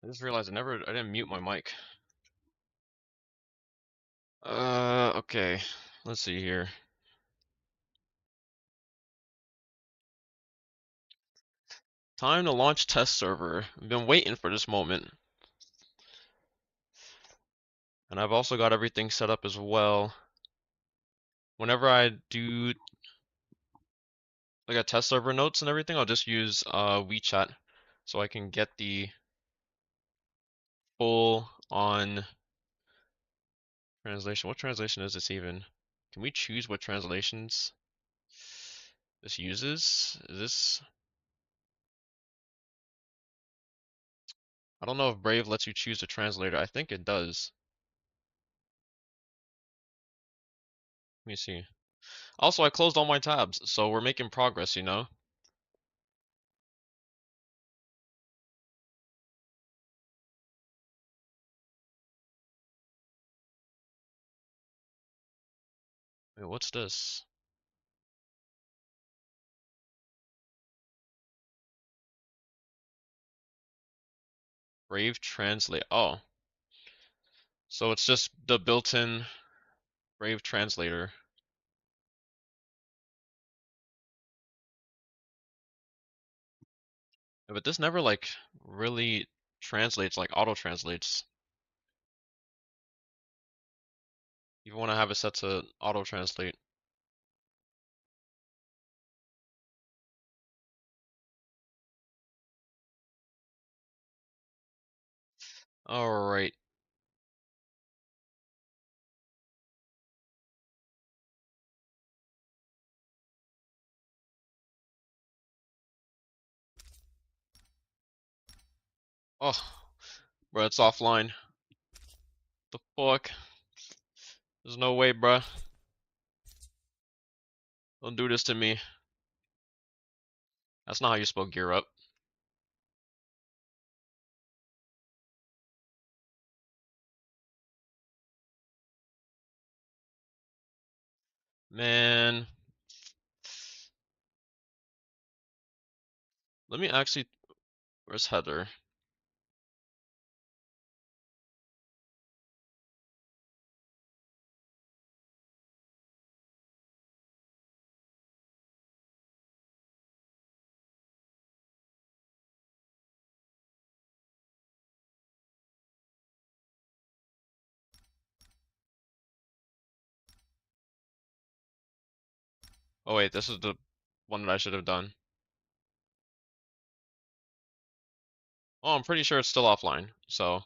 I just realized I didn't mute my mic. Okay. Let's see here. Time to launch test server. I've been waiting for this moment. And I've also got everything set up as well. Whenever I do like a test server notes and everything, I'll just use WeChat so I can get the full on translation. What translation is this even? Can we choose what translations this uses? Is this... I don't know if Brave lets you choose a translator. I think it does. Let me see. Also, I closed all my tabs, so we're making progress, you know? Wait, what's this? Brave Translate. Oh, so it's just the built-in Brave translator. Yeah, but this never like really translates like auto translates. Even when I have it set to auto translate. All right. Oh, bro, it's offline. The fuck? There's no way, bruh. Don't do this to me. That's not how you spell gear up. Man. Let me actually... Where's Heather? Oh wait, this is the one that I should have done. Oh, I'm pretty sure it's still offline, so...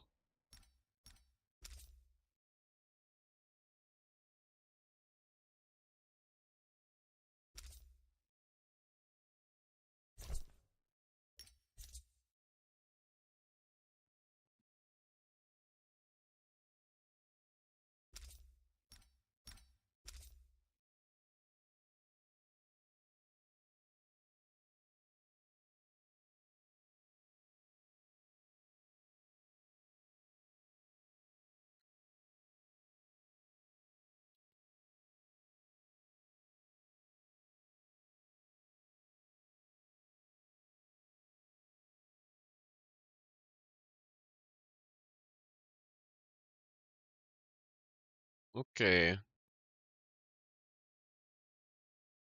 Okay.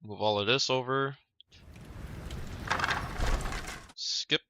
Move all of this over. Skip.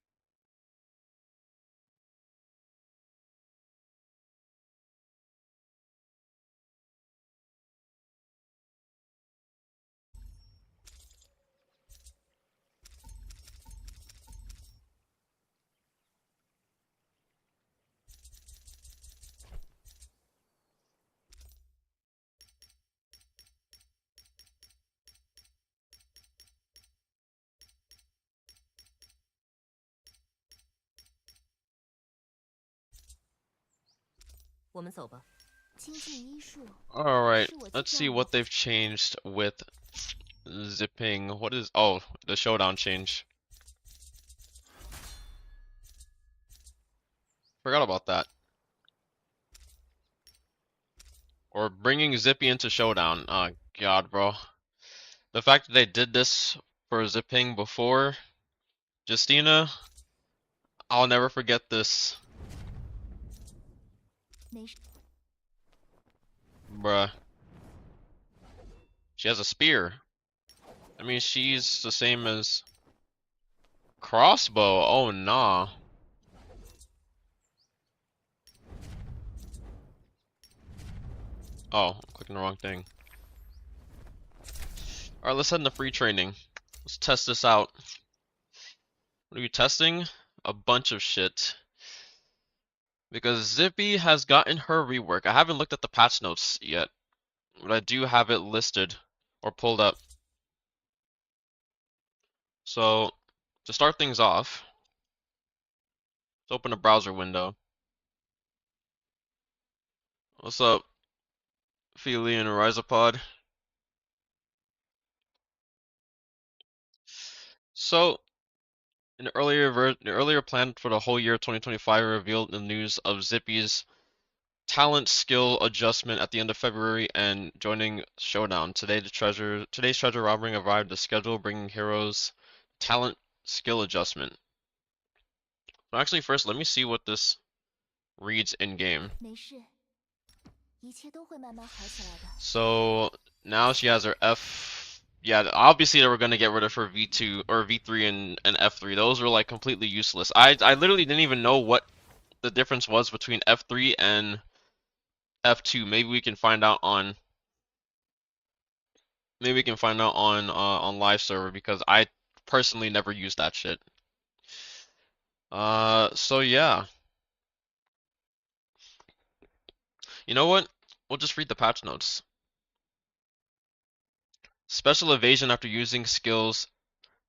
Alright, let's see what they've changed with zipping. What is... Oh, the showdown change. Forgot about that. Or bringing Zippy into showdown. Oh god, bro. The fact that they did this for zipping before Justina, I'll never forget this. Bruh. She has a spear. I mean, she's the same as crossbow. Oh, nah. Oh, I'm clicking the wrong thing. Alright, let's head into free training. Let's test this out. What are you testing? A bunch of shit. Because Zippy has gotten her rework. I haven't looked at the patch notes yet, but I do have it listed or pulled up. So, to start things off, let's open a browser window. What's up, Feely and Rhizopod? So, an earlier plan for the whole year 2025 revealed the news of Zippy's talent skill adjustment at the end of February and joining Showdown. Today's treasure robbery arrived as scheduled, bringing heroes talent skill adjustment. So actually, first let me see what this reads in game. So now she has her F. Yeah, obviously they were gonna get rid of her V2 or V3 and F3. Those were like completely useless. I literally didn't even know what the difference was between F3 and F2. Maybe we can find out on live server because I personally never used that shit. So yeah. You know what? We'll just read the patch notes. Special evasion after using skills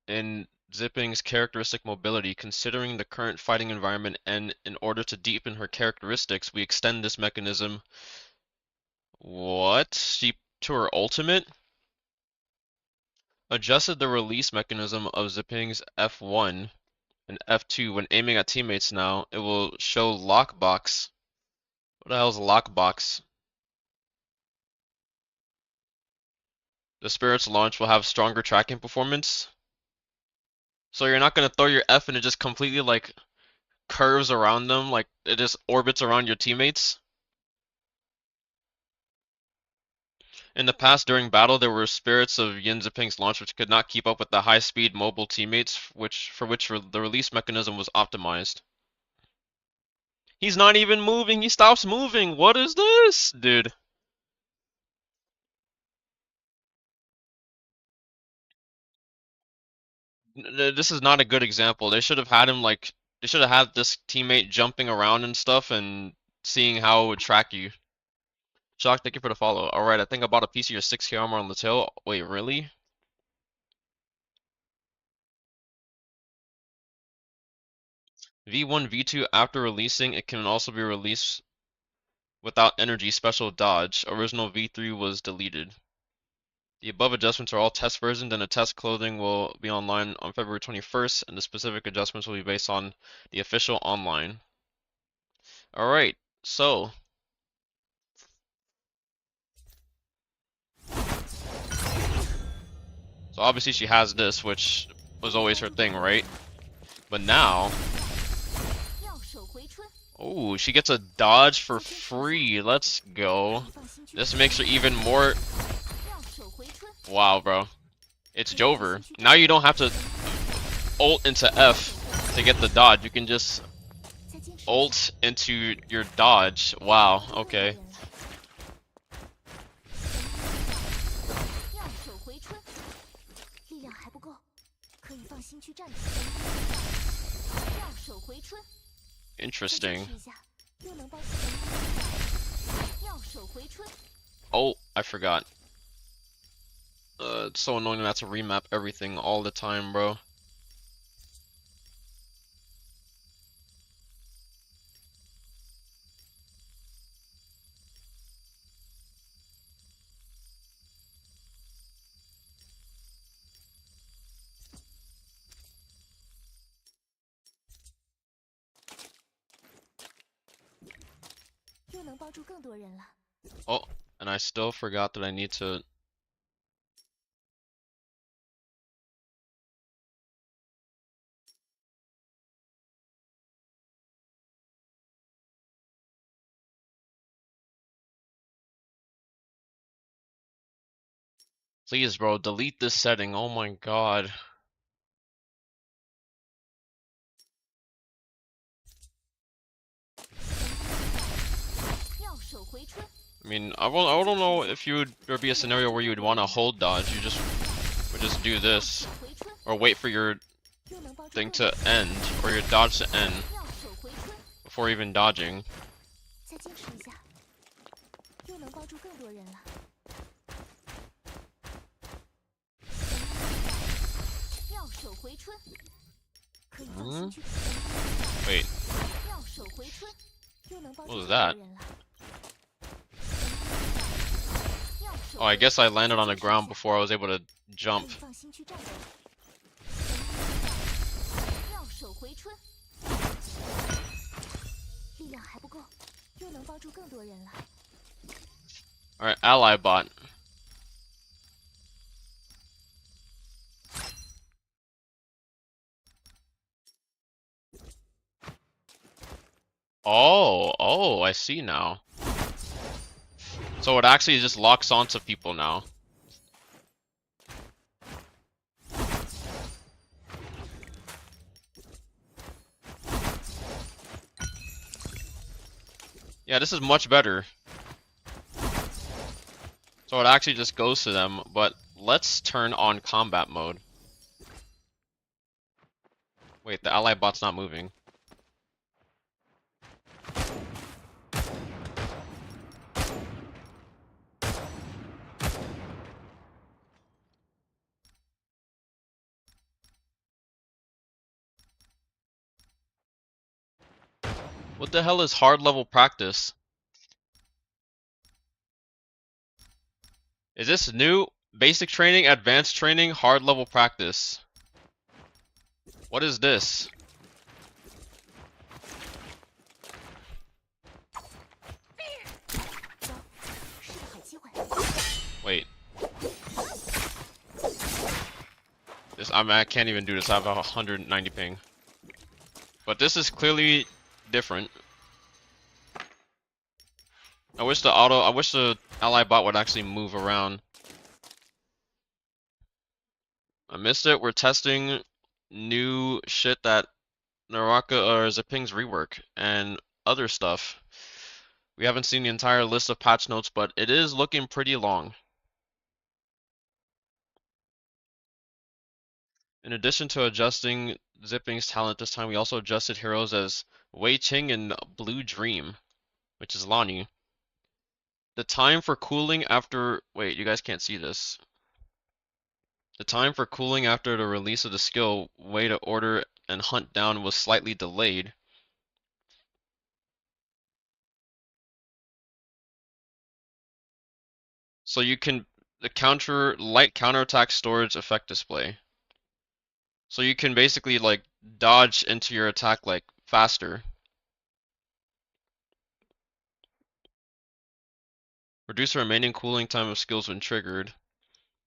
in Zipping's characteristic mobility. Considering the current fighting environment and in order to deepen her characteristics, we extend this mechanism. What? To her ultimate? Adjusted the release mechanism of Zipping's F1 and F2 when aiming at teammates now. It will show lockbox. What the hell is a lockbox? The Spirit's launch will have stronger tracking performance. So you're not gonna throw your F and it just completely like curves around them, like it just orbits around your teammates. In the past, during battle, there were spirits of Yin Ziping's launch which could not keep up with the high-speed mobile teammates, for which the release mechanism was optimized. He's not even moving. He stops moving. What is this, dude? This is not a good example. They should have had him like they should have had this teammate jumping around and stuff and seeing how it would track you. Shock, thank you for the follow. Alright, I think I bought a piece of your 6k armor on the tail. Wait, really? V1, V2 after releasing, it can also be released without energy special dodge. Original V3 was deleted. The above adjustments are all test versions, and the test clothing will be online on February 21st, and the specific adjustments will be based on the official online. Alright, so obviously she has this, which was always her thing, right? But now, oh, she gets a dodge for free. Let's go. This makes her even more. Wow, bro. It's Jover. Now you don't have to ult into F to get the dodge. You can just ult into your dodge. Wow, okay. Interesting. Oh, I forgot. It's so annoying to have to remap everything all the time, bro. Oh, and I still forgot that I need to Please, bro, delete this setting. Oh my god. I mean, I don't know if there'd be a scenario where you would want to hold dodge. You would just do this, or wait for your thing to end, or your dodge to end, before even dodging. Wait. What was that? Oh, I guess I landed on the ground before I was able to jump. Alright, ally bot. Oh, I see now. So it actually just locks onto people now. Yeah, this is much better. So it actually just goes to them, but let's turn on combat mode. Wait, the ally bot's not moving. What the hell is hard level practice? Is this new? Basic training, advanced training, hard level practice. What is this? Wait. I can't even do this. I have a 190 ping. But this is clearly different. I wish the ally bot would actually move around. I missed it. We're testing new shit that Naraka or Ziping's rework and other stuff. We haven't seen the entire list of patch notes, but it is looking pretty long. In addition to adjusting Ziping's talent this time, we also adjusted heroes as Wei Qing and Blue Dream, which is Lani. The time for cooling after... Wait, you guys can't see this. The time for cooling after the release of the skill, Way to Order and Hunt Down, was slightly delayed. So you can... The light counterattack storage effect display. So you can basically like dodge into your attack like faster. Reduce the remaining cooling time of skills when triggered.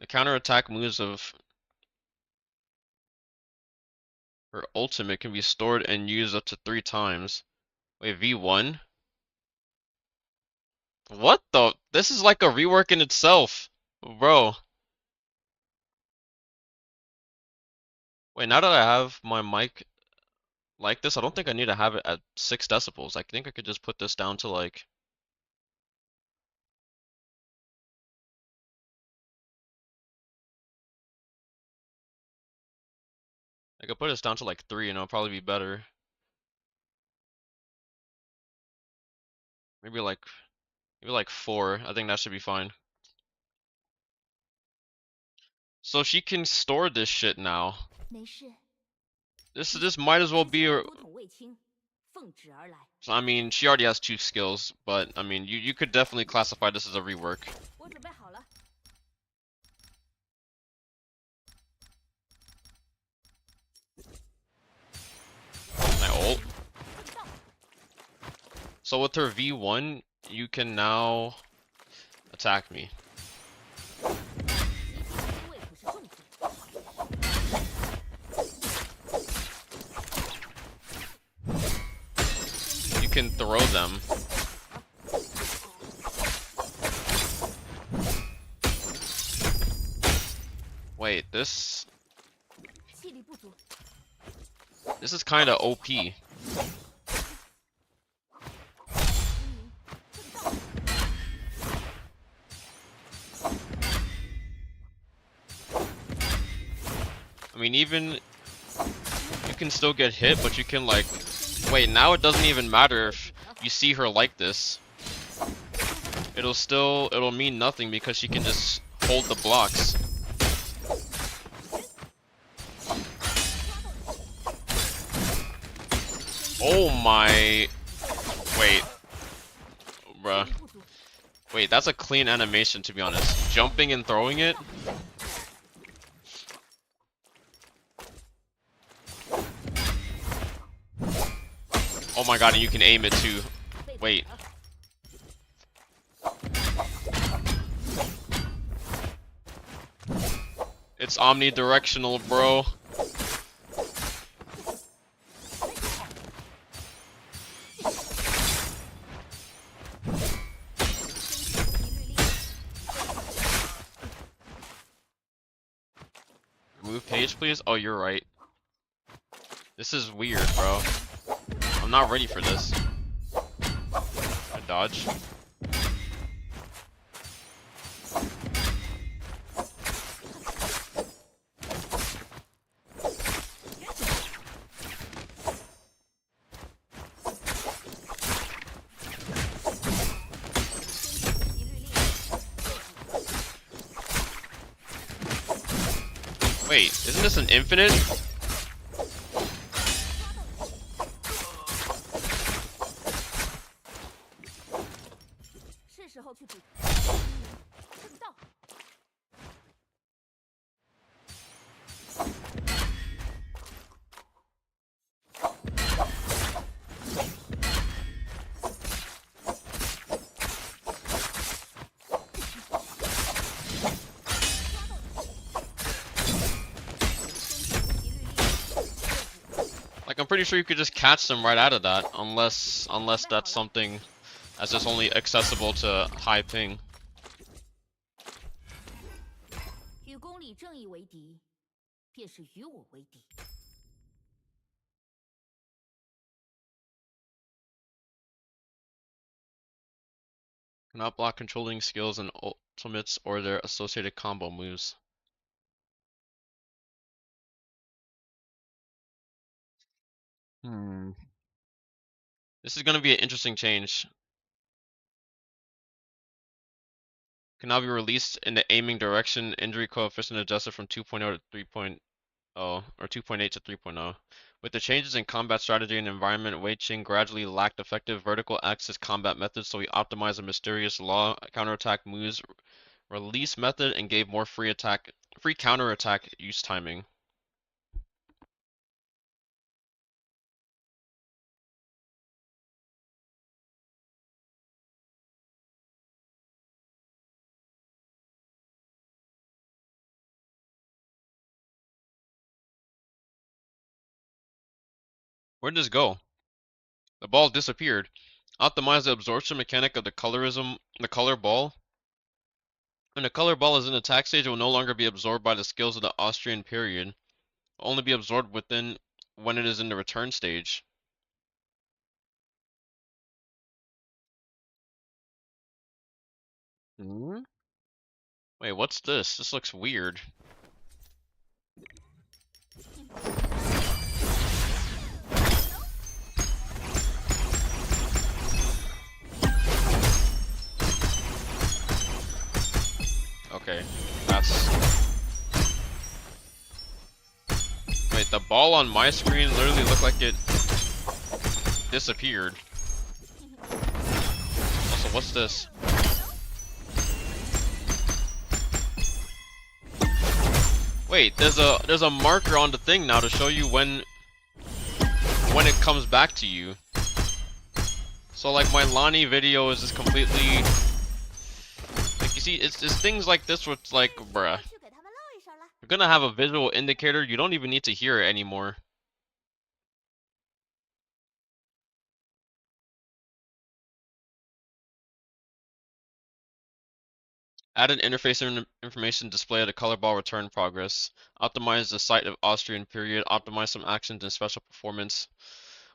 The counterattack moves of her ultimate can be stored and used up to 3 times. Wait, V1? What the? This is like a rework in itself, bro. Wait, now that I have my mic like this, I don't think I need to have it at 6 decibels. I think I could just put this down to like... I could put this down to like 3 and it'll probably be better. Maybe like 4. I think that should be fine. So she can store this shit now. This might as well be her... I mean, she already has 2 skills, but I mean, you could definitely classify this as a rework. My ult. So with her V1, you can now attack me. You can throw them. Wait, this is kind of OP. I mean, even you can still get hit, but you can like, wait, now it doesn't even matter if you see her like this. It'll mean nothing because she can just hold the blocks. Oh my, wait, bruh. Wait, that's a clean animation to be honest. Jumping and throwing it. Oh my god, and you can aim it too. Wait. It's omnidirectional, bro. Remove page, please? Oh, you're right. This is weird, bro. I'm not ready for this. I dodge. Wait, isn't this an infinite? Like, I'm pretty sure you could just catch them right out of that, unless that's something that's just only accessible to high ping. Cannot block controlling skills and ultimates or their associated combo moves. This is going to be an interesting change. Can now be released in the aiming direction, injury coefficient adjusted from 2.0 to 3.0, or 2.8 to 3.0. With the changes in combat strategy and environment, Wei Qing gradually lacked effective vertical axis combat methods, so he optimized a mysterious law counterattack moves release method and gave more free counterattack use timing. Where did this go? The ball disappeared. Optimize the absorption mechanic of the color ball. When the color ball is in attack stage, it will no longer be absorbed by the skills of the Austrian period. It will only be absorbed when it is in the return stage. Hmm? Wait, what's this? This looks weird. Okay, that's... Wait, the ball on my screen literally looked like it disappeared. Also, what's this? Wait, there's a marker on the thing now to show you when it comes back to you. So like my Lonnie video is just completely like, you see, it's things like this where it's like, bruh, you're gonna have a visual indicator, you don't even need to hear it anymore. Added interface information display of the color ball return progress. Optimize the site of Austrian period. Optimize some actions and special performance.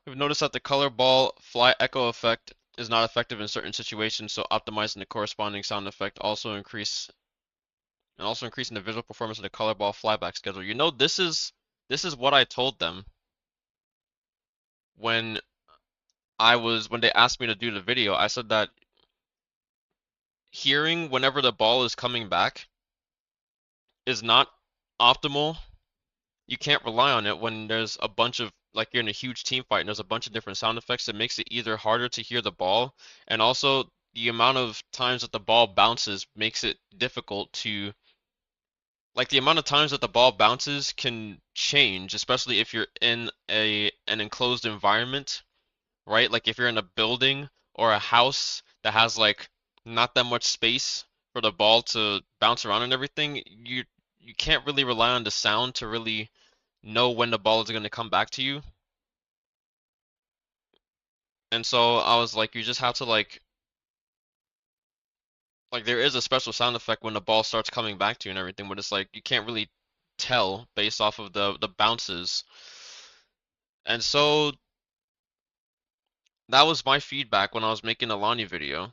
We've noticed that the color ball fly echo effect is not effective in certain situations, so optimizing the corresponding sound effect also increasing the visual performance of the color ball flyback schedule. You know, this is what I told them when when they asked me to do the video. I said that hearing whenever the ball is coming back is not optimal. You can't rely on it when there's a bunch of, like, you're in a huge team fight and there's a bunch of different sound effects. It makes it either harder to hear the ball, and also the amount of times that the ball bounces makes it difficult to, like, the amount of times that the ball bounces can change, especially if you're in an enclosed environment, right? Like if you're in a building or a house that has like not that much space for the ball to bounce around and everything, you can't really rely on the sound to really know when the ball is going to come back to you. And so I was like, you just have to like there is a special sound effect when the ball starts coming back to you and everything, but it's like you can't really tell based off of the bounces. And so that was my feedback when I was making the Lonnie video.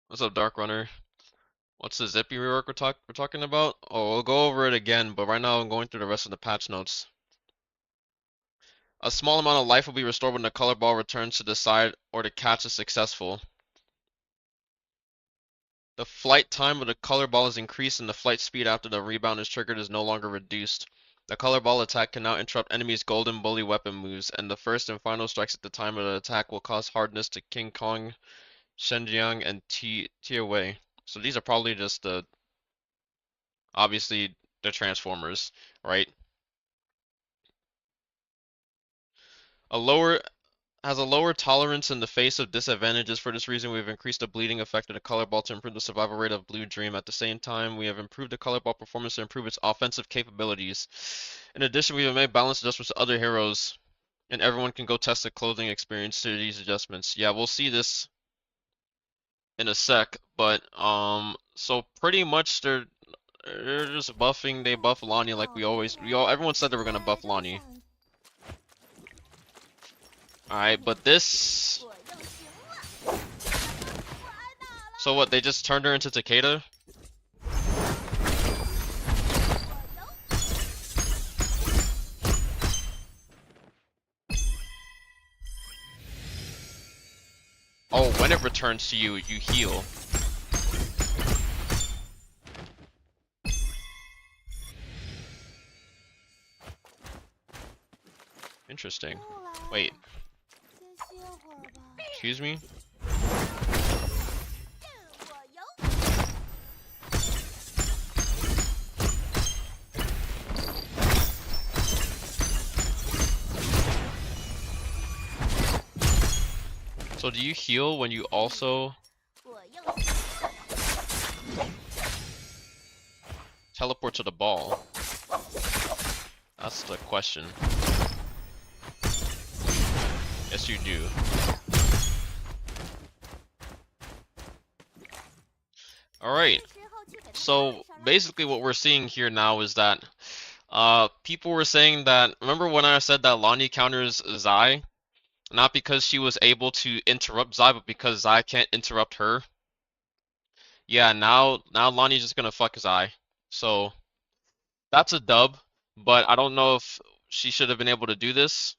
What's up, Dark Runner? What's the zippy rework we're talking about? Oh, we'll go over it again, but right now I'm going through the rest of the patch notes. A small amount of life will be restored when the color ball returns to the side or the catch is successful. The flight time of the color ball is increased and the flight speed after the rebound is triggered is no longer reduced. The color ball attack can now interrupt enemies' golden bully weapon moves, and the first and final strikes at the time of the attack will cause hardness to King Kong, Shenjiang, and Tia Wei. So these are probably just obviously the Transformers, right? A lower has a lower tolerance in the face of disadvantages. For this reason, we've increased the bleeding effect of the color ball to improve the survival rate of Blue Dream. At the same time, we have improved the color ball performance to improve its offensive capabilities. In addition, we have made balance adjustments to other heroes, and everyone can go test the clothing experience to these adjustments. Yeah, we'll see this in a sec, but so pretty much they're just buffing. They buff Lonnie like everyone said they were gonna buff Lonnie. Alright, but this... So what, they just turned her into Takeda? Oh, when it returns to you, you heal. Interesting. Wait. Excuse me? So do you heal when you also teleport to the ball? That's the question. Yes, you do. Alright. So basically what we're seeing here now is that people were saying that, remember when I said that Lonnie counters Zai? Not because she was able to interrupt Zai, but because Zai can't interrupt her. Yeah, now Lonnie's just gonna fuck Zai. So that's a dub, but I don't know if she should have been able to do this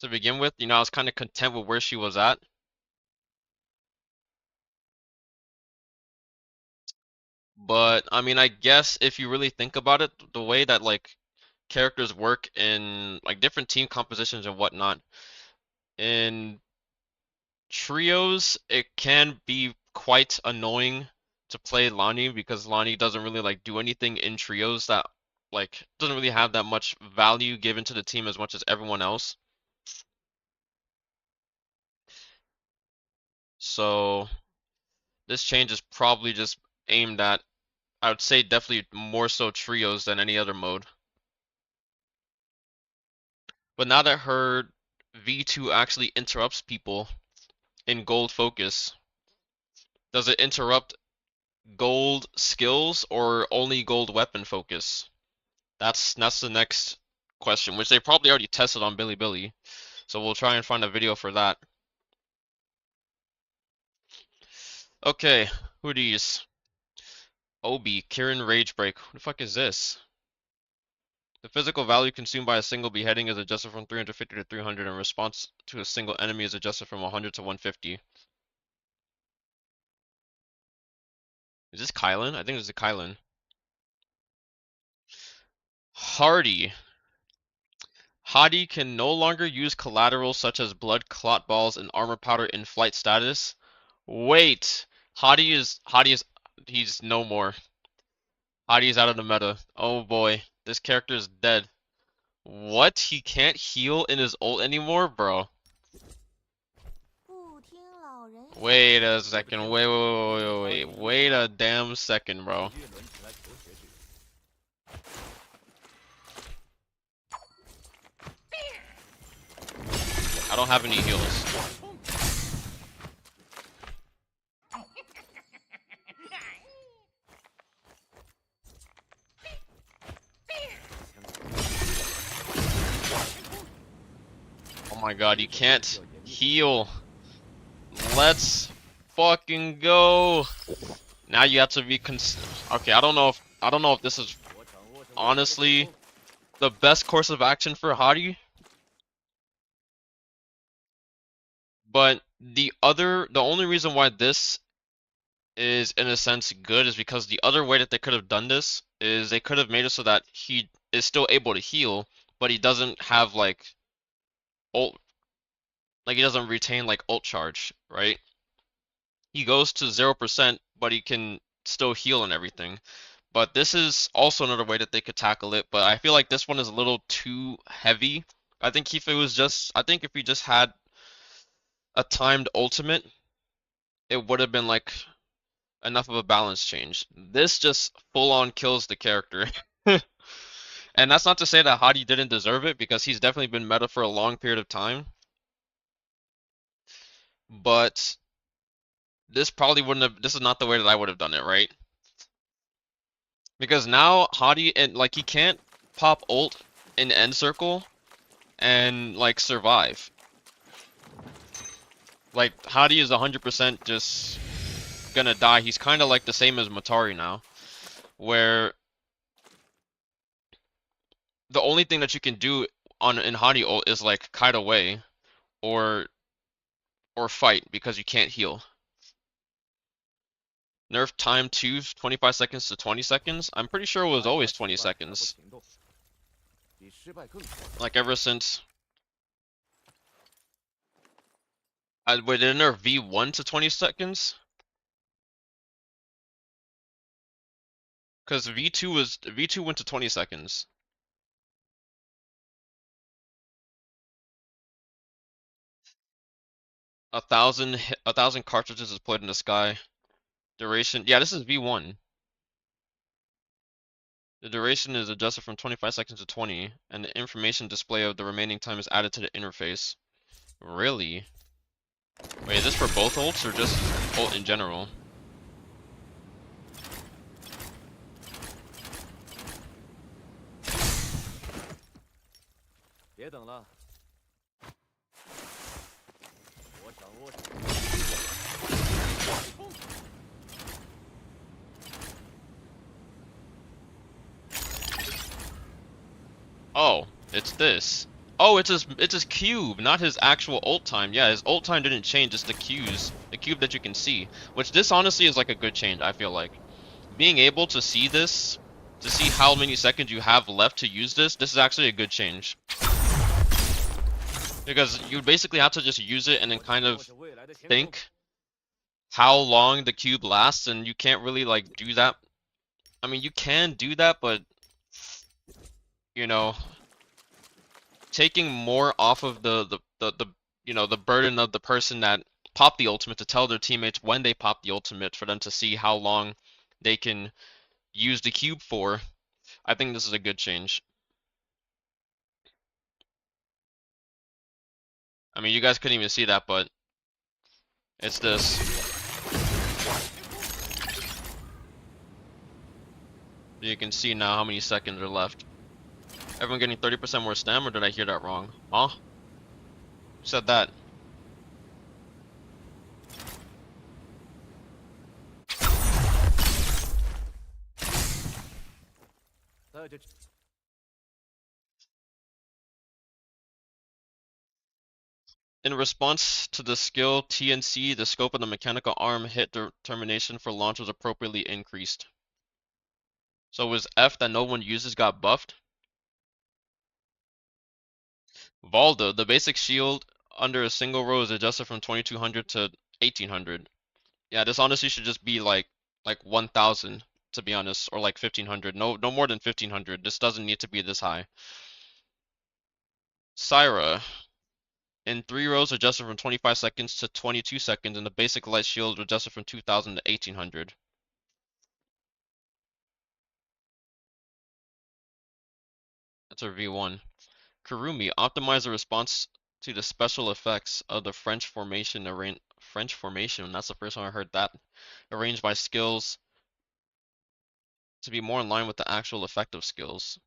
to begin with. You know, I was kind of content with where she was at. But I mean, I guess if you really think about it, the way that like characters work in like different team compositions and whatnot, in trios, it can be quite annoying to play Lonnie because Lonnie doesn't really like do anything in trios that like doesn't really have that much value given to the team as much as everyone else. So this change is probably just aimed at, I would say definitely more so trios than any other mode. But now that her V2 actually interrupts people in gold focus. Does it interrupt gold skills or only gold weapon focus? That's the next question, which they probably already tested on Bilibili. So we'll try and find a video for that. Okay, who are these? Obi, Kirin Rage Break. Who the fuck is this? The physical value consumed by a single beheading is adjusted from 350 to 300, and response to a single enemy is adjusted from 100 to 150. Is this Kylan? I think this is Kylan. Hardy. Hadi can no longer use collateral such as blood clot balls and armor powder in flight status. Wait, Hadi is he's no more. Hadi is out of the meta. Oh boy, this character is dead. What? He can't heal in his ult anymore, bro. Wait a second. Wait a damn second, bro. I don't have any heals. Oh my god, you can't heal. Let's fucking go. Now you have to be okay, I don't know if this is honestly the best course of action for Hadi. But the only reason why this is in a sense good is because the other way that they could have done this is they could have made it so that he is still able to heal, but he doesn't have like ult, like he doesn't retain like ult charge, right? He goes to 0%, but he can still heal and everything. But this is also another way that they could tackle it, but I feel like this one is a little too heavy. I think if he just had a timed ultimate, it would have been like enough of a balance change. This just full on kills the character. And that's not to say that Hadi didn't deserve it, because he's definitely been meta for a long period of time. But this probably wouldn't have, this is not the way that I would have done it, right? Because now Hadi, and like he can't pop ult in end circle and like survive. Like Hadi is 100% just gonna die. He's kind of like the same as Matari now, where the only thing that you can do on in Hadi ult is like kite away or fight because you can't heal. Nerf time to 25 seconds to 20 seconds. I'm pretty sure it was always 20 seconds. Like ever since wait, did it nerf V1 to 20 seconds? Because V2 went to 20 seconds. A thousand cartridges is played in the sky. Duration, yeah, this is V1. The duration is adjusted from 25 seconds to 20, and the information display of the remaining time is added to the interface. Really? Wait, is this for both ults or just ult in general? Oh, it's this. Oh, it's his cube, not his actual ult time. Yeah, his ult time didn't change, it's the cube that you can see. Which this honestly is like a good change, I feel like. Being able to see this, to see how many seconds you have left to use this is actually a good change. Because you basically have to just use it and then kind of think how long the cube lasts, and you can't really like do that. I mean, you can do that, but you know, taking more off of the you know, the burden of the person that popped the ultimate to tell their teammates when they pop the ultimate for them to see how long they can use the cube for. I think this is a good change. I mean, you guys couldn't even see that, but it's this. You can see now how many seconds are left. Everyone getting 30% more stam, or did I hear that wrong? Huh? Who said that? In response to the skill TNC, the scope of the mechanical arm hit determination for launch was appropriately increased. So was F that no one uses got buffed? Valda, the basic shield under a single row is adjusted from 2200 to 1800. Yeah, this honestly should just be like 1000 to be honest, or like 1500. No more than 1500. This doesn't need to be this high. Syra, in 3 rows adjusted from 25 seconds to 22 seconds, and the basic light shield adjusted from 2000 to 1800. That's our V1. Kurumi, optimize the response to the special effects of the French formation. French formation, that's the first time I heard that. Arranged by skills to be more in line with the actual effective skills.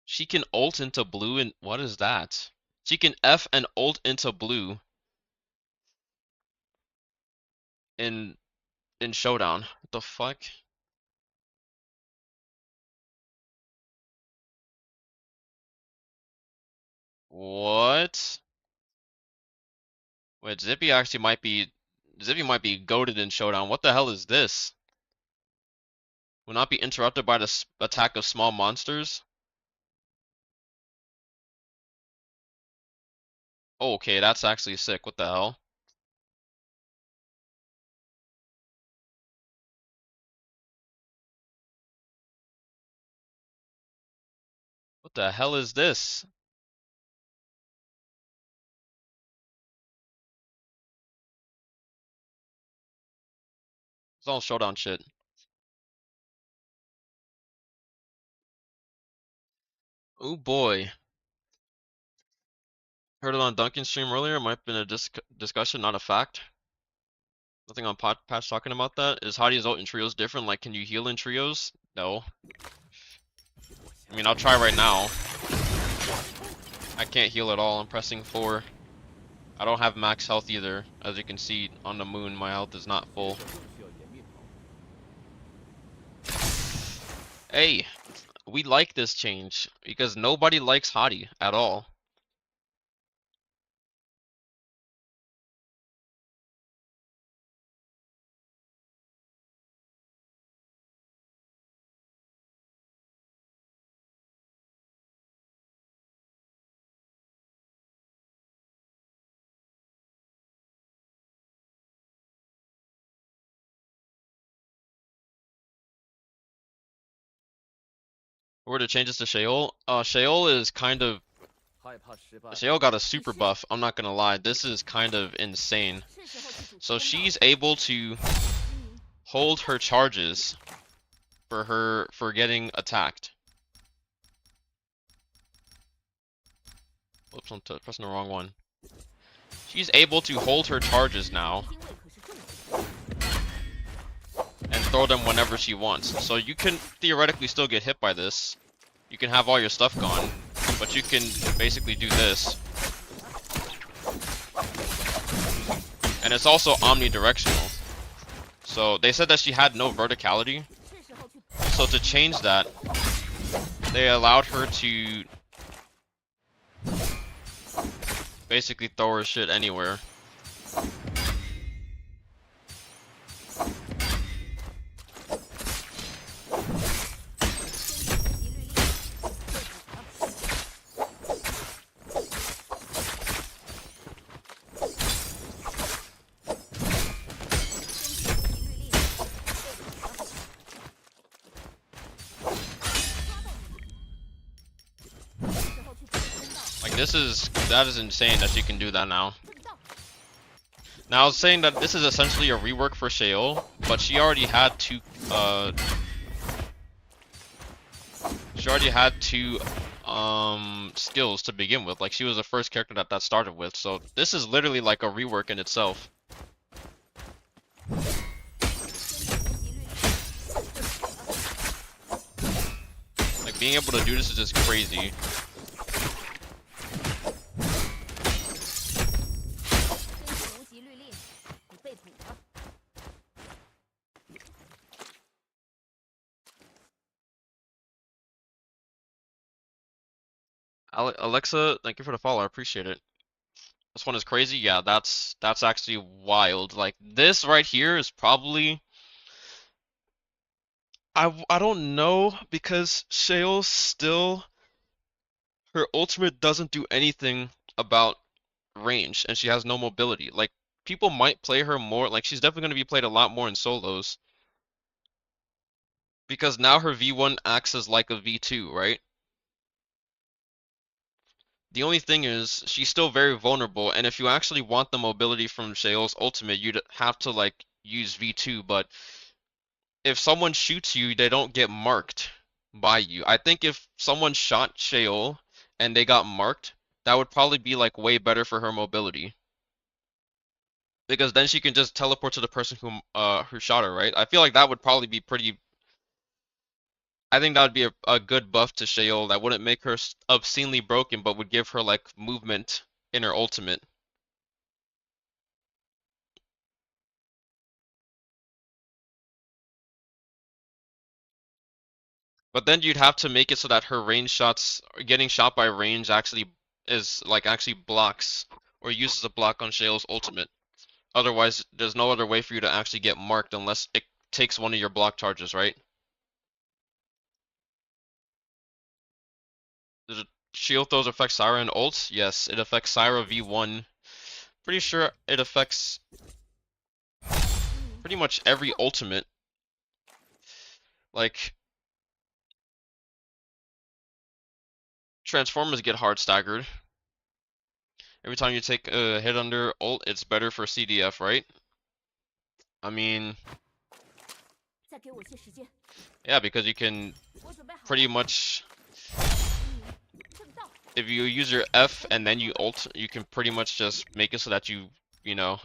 She can ult into blue, and what is that? She can F and ult into blue in Showdown. What the fuck? What? Wait, Zippy might be goated in Showdown. What the hell is this? Will not be interrupted by the attack of small monsters. Oh, okay, that's actually sick. What the hell? What the hell is this? It's all Showdown shit. Oh boy. Heard it on Duncan's stream earlier. Might have been a discussion, not a fact. Nothing on patch talking about that. Is Hadi's ult in trios different? Like, can you heal in trios? No. I mean, I'll try right now. I can't heal at all. I'm pressing 4. I don't have max health either. As you can see on the moon, my health is not full. Hey, we like this change because nobody likes Hadi at all. What were the changes to Sheol? Sheol is kind of... Sheol got a super buff, I'm not gonna lie. This is kind of insane. So she's able to hold her charges for getting attacked. Whoops, I'm pressing the wrong one. She's able to hold her charges now and throw them whenever she wants. So you can theoretically still get hit by this. You can have all your stuff gone, but you can basically do this. And it's also omnidirectional. So they said that she had no verticality. So to change that, they allowed her to basically throw her shit anywhere. That is insane that she can do that now. Now I was saying that this is essentially a rework for Sheol, but she already had two she already had two skills to begin with. Like she was the first character that started with. So this is literally like a rework in itself. Like being able to do this is just crazy. Alexa, thank you for the follow. I appreciate it. This one is crazy. Yeah, that's actually wild. Like this right here is probably I don't know because Shale still her ultimate doesn't do anything about range and she has no mobility. Like people might play her more, like she's definitely going to be played a lot more in solos because now her V1 acts as like a V2, right? The only thing is she's still very vulnerable, and if you actually want the mobility from Shale's ultimate, you'd have to like use V2, but if someone shoots you, they don't get marked by you. I think if someone shot Shale and they got marked, that would probably be like way better for her mobility. Because then she can just teleport to the person who shot her, right? I feel like that would probably be pretty. I think that would be a good buff to Shale that wouldn't make her obscenely broken, but would give her like movement in her ultimate. But then you'd have to make it so that her range shots, getting shot by range actually is like actually blocks or uses a block on Shale's ultimate. Otherwise, there's no other way for you to actually get marked unless it takes one of your block charges, right? Does it shield throws affect Syra and ults? Yes, it affects Syra V1. Pretty sure it affects pretty much every ultimate. Like, Transformers get hard staggered. Every time you take a hit under ult, it's better for CDF, right? I mean, yeah, because you can pretty much, if you use your F and then you ult, you can pretty much just make it so that you know,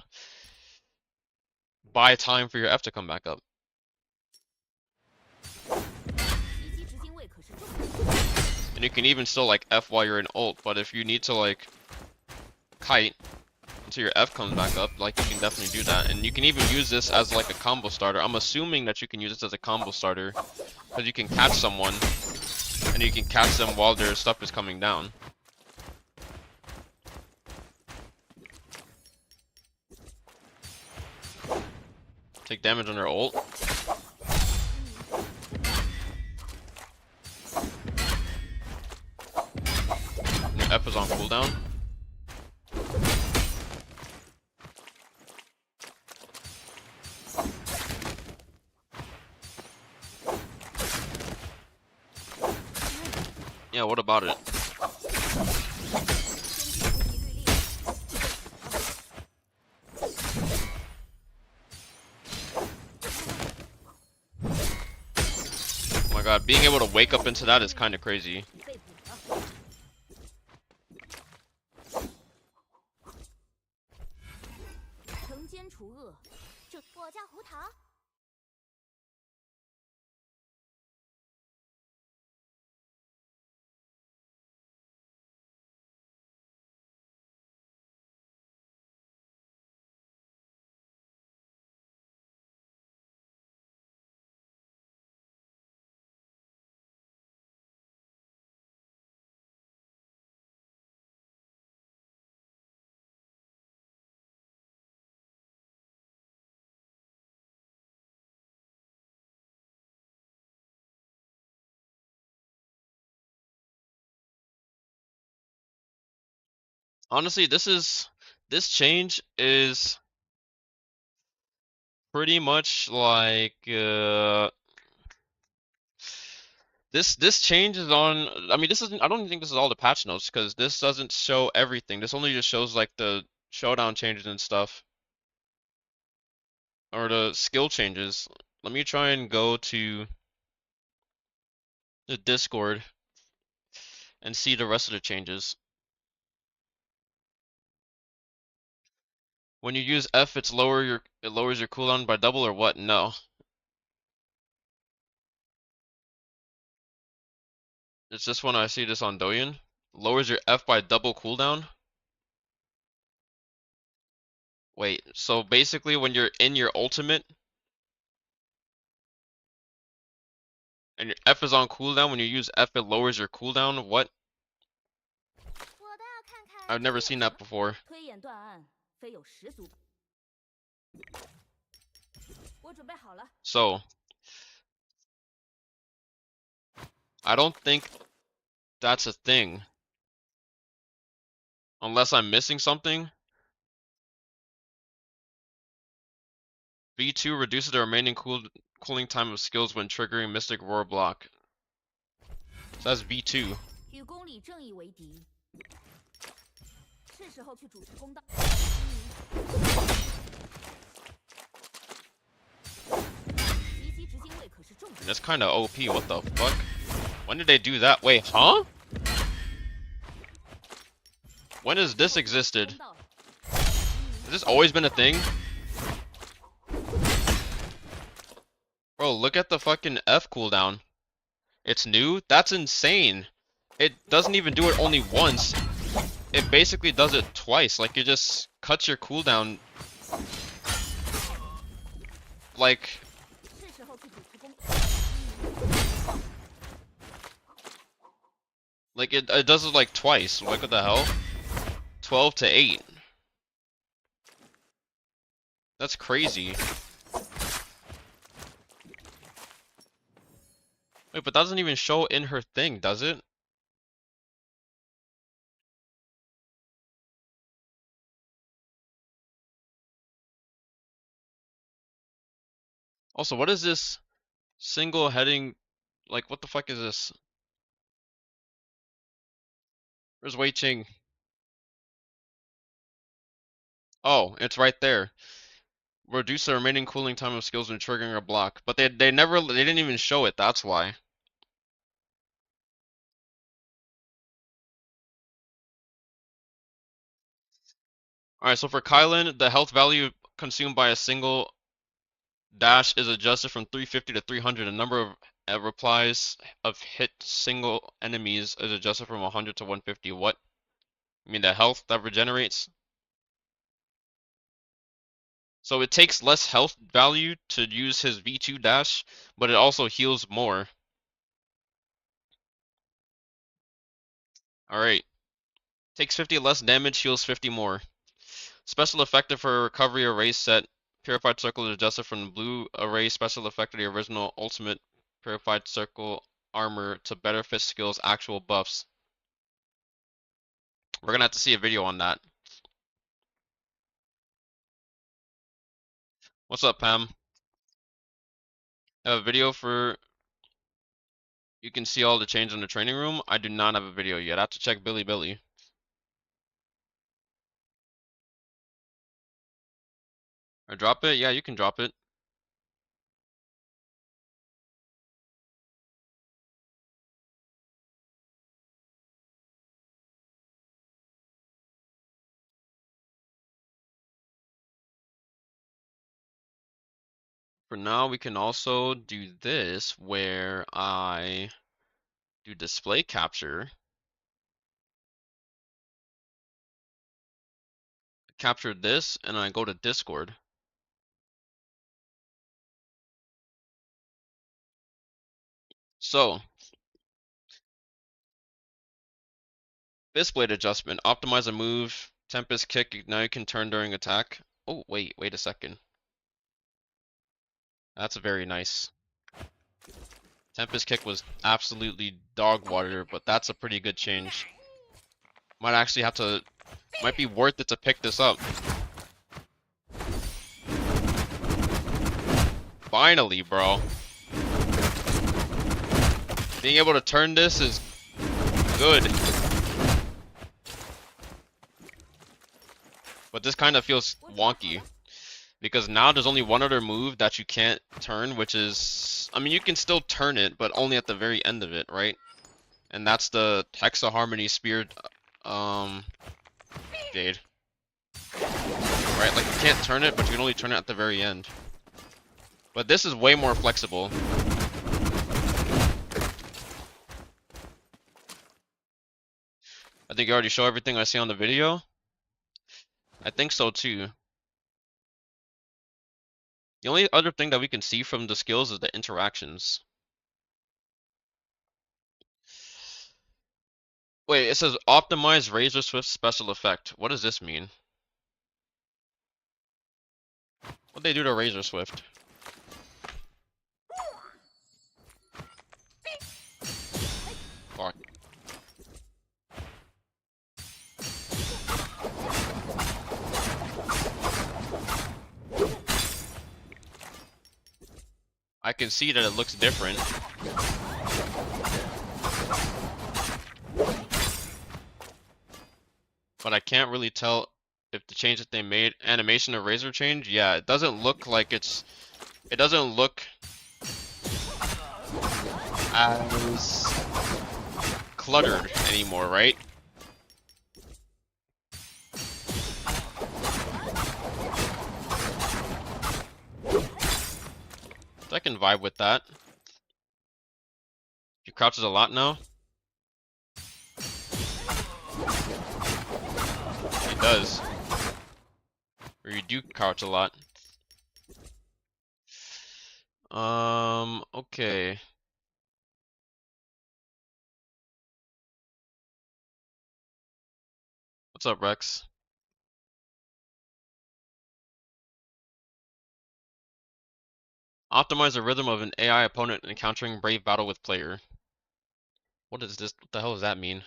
buy time for your F to come back up. And you can even still like F while you're in ult, but if you need to like kite until your F comes back up, like you can definitely do that. And you can even use this as like a combo starter. I'm assuming that you can use this as a combo starter because you can catch someone and you can catch them while their stuff is coming down. Take damage on their ult. And your F is on cooldown. Yeah, what about it? Oh my god, being able to wake up into that is kind of crazy. Honestly, this change is pretty much like this change is on. I mean, this isn't. I don't think this is all the patch notes because this doesn't show everything. This only just shows like the showdown changes and stuff, or the skill changes. Let me try and go to the Discord and see the rest of the changes. When you use F, it lowers your cooldown by double or what? No. It's just when I see this on Douyin. Lowers your F by double cooldown. Wait, so basically when you're in your ultimate and your F is on cooldown, when you use F it lowers your cooldown? What? I've never seen that before. So, I don't think that's a thing. Unless I'm missing something. V2 reduces the remaining cooling time of skills when triggering Mystic Roar block. So that's V2. That's kinda OP, what the fuck? When did they do that? Wait, huh? When has this existed? Has this always been a thing? Bro, look at the fucking F cooldown. It's new? That's insane. It doesn't even do it only once. It basically does it twice. Like, it just cuts your cooldown. Like... Like, it does it like twice. Like, what the hell? 12 to 8. That's crazy. Wait, but that doesn't even show in her thing, does it? Also, what is this single heading? Like, what the fuck is this? Where's Wei Ching? Oh, it's right there. Reduce the remaining cooling time of skills when triggering a block. But they didn't even show it, that's why. Alright, so for Kylan, the health value consumed by a single dash is adjusted from 350 to 300. The number of replies of hit single enemies is adjusted from 100 to 150. What? You mean the health that regenerates? So it takes less health value to use his V2 dash, but it also heals more. Alright. Takes 50 less damage, heals 50 more. Special effective for recovery array set. Purified Circle is adjusted from the blue array special effect of the original ultimate Purified Circle armor to better fit skills actual buffs. We're gonna have to see a video on that. What's up, Pam? I have a video for... You can see all the change in the training room. I do not have a video yet. I have to check Billy. Or drop it? Yeah, you can drop it. For now, we can also do this where I do display capture. Capture this and I go to Discord. So, Fist Blade adjustment. Optimize a move. Tempest Kick. Now you can turn during attack. Oh, wait a second. That's very nice. Tempest Kick was absolutely dog water, but that's a pretty good change. Might actually have to... Might be worth it to pick this up. Finally, bro. Being able to turn this is good. But this kind of feels wonky. Because now there's only one other move that you can't turn, which is, I mean, you can still turn it, but only at the very end of it, right? And that's the Hexa Harmony Spear, um, Jade. Right? Like, you can't turn it, but you can only turn it at the very end. But this is way more flexible. I think you already show everything I see on the video. I think so too. The only other thing that we can see from the skills is the interactions. Wait, it says optimize Razor Swift special effect. What does this mean? What'd they do to Razor Swift? Fuck. I can see that it looks different. But I can't really tell if the change that they made, animation of Razor change, yeah, it doesn't look like it doesn't look as cluttered anymore, right? So I can vibe with that. He crouches a lot now. He does. Or you do crouch a lot. Okay. What's up, Rex? Optimize the rhythm of an AI opponent encountering brave battle with player. What is this? What the hell does that mean?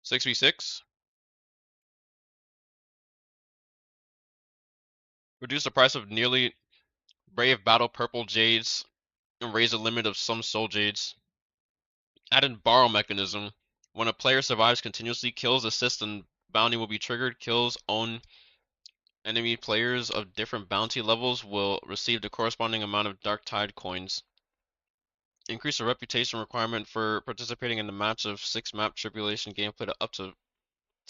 Six v six. Reduce the price of nearly brave battle purple jades and raise the limit of some soul jades. Added borrow mechanism. When a player survives continuously, kills, assists, and bounty will be triggered. Kills own enemy players of different bounty levels will receive the corresponding amount of Dark Tide coins. Increase the reputation requirement for participating in the match of 6-map tribulation gameplay to up to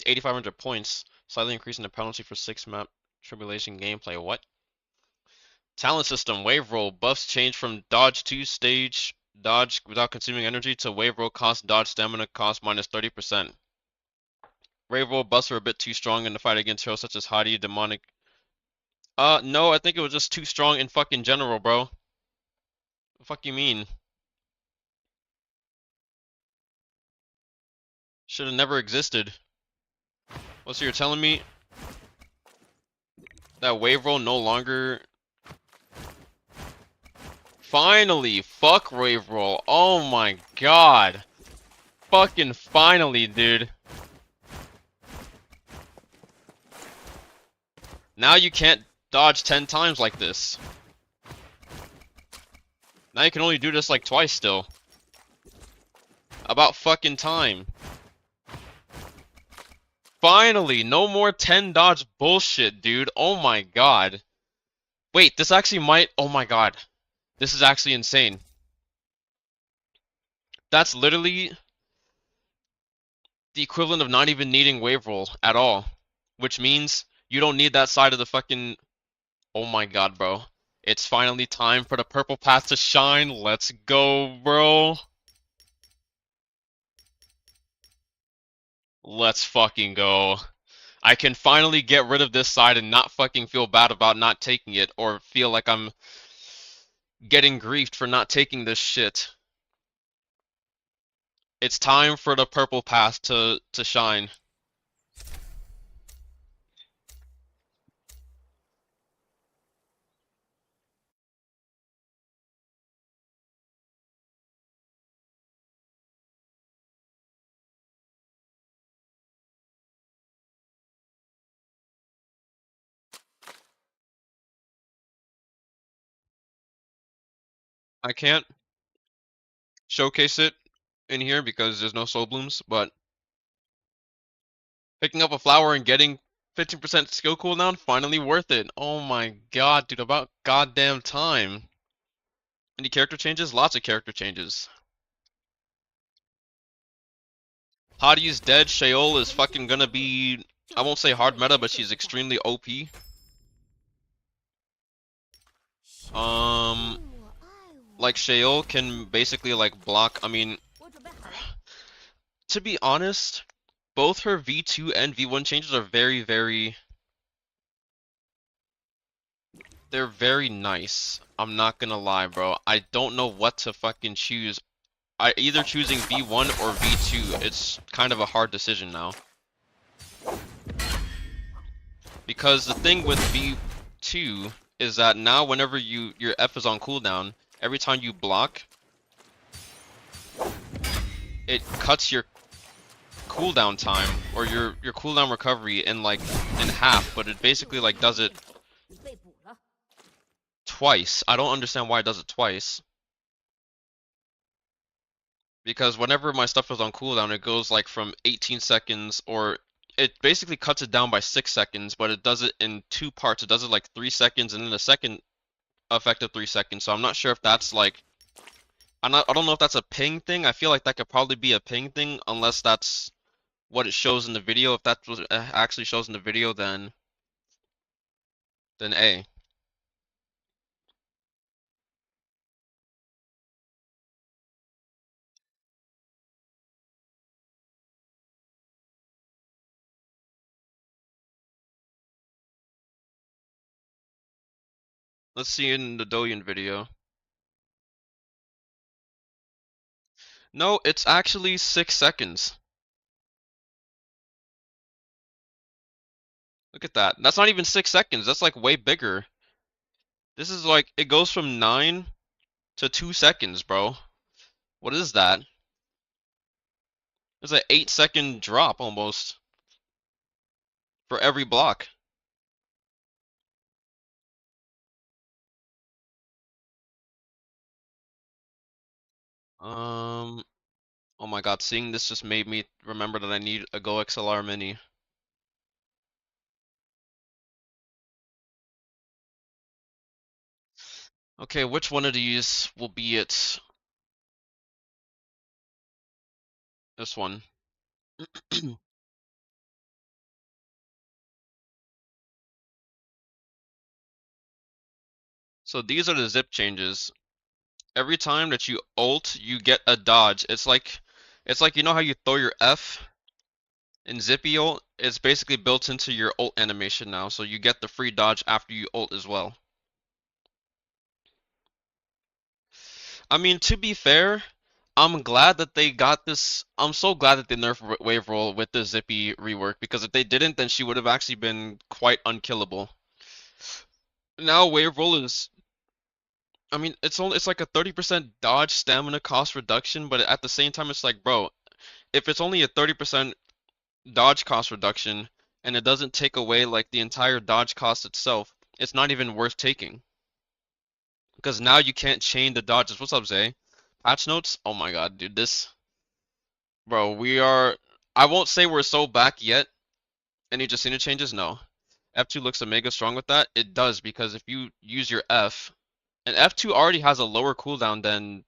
8,500 points, slightly increasing the penalty for 6-map tribulation gameplay. What? Talent system, wave roll. Buffs change from dodge 2 stage, dodge without consuming energy, to wave roll cost, dodge stamina cost minus 30%. Wave roll buffs are a bit too strong in the fight against heroes such as Hadi, demonic. No, I think it was just too strong in fucking general, bro. The fuck you mean? Should have never existed. Well, so you're telling me that wave roll no longer. Finally, fuck wave roll. Oh my god. Fucking finally, dude. Now you can't dodge 10 times like this. Now you can only do this like twice still. About fucking time. Finally, no more 10 dodge bullshit, dude. Oh my god. Wait, this actually might. Oh my god. This is actually insane. That's literally the equivalent of not even needing wave roll at all. Which means you don't need that side of the fucking. Oh my god, bro. It's finally time for the purple path to shine. Let's go, bro. Let's fucking go. I can finally get rid of this side and not fucking feel bad about not taking it, or feel like I'm getting griefed for not taking this shit. It's time for the purple path to shine. I can't showcase it in here because there's no soul blooms, but picking up a flower and getting 15% skill cooldown, finally worth it. Oh my god, dude, about goddamn time. Any character changes? Lots of character changes. Hadi's dead. Sheol is fucking gonna be, I won't say hard meta, but she's extremely OP. Um, like Sheol can basically like block. I mean, to be honest, both her V2 and V1 changes are they're very nice. I'm not gonna lie, bro. I don't know what to fucking choose. I either choosing V1 or V2. It's kind of a hard decision now. Because the thing with V2 is that now whenever your F is on cooldown, every time you block, it cuts your cooldown time or your cooldown recovery in like in half, but it basically like does it twice. I don't understand why it does it twice. Because whenever my stuff is on cooldown, it goes like from 18 seconds, or it basically cuts it down by 6 seconds, but it does it in two parts. It does it like 3 seconds and then the second effective 3 seconds. So I'm not sure if that's like I don't know if that's a ping thing. I feel like that could probably be a ping thing unless that's what it shows in the video. If that's what it actually shows in the video, then A. Let's see in the Doyen video. No, it's actually 6 seconds. Look at that. That's not even 6 seconds. That's like way bigger. This is like, it goes from 9 to 2 seconds, bro. What is that? It's an 8-second drop almost for every block. Um, oh my god, seeing this just made me remember that I need a Go XLR Mini. Okay, which one of these will be it? This one. So these are the zip changes. Every time that you ult, you get a dodge. It's like you know how you throw your F in Zippy ult? It's basically built into your ult animation now, so you get the free dodge after you ult as well. I mean, to be fair, I'm glad that they got this. I'm so glad that they nerfed Wave Roll with the Zippy rework, because if they didn't, then she would have actually been quite unkillable. Now Wave Roll is, I mean, it's like a 30% dodge stamina cost reduction, but at the same time, it's like, bro, if it's only a 30% dodge cost reduction and it doesn't take away like the entire dodge cost itself, it's not even worth taking. Because now you can't chain the dodges. What's up, Zay? Patch notes? Oh my god, dude, this, bro, we are. I won't say we're so back yet. Any Justina changes? No. F2 looks mega strong with that. It does, because if you use your F, and F2 already has a lower cooldown than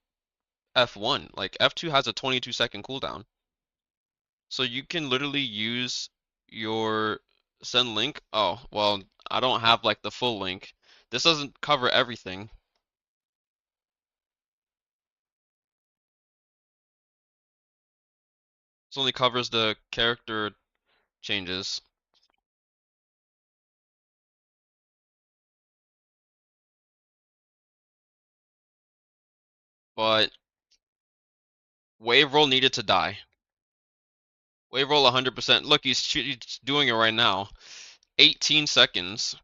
F1. Like F2 has a 22-second cooldown. So you can literally use your send link. Oh, well, I don't have like the full link. This doesn't cover everything. This only covers the character changes. But Wave Roll needed to die. Wave Roll 100%. Look, he's doing it right now. 18 seconds.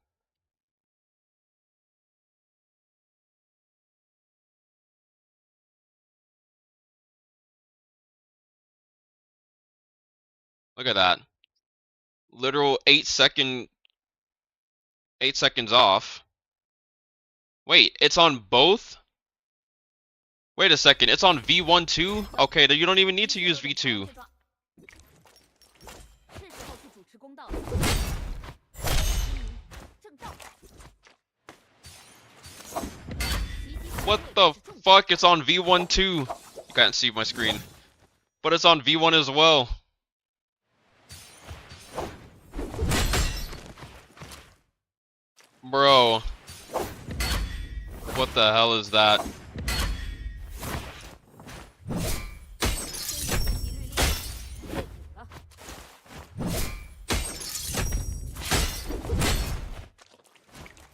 Look at that. Literal 8 seconds off. Wait, it's on both? Wait a second, it's on V1 too? Okay, then you don't even need to use V2. What the fuck? It's on V1 too. You can't see my screen. But it's on V1 as well. Bro. What the hell is that?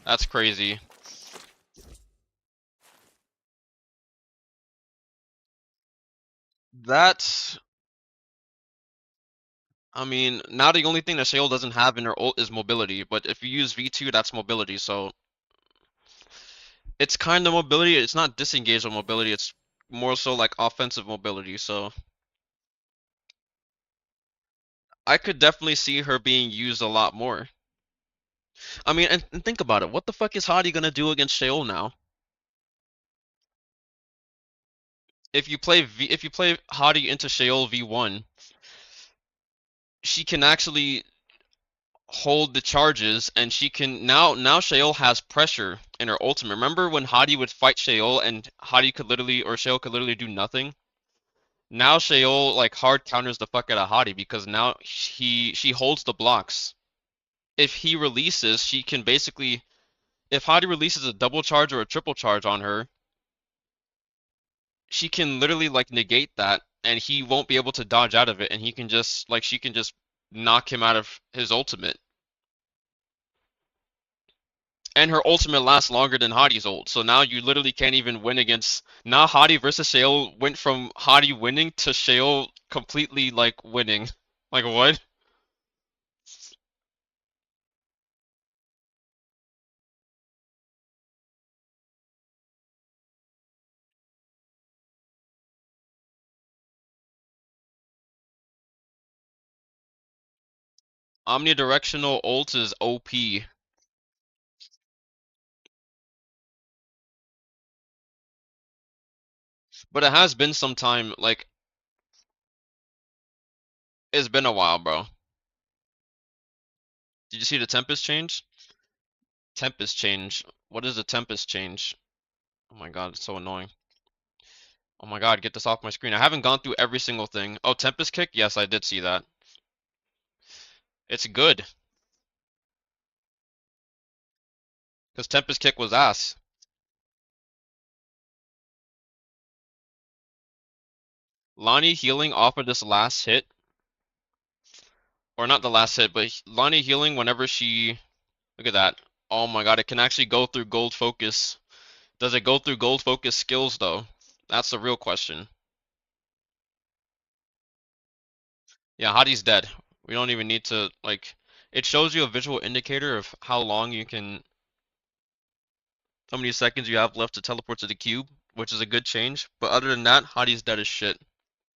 That's crazy. That's... I mean, now the only thing that Shale doesn't have in her ult is mobility, but if you use V2, that's mobility, so... It's kind of mobility, it's not disengaged with mobility, it's more so like offensive mobility, so... I could definitely see her being used a lot more. I mean, and think about it, what the fuck is Hadi gonna do against Sheol now? If you play Hadi into Sheol V1, she can actually hold the charges, and she can now Sheol has pressure in her ultimate. Remember when Hadi would fight Sheol and Hadi could literally or Sheol could literally do nothing? Now Sheol like hard counters the fuck out of Hadi because now she holds the blocks. If he releases, she can basically if Hadi releases a double charge or a triple charge on her, she can literally like negate that and he won't be able to dodge out of it and he can just like she can just knock him out of his ultimate. And her ultimate lasts longer than Hadi's ult, so now you literally can't even win against. Now Hadi versus Shale went from Hadi winning to Shale completely like winning. Like what? Omnidirectional ult is OP. But it has been some time, like it's been a while, bro. Did you see the Tempest change? Tempest change. What is the Tempest change? Oh my god, it's so annoying. Oh my god, get this off my screen. I haven't gone through every single thing. Oh, Tempest kick? Yes, I did see that. It's good. Because Tempest kick was ass. Lonnie healing off of this last hit, or not the last hit, but Lonnie healing whenever she, look at that. Oh my god, it can actually go through gold focus. Does it go through gold focus skills though? That's the real question. Yeah, Hadi's dead. We don't even need to, like, it shows you a visual indicator of how long you can, how many seconds you have left to teleport to the cube, which is a good change. But other than that, Hadi's dead as shit.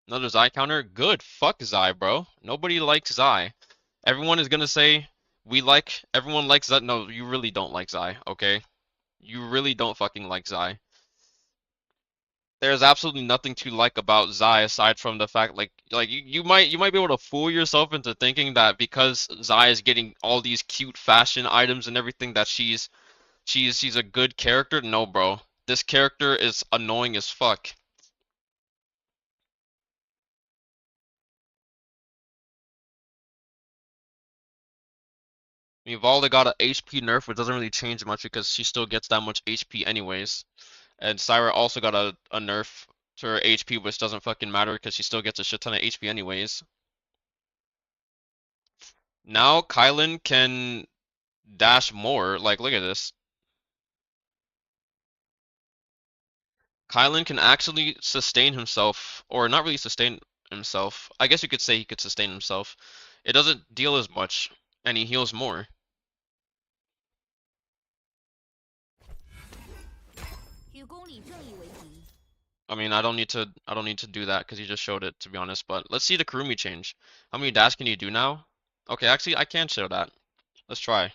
Another Zai counter? Good. Fuck Zai, bro. Nobody likes Zai. Everyone is gonna say everyone likes Zai. No, you really don't like Zai, okay? You really don't fucking like Zai. There's absolutely nothing to like about Zai aside from the fact like you might be able to fool yourself into thinking that because Zai is getting all these cute fashion items and everything that she's a good character. No, bro. This character is annoying as fuck. I mean, Valda got a HP nerf, which doesn't really change much because she still gets that much HP anyways. And Syra also got a nerf to her HP, which doesn't fucking matter because she still gets a shit ton of HP anyways. Now Kylan can dash more. Like, look at this. Kylan can actually sustain himself, or not really sustain himself. I guess you could say he could sustain himself. It doesn't deal as much, and he heals more. I mean, I don't need to do that because he just showed it, to be honest. But let's see the Kurumi change. How many dash can you do now? Okay, actually, I can show that. Let's try.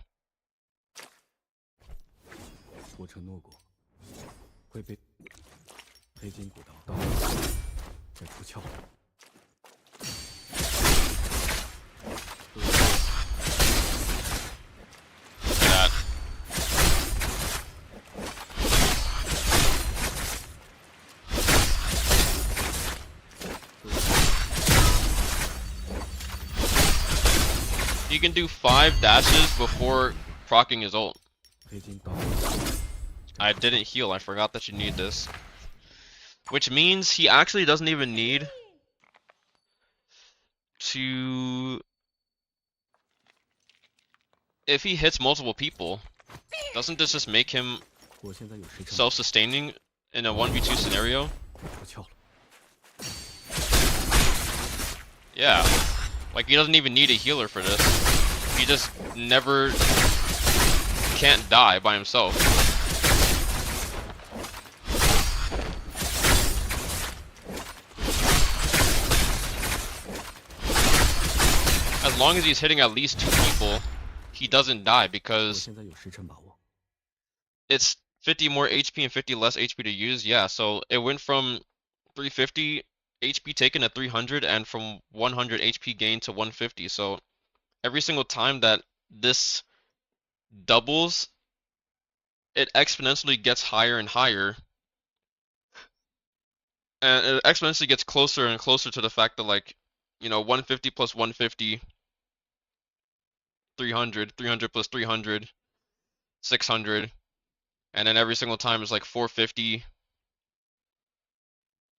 黑金古道到，该出鞘了。 That. He can do 5 dashes before proccing his ult. I didn't heal, I forgot that you need this. Which means he actually doesn't even need to... If he hits multiple people, doesn't this just make him self-sustaining in a 1v2 scenario? Yeah. Like, he doesn't even need a healer for this. He just never can't die by himself. As long as he's hitting at least 2 people, he doesn't die because it's 50 more HP and 50 less HP to use. Yeah, so it went from 350 HP taken to 300 and from 100 HP gained to 150. So every single time that this doubles, it exponentially gets higher and higher. And it exponentially gets closer and closer to the fact that, like, you know, 150 plus 150, 300, 300 plus 300, 600, and then every single time is like 450,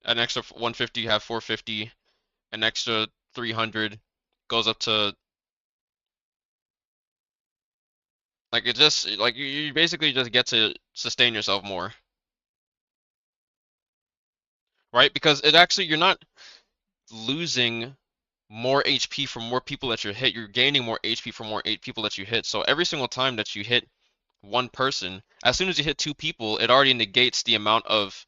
an extra 150 you have 450, an extra 300 goes up to, like, it just, like, you basically just get to sustain yourself more. Right? Because it actually, you're not losing more HP from more people that you hit, you're gaining more HP from more people that you hit. So every single time that you hit one person, as soon as you hit 2 people, it already negates the amount of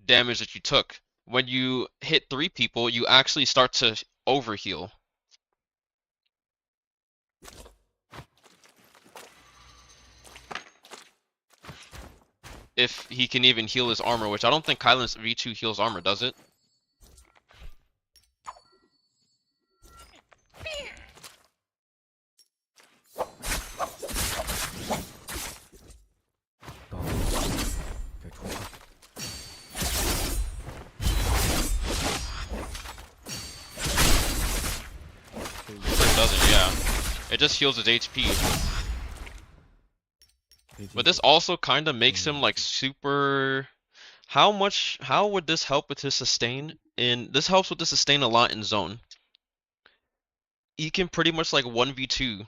damage that you took. When you hit 3 people, you actually start to overheal. If he can even heal his armor, which I don't think Kylan's V2 heals armor, does it? It doesn't, yeah. It just heals his HP. But this also kind of makes him like super... How would this help with his sustain? This helps with the sustain a lot in zone. He can pretty much like 1v2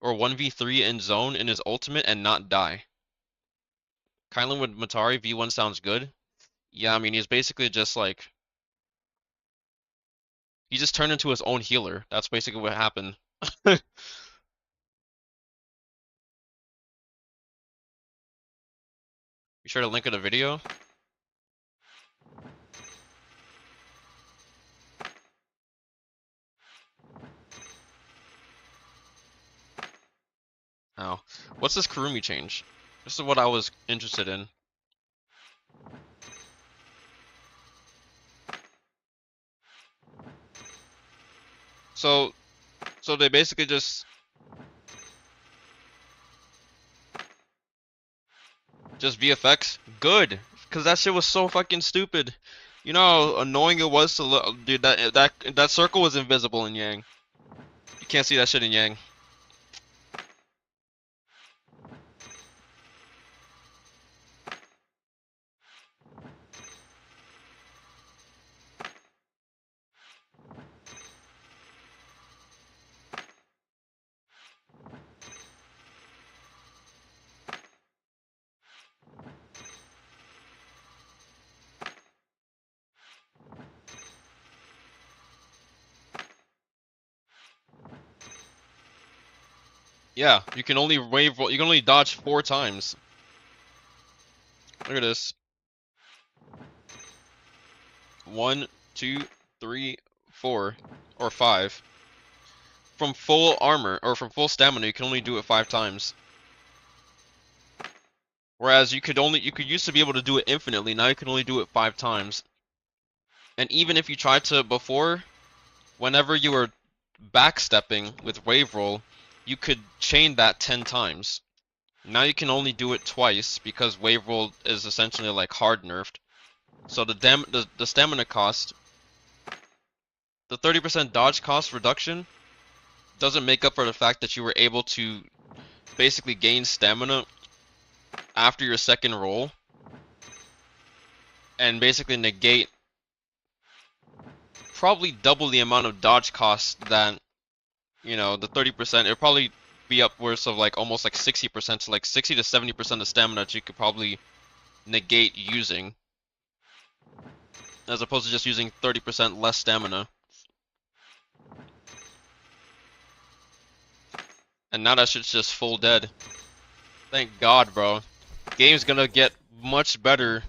or 1v3 in zone in his ultimate and not die. Kylan with Matari V1 sounds good. Yeah, I mean, he's basically just like... He just turned into his own healer. That's basically what happened. Be sure to link in the video. Now, what's this Kurumi change? This is what I was interested in. So they basically just VFX? Good, because that shit was so fucking stupid. You know how annoying it was to look, dude. That circle was invisible in Yang. You can't see that shit in Yang. Yeah, you can only wave. You can only dodge 4 times. Look at this. 1, 2, 3, 4, or 5. From full armor or from full stamina, you can only do it 5 times. Whereas you could used to be able to do it infinitely. Now you can only do it 5 times. And even if you tried to before, whenever you were backstepping with wave roll, you could chain that 10 times. Now you can only do it twice because wave roll is essentially like hard nerfed. So the stamina cost, the 30% dodge cost reduction doesn't make up for the fact that you were able to basically gain stamina after your second roll and basically negate probably double the amount of dodge cost that, you know, the 30%, it'll probably be upwards of like almost like 60%, so like 60 to 70% of stamina that you could probably negate using, as opposed to just using 30% less stamina. And now that shit's just full dead. Thank God, bro. Game's gonna get much better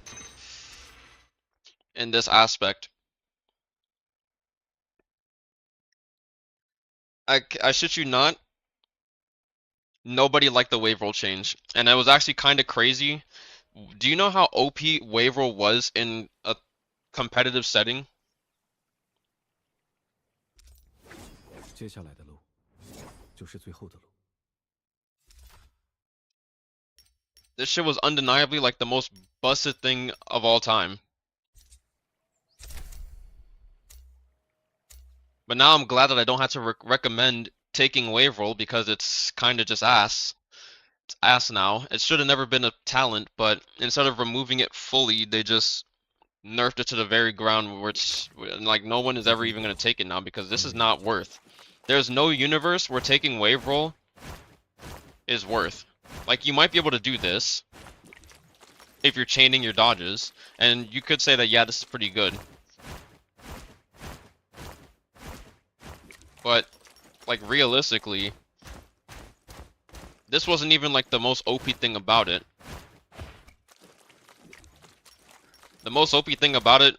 in this aspect. I shit you not, nobody liked the wave roll change. And it was actually kind of crazy. Do you know how OP wave roll was in a competitive setting? 接下来的路就是最后的路。This shit was undeniably like the most busted thing of all time. But now I'm glad that I don't have to recommend taking wave roll because it's kind of just ass. It's ass now. It should have never been a talent, but instead of removing it fully, they just nerfed it to the very ground where it's like no one is ever even going to take it now because this is not worth. There's no universe where taking wave roll is worth. Like you might be able to do this if you're chaining your dodges, and you could say that yeah, this is pretty good. But like realistically, this wasn't even like the most OP thing about it. The most OP thing about it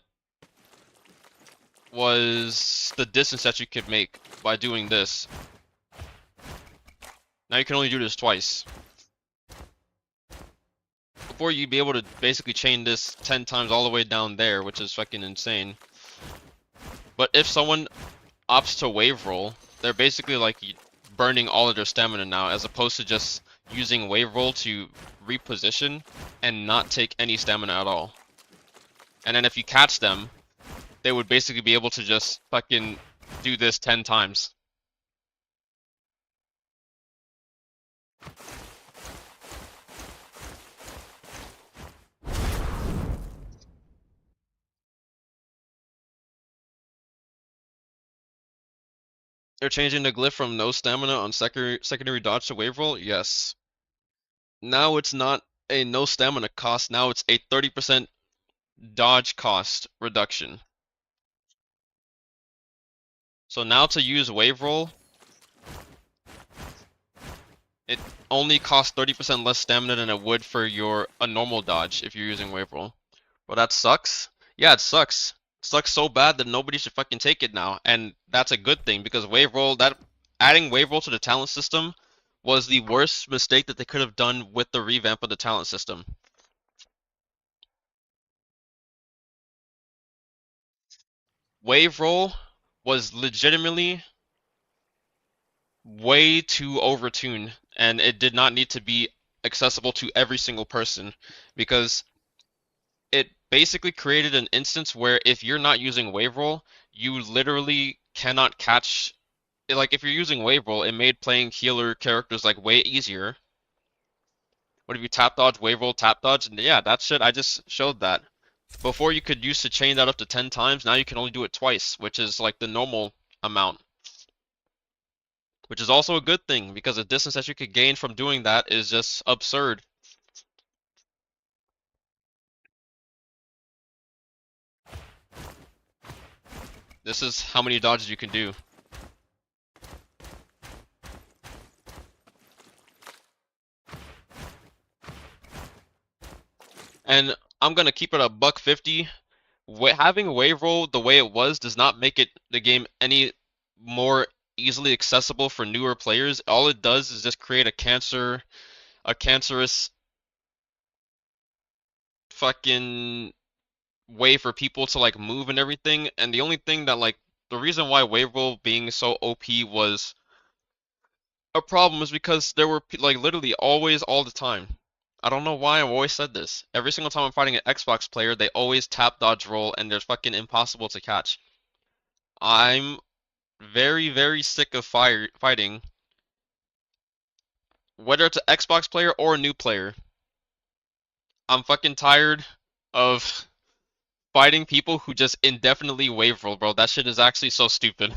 was the distance that you could make by doing this. Now you can only do this twice. Before you'd be able to basically chain this 10 times all the way down there, which is fucking insane. But if someone opts to wave roll, they're basically like burning all of their stamina now, as opposed to just using wave roll to reposition and not take any stamina at all. And then if you catch them, they would basically be able to just fucking do this 10 times. They're changing the glyph from no stamina on secondary dodge to wave roll? Yes. Now it's not a no stamina cost, now it's a 30% dodge cost reduction. So now to use wave roll, it only costs 30% less stamina than it would for a normal dodge if you're using wave roll. Well, that sucks. Yeah, it sucks. It sucks so bad that nobody should fucking take it now, and that's a good thing because wave roll, that adding wave roll to the talent system was the worst mistake that they could have done with the revamp of the talent system. Wave roll was legitimately way too overtuned, and it did not need to be accessible to every single person because it basically created an instance where if you're not using wave roll, you literally cannot catch. Like if you're using wave roll, it made playing healer characters like way easier. What if you tap dodge, wave roll, tap dodge? And yeah, that shit, I just showed that. Before you could use to chain that up to 10 times, now you can only do it twice, which is like the normal amount. Which is also a good thing, because the distance that you could gain from doing that is just absurd. This is how many dodges you can do. And I'm gonna keep it a buck 50. Having wave roll the way it was does not make it the game any more easily accessible for newer players. All it does is just create a cancerous fucking way for people to like move and everything. And the only thing that like the reason why wave roll being so OP was a problem is because there were like literally always all the time. I don't know why I've always said this. Every single time I'm fighting an Xbox player, they always tap dodge roll and they're fucking impossible to catch. I'm very, very sick of fighting, whether it's an Xbox player or a new player. I'm fucking tired of fighting people who just indefinitely wave roll, bro. That shit is actually so stupid.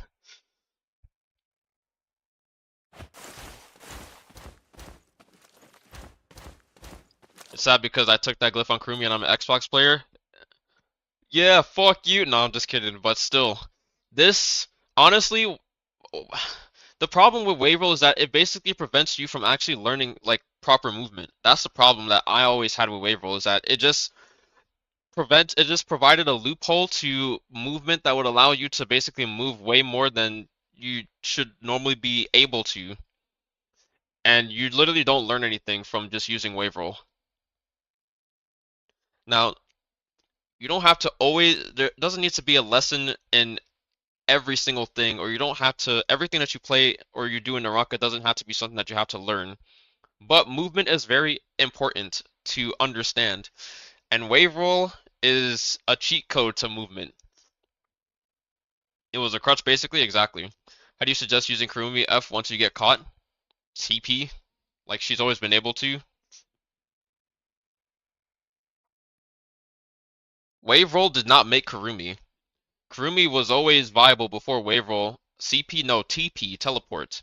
It's sad because I took that glyph on Kurumi and I'm an Xbox player. Yeah, fuck you. No, I'm just kidding, but still. This, honestly, the problem with wave roll is that it basically prevents you from actually learning, like, proper movement. That's the problem that I always had with wave roll, is that it just provided a loophole to movement that would allow you to basically move way more than you should normally be able to. And you literally don't learn anything from just using wave roll. Now, you don't have to always, there doesn't need to be a lesson in every single thing, or you don't have to, everything that you play or you do in Naraka doesn't have to be something that you have to learn. But movement is very important to understand, and wave roll is a cheat code to movement. It was a crutch basically, exactly. How do you suggest using Kurumi F once you get caught? TP, like she's always been able to. Wave roll did not make Kurumi. Kurumi was always viable before wave roll. CP, no, TP, teleport.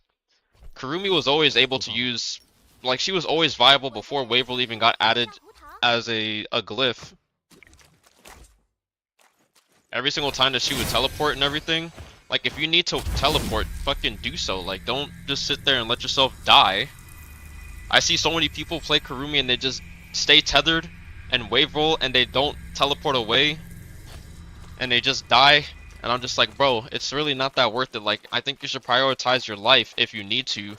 Kurumi was always able to use, like she was always viable before wave roll even got added as a glyph. Every single time that she would teleport and everything, like if you need to teleport, fucking do so. Like don't just sit there and let yourself die. I see so many people play Kurumi and they just stay tethered and wave roll and they don't teleport away and they just die. And I'm just like, bro, it's really not that worth it. Like, I think you should prioritize your life if you need to.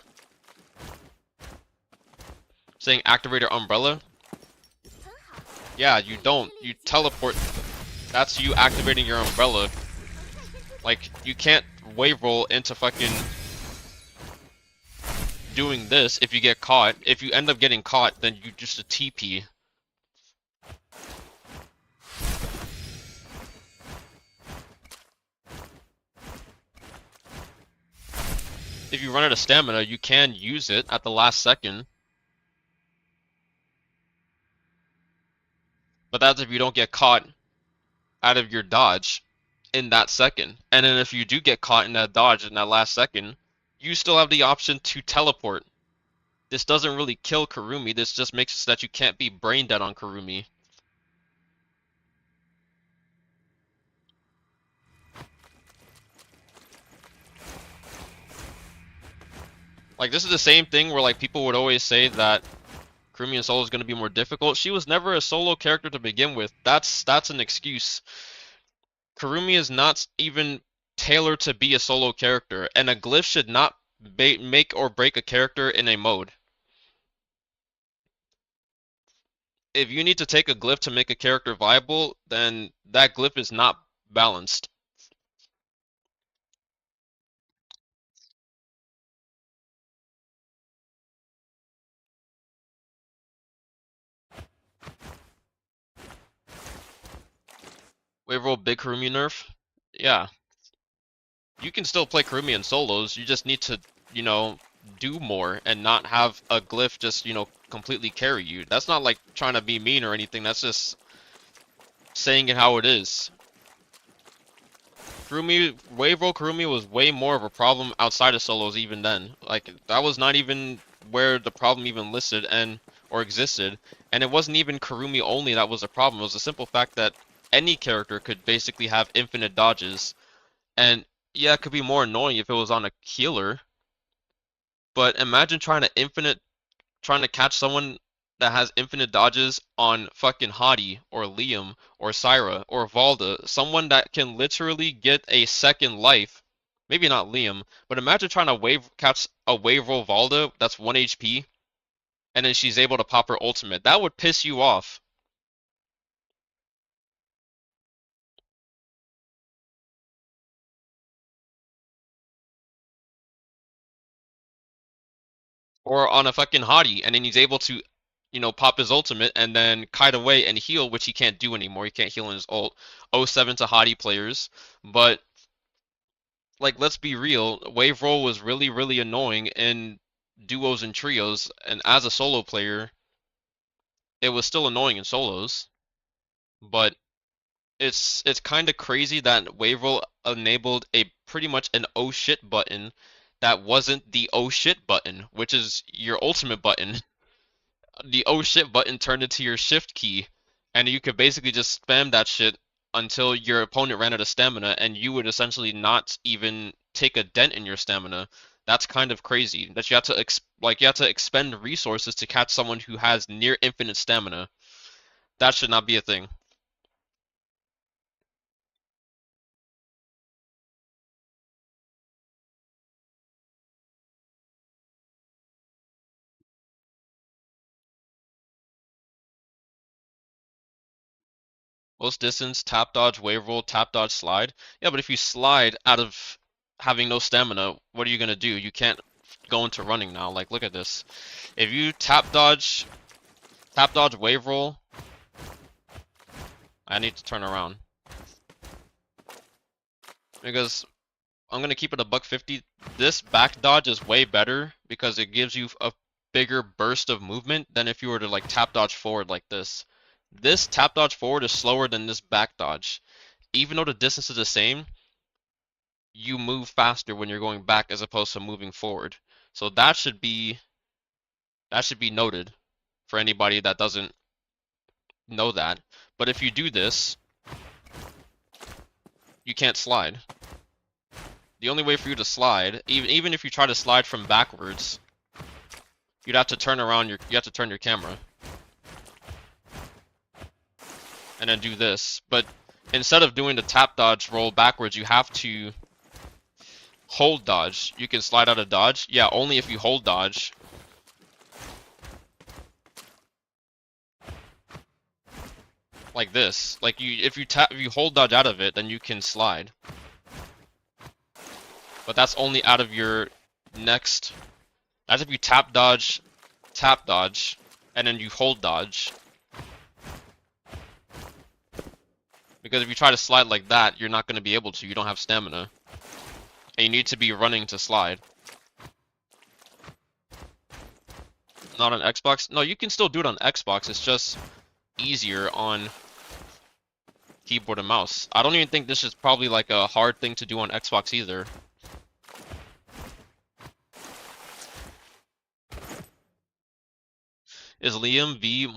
Saying activate your umbrella? Yeah, you don't. You teleport. That's you activating your umbrella. Like, you can't wave roll into fucking doing this if you get caught. If you end up getting caught, then you just a TP. If you run out of stamina, you can use it at the last second. But that's if you don't get caught out of your dodge in that second. And then if you do get caught in that dodge in that last second, you still have the option to teleport. This doesn't really kill Kurumi, this just makes it so that you can't be brain dead on Kurumi. Like, this is the same thing where, like, people would always say that Kurumi in solo is going to be more difficult. She was never a solo character to begin with. That's an excuse. Kurumi is not even tailored to be a solo character, and a glyph should not make or break a character in a mode. If you need to take a glyph to make a character viable, then that glyph is not balanced. Wave roll big Kurumi nerf? Yeah. You can still play Kurumi in solos, you just need to, you know, do more and not have a glyph just, you know, completely carry you. That's not like trying to be mean or anything, that's just saying it how it is. Wave roll Kurumi was way more of a problem outside of solos even then. Like, that was not even where the problem even listed or existed. And it wasn't even Kurumi only that was a problem. It was the simple fact that any character could basically have infinite dodges. And yeah, it could be more annoying if it was on a healer. But imagine trying to catch someone that has infinite dodges on fucking Hadi or Liam or Syra or Valda, someone that can literally get a second life. Maybe not Liam, but imagine trying to catch a wave roll Valda that's 1 HP and then she's able to pop her ultimate. That would piss you off. or on a fucking hottie, and then he's able to, pop his ultimate and then kite away and heal, which he can't do anymore. He can't heal in his ult. 07 to hottie players, but like let's be real, wave roll was really really annoying in duos and trios, and as a solo player, it was still annoying in solos. But it's kind of crazy that wave roll enabled a pretty much an oh shit button that wasn't the oh shit button, which is your ultimate button. The oh shit button turned into your shift key, and you could basically just spam that shit until your opponent ran out of stamina, and you would essentially not even take a dent in your stamina. That's kind of crazy. That you have to you have to expend resources to catch someone who has near infinite stamina. That should not be a thing. Most distance, tap dodge, wave roll, tap dodge, slide. Yeah, but if you slide out of having no stamina, what are you gonna do? You can't go into running now. Like, look at this. If you tap dodge, wave roll, I need to turn around. Because I'm gonna keep it a buck 50. This back dodge is way better because it gives you a bigger burst of movement than if you were to like tap dodge forward like this. This tap dodge forward is slower than this back dodge. Even though the distance is the same, you move faster when you're going back as opposed to moving forward. So that should be noted for anybody that doesn't know that. But if you do this, you can't slide. The only way for you to slide, even if you try to slide from backwards, you'd have to turn around you have to turn your camera. And then do this. But instead of doing the tap dodge roll backwards, you have to hold dodge. You can slide out of dodge. Yeah, only if you hold dodge. Like this. Like if you hold dodge out of it, then you can slide. But that's only out of your next. That's if you tap dodge, and then you hold dodge. Because if you try to slide like that, you're not going to be able to. You don't have stamina. And you need to be running to slide. Not on Xbox? No, you can still do it on Xbox. It's just easier on keyboard and mouse. I don't even think this is probably like a hard thing to do on Xbox either. Is Liam V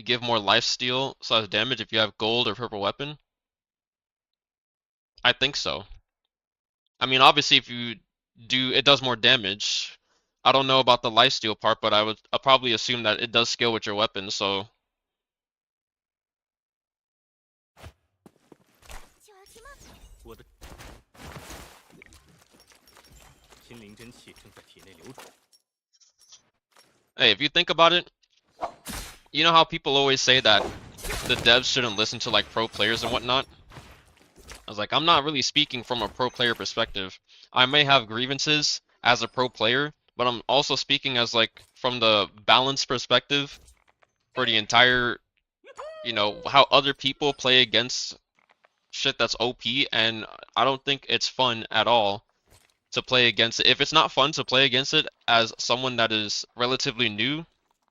give more lifesteal / damage if you have gold or purple weapon? I think so. I mean, obviously, if you do, it does more damage. I don't know about the lifesteal part, but I'll probably assume that it does scale with your weapon, so. Hey, if you think about it, you know how people always say that the devs shouldn't listen to like pro players and whatnot? I was like, I'm not really speaking from a pro player perspective. I may have grievances as a pro player, but I'm also speaking as like from the balance perspective for the entire, how other people play against shit that's OP, and I don't think it's fun at all to play against it. If it's not fun to play against it as someone that is relatively new,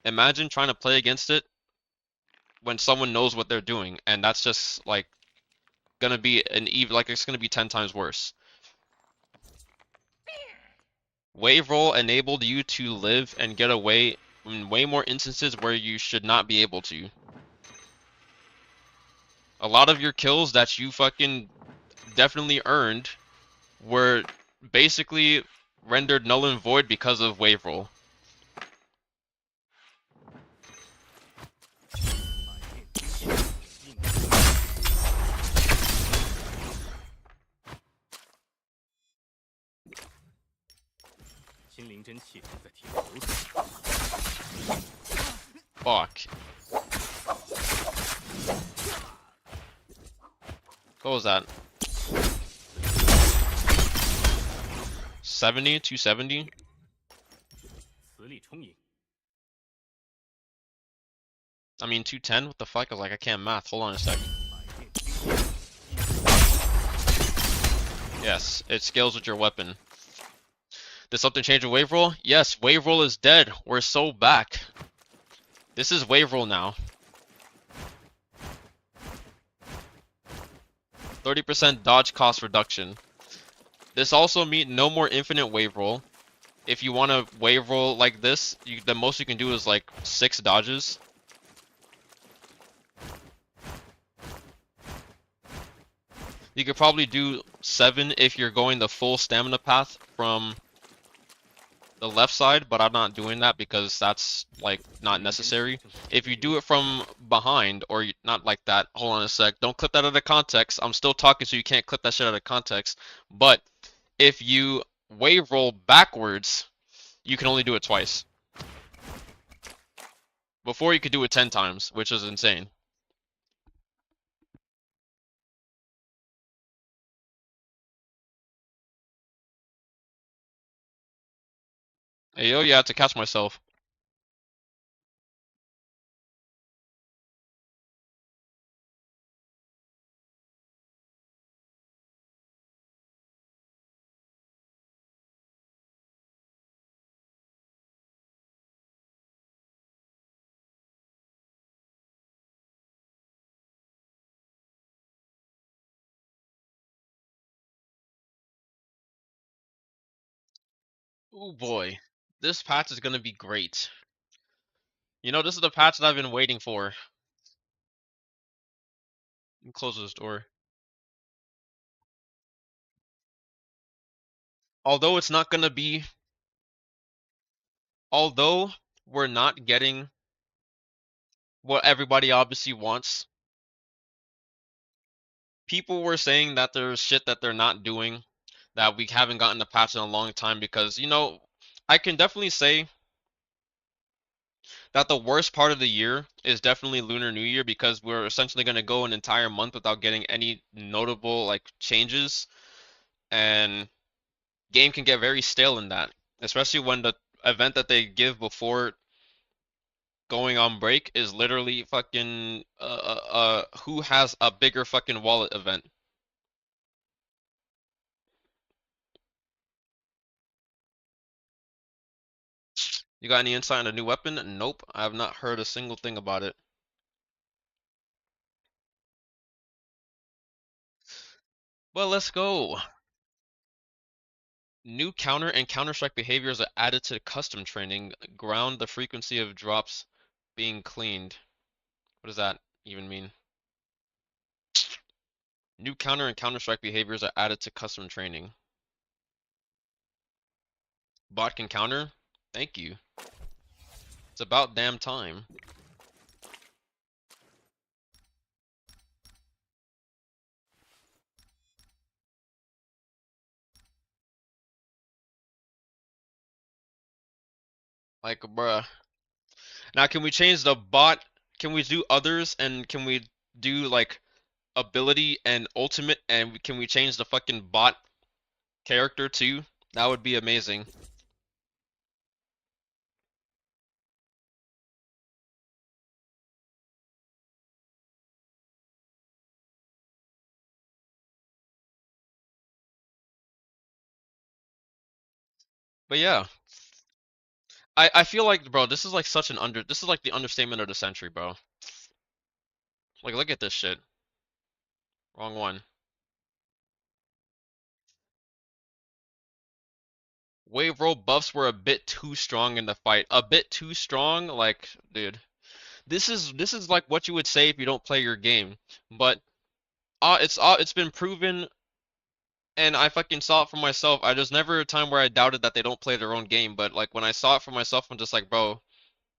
imagine trying to play against it when someone knows what they're doing, and that's just like gonna be it's gonna be 10 times worse. Wave roll enabled you to live and get away in way more instances where you should not be able to. A lot of your kills that you fucking definitely earned were basically rendered null and void because of wave roll. Fuck. What was that? 70? 270? I mean 210? What the fuck? I was like, I can't math. Hold on a sec. Yes, it scales with your weapon. Did something change with wave roll? Yes, wave roll is dead. We're so back. This is wave roll now. 30% dodge cost reduction. This also means no more infinite wave roll. If you want to wave roll like this, the most you can do is like 6 dodges. You could probably do 7 if you're going the full stamina path from the left side, but I'm not doing that because that's like not necessary. If you do it from behind, or not like that, hold on a sec, don't clip that out of context. I'm still talking, so you can't clip that shit out of context. But if you wave roll backwards, you can only do it twice. Before you could do it 10 times, which is insane. Hey yo, yeah, I have to catch myself. Oh boy, this patch is gonna be great. You know, this is the patch that I've been waiting for. Close this door. Although it's not gonna be, although we're not getting what everybody obviously wants, people were saying that there's shit that they're not doing, that we haven't gotten a patch in a long time because, you know, I can definitely say that the worst part of the year is definitely Lunar New Year because we're essentially going to go an entire month without getting any notable like changes, and game can get very stale in that, especially when the event that they give before going on break is literally fucking who has a bigger fucking wallet event. You got any insight on a new weapon? Nope, I have not heard a single thing about it. Well, let's go. New counter and counter-strike behaviors are added to custom training. Ground the frequency of drops being cleaned. What does that even mean? New counter and counter-strike behaviors are added to custom training. Bot can counter? Thank you. It's about damn time. Like, bruh. Now, can we change the bot? Can we do others? And can we do, like, ability and ultimate? And can we change the fucking bot character too? That would be amazing. But yeah, I feel like, bro, this is like such an this is like the understatement of the century, bro. Like, look at this shit. Wrong one. Wave roll buffs were a bit too strong in the fight. A bit too strong, like, dude. This is like what you would say if you don't play your game. But it's been proven, and I fucking saw it for myself. There's never a time where I doubted that they don't play their own game, but like when I saw it for myself, I'm just like, bro,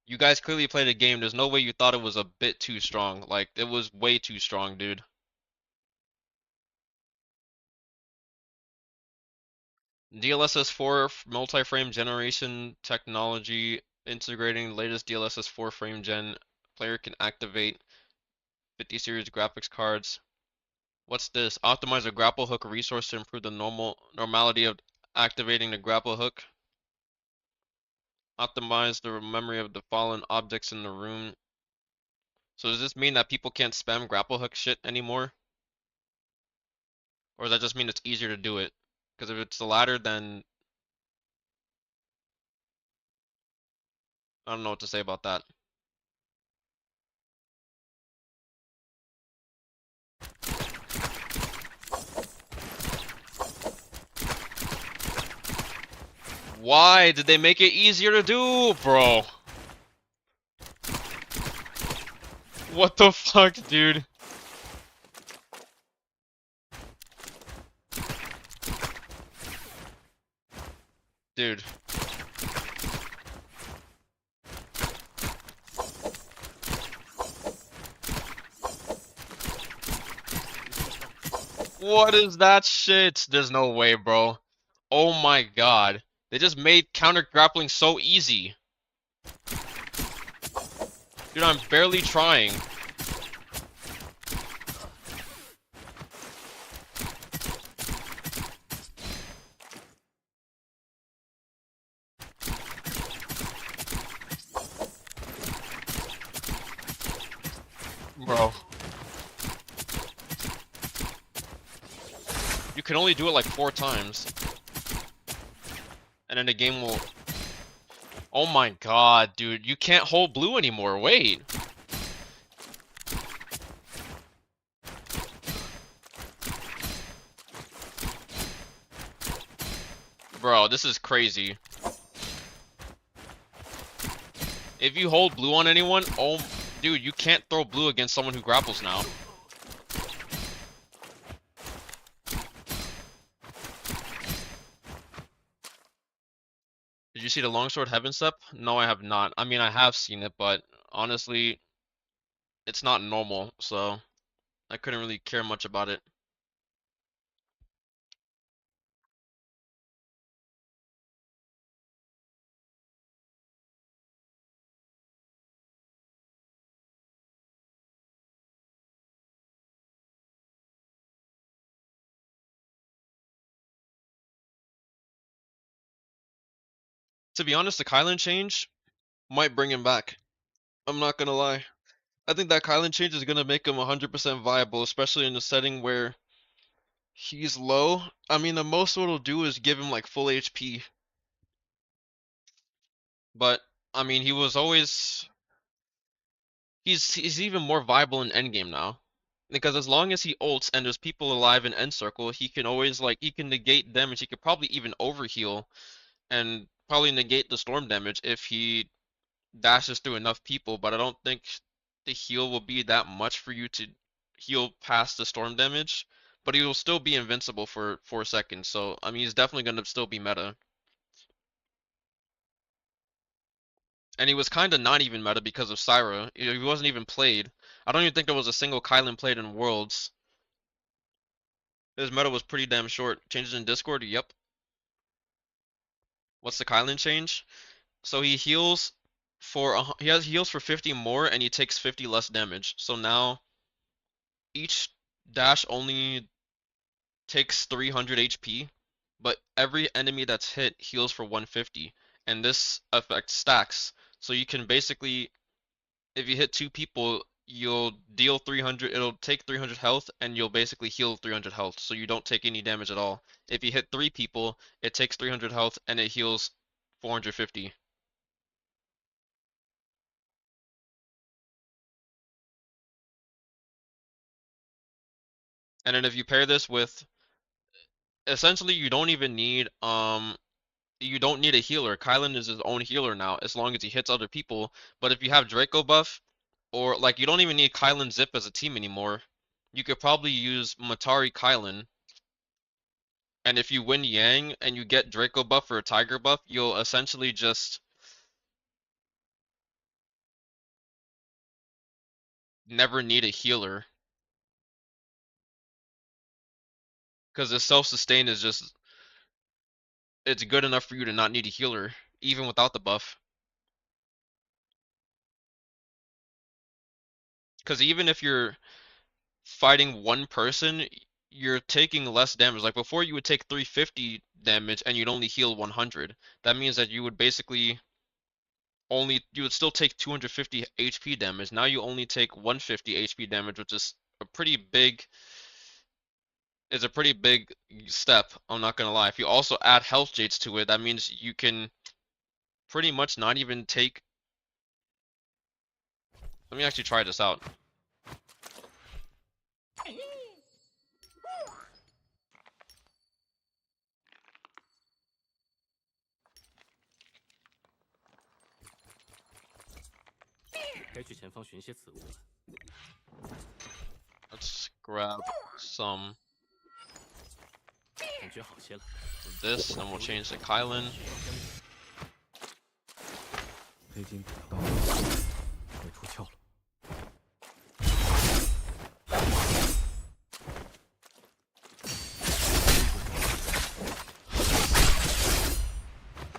you guys clearly played a game. There's no way you thought it was a bit too strong. Like, it was way too strong, dude. DLSS 4 multi-frame generation technology integrating latest DLSS 4 frame gen. Player can activate 50 series graphics cards. What's this? Optimize a grapple hook resource to improve the normality of activating the grapple hook. Optimize the memory of the fallen objects in the room. So does this mean that people can't spam grapple hook shit anymore? Or does that just mean it's easier to do it? Because if it's the latter, then I don't know what to say about that. Why did they make it easier to do, bro? What the fuck, dude? Dude. What is that shit? There's no way, bro. Oh my god. They just made counter grappling so easy. Dude, I'm barely trying. Bro. You can only do it like 4 times. And then the game will... Oh my god, dude. You can't hold blue anymore. Wait. Bro, this is crazy. If you hold blue on anyone, oh... Dude, you can't throw blue against someone who grapples now. Did you see the longsword heaven step? No, I have not. I mean, I have seen it, but honestly, it's not normal, so I couldn't really care much about it. To be honest, the Kylan change might bring him back. I'm not gonna lie. I think that Kylan change is gonna make him 100% viable, especially in a setting where he's low. I mean, the most it'll do is give him like full HP. But I mean, he was always he's even more viable in endgame now. Because as long as he ults and there's people alive in end circle, he can always like he can negate damage. He could probably even overheal and probably negate the storm damage if he dashes through enough people, but I don't think the heal will be that much for you to heal past the storm damage. But he will still be invincible for 4 seconds, so I mean he's definitely gonna still be meta. And he was kinda not even meta because of Syra. He wasn't even played. I don't even think there was a single Kylan played in Worlds. His meta was pretty damn short. Changes in Discord? Yep. What's the Kylan change? So he heals for he heals for 50 more and he takes 50 less damage. So now each dash only takes 300 HP, but every enemy that's hit heals for 150, and this effect stacks. So you can basically, if you hit 2 people, you'll deal 300, it'll take 300 health, and you'll basically heal 300 health, so you don't take any damage at all. If you hit 3 people, it takes 300 health, and it heals 450. And then if you pair this with, essentially you don't need a healer. Kylan is his own healer now, as long as he hits other people. But if you have Draco buff, or like you don't even need Kylan Zip as a team anymore, you could probably use Matari Kylan. And if you win Yang and you get Draco buff or a Tiger buff, you'll essentially just never need a healer. Because the self-sustain is just, it's good enough for you to not need a healer, even without the buff. Because even if you're fighting one person, you're taking less damage. Like before, you would take 350 damage and you'd only heal 100. That means that you would basically you would still take 250 HP damage. Now you only take 150 HP damage, which is a pretty big step. I'm not gonna lie. If you also add health jades to it, that means you can pretty much not even take. Let me actually try this out. Let's grab some of this, and we'll change to Kylan. 黑金捕到，快出鞘了。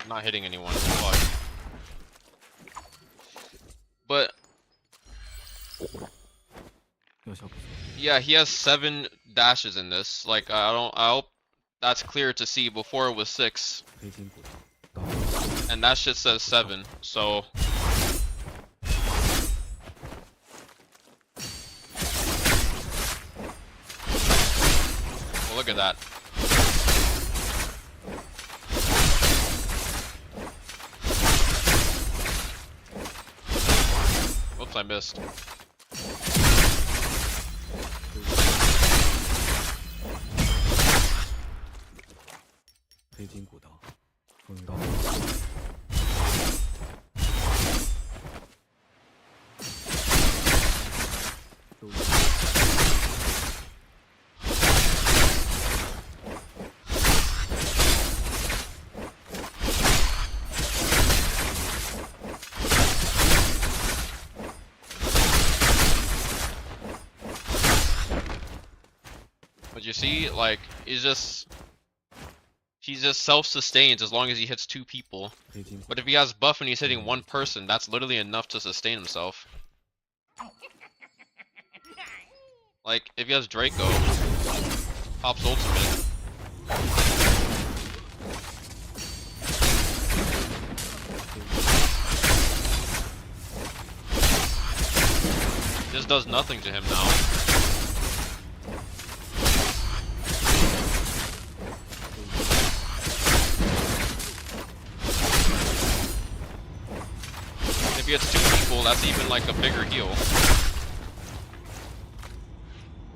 Not hitting anyone. Fuck. But yeah, he has 7 dashes in this. Like I hope that's clear to see. Before it was 6. And that shit says 7. So well, look at that. Whoops, I missed. But you see, like, he just self-sustains as long as he hits 2 people. But if he has buff and he's hitting 1 person, that's literally enough to sustain himself. Like, if he has Draco, pops ultimate. This does nothing to him now. If he hits 2 people, that's even like a bigger heal.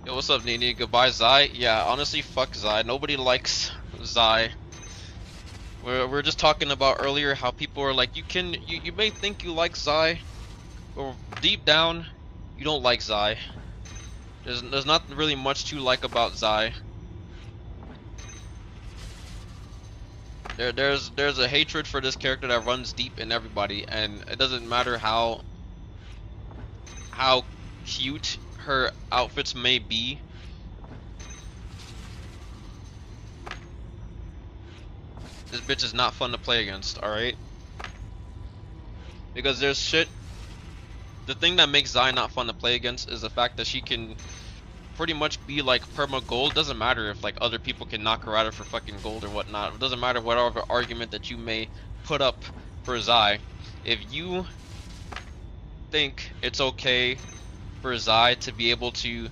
Yo, what's up, Nini? Goodbye, Zai. Yeah, honestly, fuck Zai. Nobody likes Zai. We're just talking about earlier how people are like, you may think you like Zai, but deep down, you don't like Zai. There's not really much to like about Zai. There's a hatred for this character that runs deep in everybody, and it doesn't matter how cute her outfits may be. This bitch is not fun to play against, alright? Because there's shit. The thing that makes Zai not fun to play against is the fact that she can pretty much be like perma gold. Doesn't matter if like other people can knock her out of her fucking gold or whatnot. It doesn't matter whatever argument that you may put up for Zai. If you think it's okay for Zai to be able to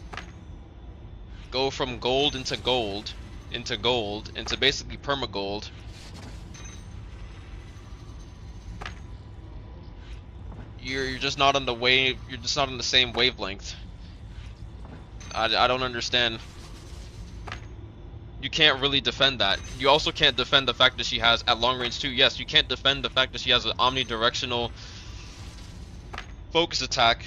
go from gold into gold into basically perma gold, you're just not on the wave. You're just not on the same wavelength. I don't understand. You can't really defend that. You also can't defend the fact that she has at long range too. Yes, you can't defend the fact that she has an omnidirectional focus attack.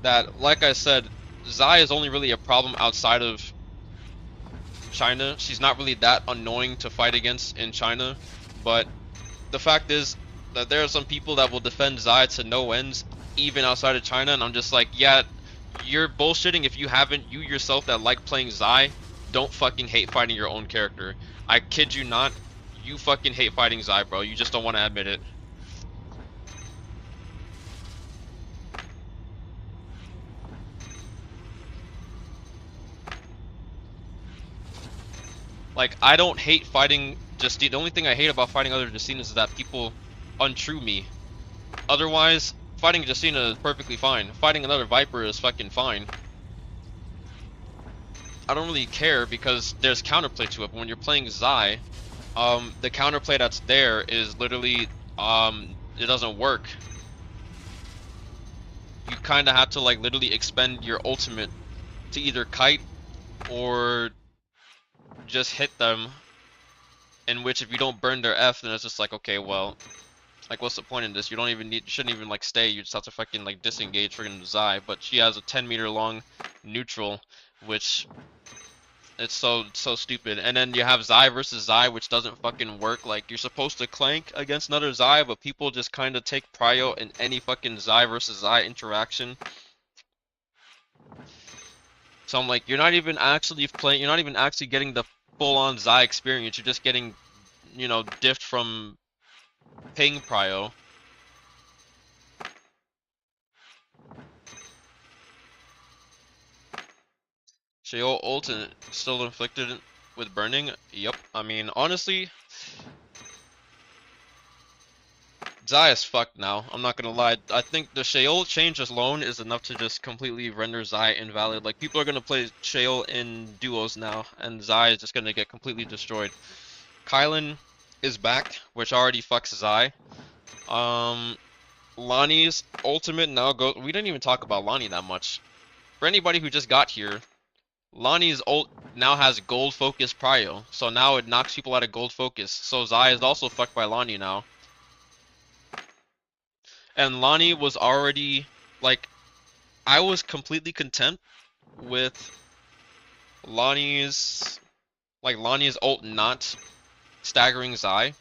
That, like I said, Zai is only really a problem outside of China. She's not really that annoying to fight against in China, but the fact is that there are some people that will defend Zai to no ends even outside of China, and I'm just like, yeah, you're bullshitting if you haven't, you yourself that like playing Zai, don't fucking hate fighting your own character. I kid you not, you fucking hate fighting Zai, bro. You just don't want to admit it. Like, I don't hate fighting Justine. The only thing I hate about fighting other Justines is that people untrue me. Otherwise, fighting Justina is perfectly fine. Fighting another Viper is fucking fine. I don't really care because there's counterplay to it. But when you're playing Zai, the counterplay that's there is literally, it doesn't work. You kind of have to like literally expend your ultimate to either kite or just hit them. In which, if you don't burn their F, then it's just like, okay, well, like, what's the point in this? You don't even need, shouldn't even like stay. You just have to fucking like disengage freaking Zai. But she has a 10-meter long neutral, which it's so stupid. And then you have Zai versus Zai, which doesn't fucking work. Like, you're supposed to clank against another Zai, but people just kind of take prio in any fucking Zai versus Zai interaction. So I'm like, you're not even actually playing. You're not even actually getting the full-on Zai experience. You're just getting, you know, diffed from ping prio. Sheol ult and still inflicted with burning. Yep. I mean, honestly, Zai is fucked now. I'm not gonna lie. I think the Sheol change alone is enough to just completely render Zai invalid. Like, people are gonna play Sheol in duos now, and Zai is just gonna get completely destroyed. Kylan is back, which already fucks Zai. Lonnie's ultimate now goes. We didn't even talk about Lonnie that much. For anybody who just got here, Lonnie's ult now has gold focus prio, so now it knocks people out of gold focus. So Zai is also fucked by Lonnie now. And Lonnie was already, like, I was completely content with Lonnie's, Lonnie's ult not staggering Zai,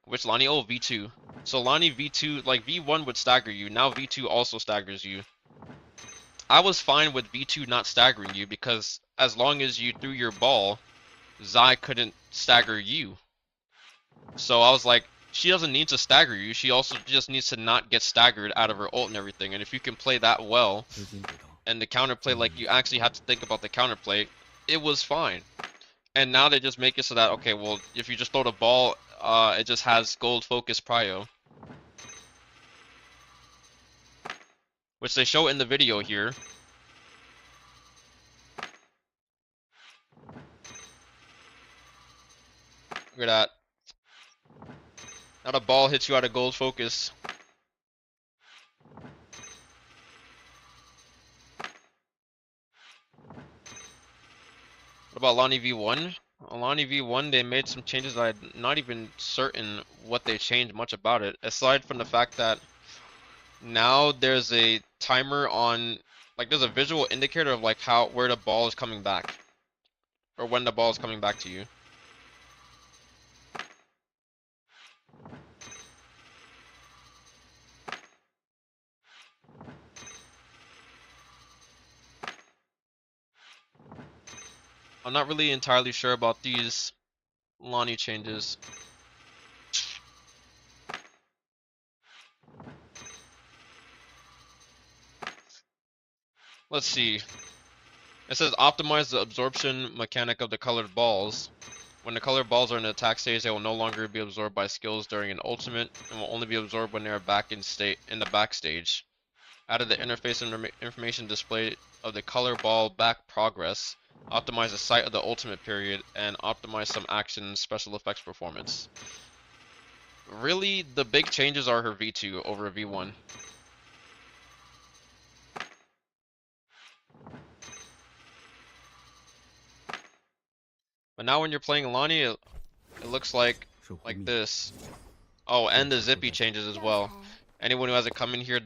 which Lonnie ult V2. So Lonnie V2, like, V1 would stagger you, now V2 also staggers you. I was fine with V2 not staggering you because as long as you threw your ball, Zai couldn't stagger you. So I was like, she doesn't need to stagger you. She also just needs to not get staggered out of her ult and everything. And if you can play that well, and the counterplay, like, you actually have to think about the counterplay, it was fine. And now they just make it so that, okay, well, if you just throw the ball, it just has gold focus prio. Which they show in the video here. Look at that. Now the ball hits you out of gold focus. What about Lonnie V1? Lonnie V1, they made some changes that I'm not even certain what they changed much about it. Aside from the fact that now there's a timer on, like, there's a visual indicator of like where the ball is coming back. Or when the ball is coming back to you. I'm not really entirely sure about these Lonnie changes. Let's see. It says optimize the absorption mechanic of the colored balls. When the colored balls are in the attack stage, they will no longer be absorbed by skills during an ultimate, and will only be absorbed when they are back in the backstage. Added the interface information display of the color ball back progress. Optimize the sight of the ultimate period, and optimize some action special effects performance. Really, the big changes are her V2 over V1. But now when you're playing Lonnie, it looks like this. Oh, and the zippy changes as well. Anyone who hasn't come in here,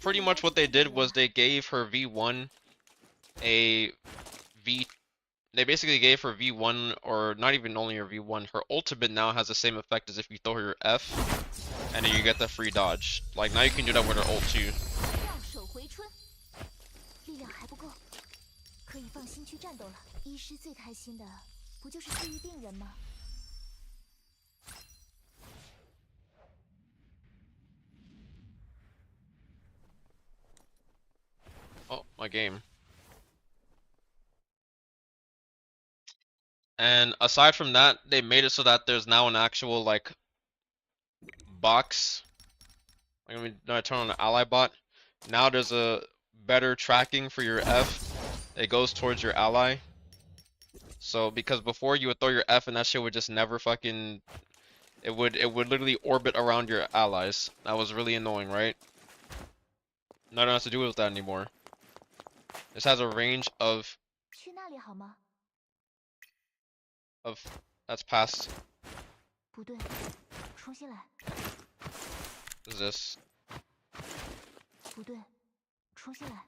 pretty much what they did was they gave her V1 a V. They basically gave her V1, or not even only her V1, her ultimate now has the same effect as if you throw her F, and then you get the free dodge. Like, now you can do that with her ult too. Oh, my game. And aside from that, they made it so that there's now an actual, like, box Like when I turn on the ally bot, now there's a better tracking for your F. It goes towards your ally. So because before you would throw your F and that shit would just never fucking it would literally orbit around your allies. That was really annoying, right? Nothing has to do with that anymore. This has a range of that's past. 不对，重新来， What is this? 不对，重新来。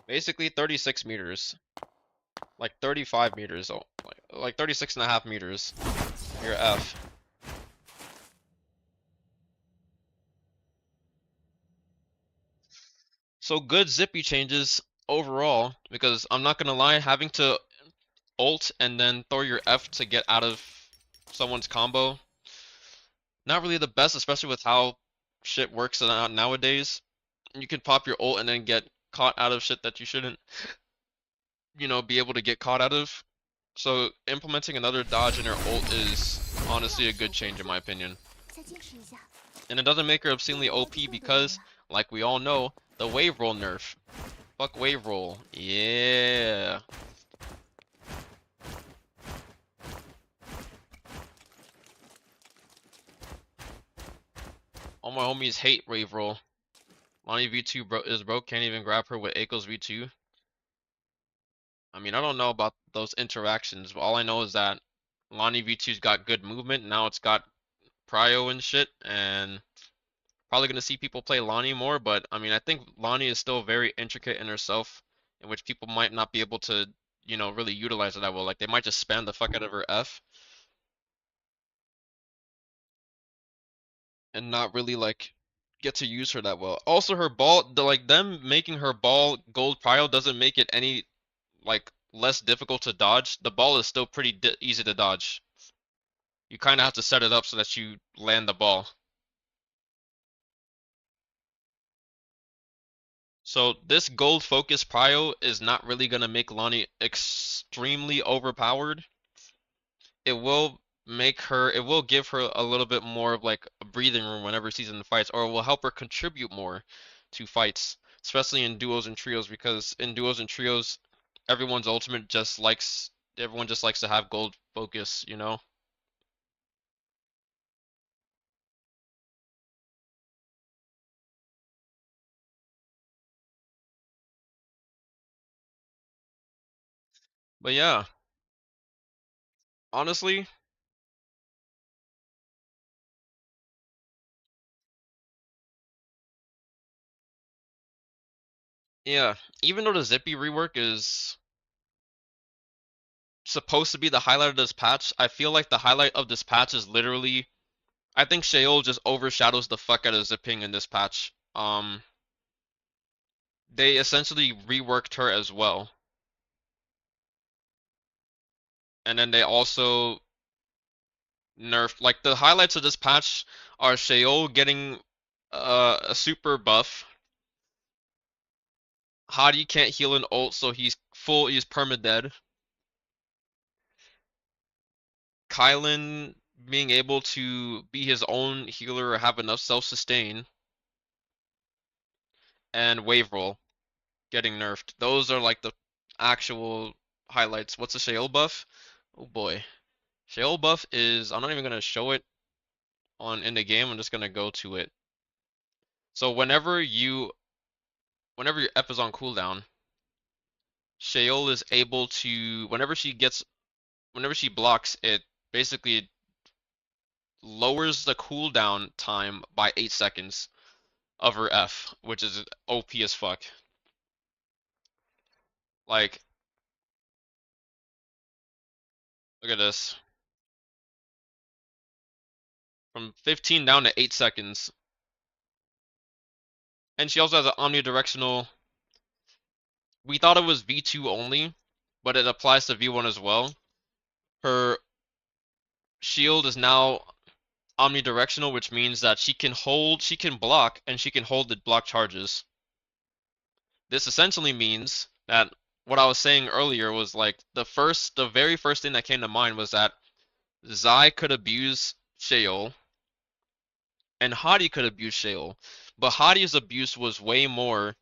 Basically 36 meters. Like 35 meters. Oh, like 36 and a half meters. Your F. So good zippy changes overall, because I'm not gonna lie, having to ult and then throw your F to get out of someone's combo, not really the best, especially with how shit works nowadays. You can pop your ult and then get caught out of shit that you shouldn't, be able to get caught out of. So implementing another dodge in her ult is honestly a good change in my opinion. 再坚持一下， And it doesn't make her obscenely 我 OP 听更多人 because, 了。 like we all know, the wave roll nerf. Fuck wave roll. Yeah. All my homies hate wave roll. Lonnie V2 is broke, can't even grab her with Aiko's V2. I mean, I don't know about those interactions, but all I know is that Lonnie V2's got good movement. Now it's got prio and shit, and probably gonna see people play Lonnie more. But I mean, I think Lonnie is still very intricate in herself, in which people might not be able to, really utilize it that well. Like they might just spam the fuck out of her F and not really like get to use her that well. Also, her ball, like them making her ball gold prio doesn't make it any like less difficult to dodge. The ball is still pretty easy to dodge. You kind of have to set it up so that you land the ball. So this gold focus prio is not really gonna make Lonnie extremely overpowered. It will give her a little bit more of like a breathing room whenever she's in fights, or it will help her contribute more to fights, especially in duos and trios, because in duos and trios, everyone just likes to have gold focus, you know? But yeah, honestly, yeah, even though the Zippy rework is supposed to be the highlight of this patch, I feel like the highlight of this patch is literally I think Sheol just overshadows the fuck out of Zipping in this patch. They essentially reworked her as well. And then they also nerfed like the highlights of this patch are Sheol getting a super buff. Hadi can't heal an ult, so he's perma-dead. Kylan being able to be his own healer or have enough self-sustain, and wave roll getting nerfed. Those are like the actual highlights. What's the Sheol buff? Oh boy. Sheol buff is I'm not even gonna show it on in the game, I'm just gonna go to it. So whenever your F is on cooldown, Sheol is able to whenever she blocks, it basically lowers the cooldown time by 8 seconds of her F, which is OP as fuck. Like, look at this. From 15 down to 8 seconds. And she also has an omnidirectional. We thought it was V2 only, but it applies to V1 as well. Her shield is now omnidirectional, which means that she can block, and she can hold the block charges. This essentially means that what I was saying earlier was like the very first thing that came to mind was that Zai could abuse Sheol and Hadi could abuse Sheol, but Hadi's abuse was way more.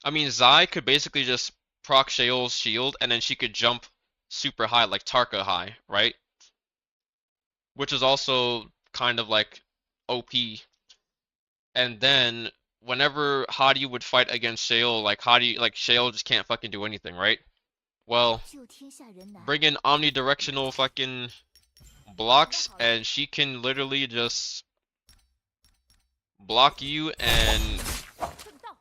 I mean, Zai could basically just proc Sheol's shield and then she could jump super high like Tarka high, right? Which is also kind of like OP. And then whenever Hadi would fight against Sheol, like Sheol just can't fucking do anything, right? Well, 救天下人难， bring in omnidirectional fucking blocks and she can literally just block you and 正道，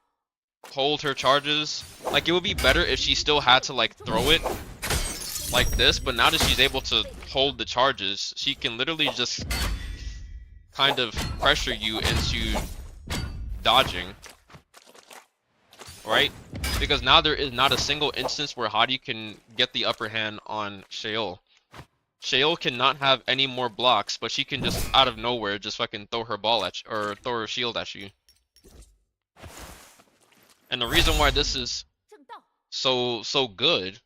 hold her charges. Like, it would be better if she still had to like throw it like this, but now that she's able to hold the charges, she can literally just kind of pressure you into dodging, right? Because now there is not a single instance where Hadi can get the upper hand on Sheol. Sheol cannot have any more blocks, but she can just out of nowhere just fucking throw her ball at you, or throw her shield at you. And the reason why this is 正道， so good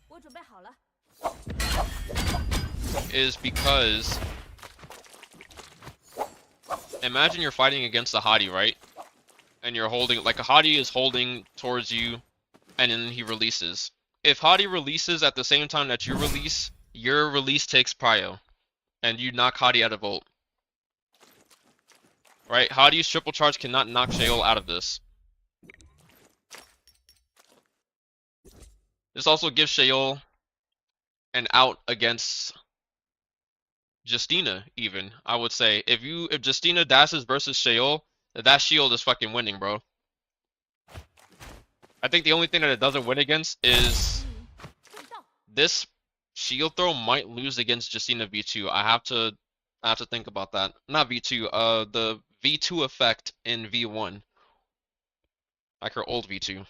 我准备好了。 is because imagine you're fighting against a Hadi, right? And you're holding, like a Hadi is holding towards you, and then he releases. If Hadi releases at the same time that you release, your release takes prio, and you knock Hadi out of ult. Right? Hadi's triple charge cannot knock Sheol out of this. This also gives Sheol an out against Justina, even, I would say. If Justina dashes versus Sheol, that shield is fucking winning, bro. I think the only thing that it doesn't win against is 正道， this shield throw might lose against Justina V2. I have to think about that. Not V2, the V2 effect in V1. Like her old V2.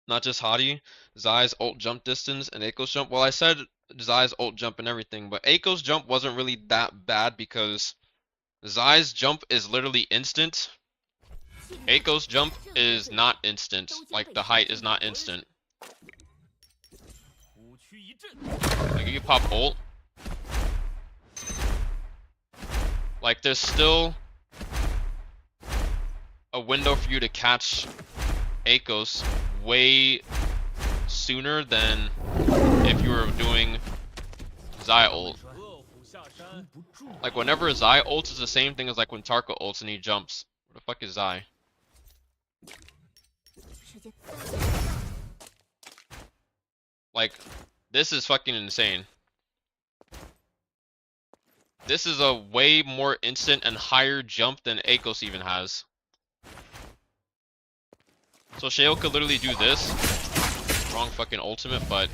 Not just Hadi, Zai's ult jump distance and Eiko's jump. Well, I said Zai's ult jump and everything, but Eiko's jump wasn't really that bad because Zai's jump is literally instant. Eiko's jump is not instant. Like, the height is not instant. 虎躯一震， Like, if you pop ult, like, there's still a window for you to catch Eiko's way sooner than if you were doing Zai ult. 恶虎下山，不住。 Like, whenever Zai ults is the same thing as like when Tarka ults and he jumps. Where the fuck is Zai? 时间。 Like, this is fucking insane. This is a way more instant and higher jump than Eikos even has. So Sheol could literally do this. Wrong fucking ultimate, but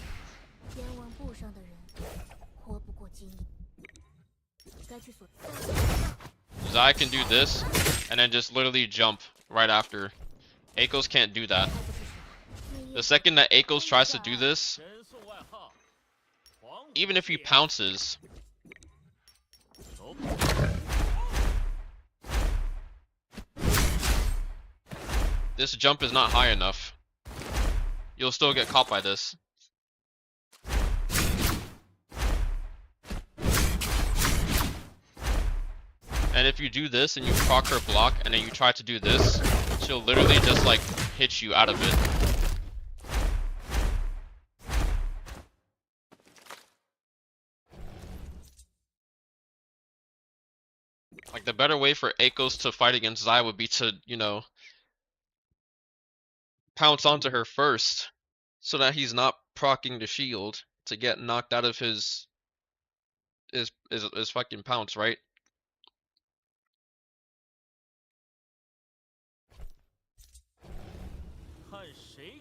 天文部上的人活不过今夜，该去所。 Zai can do this and then just literally jump right after. Eikos can't do that. 他不是说， The second that Eikos tries to do this, 神送外号，黄虎 even if he 剑 pounces, 走 this jump is not high enough. You'll still get caught by this. And if you do this and you proc her block and then you try to do this, she'll literally just like hit you out of it. Like, the better way for Eikos to fight against Zai would be to, you know, pounce onto her first so that he's not proccing the shield to get knocked out of his fucking pounce, right?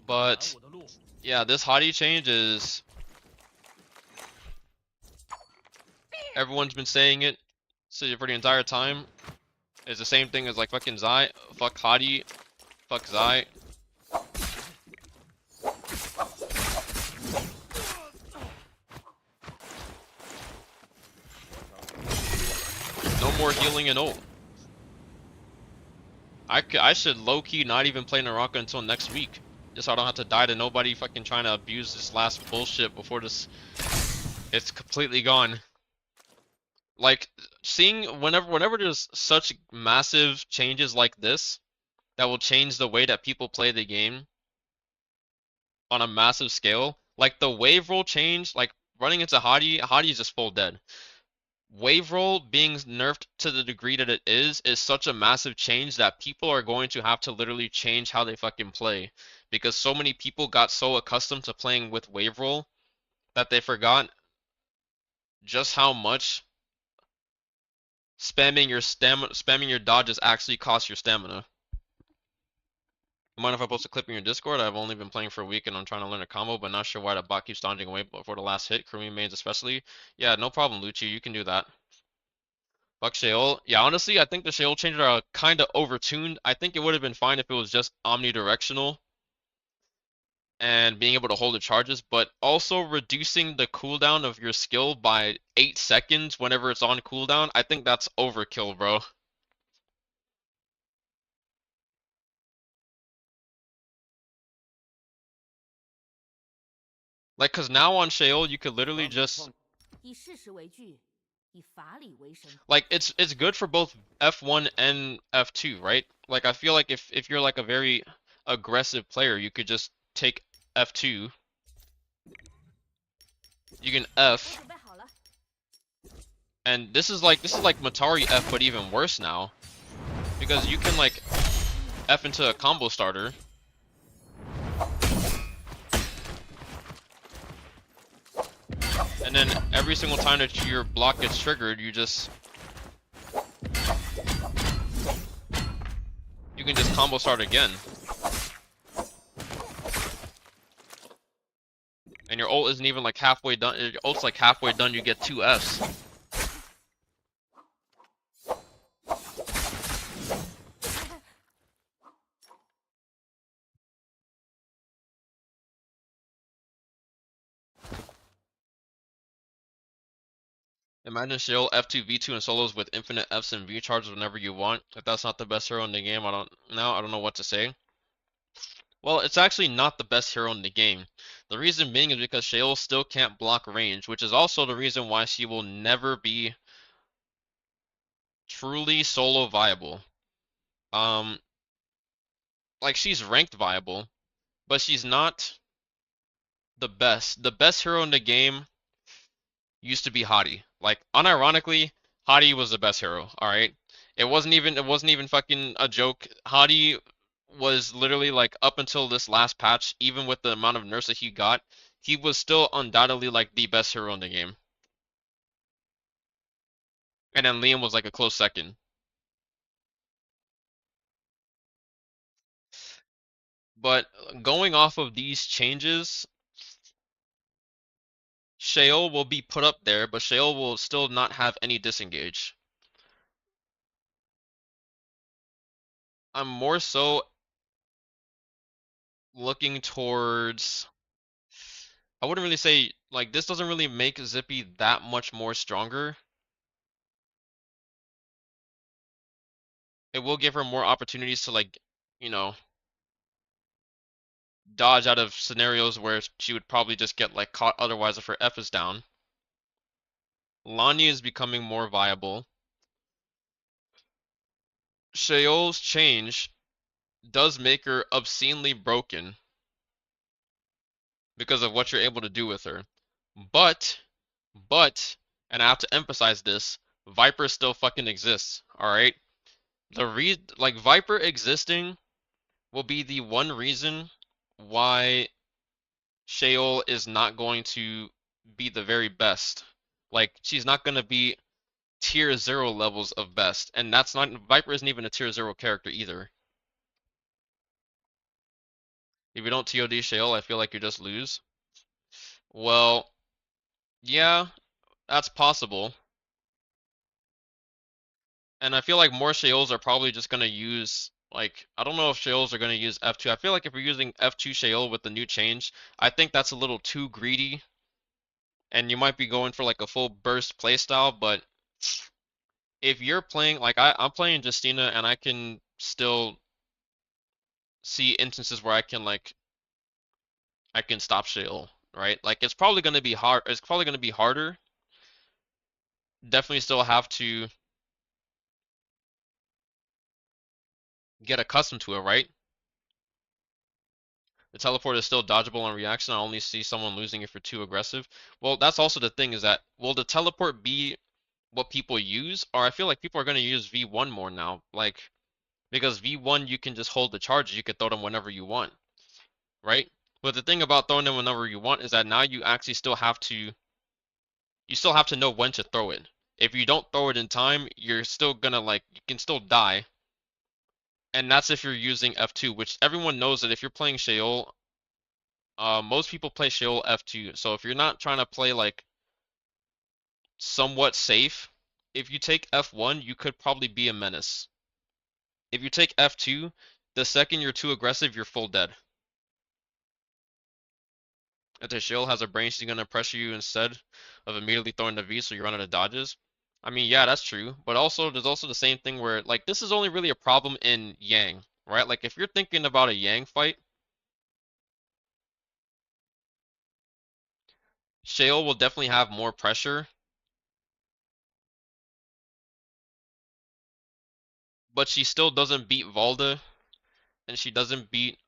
But yeah, this Hadi change is, everyone's been saying it for the entire time. It's the same thing as like fucking Zai. Fuck Hadi. Fuck Zai. No more healing and ult. I should low key not even play Naraka until next week, just so I don't have to die to nobody fucking trying to abuse this last bullshit before this it's completely gone. Like seeing whenever there's such massive changes like this that will change the way that people play the game on a massive scale, like the wave roll change, like running into Hadi is just full dead. Wave roll being nerfed to the degree that it is such a massive change that people are going to have to literally change how they fucking play because so many people got so accustomed to playing with wave roll that they forgot just how much spamming your dodges actually costs your stamina. Mind if I post a clip in your Discord? I've only been playing for a week and I'm trying to learn a combo, but not sure why the bot keeps dodging away before the last hit. Crewing mains especially. Yeah, no problem, Lucci. You can do that. Fuck Sheol. Yeah, honestly, I think the Sheol changes are kind of overtuned. I think it would have been fine if it was just omnidirectional and being able to hold the charges, but also reducing the cooldown of your skill by 8 seconds whenever it's on cooldown, I think that's overkill, bro. Like, cause now on Sheol, you could literally just like it's good for both F1 and F2, right? Like I feel like if you're like a very aggressive player, you could just take F2, you can F, and this is like Matari F but even worse now because you can like F into a combo starter. And then every single time that your block gets triggered, you can just combo start again. And your ult isn't even like halfway done. Your ult's like halfway done, you get 2 Fs. Imagine Sheol F2 V2 and solos with infinite Fs and V charges whenever you want. If that's not the best hero in the game, I don't know what to say. Well, it's actually not the best hero in the game. The reason being is because Sheol still can't block range, which is also the reason why she will never be truly solo viable. Um, like she's ranked viable, but she's not the best. The best hero in the game used to be Hadi. Like unironically, Hadi was the best hero. All right, it wasn't even fucking a joke. Hadi was literally like up until this last patch, even with the amount of nerfs that he got, he was still undoubtedly like the best hero in the game. And then Liam was like a close second. But going off of these changes, Sheol will be put up there, but Sheol will still not have any disengage. I'm more so looking towards. I wouldn't really say like this doesn't really make Zippy that much more stronger. It will give her more opportunities to like, you know, dodge out of scenarios where she would probably just get like caught otherwise if her F is down. Lani is becoming more viable. Sheol's change does make her obscenely broken because of what you're able to do with her. But, and I have to emphasize this, Viper still fucking exists, alright? Like Viper existing will be the one reason why Sheol is not going to be the very best. Like she's not gonna be tier 0 levels of best, and that's not Viper isn't even a tier 0 character either. If you don't TOD Sheol, I feel like you just lose. Well, yeah, that's possible. And I feel like more Sheols are probably just gonna use like I don't know if Sheols are gonna use F2. I feel like if we're using F2 Sheol with the new change, I think that's a little too greedy. And you might be going for like a full burst playstyle, but if you're playing like I'm playing Justina and I can still see instances where I can stop Shale, right? Like it's probably gonna be hard. It's probably gonna be harder. Definitely still have to get accustomed to it, right? The teleport is still dodgeable on reaction. I only see someone losing if you're too aggressive. Well, that's also the thing is that will the teleport be what people use? Or I feel like people are gonna use V1 more now. Like because V1 you can just hold the charges. You can throw them whenever you want, right? But the thing about throwing them whenever you want is that now you actually still have to know when to throw it. If you don't throw it in time, you're still gonna you can still die. And that's if you're using F2, which everyone knows that if you're playing Sheol, most people play Sheol F2. So if you're not trying to play somewhat safe, if you take F1, you could probably be a menace. If you take F2, the second you're too aggressive, you're full dead. If the Sheol has a brain, she's gonna pressure you instead of immediately throwing the V so you run out of dodges. I mean, yeah, that's true. But also, there's also the same thing where, this is only really a problem in Yang, right? Like, if you're thinking about a Yang fight, Shale will definitely have more pressure, but she still doesn't beat Valda, and she doesn't beat,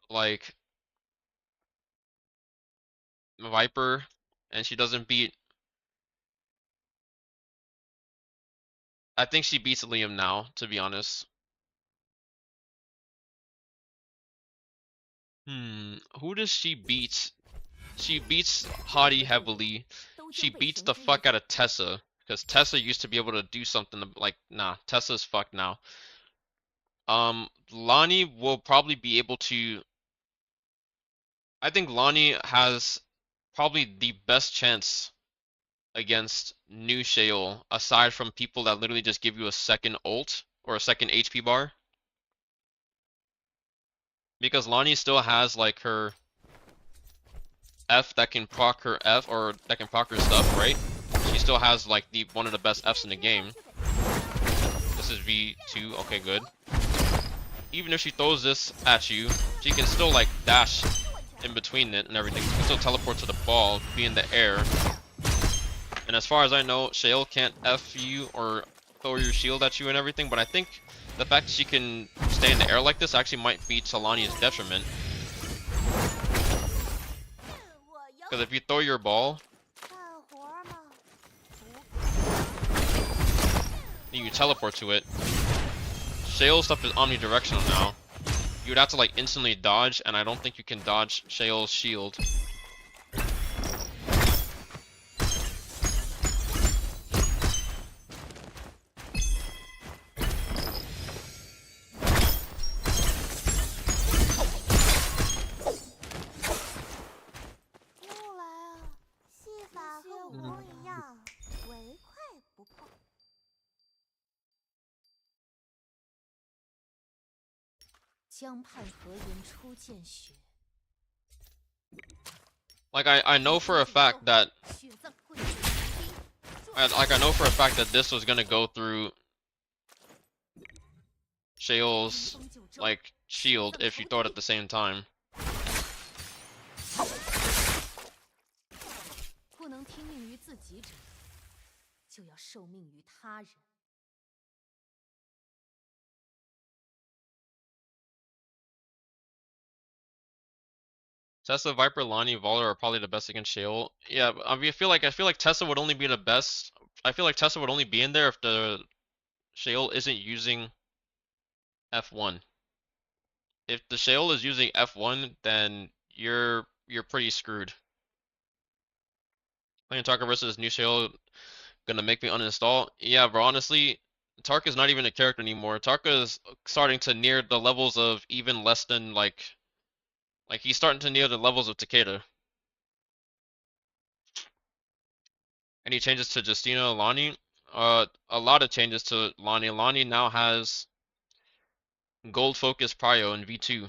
Viper, and she doesn't beat. I think she beats Liam now, to be honest. Who does she beat? She beats Hottie heavily. She beats the fuck out of Tessa. Because Tessa used to be able to do something nah, Tessa's fucked now. Lonnie will probably be able to. I think Lonnie has probably the best chance against new Sheol, aside from people that literally just give you a second ult or a second HP bar. Because Lonnie still has her F that can proc her F or that can proc her stuff, right? She still has the one of the best Fs in the game. This is V2, okay, good. Even if she throws this at you, she can still dash in between it and everything. She can still teleport to the ball, be in the air. And as far as I know, Shale can't F you or throw your shield at you and everything, but I think the fact that she can stay in the air like this actually might be to Lani's detriment. Because if you throw your ball, and you teleport to it, Shale's stuff is omnidirectional now. You would have to instantly dodge, and I don't think you can dodge Shale's shield. I know for a fact that I know for a fact that this was gonna go through Shale's shield if you throw it at the same time. Tessa, Viper, Lonnie, Valor are probably the best against Shale. Yeah, I mean, I feel like Tessa would only be the best. I feel like Tessa would only be in there if the Shale isn't using F1. If the Shale is using F1, then you're pretty screwed. Playing Tarka versus new Shale gonna make me uninstall. Yeah, bro. Honestly, Tarka's not even a character anymore. Tarka is starting to near the levels of even less than he's starting to near the levels of Takeda. Any changes to Justina, Lonnie? A lot of changes to Lonnie. Lonnie now has gold focus prio in V2.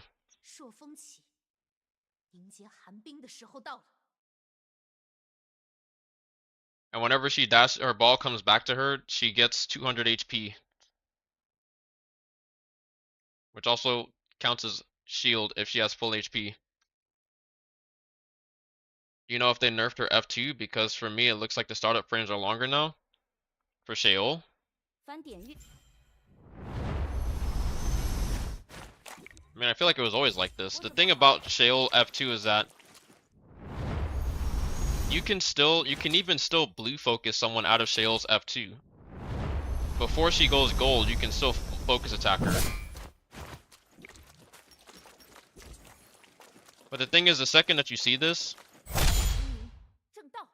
And whenever she dashes, her ball comes back to her, she gets 200 HP. Which also counts as shield if she has full HP. Do you know if they nerfed her F2? Because for me, it looks like the startup frames are longer now for Sheol. 翻点运 I mean, I feel like it was always like this. The thing about Sheol F2 is that you can even still blue focus someone out of Sheol's F2. Before she goes gold, you can still focus attack her. But the thing is, the second that you see this, 正道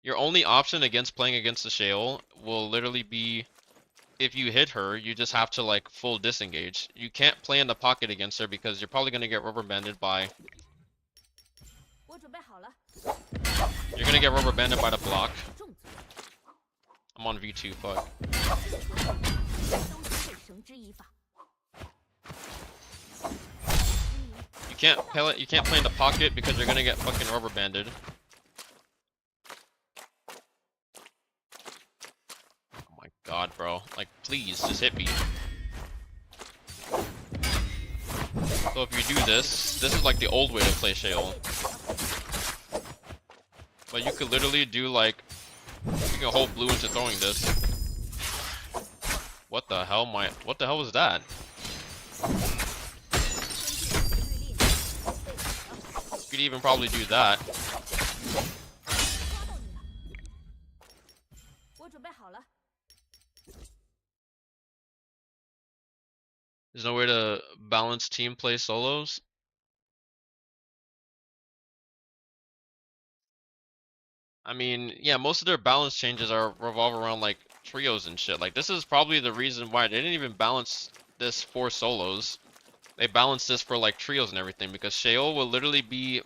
your only option against playing against the Sheol will literally be if you hit her, you just have to like full disengage. You can't play in the pocket against her because you're probably gonna get rubber banded by. 我准备好了 You're gonna get rubber banded by the block. 重罪 I'm on V2, fuck. 都将被绳之以法 You can't play in the pocket because you're gonna get fucking rubber banded. Oh my god, bro. Like, please, just hit me. So if you do this is like the old way to play Sheol. But you could literally do like, you can hold blue into throwing this. What the hell was that? You could even probably do that. 抓到你了我准备好了 There's no way to balance team play solos. I mean, yeah, most of their balance changes are revolve around like trios and shit. Like this is probably the reason why they didn't even balance this for solos. They balanced this for like trios and everything because Sheol will literally be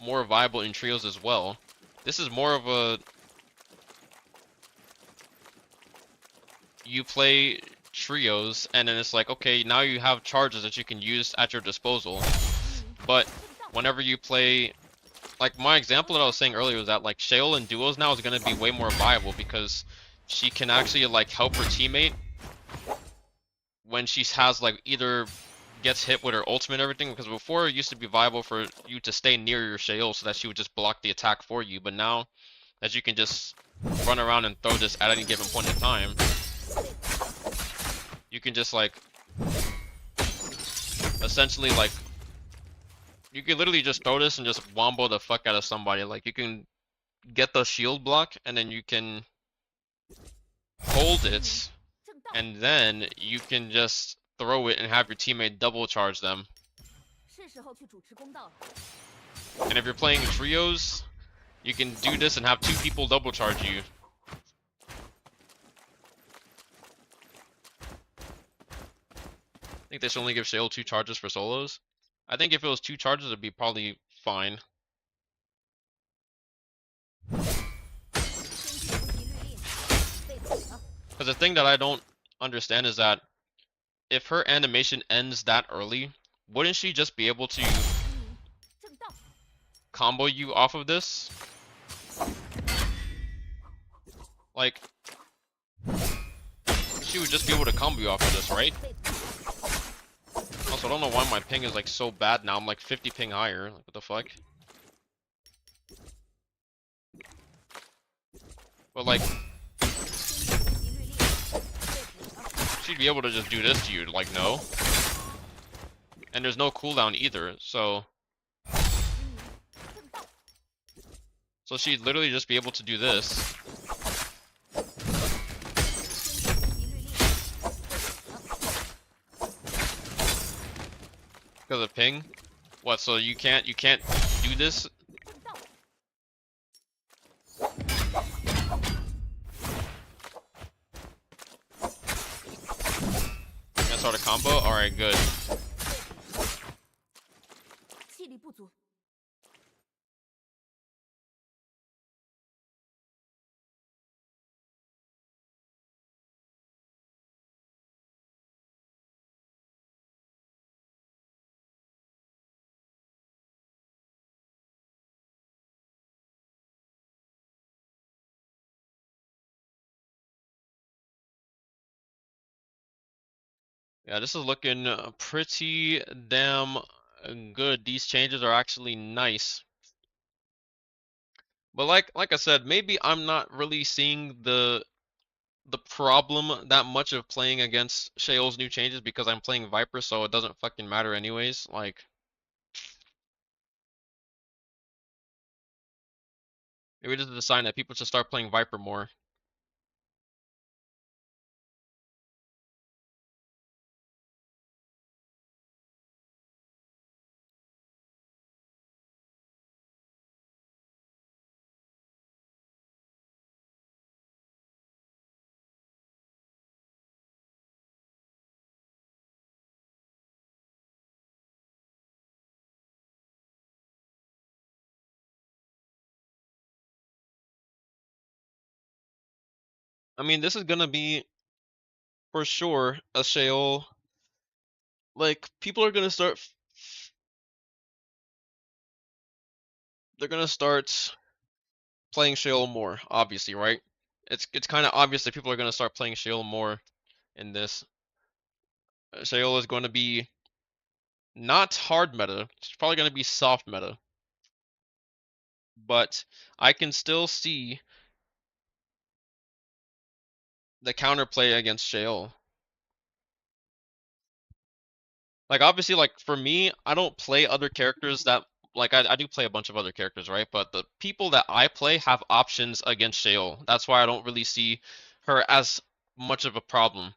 more viable in trios as well. This is more of a you play trios and then it's like, okay, now you have charges that you can use at your disposal. But whenever you play, like my example that I was saying earlier was that like Sheol in duos now is going to be way more viable because she can actually like help her teammate when she has like either gets hit with her ultimate and everything, because before it used to be viable for you to stay near your Sheol so that she would just block the attack for you, but now as you can just run around and throw this at any given point in time, you can just like essentially like you can literally just throw this and just wombo the fuck out of somebody. Like you can get the shield block and then you can hold it and then you can just throw it and have your teammate double charge them. 是时候去主持公道了 And if you're playing trios, you can do this and have two people double charge you. I think they should only give Sheol 2 charges for solos. I think if it was 2 charges, it'd be probably fine. 被毁了 Because the thing that I don't understand is that if her animation ends that early, wouldn't she just be able to 正道 combo you off of this? Like, she would just be able to combo you off of this, right? 被 Also, I don't know why my ping is like so bad now. I'm like 50 ping higher. Like, what the fuck? But like, 击率力被毁了 she'd be able to just do this to you, like, no. And there's no cooldown either, so 正道 she'd literally just be able to do this. 击率力被毁了 Because of ping? What, so you can't do this? 正道 Can't start a combo? Alright, good. 气力不足 Yeah, this is looking pretty damn good. These changes are actually nice. But like I said, maybe I'm not really seeing the problem that much of playing against Sheol's new changes because I'm playing Viper, so it doesn't fucking matter anyways. Like, maybe this is a sign that people should start playing Viper more. I mean, this is gonna be for sure a Sheol. Like, people are gonna start. They're gonna start playing Sheol more, obviously, right? It's kind of obvious that people are gonna start playing Sheol more in this. Sheol is going to be not hard meta. It's probably going to be soft meta. But I can still see the counterplay against Sheol. Like, obviously, like for me, I don't play other characters that like I do play a bunch of other characters, right? But the people that I play have options against Sheol. That's why I don't really see her as much of a problem.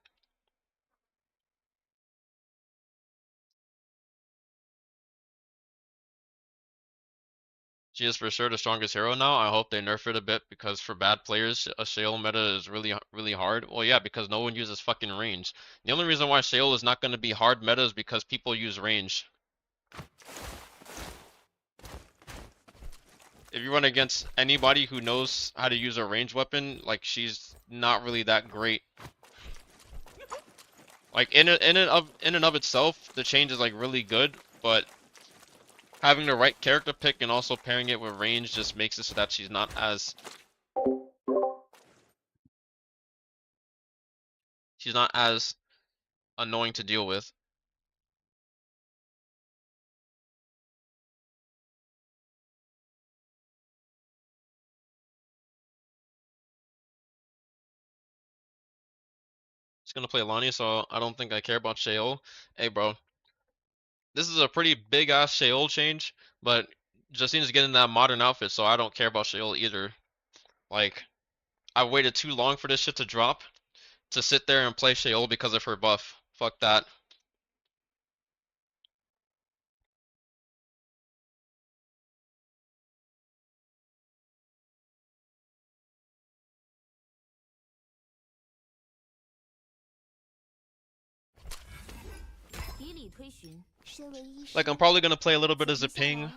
She is for sure the strongest hero now. I hope they nerf it a bit because for bad players, a Sheol meta is really hard. Well, yeah, because no one uses fucking range. The only reason why Sheol is not going to be hard meta is because people use range. If you run against anybody who knows how to use a range weapon, like she's not really that great. Like in and of itself, the change is like really good, but having the right character pick and also pairing it with range just makes it so that she's not as annoying to deal with. Just gonna play Lonnie, so I don't think I care about Sheol. Hey, bro, this is a pretty big ass Sheol change, but Justine's getting that modern outfit, so I don't care about Sheol either. Like, I waited too long for this shit to drop to sit there and play Sheol because of her buff. Fuck that. Like, I'm probably gonna play a little bit of Ziping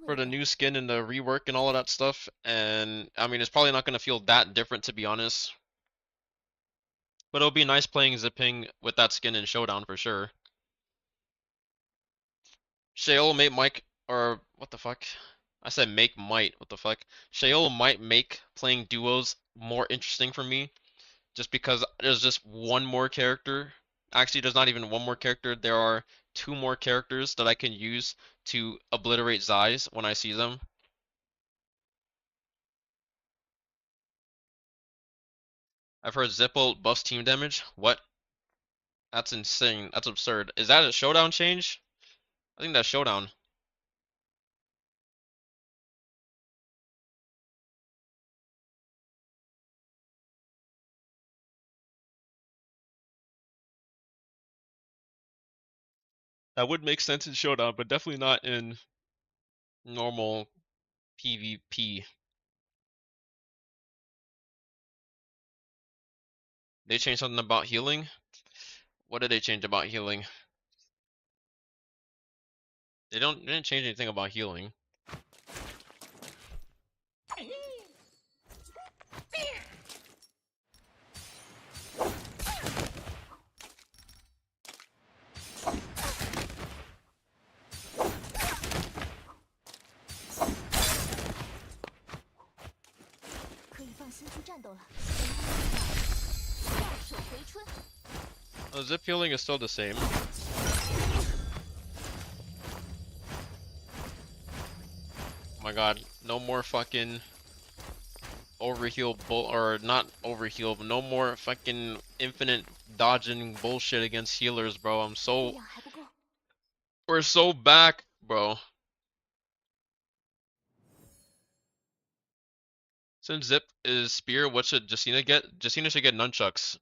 for the new skin and the rework and all of that stuff, and I mean, it's probably not gonna feel that different to be honest. But it'll be nice playing Ziping with that skin in Showdown for sure. Sheol may Mike or what the fuck? I said make might. What the fuck? Sheol might make playing duos more interesting for me, just because there's just one more character. Actually, there's not even one more character. There are two more characters that I can use to obliterate Zais when I see them. I've heard Zippo buffs team damage. What? That's insane. That's absurd. Is that a Showdown change? I think that's Showdown. That would make sense in Showdown, but definitely not in normal PvP. They changed something about healing. What did they change about healing? They didn't change anything about healing. No, zip healing is still the same. Oh my god, no more fucking overheal bull, or not overheal, but no more fucking infinite dodging bullshit against healers, bro. We're so back, bro. Since zip is spear, what should Justina get? Justina should get nunchucks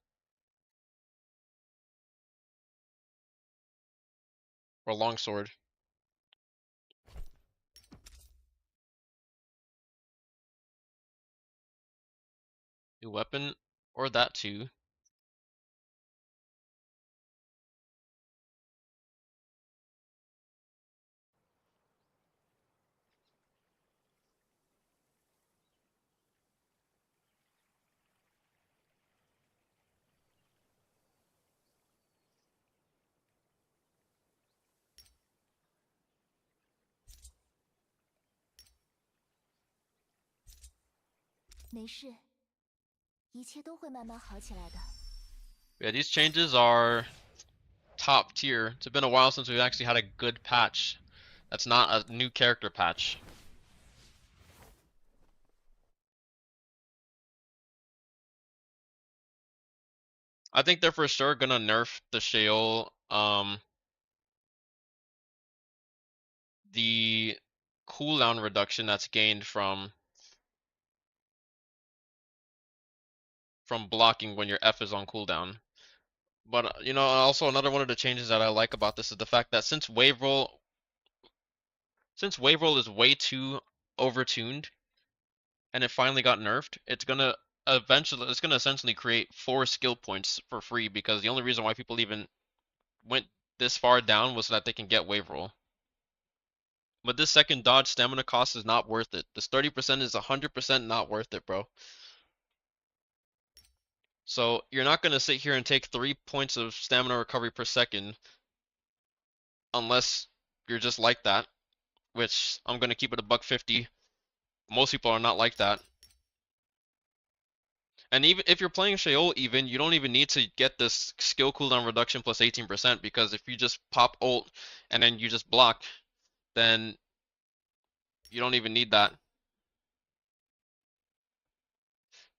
or longsword. New weapon, or that too. Yeah, these changes are top tier. It's been a while since we've actually had a good patch. That's not a new character patch. I think they're for sure gonna nerf the Sheol, the cooldown reduction that's gained from blocking when your F is on cooldown. But you know, also another one of the changes that I like about this is the fact that since wave roll is way too overtuned and it finally got nerfed, it's gonna essentially create 4 skill points for free, because the only reason why people even went this far down was so that they can get wave roll. But this second dodge stamina cost is not worth it. This 30% is 100% not worth it, bro. So you're not gonna sit here and take 3 points of stamina recovery per second unless you're just like that, which I'm gonna keep it a buck 50. Most people are not like that. And even if you're playing Sheol, even you don't even need to get this skill cooldown reduction plus 18%, because if you just pop ult and then you just block, then you don't even need that.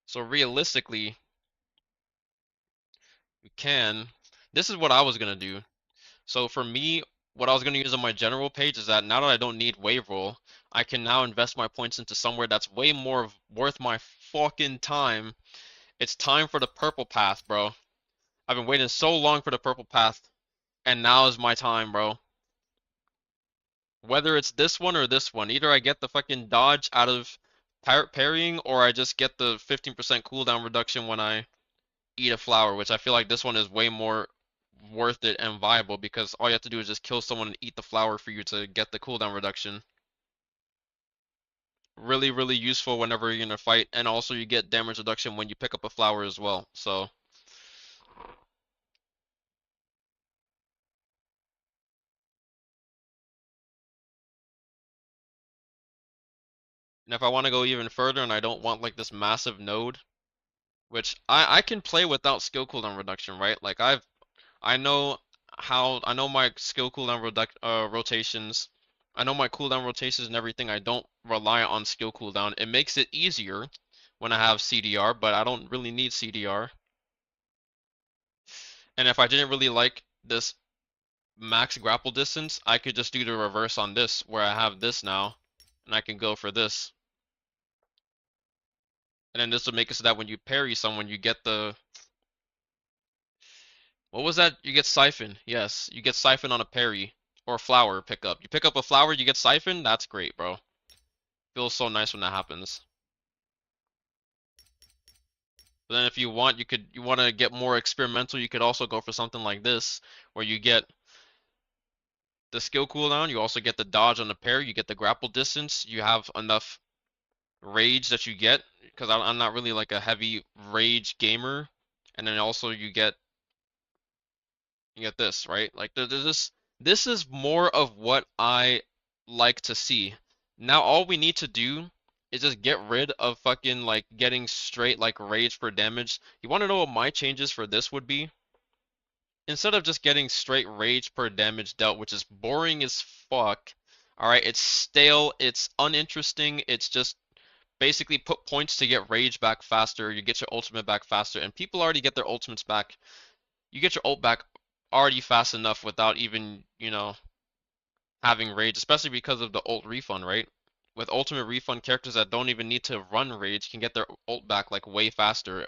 So realistically, you can. This is what I was gonna do. So for me, what I was gonna use on my general page is that now that I don't need wave roll, I can now invest my points into somewhere that's way more worth my fucking time. It's time for the purple path, bro. I've been waiting so long for the purple path, and now is my time, bro. Whether it's this one or this one, either I get the fucking dodge out of parrying, or I just get the 15% cooldown reduction when I eat a flower, which I feel like this one is way more worth it and viable, because all you have to do is just kill someone and eat the flower for you to get the cooldown reduction. Really, really useful whenever you're in a fight, and also you get damage reduction when you pick up a flower as well. So, and if I want to go even further and I don't want like this massive node, which I can play without skill cooldown reduction, right? Like I know I know my skill cooldown rotations. I know my cooldown rotations and everything. I don't rely on skill cooldown. It makes it easier when I have CDR, but I don't really need CDR. And if I didn't really like this max grapple distance, I could just do the reverse on this, where I have this now, and I can go for this. And then this will make it so that when you parry someone, you get the... What was that? You get Siphon. Yes, you get Siphon on a parry. Or flower pickup. You pick up a flower, you get Siphon? That's great, bro. Feels so nice when that happens. But then if you want, you want to get more experimental, you could also go for something like this, where you get the skill cooldown, you also get the dodge on the parry, you get the grapple distance, you have enough rage that you get, because I'm not really like a heavy rage gamer, and then also you get this, right? Like there's this is more of what I like to see. Now all we need to do is just get rid of fucking like getting straight like rage for damage. You want to know what my changes for this would be? instead of just getting straight rage per damage dealt, which is boring as fuck, alright, it's stale, it's uninteresting, it's just basically put points to get rage back faster, you get your ultimate back faster, and people already get their ultimates back. You get your ult back already fast enough without even, having rage, especially because of the ult refund, right? With ultimate refund, characters that don't even need to run rage can get their ult back like way faster.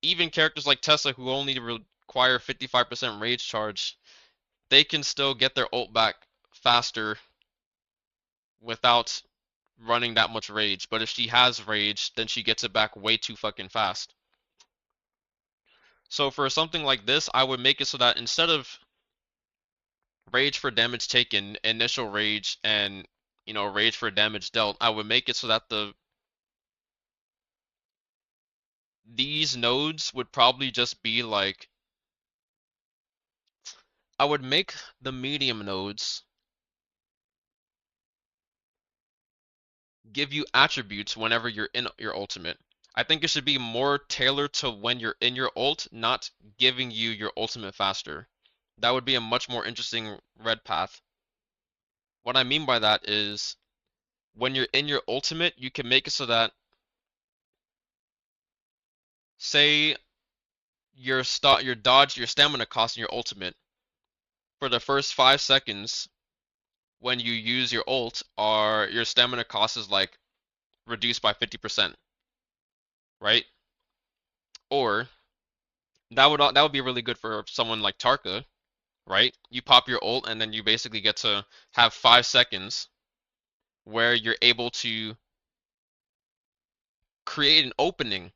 Even characters like Tesla who only require 55% rage charge, they can still get their ult back faster without running that much rage. But if she has rage, then she gets it back way too fucking fast. So for something like this, I would make it so that instead of rage for damage taken, initial rage, and rage for damage dealt, I would make it so that these nodes would probably just be like, I would make the medium nodes give you attributes whenever you're in your ultimate. I think it should be more tailored to when you're in your ult, not giving you your ultimate faster. That would be a much more interesting red path. What I mean by that is when you're in your ultimate, you can make it so that, say, your dodge, your stamina cost in your ultimate for the first 5 seconds when you use your ult, are your stamina cost is like reduced by 50%, right? Or that would be really good for someone like Tarka, right? You pop your ult and then you basically get to have 5 seconds where you're able to create an opening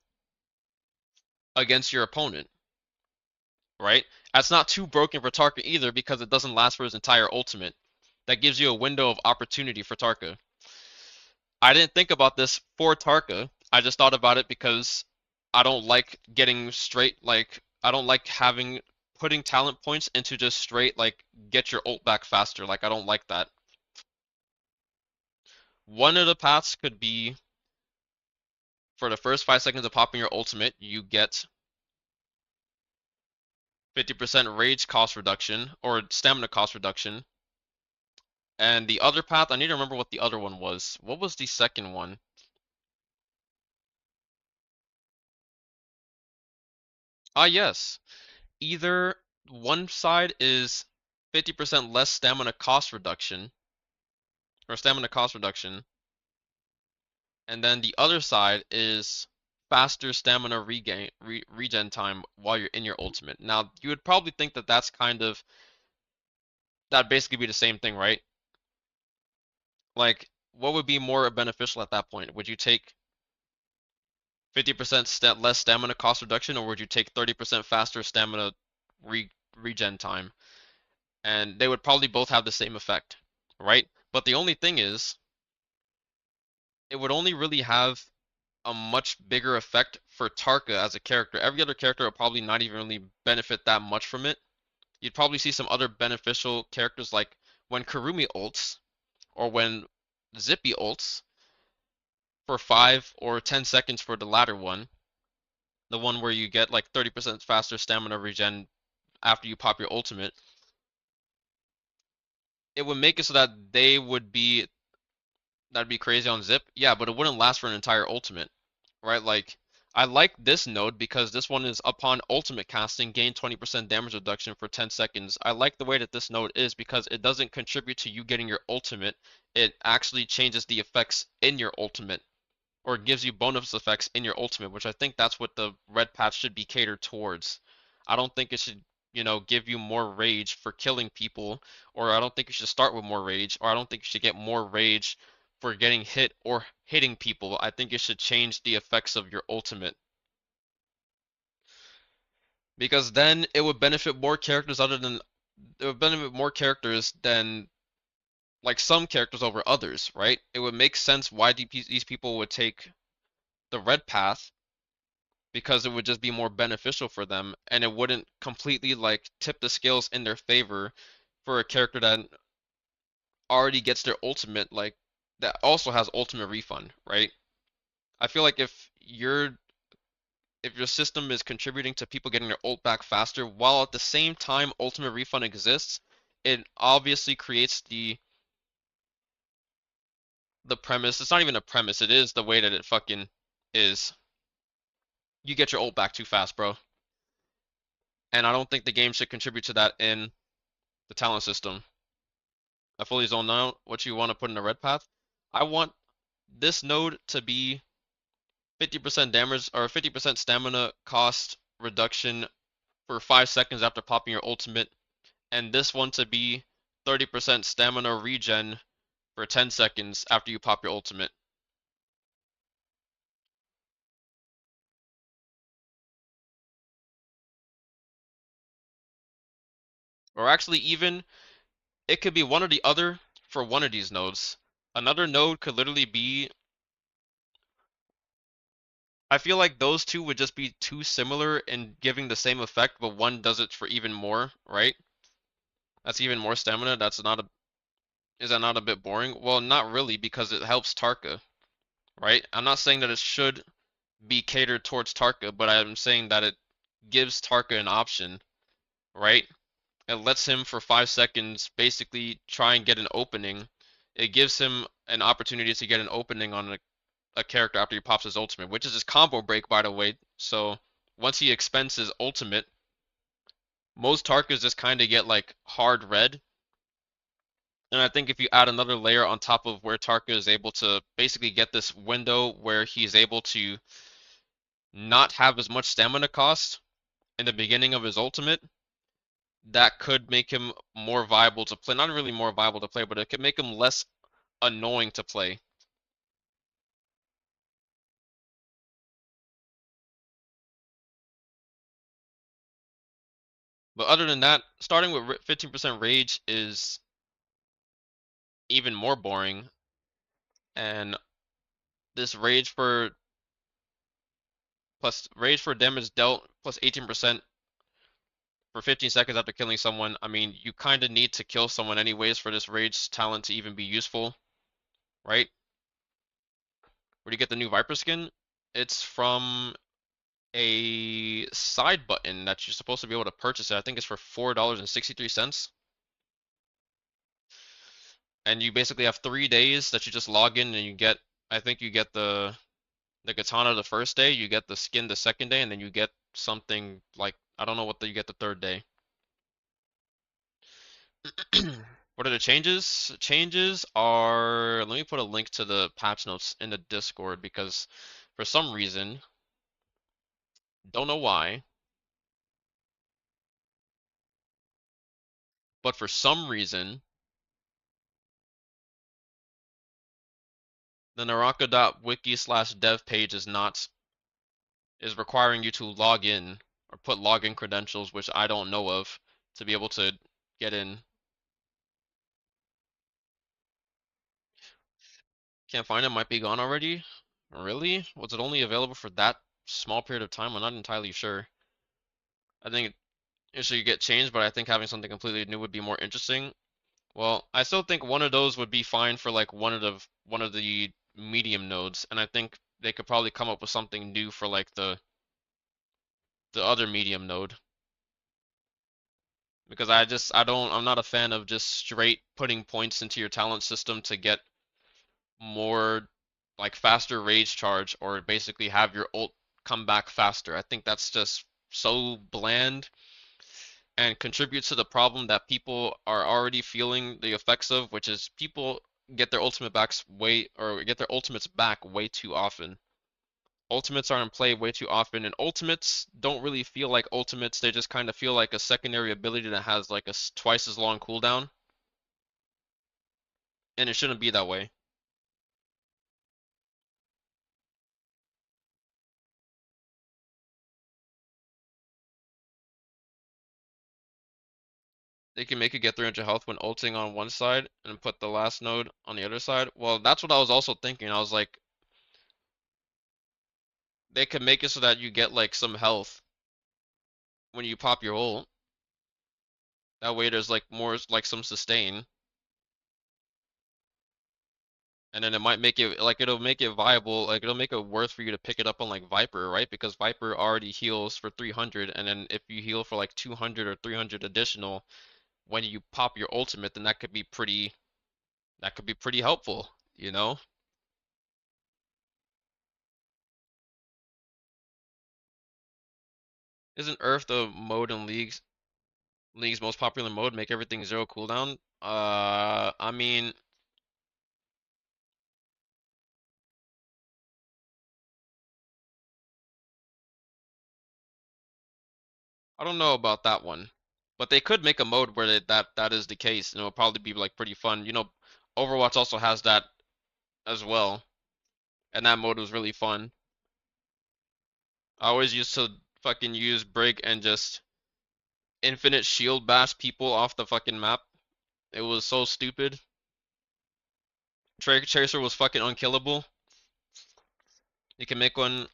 against your opponent, right? That's not too broken for Tarka either because it doesn't last for his entire ultimate. That gives you a window of opportunity for Tarka. I didn't think about this for Tarka. I just thought about it because I don't like getting straight, like, I don't like having putting talent points into just straight, like, get your ult back faster. Like, I don't like that. One of the paths could be for the first 5 seconds of popping your ultimate, you get 50% rage cost reduction or stamina cost reduction. And the other path, I need to remember what the other one was. What was the second one? Ah, yes. Either one side is 50% less stamina cost reduction, or stamina cost reduction, and then the other side is faster stamina regen time while you're in your ultimate. Now, you would probably think that that'd basically be the same thing, right? Like, what would be more beneficial at that point? Would you take 50% less stamina cost reduction, or would you take 30% faster stamina regen time? And they would probably both have the same effect, right? But the only thing is, it would only really have a much bigger effect for Tarka as a character. Every other character would probably not even really benefit that much from it. You'd probably see some other beneficial characters like when Kurumi ults or when Zippy ults for 5 or 10 seconds for the latter one, the one where you get like 30% faster stamina regen after you pop your ultimate. It would make it so that that'd be crazy on Zip. Yeah, but it wouldn't last for an entire ultimate, right? Like, I like this node because this one is upon ultimate casting, gain 20% damage reduction for 10 seconds. I like the way that this node is because it doesn't contribute to you getting your ultimate. It actually changes the effects in your ultimate, or gives you bonus effects in your ultimate, which I think that's what the red path should be catered towards. I don't think it should, give you more rage for killing people, or I don't think you should start with more rage, or I don't think you should get more rage for getting hit or hitting people. I think it should change the effects of your ultimate. Because then it would benefit more characters it would benefit more characters than like some characters over others, right? It would make sense why these people would take the red path because it would just be more beneficial for them and it wouldn't completely like tip the scales in their favor for a character that already gets their ultimate, like that also has ultimate refund, right? I feel like if you're if your system is contributing to people getting their ult back faster, while at the same time ultimate refund exists, it obviously creates the premise. It's not even a premise, it is the way that it fucking is. You get your ult back too fast, bro. And I don't think the game should contribute to that in the talent system. I fully zone out what you want to put in the red path. I want this node to be 50% damage or 50% stamina cost reduction for 5 seconds after popping your ultimate, and this one to be 30% stamina regen for 10 seconds after you pop your ultimate. Or actually, even it could be one or the other for one of these nodes. Another node could literally be. I feel like those two would just be too similar in giving the same effect, but one does it for even more, right? That's even more stamina. That's not a. Is that not a bit boring? Well, not really, because it helps Tarka, right? I'm not saying that it should be catered towards Tarka, but I'm saying that it gives Tarka an option, right? It lets him for 5 seconds basically try and get an opening. It gives him an opportunity to get an opening on a character after he pops his ultimate, which is his combo break, by the way. So once he expends his ultimate, most Tarkas just kind of get like hard red. And I think if you add another layer on top of where Tarka is able to basically get this window where he's able to not have as much stamina cost in the beginning of his ultimate, that could make him more viable to play. Not really more viable to play, but it could make him less annoying to play. But other than that, starting with 15% rage is even more boring. And this rage for damage dealt plus 18% for 15 seconds after killing someone. I mean, you kind of need to kill someone anyways for this rage talent to even be useful, right? Where do you get the new Viper skin? It's from a side button that you're supposed to be able to purchase it. I think it's for $4.63. And you basically have 3 days that you just log in and you get, I think you get the katana the first day, you get the skin the second day, and then you get something like, I don't know what you get the third day. What are the changes? Changes are, let me put a link to the patch notes in the Discord because for some reason, don't know why, but for some reason, the naraka.wiki/dev page is requiring you to log in or put login credentials, which I don't know of, to be able to get in. Can't find it, might be gone already. Really? Was it only available for that small period of time? I'm not entirely sure. I think it should get changed, but I think having something completely new would be more interesting. Well, I still think one of those would be fine for like one of the medium nodes, and I think they could probably come up with something new for like the other medium node. Because I'm not a fan of just straight putting points into your talent system to get more like faster rage charge or basically have your ult come back faster. I think that's just so bland and contributes to the problem that people are already feeling the effects of, which is people get their ultimates back way too often. Ultimates are in play way too often, and ultimates don't really feel like ultimates. They just kind of feel like a secondary ability that has like a twice as long cooldown, and it shouldn't be that way. They can make you get 300 health when ulting on one side and put the last node on the other side. Well, that's what I was also thinking. I was like, they could make it so that you get like some health when you pop your ult. That way there's like more like some sustain. And then it might make it like it'll make it viable, like it'll make it worth for you to pick it up on like Viper, right? Because Viper already heals for 300, and then if you heal for like 200 or 300 additional when you pop your ultimate, then that could be pretty helpful, you know? Isn't Earth the mode in League's most popular mode, make everything zero cooldown? I mean, I don't know about that one, but they could make a mode where that is the case, and it'll probably be like pretty fun. You know, Overwatch also has that as well, and that mode was really fun. I always used to fucking use Brig and just infinite shield bash people off the fucking map. It was so stupid. Tracer was fucking unkillable. You can make one.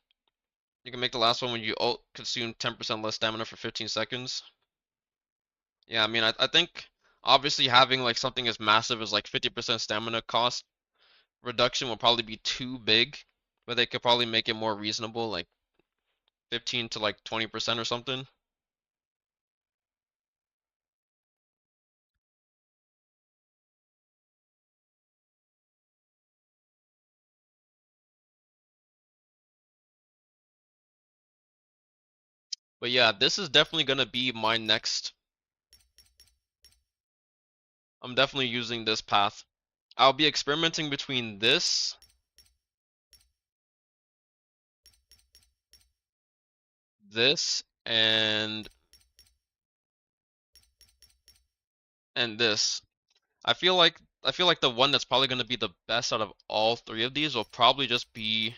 You can make the last one when you ult consume 10% less stamina for 15 seconds. Yeah, I mean, I think obviously having like something as massive as like 50% stamina cost reduction will probably be too big, but they could probably make it more reasonable, like 15 to like 20% or something. But yeah, this is definitely gonna be my next. I'm definitely using this path. I'll be experimenting between this, and this. I feel like the one that's probably going to be the best out of all three of these will probably just be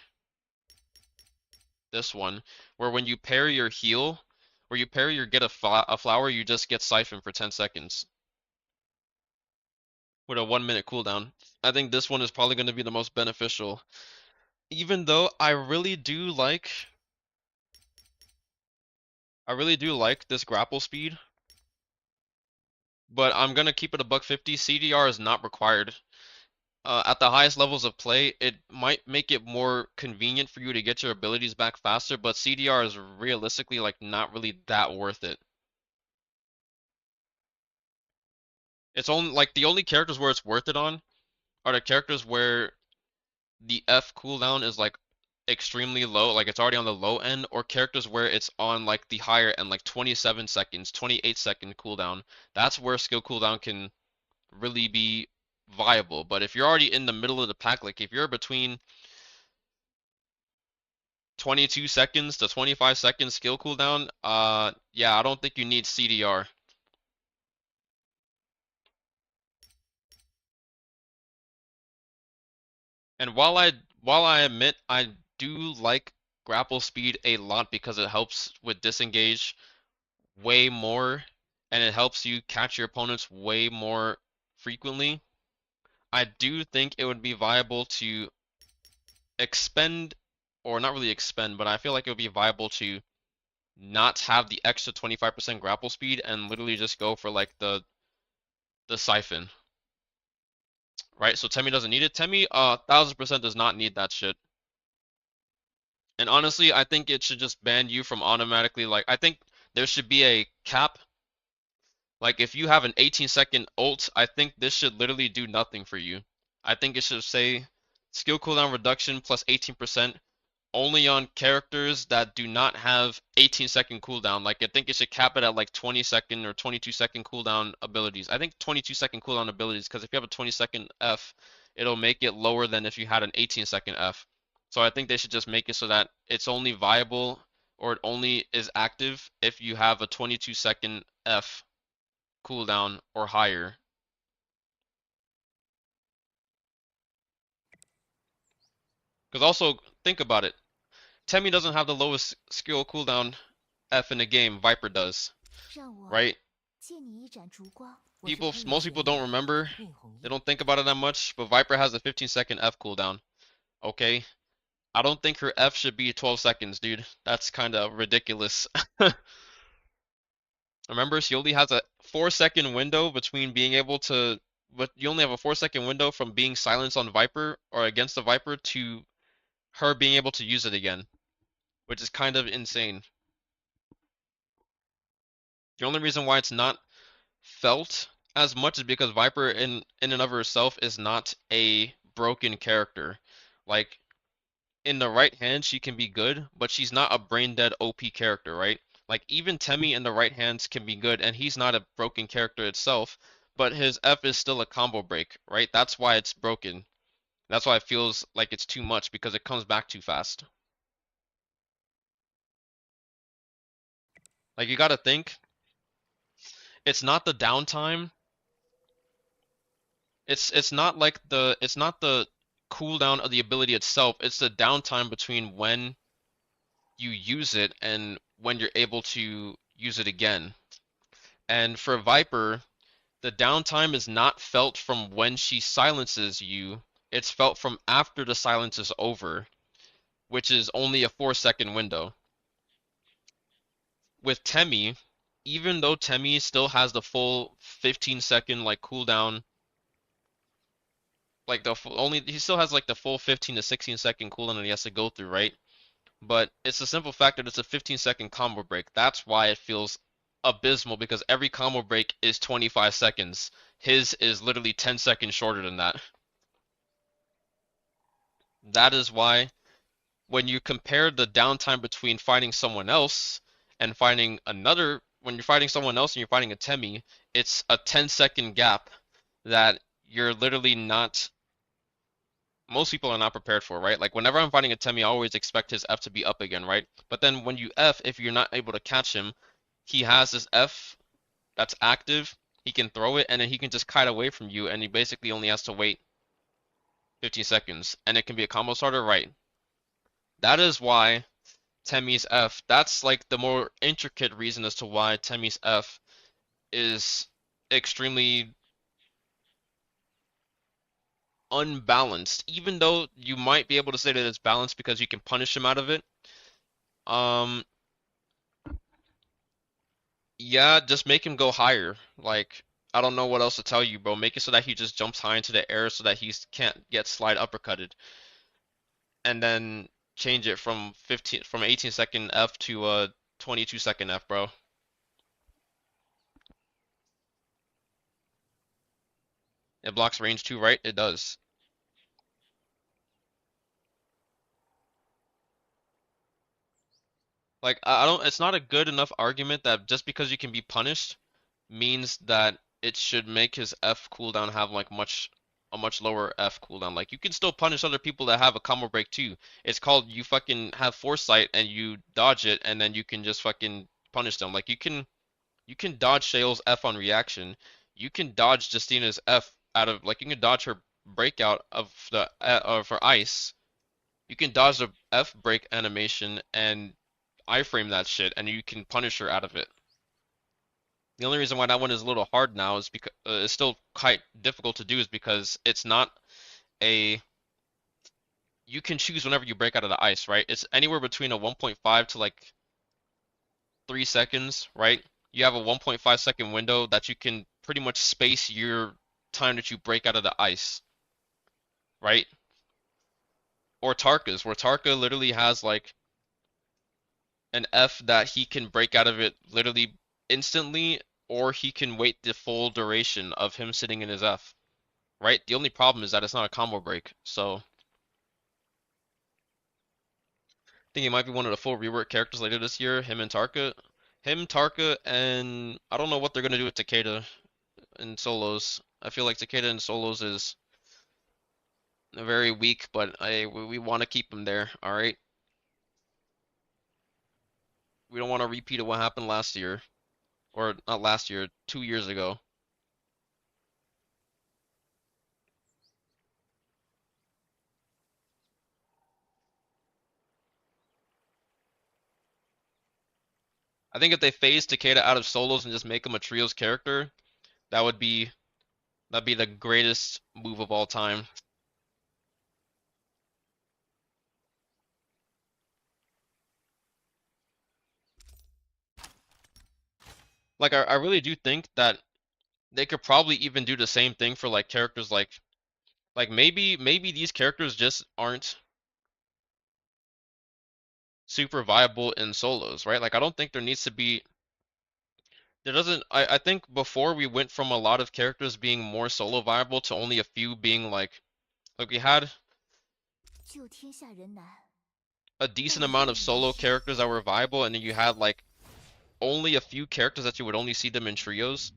this one, where when you pair your heal, where you pair your get a flower, you just get siphon for 10 seconds with a 1 minute cooldown. I think this one is probably going to be the most beneficial, even though I really do like this grapple speed, but I'm gonna keep it a buck 50. CDR is not required. At the highest levels of play, it might make it more convenient for you to get your abilities back faster, but CDR is realistically like not really that worth it. It's only like the only characters where it's worth it on are the characters where the F cooldown is like extremely low, like it's already on the low end, or characters where it's on like the higher end, like 27 seconds, 28-second cooldown. That's where skill cooldown can really be viable. But if you're already in the middle of the pack, like if you're between 22 seconds to 25 seconds skill cooldown, yeah, I don't think you need CDR. And while I admit I do like grapple speed a lot because it helps with disengage way more and it helps you catch your opponents way more frequently, I do think it would be viable to expend, or not really expend, but I feel like it would be viable to not have the extra 25% grapple speed and literally just go for like the siphon. Right? So Temi doesn't need it. Temi, 1000% does not need that shit. And honestly, I think it should just ban you from automatically like I think there should be a cap. Like if you have an 18-second ult, I think this should literally do nothing for you. I think it should say skill cooldown reduction plus 18% only on characters that do not have 18-second cooldown. Like I think it should cap it at like 20-second or 22-second cooldown abilities. I think 22-second cooldown abilities because if you have a 20-second F, it'll make it lower than if you had an 18-second F. So I think they should just make it so that it's only viable or it only is active if you have a 22-second F cooldown or higher. Because also think about it. Temi doesn't have the lowest skill cooldown F in the game. Viper does, 让我 right? 借你一盏烛光。Most people don't remember. They don't think about it that much. But Viper has a 15-second F cooldown. Okay, I don't think her F should be 12 seconds, dude. That's kind of ridiculous. Remember, she only has a 4-second window between being able to but you only have a 4 second window from being silenced on Viper or against the Viper to her being able to use it again, which is kind of insane. The only reason why it's not felt as much is because Viper in and of herself is not a broken character. Like in the right hand she can be good, but she's not a brain dead OP character, right? Like even Temmie in the right hands can be good and he's not a broken character itself, but his F is still a combo break, right? That's why it's broken. That's why it feels like it's too much because it comes back too fast. Like you gotta think, it's not the downtime. It's not the cooldown of the ability itself. It's the downtime between when you use it and when you're able to use it again. And for Viper, the downtime is not felt from when she silences you. It's felt from after the silence is over, which is only a 4 second window. With Temmie, even though Temmie still has the full 15 second like cooldown, like the full, only he still has like the full 15 to 16 second cooldown that he has to go through, right? But it's the simple fact that it's a 15 second combo break. That's why it feels abysmal because every combo break is 25 seconds. His is literally 10 seconds shorter than that. That is why when you compare the downtime between fighting someone else and fighting another, when you're fighting someone else and you're fighting a Temmie, it's a 10 second gap that you're literally not, most people are not prepared for, right? Like whenever I'm fighting a Temmie, I always expect his F to be up again, right? But then when you F, if you're not able to catch him, he has this F that's active. He can throw it and then he can just kite away from you and he basically only has to wait 15 seconds and it can be a combo starter, right? That is why Temmie's F, that's like the more intricate reason as to why Temmie's F is extremely unbalanced. Even though you might be able to say that it's balanced because you can punish him out of it. Um, yeah, just make him go higher. Like, I don't know what else to tell you, bro. Make it so that he just jumps high into the air so that he can't get slide uppercutted. And then change it from 18 second F to a 22 second F, bro. It blocks range too, right? It does. Like I don't, it's not a good enough argument that just because you can be punished means that it should make his F cooldown have like a much lower F cooldown. Like you can still punish other people that have a combo break too. It's called you fucking have foresight and you dodge it and then you can just fucking punish them. Like you can dodge Shale's F on reaction. You can dodge Justina's F out of like you can dodge her breakout of her ice. You can dodge the F break animation and iframe that shit and you can punish her out of it. The only reason why that one is a little hard now is because it's still quite difficult to do is because it's not a, you can choose whenever you break out of the ice, right? It's anywhere between a 1.5 to like 3 seconds, right? You have a 1.5 second window that you can pretty much space your time that you break out of the ice, right? Or Tarka's, where Tarka literally has like an F that he can break out of it literally instantly, or he can wait the full duration of him sitting in his F, right? The only problem is that it's not a combo break, so I think he might be one of the full rework characters later this year, him and Tarka. Him, Tarka, and I don't know what they're gonna do with Takeda in solos. I feel like Takeda in solos is very weak, but we want to keep him there, alright? We don't want to repeat of what happened last year. Or not last year, 2 years ago. I think if they phase Takeda out of solos and just make him a trios character, that would be that'd be the greatest move of all time. Like I really do think that they could probably even do the same thing for like characters like maybe these characters just aren't super viable in solos, right? Like I don't think there needs to be there doesn't I think before we went from a lot of characters being more solo viable to only a few being like we had 救天下人难，a decent 但 amount 愿 of 你们 solo 幸 characters that were viable, and then you had like only a few characters that you would only see them in trios.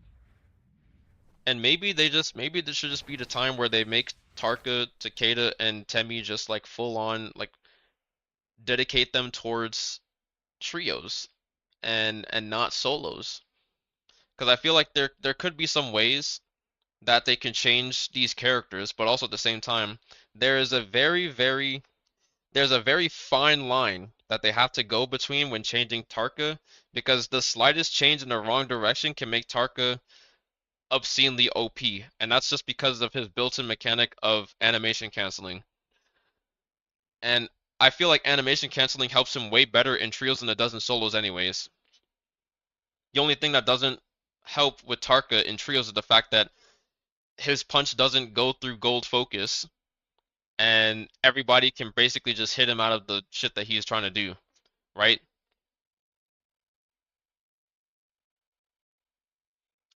And maybe this should just be the time where they make Tarka, Takeda, and Temi just like full on like dedicate them towards trios and not solos. Because I feel like there could be some ways that they can change these characters, but also at the same time, there is a there's a very fine line that they have to go between when changing Tarka, because the slightest change in the wrong direction can make Tarka obscenely OP, and that's just because of his built-in mechanic of animation canceling. And I feel like animation canceling helps him way better in trios than it does in solos anyways. The only thing that doesn't help with Tarka in trios is the fact that his punch doesn't go through gold focus, and everybody can basically just hit him out of the shit that he's trying to do, right?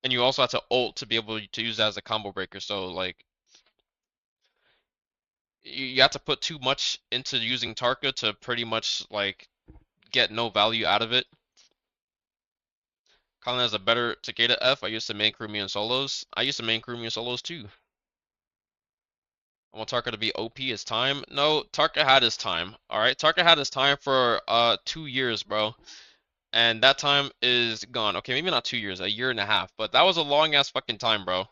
And you also have to ult to be able to use that as a combo breaker. So like you have to put too much into using Tarka to pretty much like get no value out of it. Colin has a better Takeda F. I used to main crew me in solos. I used to main crew me in solos too. I want Tarka to be OP his time. No, Tarka had his time. Alright, Tarka had his time for 2 years, bro. And that time is gone. Okay, maybe not 2 years, a year and a half. But that was a long ass fucking time, bro.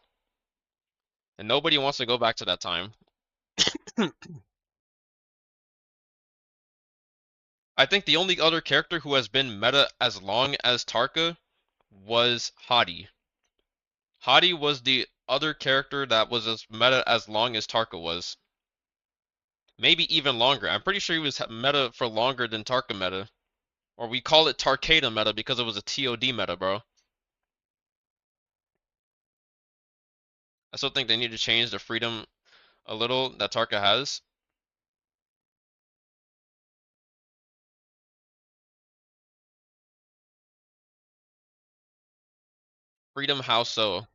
And nobody wants to go back to that time. I think the only other character who has been meta as long as Tarka was Hadi. Hadi was the other character that was as meta as long as Tarka was. Maybe even longer. I'm pretty sure he was meta for longer than Tarka meta. Or we call it Tarkada meta because it was a TOD meta, bro. I still think they need to change the freedom a little that Tarka has. Freedom, how so?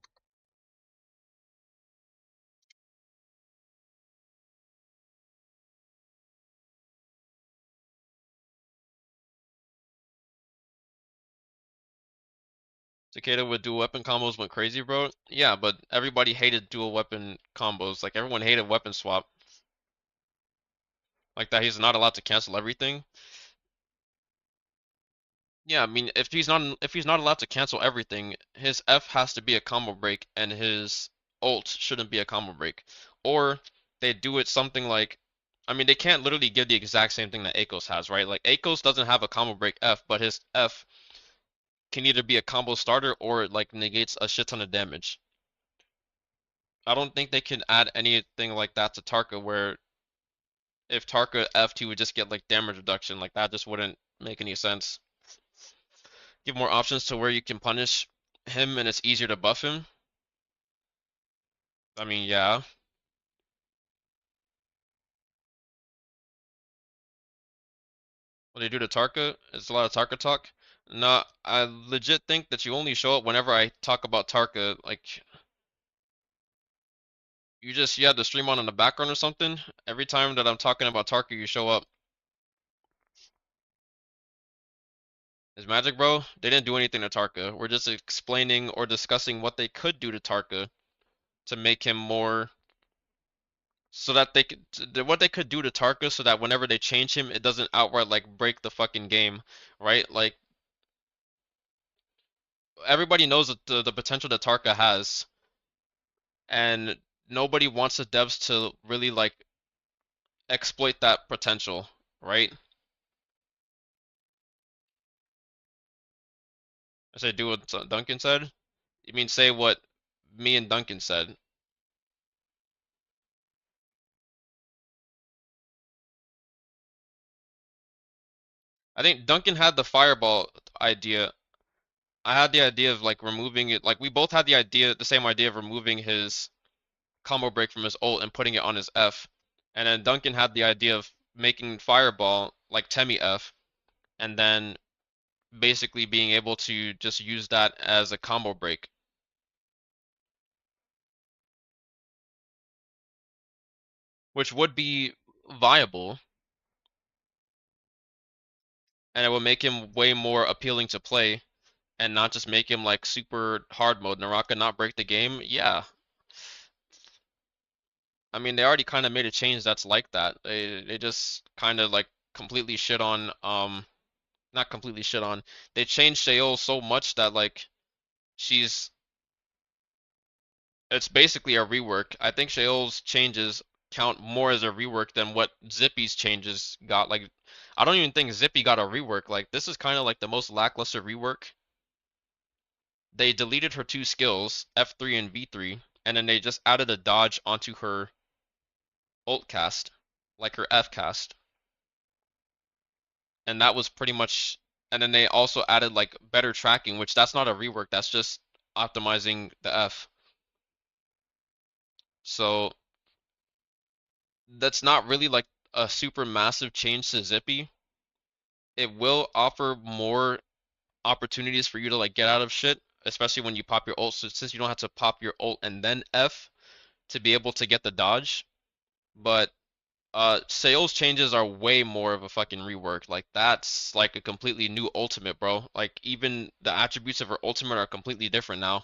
Takeda with dual weapon combos went crazy, bro. Yeah, but everybody hated dual weapon combos. Like everyone hated weapon swap. Like that he's not allowed to cancel everything. Yeah, I mean if he's not allowed to cancel everything, his F has to be a combo break and his ult shouldn't be a combo break. Or they do it something like I mean they can't literally give the exact same thing that Akos has, right? Like Akos doesn't have a combo break F, but his F can either be a combo starter or it like negates a shit ton of damage. I don't think they can add anything like that to Tarka where if Tarka F2 would just get like damage reduction, like that just wouldn't make any sense. Give more options to where you can punish him and it's easier to buff him. I mean, yeah. What they do to Tarka, it's a lot of Tarka talk. No, I legit think that you only show up whenever I talk about Tarka. Like, you have the stream on in the background or something. Every time that I'm talking about Tarka, you show up. Is Magic, bro? They didn't do anything to Tarka. We're just explaining or discussing what they could do to Tarka to make him more so that they could what they could do to Tarka so that whenever they change him, it doesn't outright like break the fucking game, right? Like everybody knows that the potential that Tarka has, and nobody wants the devs to really like exploit that potential, right? I say do what Duncan said. You mean say what me and Duncan said? I think Duncan had the fireball idea. I had the idea of like removing it. Like we both had the same idea of removing his combo break from his ult and putting it on his F. And then Duncan had the idea of making Fireball like Temi F, and then basically being able to just use that as a combo break, which would be viable, and it would make him way more appealing to play and not just make him like super hard mode. Naraka not break the game. Yeah. I mean, they already kind of made a change that's like that. They just kind of like completely shit on not completely shit on. They changed Sheol so much that like she's it's basically a rework. I think Sheol's changes count more as a rework than what Zippy's changes got. Like I don't even think Zippy got a rework. Like this is kind of like the most lackluster rework. They deleted her two skills, F3 and V3, and then they just added a dodge onto her ult cast, like her F cast. And that was pretty much, and then they also added like better tracking, which that's not a rework, that's just optimizing the F. So that's not really like a super massive change to Zippy. It will offer more opportunities for you to like get out of shit, especially when you pop your ult. So since you don't have to pop your ult and then F to be able to get the dodge, but sales changes are way more of a fucking rework. Like that's like a completely new ultimate, bro. Like even the attributes of her ultimate are completely different now.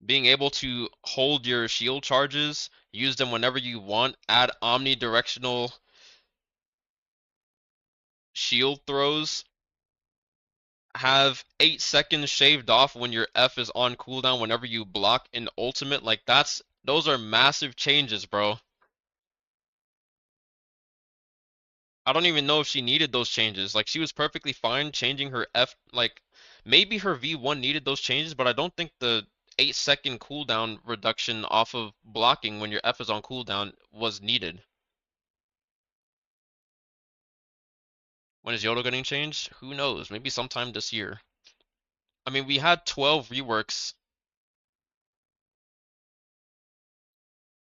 Being able to hold your shield charges, use them whenever you want, add omnidirectional shield throws, have 8 seconds shaved off when your F is on cooldown whenever you block in ultimate, like those are massive changes, bro. I don't even know if she needed those changes. Like she was perfectly fine changing her F, like maybe her V1 needed those changes, but I don't think the 8-second cooldown reduction off of blocking when your F is on cooldown was needed. When is Yodo getting changed? Who knows? Maybe sometime this year. I mean, we had 12 reworks.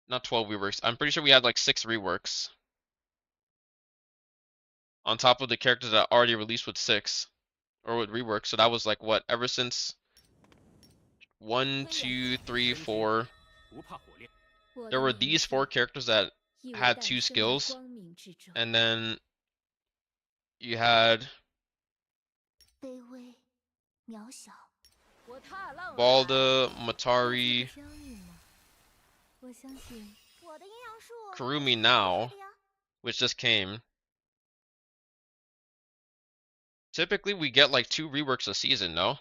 Not 12 reworks. I'm pretty sure we had like 6 reworks on top of the characters that already released with 6 or with reworks. So that was like what? Ever since 1, 2, 3, 4. There were these 4 characters that had 2 skills, and then you had Balda, Matari, Kurumi now, which just came. Typically, we get like 2 reworks a season, no?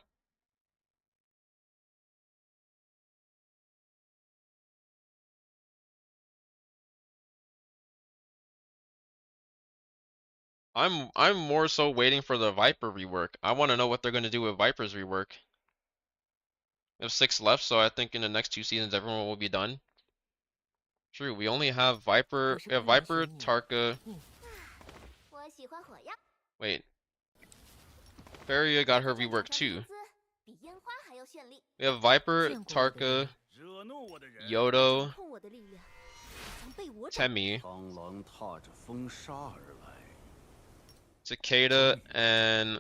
I'm more so waiting for the Viper rework. I want to know what they're going to do with Viper's rework. We have 6 left, so I think in the next 2 seasons everyone will be done. True, we only have Viper. We have Viper, Tarka. Wait, Faria got her rework too. We have Viper, Tarka, Yodo, Temi, Cicada, and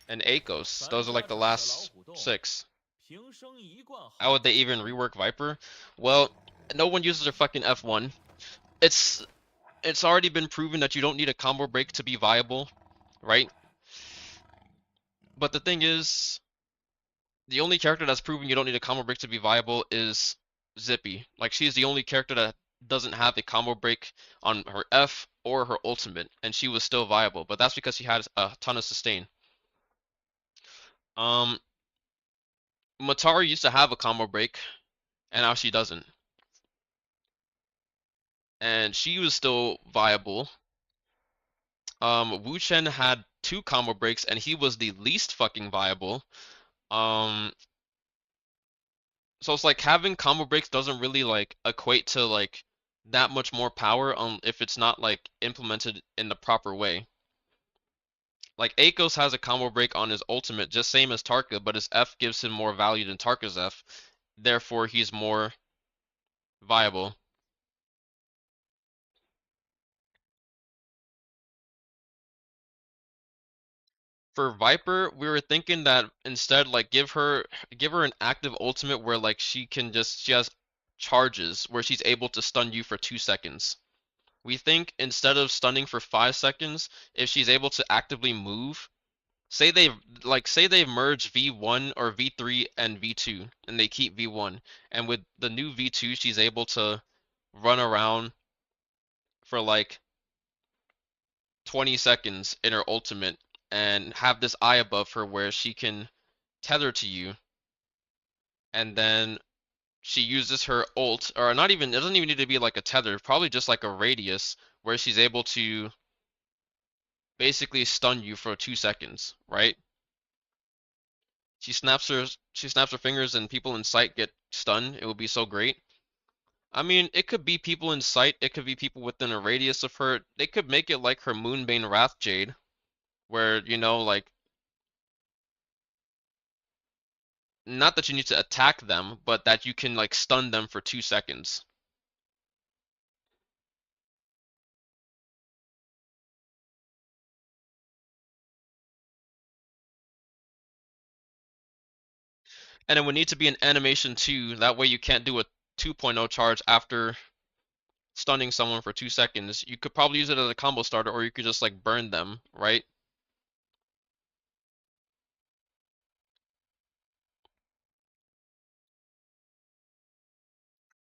Akos. Those are like the last 6. How would they even rework Viper? Well, no one uses their fucking F1. It's already been proven that you don't need a combo break to be viable, right? But the thing is, the only character that's proven you don't need a combo break to be viable is Zippy. Like she's the only character that doesn't have a combo break on her F or her ultimate, and she was still viable. But that's because she had a ton of sustain. Um, Matari used to have a combo break, and now she doesn't. And she was still viable. Wu Chen had 2 combo breaks, and he was the least fucking viable. So it's like having combo breaks doesn't really like equate to like that much more power if it's not like implemented in the proper way. Like Akos has a combo break on his ultimate, just same as Tarka, but his F gives him more value than Tarka's F. Therefore, he's more viable. For Viper, we were thinking that instead, like, give her an active ultimate where like she has charges where she's able to stun you for 2 seconds. We think instead of stunning for 5 seconds, if she's able to actively move, say they've merged V1 or V3 and V2, and they keep V1, and with the new V2, she's able to run around for like 20 seconds in her ultimate and have this eye above her where she can tether to you, and then she uses her ult, or not even, it doesn't even need to be like a tether, probably just like a radius where she's able to basically stun you for 2 seconds, right? She snaps her fingers and people in sight get stunned. It would be so great. I mean, it could be people in sight, it could be people within a radius of her. They could make it like her Moonbane Wrath Jade, where, like, not that you need to attack them, but that you can like stun them for 2 seconds. And it would need to be an animation too, that way you can't do a 2.0 charge after stunning someone for 2 seconds. You could probably use it as a combo starter, or you could just like burn them, right?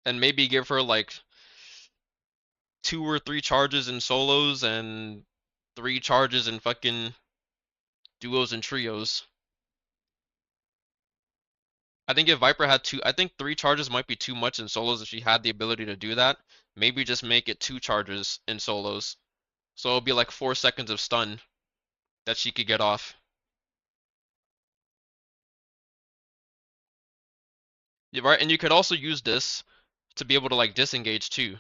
And maybe give her like 2 or 3 charges in solos and 3 charges in fucking duos and trios. I think if Viper had two, I think 3 charges might be too much in solos if she had the ability to do that. Maybe just make it 2 charges in solos. So it'll be like 4 seconds of stun that she could get off. Yeah, right, and you could also use this to be able to like disengage too.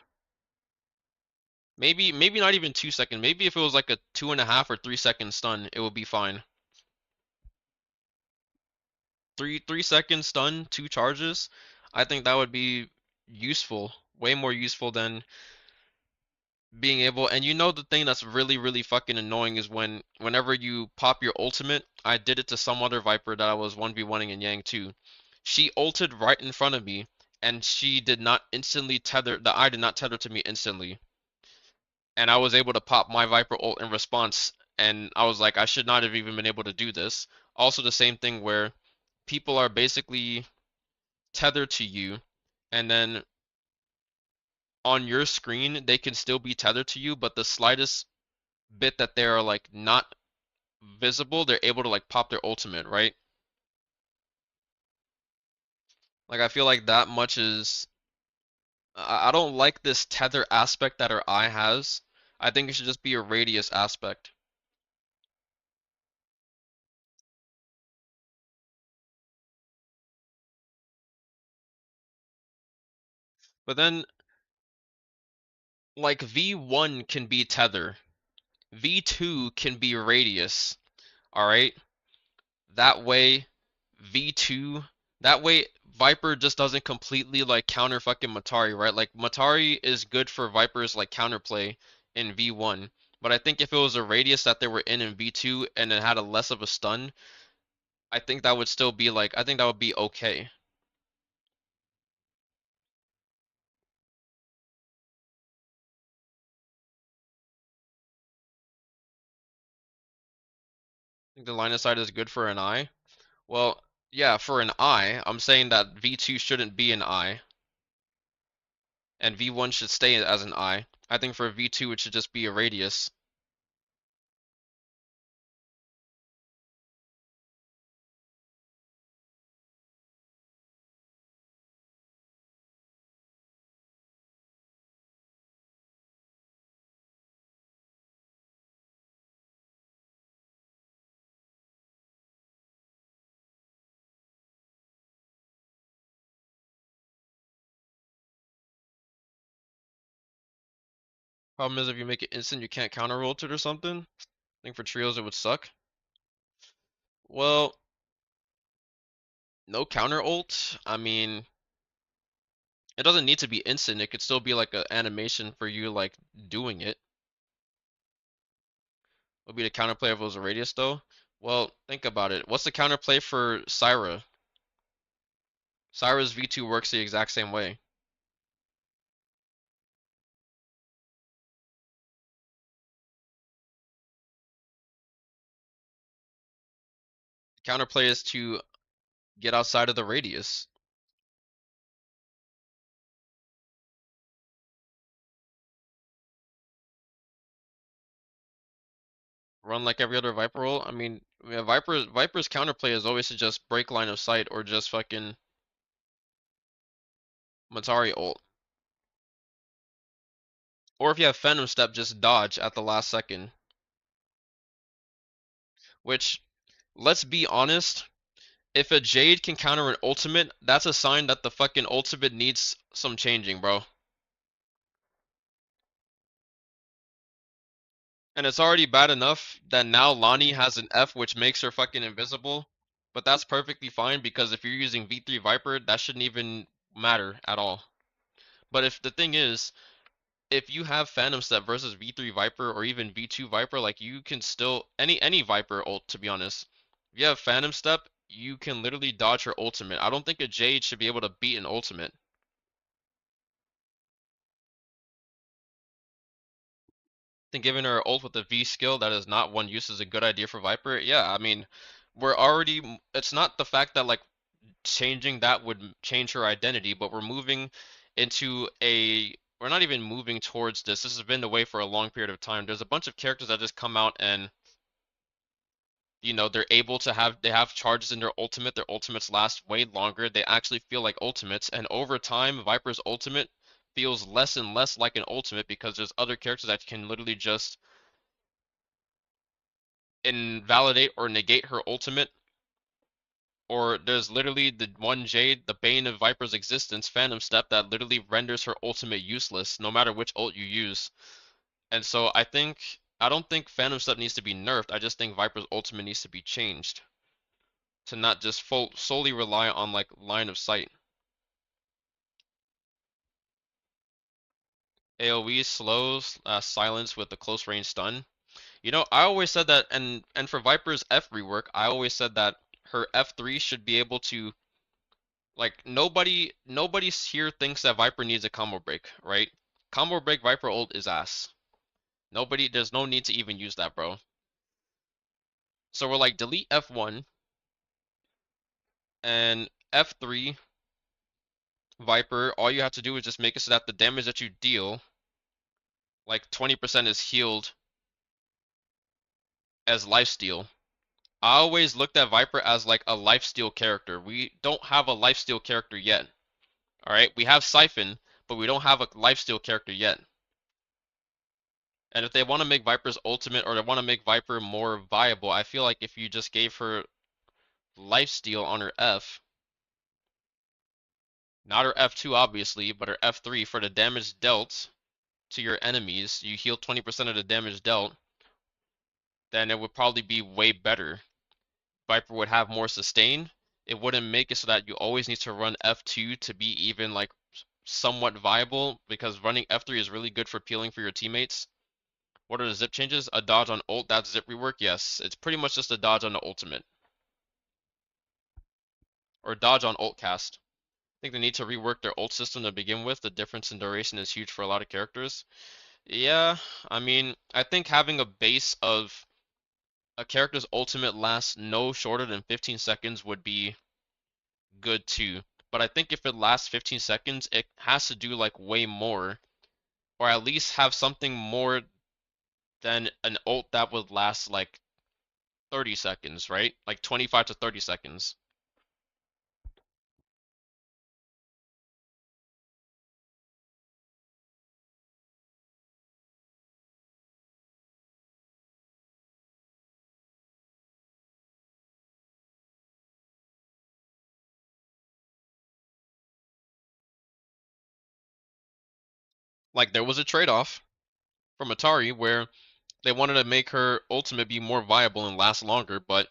Maybe not even 2 seconds. Maybe if it was like a 2.5 or 3 second stun, it would be fine. Three second stun, 2 charges. I think that would be useful, way more useful than being able. And the thing that's really really fucking annoying is whenever you pop your ultimate. I did it to some other Viper that I was 1v1ing in Yang too. She ulted right in front of me, and she did not instantly tether. The eye did not tether to me instantly, and I was able to pop my Viper ult in response. And I was like, I should not have even been able to do this. Also, the same thing where people are basically tethered to you, and then on your screen they can still be tethered to you, but the slightest bit that they are like not visible, they're able to like pop their ultimate, right? Like I feel like that much is I don't like this tether aspect that her eye has. I think it should just be a radius aspect. But then like V1 can be tether. V2 can be radius. All right? That way V2, that way Viper just doesn't completely like counter fucking Matari, right? Like Matari is good for Viper's like counterplay in V1, but I think if it was a radius that they were in V2 and it had a less of a stun, I think that would still be like I think that would be okay. I think the line of sight is good for an eye. Well, yeah, for an eye, I'm saying that V2 shouldn't be an eye and V1 should stay as an eye. I think for V2 it should just be a radius. Problem is if you make it instant, you can't counter ult it or something. I think for trios it would suck. Well, no counter ult. I mean, it doesn't need to be instant. It could still be like an animation for you like doing it. Would be the counterplay if it was a radius though. Well, think about it. What's the counterplay for Syra? Syra's V2 works the exact same way. Counterplay is to get outside of the radius. Run like every other Viper ult. I mean, yeah, Viper's counterplay is always to just break line of sight or just fucking Matari ult. Or if you have Phantom Step, just dodge at the last second. Which, let's be honest, if a Jade can counter an ultimate, that's a sign that the fucking ultimate needs some changing, bro. And it's already bad enough that now Lonnie has an F which makes her fucking invisible. But that's perfectly fine because if you're using V3 Viper, that shouldn't even matter at all. But if the thing is, if you have Phantom Step versus V3 Viper or even V2 Viper, like you can still any Viper ult to be honest. If you have Phantom Step, you can literally dodge her ultimate. I don't think a Jade should be able to beat an ultimate. Think giving her ult with a V skill that is not one use is a good idea for Viper. Yeah, I mean, we're already. It's not the fact that like changing that would change her identity, but we're moving into a. We're not even moving towards this. This has been the way for a long period of time. There's a bunch of characters that just come out and they're able to have charges in their ultimates last way longer, they actually feel like ultimates, and over time Viper's ultimate feels less and less like an ultimate because there's other characters that can literally just invalidate or negate her ultimate, or there's literally the one Jade, the bane of Viper's existence, Phantom Step, that literally renders her ultimate useless no matter which ult you use. And so I don't think Phantom Step needs to be nerfed, I just think Viper's ultimate needs to be changed to not just solely rely on like line of sight. AoE slows silence with the close range stun. I always said that, and for Viper's F rework, I always said that her F3 should be able to like nobody here thinks that Viper needs a combo break, right? Combo break Viper ult is ass. There's no need to even use that, bro. So we're like delete F1 and F3 Viper. All you have to do is just make it so that the damage that you deal, like 20% is healed as lifesteal. I always looked at Viper as like a lifesteal character. We don't have a lifesteal character yet. Alright, we have Siphon, but we don't have a lifesteal character yet. And if they want to make Viper's ultimate or they want to make Viper more viable, I feel like if you just gave her lifesteal on her F, not her F2 obviously, but her F3 for the damage dealt to your enemies, you heal 20% of the damage dealt, then it would probably be way better. Viper would have more sustain. It wouldn't make it so that you always need to run F2 to be even like somewhat viable because running F3 is really good for peeling for your teammates. What are the zip changes? A dodge on ult, that's zip rework? Yes, it's pretty much just a dodge on the ultimate. Or dodge on ult cast. I think they need to rework their ult system to begin with. The difference in duration is huge for a lot of characters. Yeah, I mean, I think having a base of a character's ultimate lasts no shorter than 15 seconds would be good too. But I think if it lasts 15 seconds, it has to do like way more, or at least have something more than an ult that would last like 30 seconds, right? Like 25 to 30 seconds. Like there was a trade-off. from Atari where they wanted to make her ultimate be more viable and last longer, but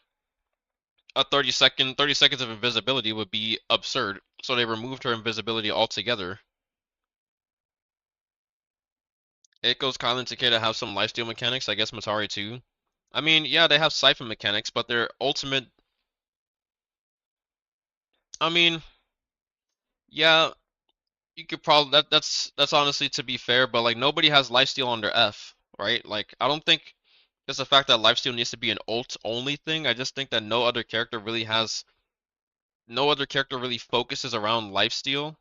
a 30 seconds of invisibility would be absurd. So they removed her invisibility altogether. Echoes, Kylan, and Takeda have some lifesteal mechanics, I guess Matari too. I mean, yeah, they have siphon mechanics, but their ultimate, I mean, yeah, you could probably that's honestly to be fair, but like nobody has lifesteal on their F, right? Like I don't think it's the fact that lifesteal needs to be an ult only thing. I just think that no other character really focuses around lifesteal.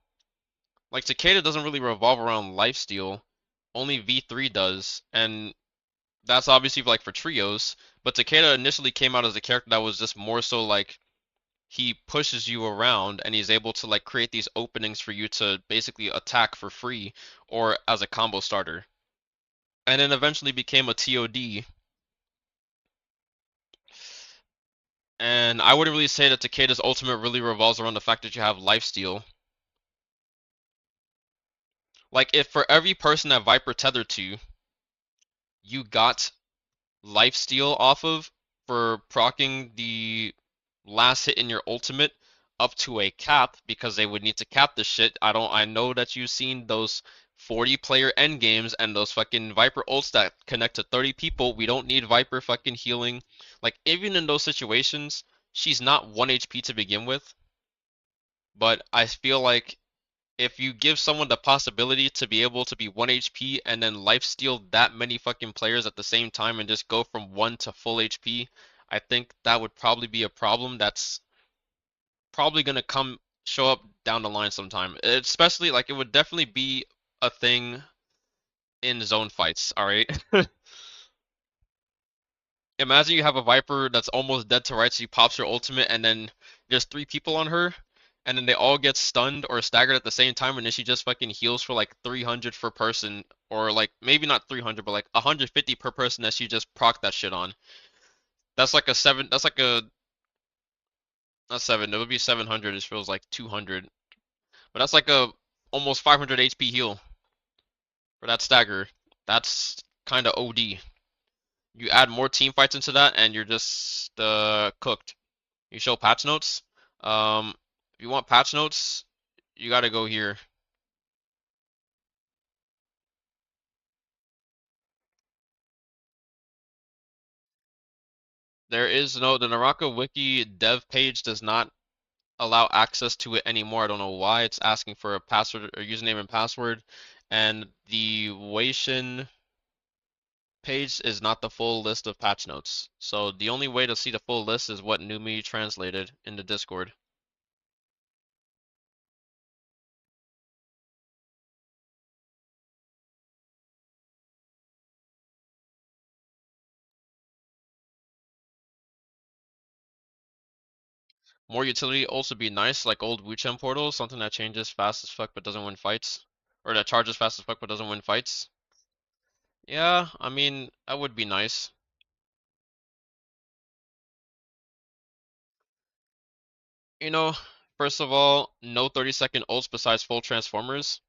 Like Takeda doesn't really revolve around lifesteal. Only V3 does, and that's obviously like for trios. But Takeda initially came out as a character that was just more so like he pushes you around and he's able to like create these openings for you to basically attack for free or as a combo starter. And then eventually became a TOD. And I wouldn't really say that Takeda's ultimate really revolves around the fact that you have lifesteal. Like if for every person that Viper tethered to, you got lifesteal off of for proccing the last hit in your ultimate up to a cap because they would need to cap the shit. I know that you've seen those 40 player end games and those fucking Viper ults that connect to 30 people. We don't need Viper fucking healing. Like even in those situations, she's not 1 HP to begin with, but I feel like if you give someone the possibility to be able to be 1 HP and then lifesteal that many fucking players at the same time and just go from 1 to full HP, I think that would probably be a problem that's probably gonna come show up down the line sometime. Especially like it would definitely be a thing in zone fights, alright? Imagine you have a Viper that's almost dead to rights, she pops her ultimate, and then there's 3 people on her, and then they all get stunned or staggered at the same time, and then she just fucking heals for like 300 per person, or like maybe not 300, but like 150 per person that she just proc that shit on. That's like a seven. That's like a not seven. It would be 700. It feels like 200, but that's like a almost 500 HP heal for that stagger. That's kind of OD. You add more team fights into that, and you're just cooked. You show patch notes. If you want patch notes, you gotta go here. There is no the Naraka wiki dev page does not allow access to it anymore. I don't know why. It's asking for a password or username and password, and the Weixin page is not the full list of patch notes. So the only way to see the full list is what Numi translated in the Discord. More utility also be nice, like old Wuchen portals, something that changes fast as fuck but doesn't win fights. Or that charges fast as fuck but doesn't win fights. Yeah, I mean, that would be nice. You know, first of all, no 30-second ults besides full transformers.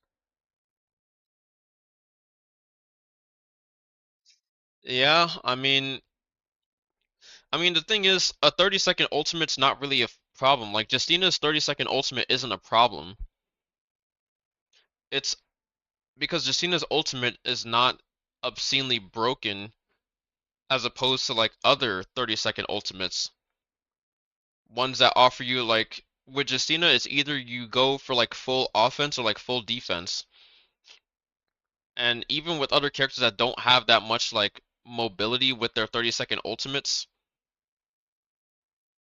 Yeah, I mean the thing is, a 30-second ultimate's not really a problem. Like Justina's 30-second ultimate isn't a problem. It's because Justina's ultimate is not obscenely broken as opposed to like other 30-second ultimates. Ones that offer you like with Justina, it's either you go for like full offense or like full defense. And even with other characters that don't have that much like mobility with their 30-second ultimates,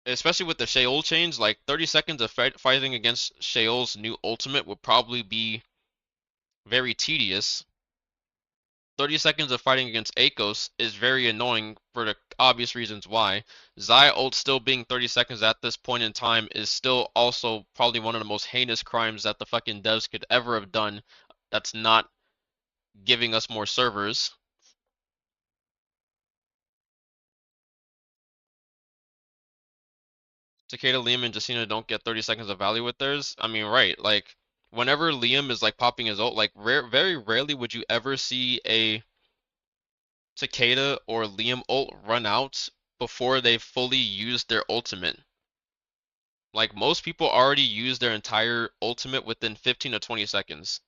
especially with the Sheol change, like 30 seconds of fighting against Sheol's new ultimate would probably be very tedious. 30 seconds of fighting against Akos is very annoying for the obvious reasons why. Xayah ult still being 30 seconds at this point in time is still also probably one of the most heinous crimes that the fucking devs could ever have done that's not giving us more servers. Takeda, Liam, and Justina don't get 30 seconds of value with theirs. I mean, right, like whenever Liam is like popping his ult, like very rarely would you ever see a Takeda or Liam ult run out before they fully use their ultimate. Like most people already use their entire ultimate within 15 to 20 seconds.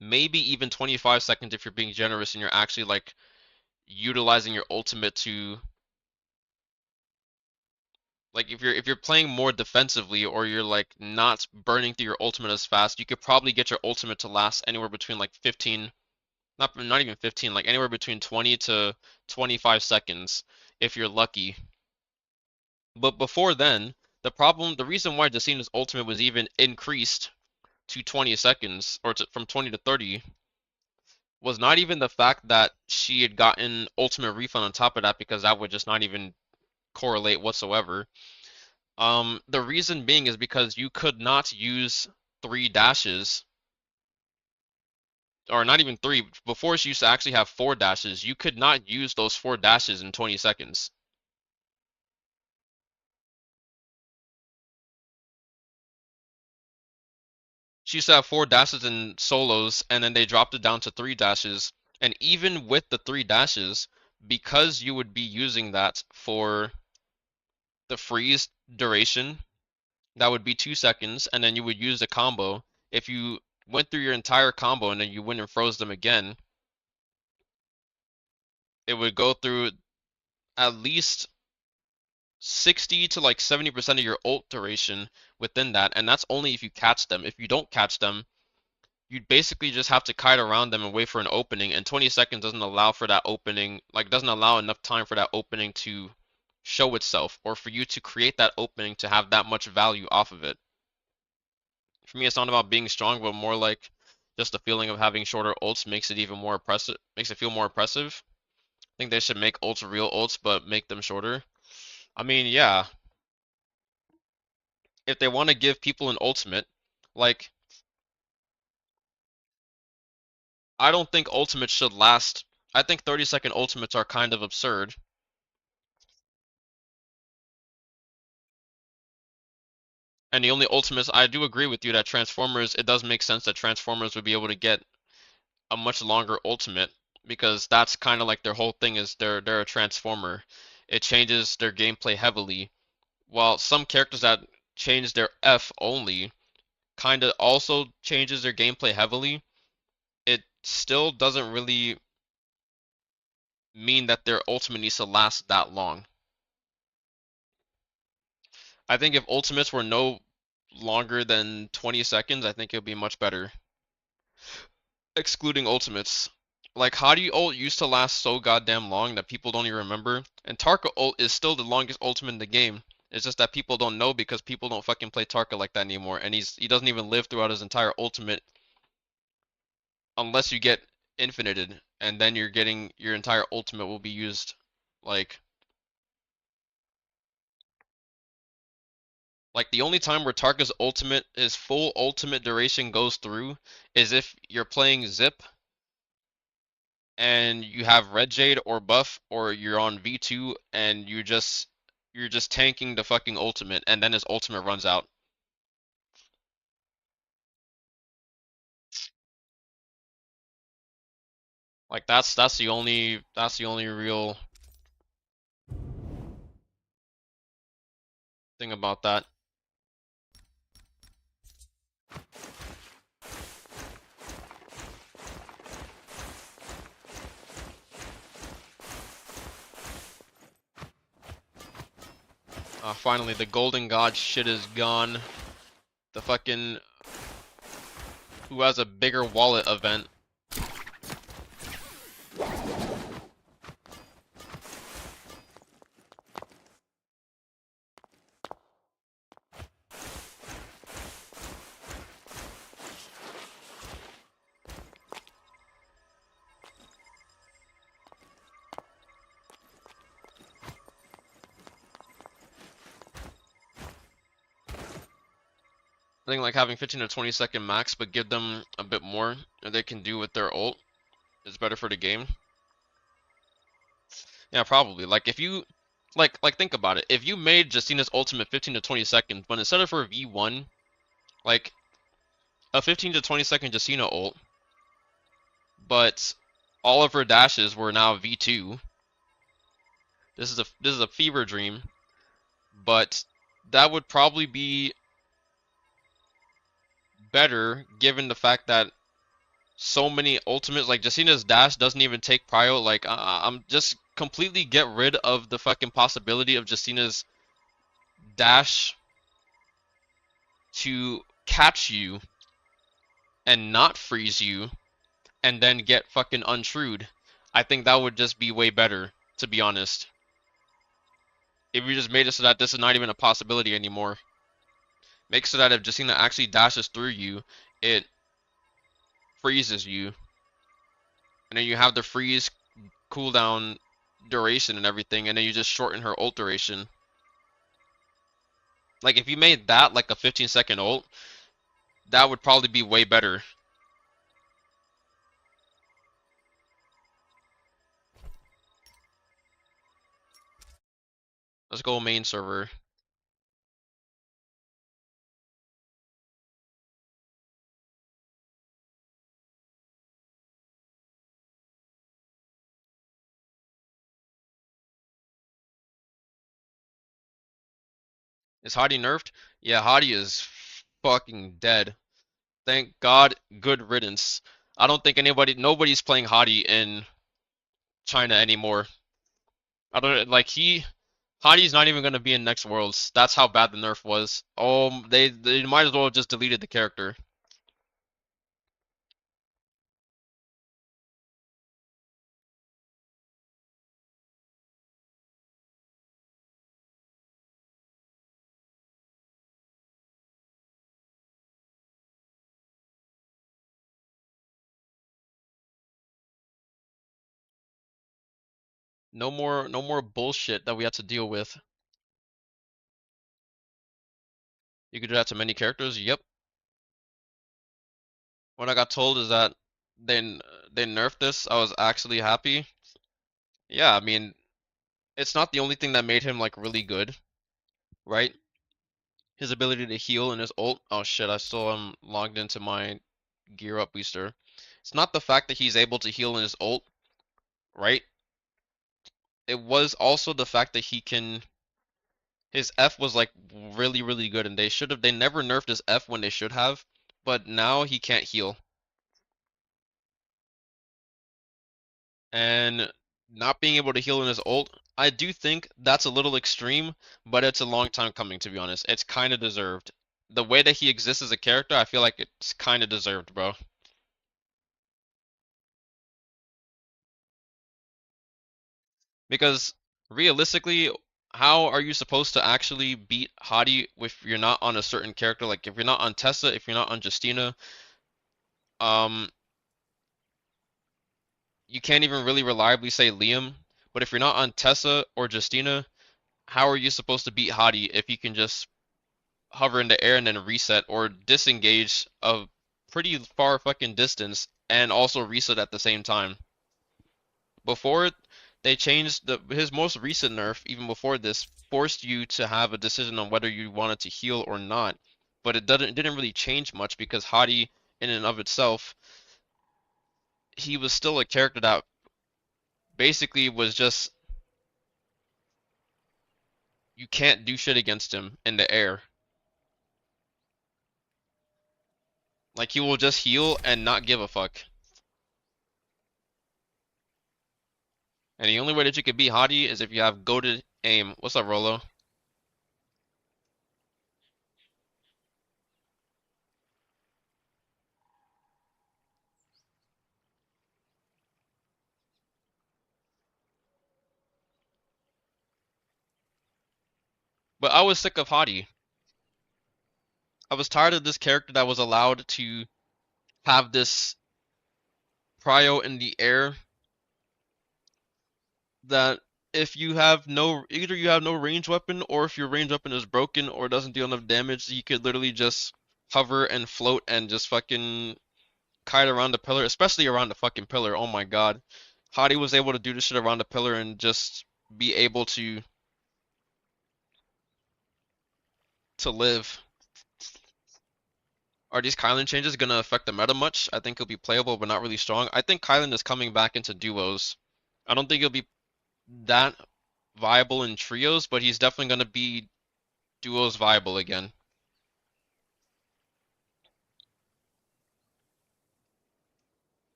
Maybe even 25 seconds if you're being generous and you're actually like utilizing your ultimate to like if you're playing more defensively or you're like not burning through your ultimate as fast, you could probably get your ultimate to last anywhere between like 15, not even 15, like anywhere between 20 to 25 seconds if you're lucky. But before then, the reason why Jacina's ultimate was even increased to 20 seconds or from 20 to 30 was not even the fact that she had gotten ultimate refund on top of that because that would just not even correlate whatsoever. The reason being is because you could not use 3 dashes, or not even three. Before she used to actually have 4 dashes. You could not use those 4 dashes in 20 seconds. She used to have 4 dashes in solos, and then they dropped it down to 3 dashes. And even with the 3 dashes, because you would be using that for the freeze duration, that would be 2 seconds, and then you would use a combo. If you went through your entire combo and then you went and froze them again, it would go through at least 60 to like 70% of your ult duration within that, and that's only if you catch them. If you don't catch them, you'd basically just have to kite around them and wait for an opening, and 20 seconds doesn't allow for that opening, like doesn't allow enough time for that opening to show itself or for you to create that opening to have that much value off of it. For me, it's not about being strong, but more like just the feeling of having shorter ults makes it even more oppressive, makes it feel more oppressive. I think they should make ults real ults, but make them shorter. I mean, yeah, if they want to give people an ultimate, like, I don't think ultimates should last. I think 30-second ultimates are kind of absurd. And the only ultimates, I do agree with you that Transformers, it does make sense that Transformers would be able to get a much longer ultimate because that's kind of like their whole thing is they're a Transformer. It changes their gameplay heavily. While some characters that change their F only kind of also changes their gameplay heavily, it still doesn't really mean that their ultimate needs to last that long. I think if ultimates were no longer than 20 seconds, I think it would be much better. Excluding ultimates. Like, how do you ult used to last so goddamn long that people don't even remember? And Tarka ult is still the longest ultimate in the game. It's just that people don't know because people don't fucking play Tarka like that anymore. And he doesn't even live throughout his entire ultimate unless you get infinited. And then you're getting your entire ultimate will be used like the only time where Tarka's ultimate, his full ultimate duration goes through is if you're playing Zip and you have Red Jade or buff or you're on V2 and you're just tanking the fucking ultimate and then his ultimate runs out. Like that's the only real thing about that. Finally the Golden God shit is gone. The fucking who has a bigger wallet event. I think like having 15 to 20-second max, but give them a bit more that they can do with their ult is better for the game. Yeah, probably. Like if you like think about it. If you made Justina's ultimate 15 to 20 seconds, but instead of her V1, like a 15 to 20 second Justina ult, but all of her dashes were now V2. This is a fever dream, but that would probably be better given the fact that so many ultimates like Jusina's dash doesn't even take prio. Like I'm just completely get rid of the fucking possibility of Justina's dash to catch you and not freeze you and then get fucking untrued. I think that would just be way better, to be honest. If you just made it so that this is not even a possibility anymore. Make so that if Justina actually dashes through you, it freezes you. And then you have the freeze cooldown duration and everything, and then you just shorten her ult duration. Like if you made that like a 15-second ult, that would probably be way better. Let's go main server. Is Hadi nerfed? Yeah, Hadi is fucking dead. Thank God, good riddance. I don't think nobody's playing Hadi in China anymore. I don't like Hadi's not even gonna be in next Worlds. That's how bad the nerf was. Oh, they might as well have just deleted the character. No more bullshit that we have to deal with. You could do that to many characters. Yep. When I got told is that they they nerfed this, I was actually happy. Yeah, I mean, it's not the only thing that made him like really good, right? His ability to heal and his ult. Oh shit, I still am logged into my gear up booster. It's not the fact that he's able to heal in his ult, right? It was also the fact that he can his F was like really really good and they never nerfed his F when they should have, but now he can't heal. And not being able to heal in his ult, I do think that's a little extreme, but it's a long time coming to be honest. It's kind of deserved. The way that he exists as a character, I feel like it's kind of deserved, bro. Because realistically, how are you supposed to actually beat Hadi if you're not on a certain character? Like if you're not on Tessa, if you're not on Justina, um, you can't even really reliably say Liam. But if you're not on Tessa or Justina, how are you supposed to beat Hadi if you can just hover in the air and then reset or disengage a pretty far fucking distance and also reset at the same time? Before they changed his most recent nerf, even before this, forced you to have a decision on whether you wanted to heal or not. But it didn't really change much because Hadi, in and of itself, he was still a character that basically was just you can't do shit against him in the air. Like he will just heal and not give a fuck. And the only way that you could beat Hadi is if you have goated aim. What's up, Rolo? But I was sick of Hadi. I was tired of this character that was allowed to have this prio in the air that if you have no either you have no range weapon or if your range weapon is broken or doesn't deal enough damage, you could literally just hover and float and just fucking kite around the pillar, especially around the fucking pillar. Oh my god. Hadi was able to do this shit around the pillar and just be able to live. Are these Kylan changes gonna affect the meta much? I think he'll be playable, but not really strong. I think Kylan is coming back into duos. I don't think he'll be that viable in trios, but he's definitely gonna be duos viable again.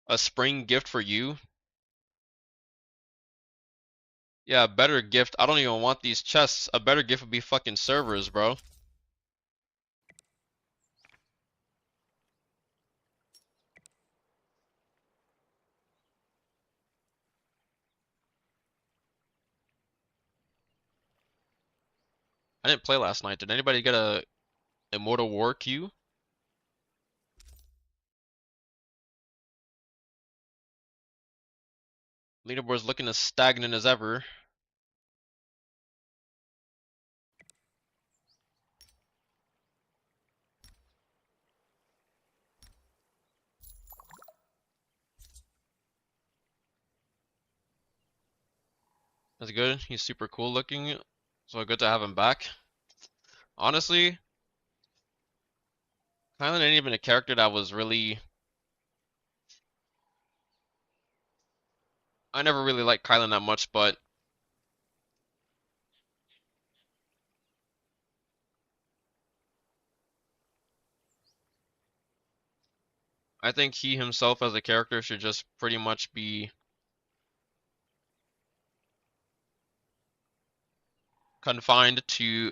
A spring gift for you? Yeah, a better gift. I don't even want these chests. A better gift would be fucking servers, bro. I didn't play last night. Did anybody get a Immortal War queue? Leaderboard's looking as stagnant as ever. That's good. He's super cool looking. So good to have him back. Honestly, Kylan ain't even a character that was really. I never really liked Kylan that much, but I think he himself as a character should just pretty much be confined to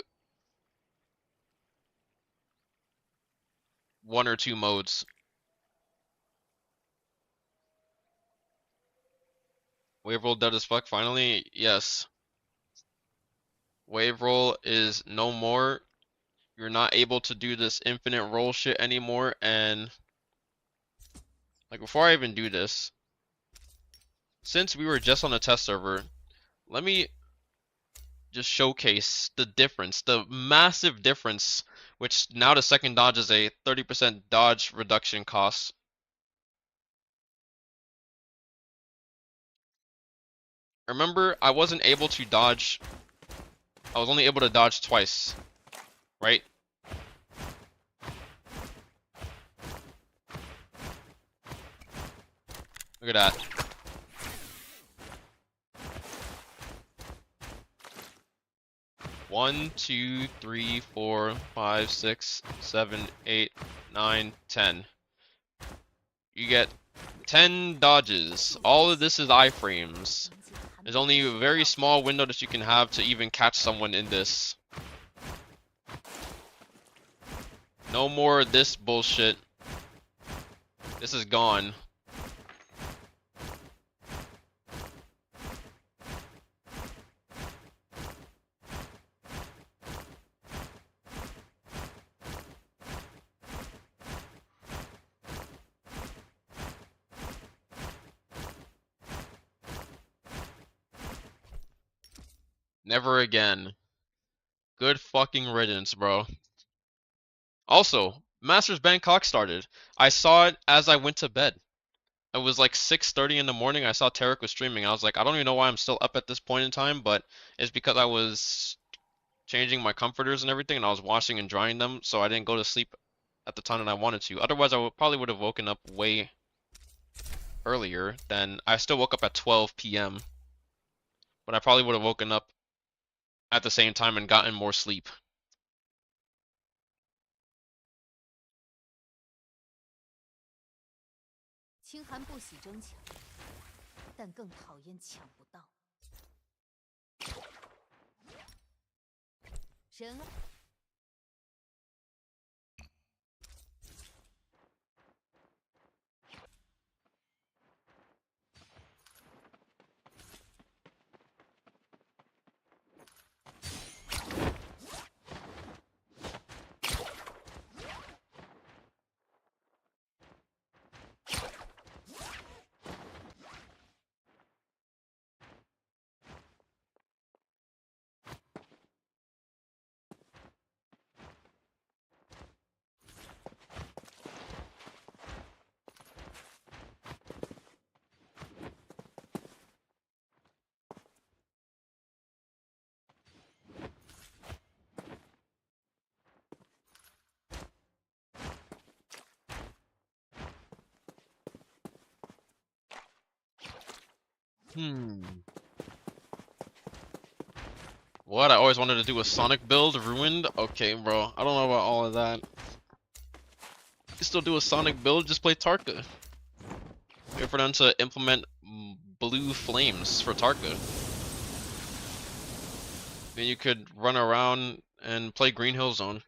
one or two modes. Wave roll dead as fuck finally? Yes. Wave roll is no more. You're not able to do this infinite roll shit anymore, and like before I even do this, since we were just on a test server, let me just showcase the difference, the massive difference, which now the second dodge is a 30% dodge reduction cost. Remember, I wasn't able to dodge, I was only able to dodge twice, right? Look at that. One, two, three, four, five, 6, 7, 8, 9, 10. You get 10 dodges. All of this is iframes. There's only a very small window that you can have to even catch someone in this. No more of this bullshit. This is gone. Never again. Good fucking riddance, bro. Also, Masters Bangkok started. I saw it as I went to bed. It was like 6:30 in the morning. I saw Tarek was streaming. I was like, I don't even know why I'm still up at this point in time, but it's because I was changing my comforters and everything, and I was washing and drying them, so I didn't go to sleep at the time that I wanted to. Otherwise, probably would have woken up way earlier. Then I still woke up at 12 p.m., but I probably would have woken up at the same time and gotten more sleep. 清寒不喜争抢，但更讨厌抢不到。人啊， Hmm. What? I always wanted to do a Sonic build, ruined? Okay, bro. I don't know about all of that. You still do a Sonic build, just play Tarka. Wait for them to implement blue flames for Tarka. Then you could run around and play Green Hill Zone.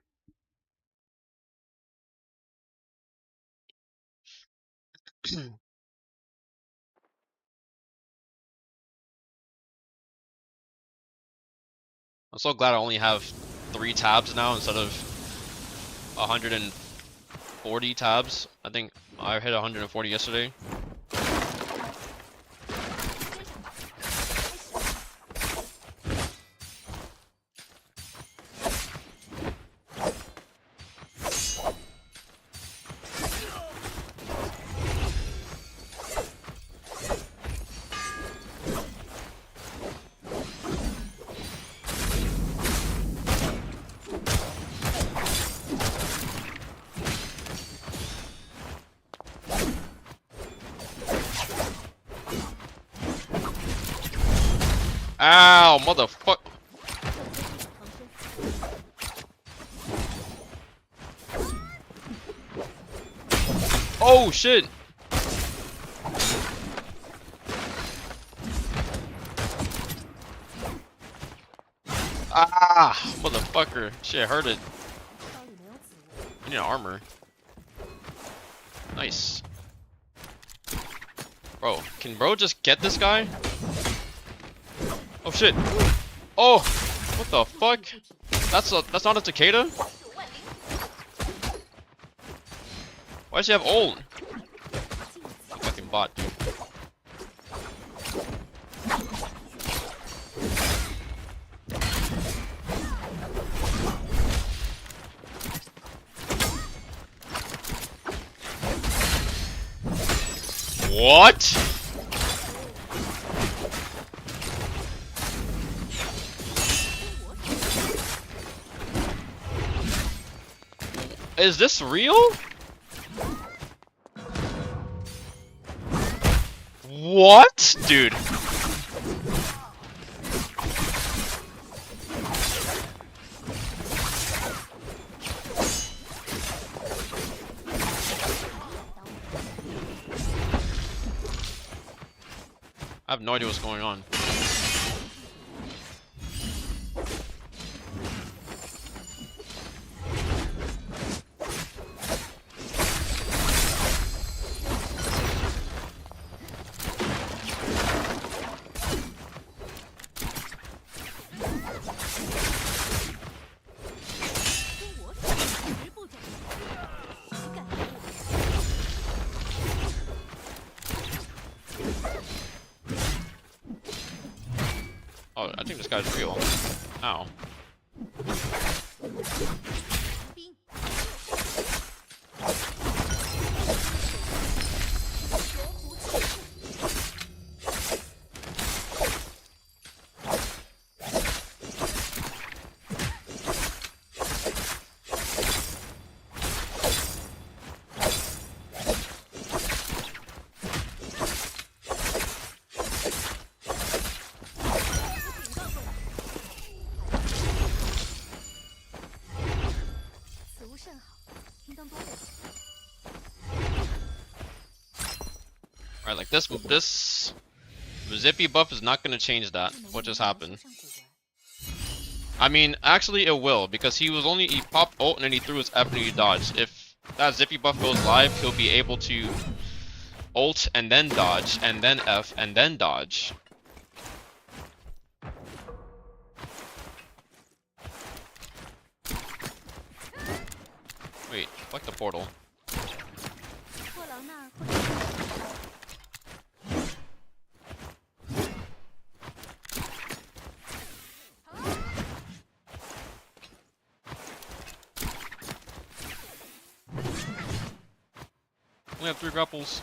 I'm so glad I only have 3 tabs now instead of 140 tabs. I think I hit 140 yesterday. Ow, motherfuck! Oh shit! Ah, motherfucker! Shit, hurt it. I need armor. Nice. Bro, can bro just get this guy? Oh shit! Oh, what the fuck? That's not a Takeda? Why does she have ult? Fucking bot, dude. What? Is this real? What? Dude. I have no idea what's going on. Oh, I think this guy's real. Ow. Alright, like this Zippy buff is not gonna change that. What just happened? I mean, actually it will, because he popped ult and then he threw his F and he dodged. If that Zippy buff goes live, he'll be able to ult and then dodge, and then F and then dodge. Wait, fuck the portal. We have 3 grapples.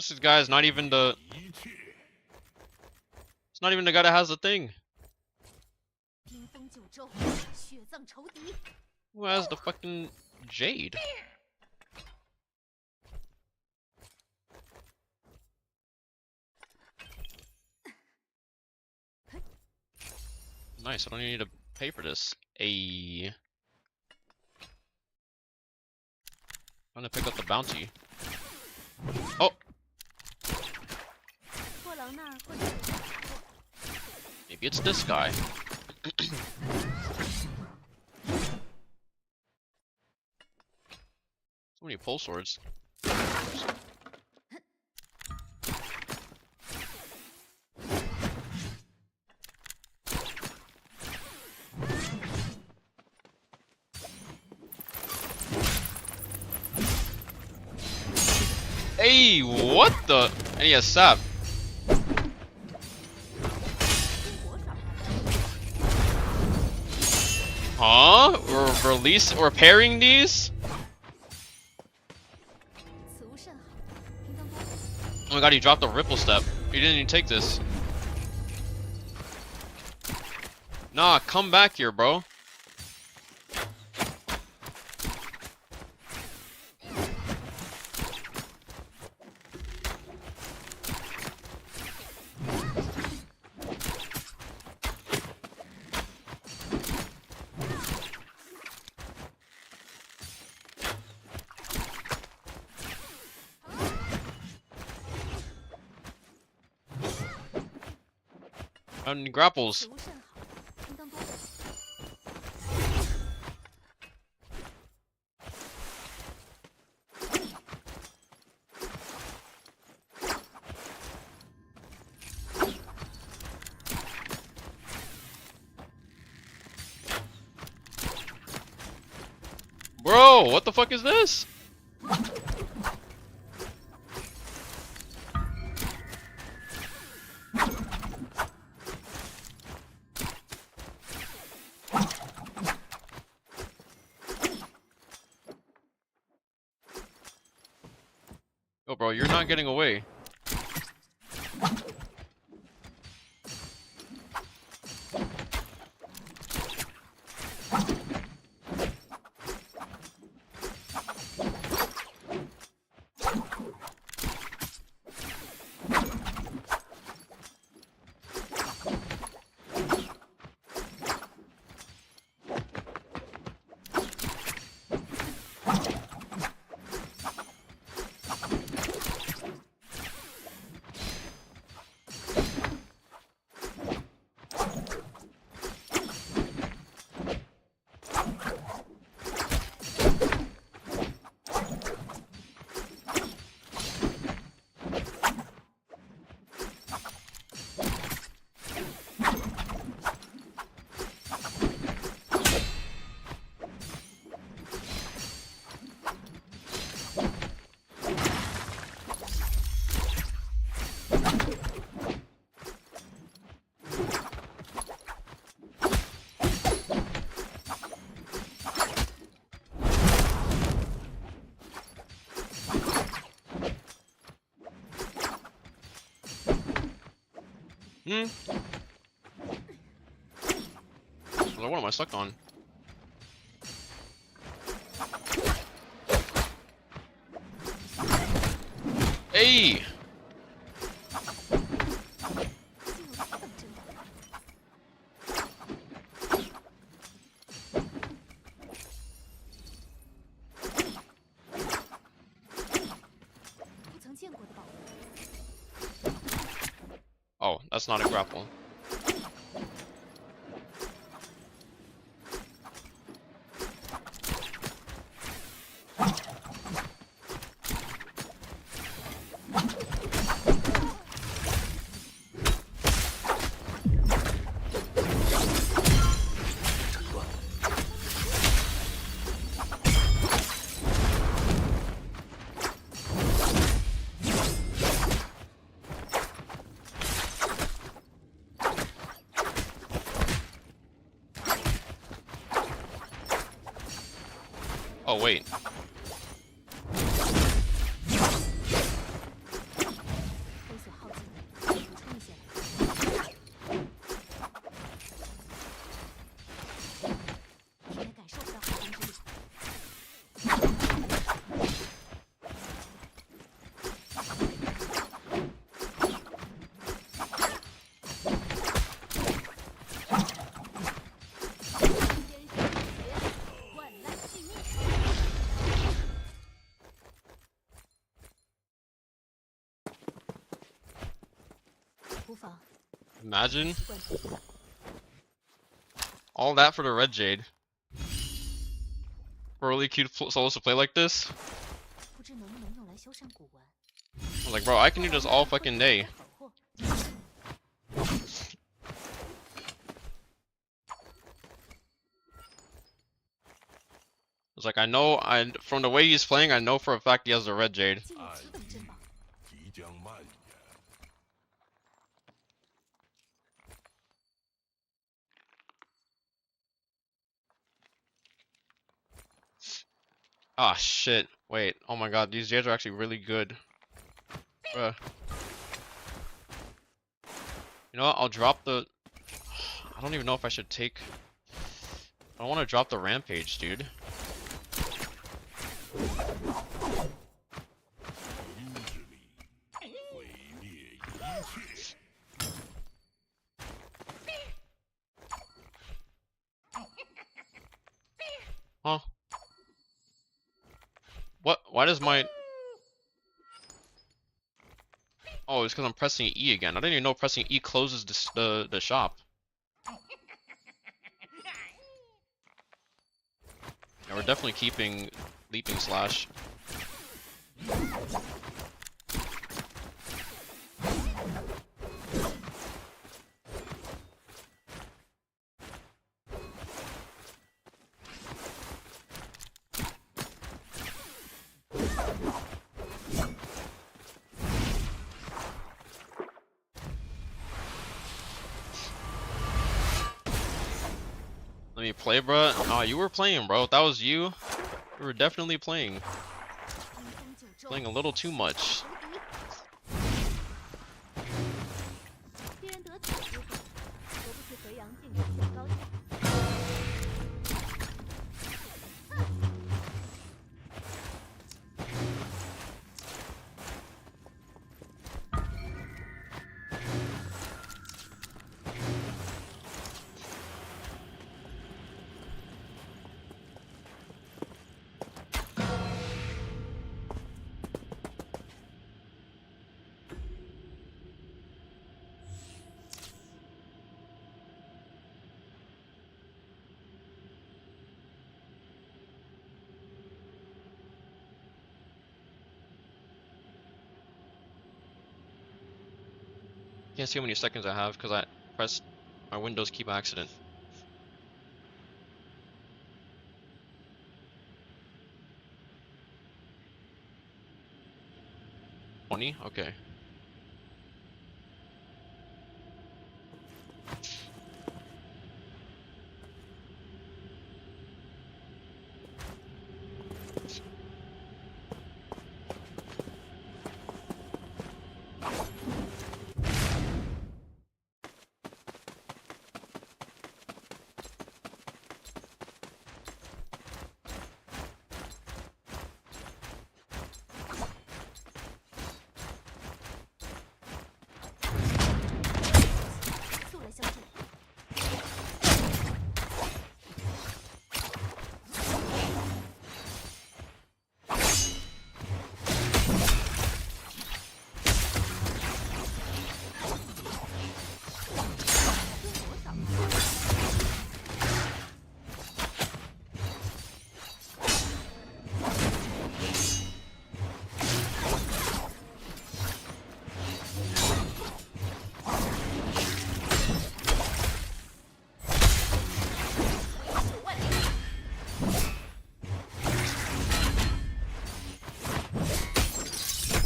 This guy is not even the. It's not even the guy that has the thing. 冰封九州，血葬仇敌。 Who has the fucking jade? Nice, I don't need to pay for this. I'm gonna pick up the bounty. Oh! 货郎那儿或者有人打过。 Maybe it's this guy. So many pole swords. Hey, what the? And he has sap. Huh? We're pairing these? 此物甚好，平当多少？ Oh my god, he dropped a ripple step. He didn't even take this. Nah, come back here, bro. And grapples. 此物甚好，平当多少？ Bro, what the fuck is this? Yo, bro, you're not getting away. Hmm? What am I stuck on? Hey! 不曾见过的宝物。 Oh, that's not a grapple. Oh, wait. 厨房， Imagine 习惯吃。 all that for the red jade. For really cute souls to play like this. 不知能不能用来修缮古文。 I was like, bro, I can do this all fucking day. 好货 It's like from the way he's playing, I know for a fact he has the red jade. 竟有此等珍宝， 即将蔓延。 Ah shit. Wait. Oh my god, these jades are actually really good. Bruh. You know what? I'll drop the. I don't even know if I should take. I don't want to drop the rampage, dude. 阴之力毁灭一切。 Huh? What? Why does my... Oh, it's because I'm pressing E again. I didn't even know pressing E closes the shop. Yeah, we're definitely keeping Leaping Slash. Let me play, bro. Oh, you were playing, bro. If that was you, you were definitely playing. 阴风九州， Playing a little too much. 敌人得此机会，何不去回阳境展现高下？ Can't see how many seconds I have because I pressed my Windows key by accident. 20? Okay.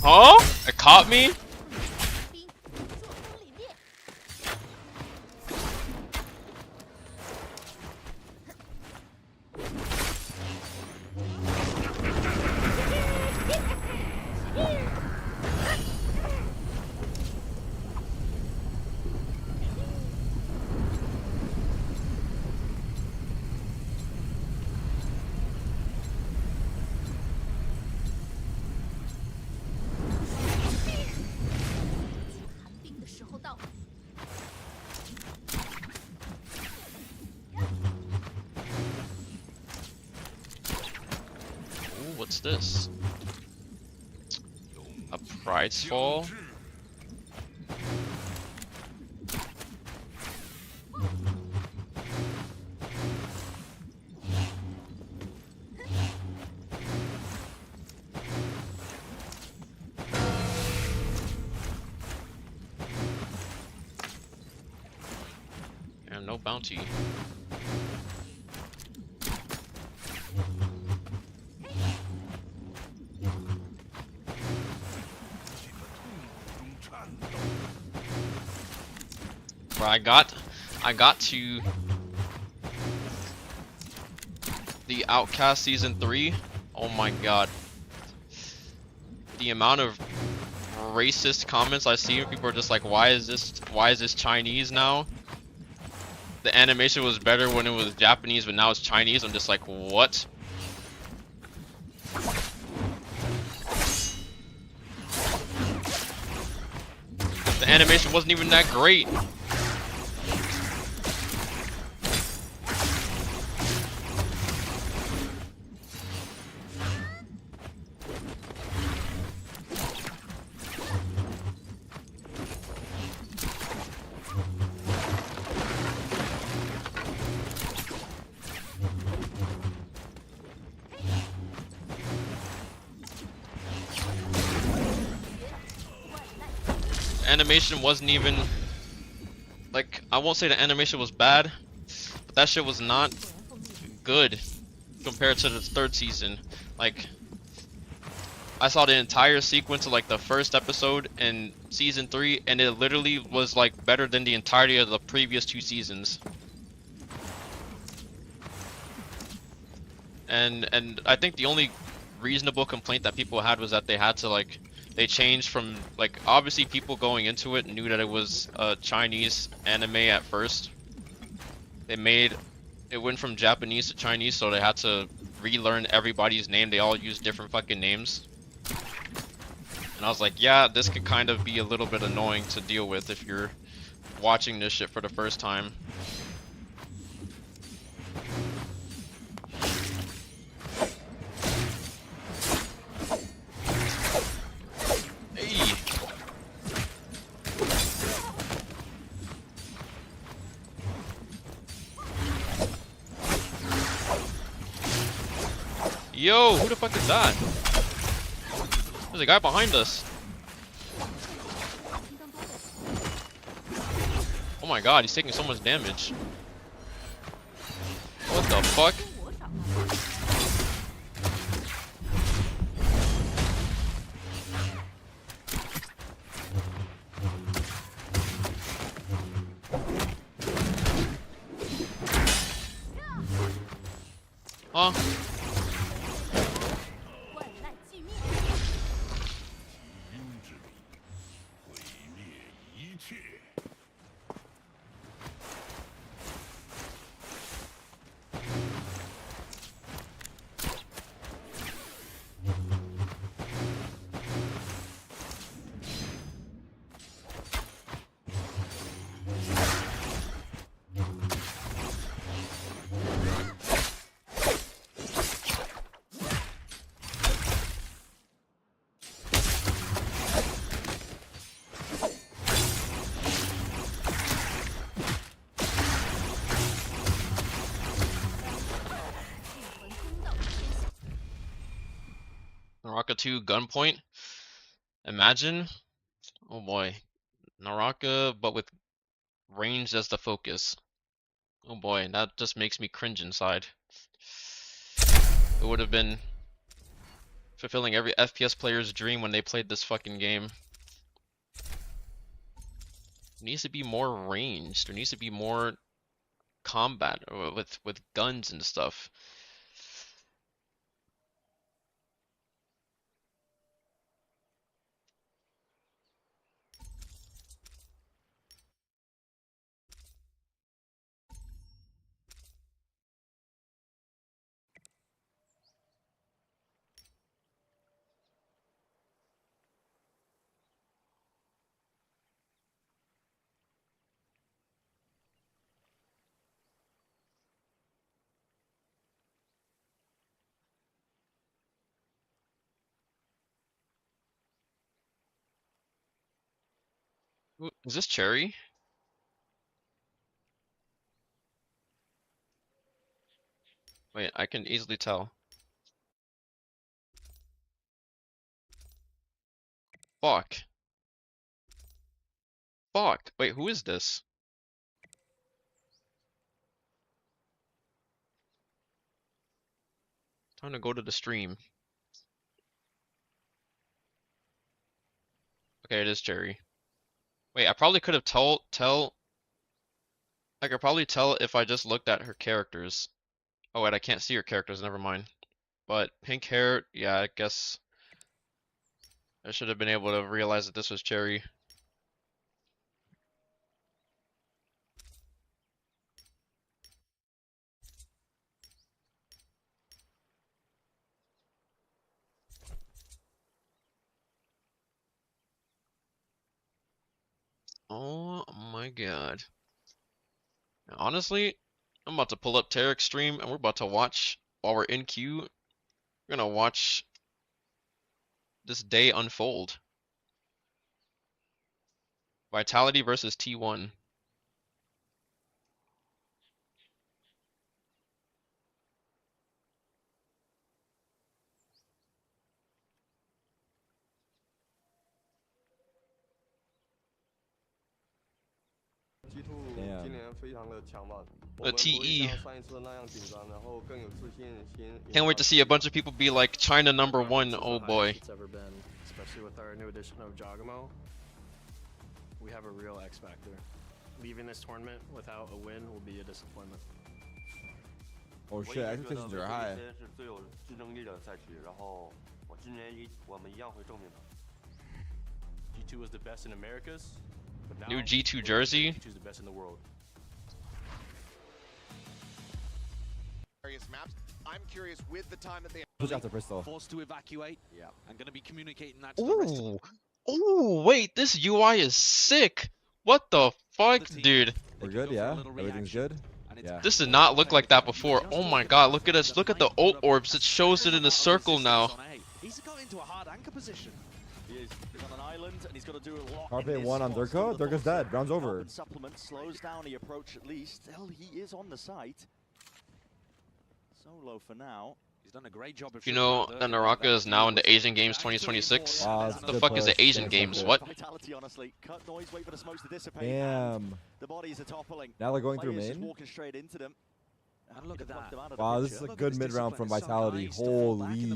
Huh? It caught me? 兵作风凛冽， 寒冰的时候到了。 Ooh, what's this? A prize fall? no bounty. Bro, I got to the Outcast season 3. Oh my god. The amount of racist comments I see, people are just like, why is this Chinese now? The animation was better when it was Japanese, but now it's Chinese. I'm just like, what? The animation wasn't even that great. Animation wasn't even like, I won't say the animation was bad, but that shit was not good compared to the third season. Like, I saw the entire sequence of like the first episode in season 3, and it literally was like better than the entirety of the previous 2 seasons. And I think the only reasonable complaint that people had was that they had to like, they changed from like, obviously people going into it knew that it was a Chinese anime at first. It went from Japanese to Chinese, so they had to relearn everybody's name. They all use different fucking names. And I was like, yeah, this could kind of be a little bit annoying to deal with if you're watching this shit for the first time. Hey! Yo, who the fuck is that? There's a guy behind us. Oh my god, he's taking so much damage. What the fuck? Huh? Naraka 2 gunpoint. Imagine. Oh boy. Naraka, but with range as the focus. Oh boy, that just makes me cringe inside. It would have been fulfilling every FPS player's dream when they played this fucking game. There needs to be more range. There needs to be more combat with guns and stuff. Ooh, is this Cherry? Wait, I can easily tell. Fuck. Fuck. Wait, who is this? Time to go to the stream. Okay, it is Cherry. Wait, I probably could have I could probably tell if I just looked at her characters. Oh wait, I can't see her characters, never mind. But pink hair, yeah, I guess I should have been able to realize that this was Cherry. Oh my god. Now, honestly, I'm about to pull up Tarek's stream and we're about to watch, while we're in queue, we're gonna watch this day unfold. Vitality versus T1. Damn. The TE. Can't wait to see a bunch of people be like China #1. Oh boy. It's ever been, especially with our new addition of Jagamo. We have a real X factor. Leaving this tournament without a win will be a disappointment. Oh shit, expectations are high. G2 was the best in Americas. But now, New G2 jersey. G2 is the best in the world. Various maps. I'm curious with the time that they Push out the pistol. Forced to evacuate. Yeah. I'm going to be communicating that to the rest of Ooh. Ooh, wait, this UI is sick. What the fuck, dude? We're good, yeah? Everything's good? Yeah. This did not look like that before. Oh my god, look at us. Look at the ult orbs. It shows it in a circle now. He's got into a hard anchor position. He is. He's on an island and he's got to do a lot. Carpe 1 on Durko. Durko's dead. Round's over. Supplement slows down the approach at least. Still, he is on the site. Solo for now. He's done a great job of You know that Naraka is now in the Asian Games 2026? What the fuck is the Asian Games? What? Vitality, honestly. Cut noise, wait for the smokes to dissipate. Damn. The bodies are toppling. Now they're going through Players just main. walking straight into them. And look at that. Wow, this is a good mid round from Vitality. Holy.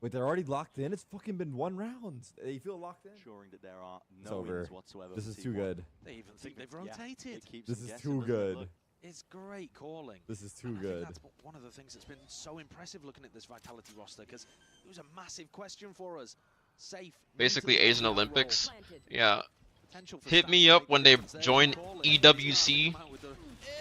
Wait, they're already locked in? It's fucking been 1 round. They feel locked in? Ensuring that there are It's no over. wins whatsoever. This for is too T1. good. They even think they've Yeah, rotated. it keeps This them is guessing, too doesn't it? good. Look, It's great calling. This is too And I think good. that's one of the things that's been so impressive looking at this Vitality roster, because it was a massive question for us. Safe. Basically neutral, Asian that Olympics. role. Yeah. Potential for Hit stats me to up make when a they difference there. join Calling. EWC Come out with the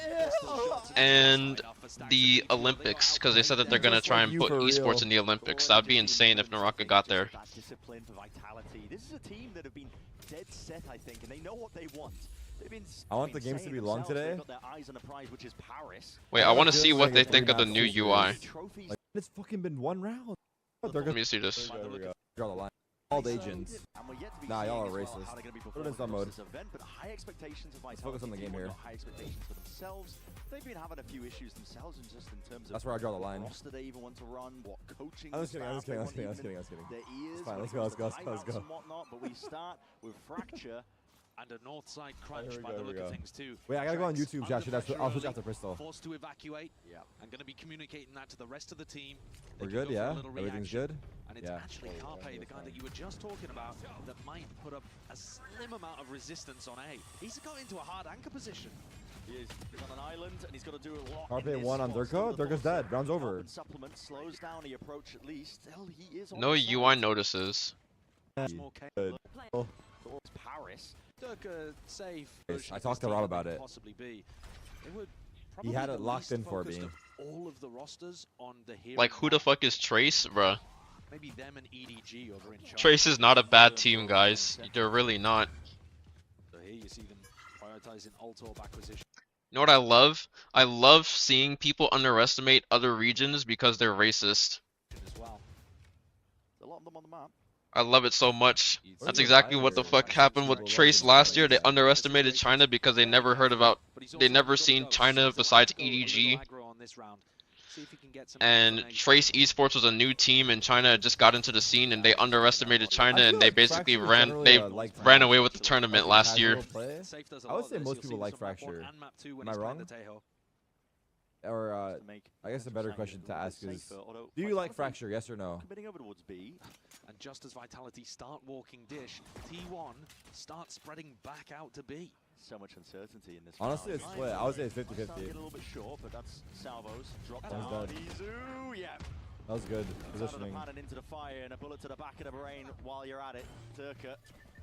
pistol shots and for stacks of the people. They Olympics, are because they said that they're gonna Just try like and you put for esports real. in the Olympics. That'd be insane if Naraka got there. That discipline for Vitality. This is a team that have been dead set, I think, and they know what they want. They've been. I want the games to saying be long themselves today. They've got their eyes on a prize, which is Paris. Wait, I want to Just see what like they a think of the 3 new match UI. Trophies. Like, it's fucking been 1 round. Let me see this. There we go. Draw the line. Called agents. And we're yet to be Nah, seeing y'all are as well racist. how they're gonna be Put it in performing some across mode. this event, but high expectations of Vitality. focus on the game Team, here. got high expectations for themselves. They've been having a few issues themselves, and just in terms of That's where I draw the line. what roster they even want to run, what coaching. I'm just kidding, I'm just staff they kidding, I'm want, just kidding, I'm just even kidding, I'm just kidding. Their ears. fine, when let's it go, comes let's to go, let's go, let's timeouts go. and whatnot, but we start with Fracture. And a north side crunch here we by go, the here we look of go. things too. Wait, I gotta go on Tracks YouTube, under Josh. pressure I'll switch early, out the pistol. Forced to evacuate. Yeah. I'm going to be communicating that to the rest of the team. They We're can good, go for a yeah? little Everything's reaction. good? And it's Yeah. actually Carpe, the guy that you were just talking about, that might put up a slim amount of resistance on A. He's got into a hard anchor position. He is. He's on an island, and he's got to do a lot. Carpe in this 1 on spot. Durko. Still the Durko's ball dead. Round's over. Carbon supplement slows down the approach at least. Still, he is on No the UI side. notices. Small K. Good. Towards Paris. Dirk, safe. Yes, version I of talked this to Rob team about could it. Possibly be. They were He had probably it the locked least in for focused me. of all of the rosters on the hero Like, who the map. fuck is Trace, bruh? Maybe them and EDG over in China. Trace is not a bad team, guys. They're really not. So here you see them prioritizing alt-orb acquisition. You know what I love? I love seeing people underestimate other regions because they're racist. as well. A lot of them on the map. I love it so much. You'd That's see exactly a what the lot fuck of happened people with love Trace him. last year. They underestimated China because they never heard about, But he's they also never got to seen go. China He's allowed besides to go a little EDG. aggro on this round. See if he can get some And information. Trace Esports was a new team and China just got into the scene and they underestimated China and they basically ran away with the tournament last year. Safe does a I would lot say of this. most You'll people see like this on map one Fracture. and map two when Am I he's playing wrong? the Tejo. or to make I guess a potential better Sang question a to little ask bit is, safer, although do you like Vitality Fracture? Yes or no? committing over towards B. And just as Vitality start walking dish, T1 starts spreading back out to B. So much uncertainty in this. Honestly, round. it's split. I would say it's Might start 50-50. getting a little bit short, but that's Salvos. Drop That was down. bad. Izu, yeah. That was good Out of the positioning. pan and into the fire, and a bullet to the back of the brain while you're at it. Turka.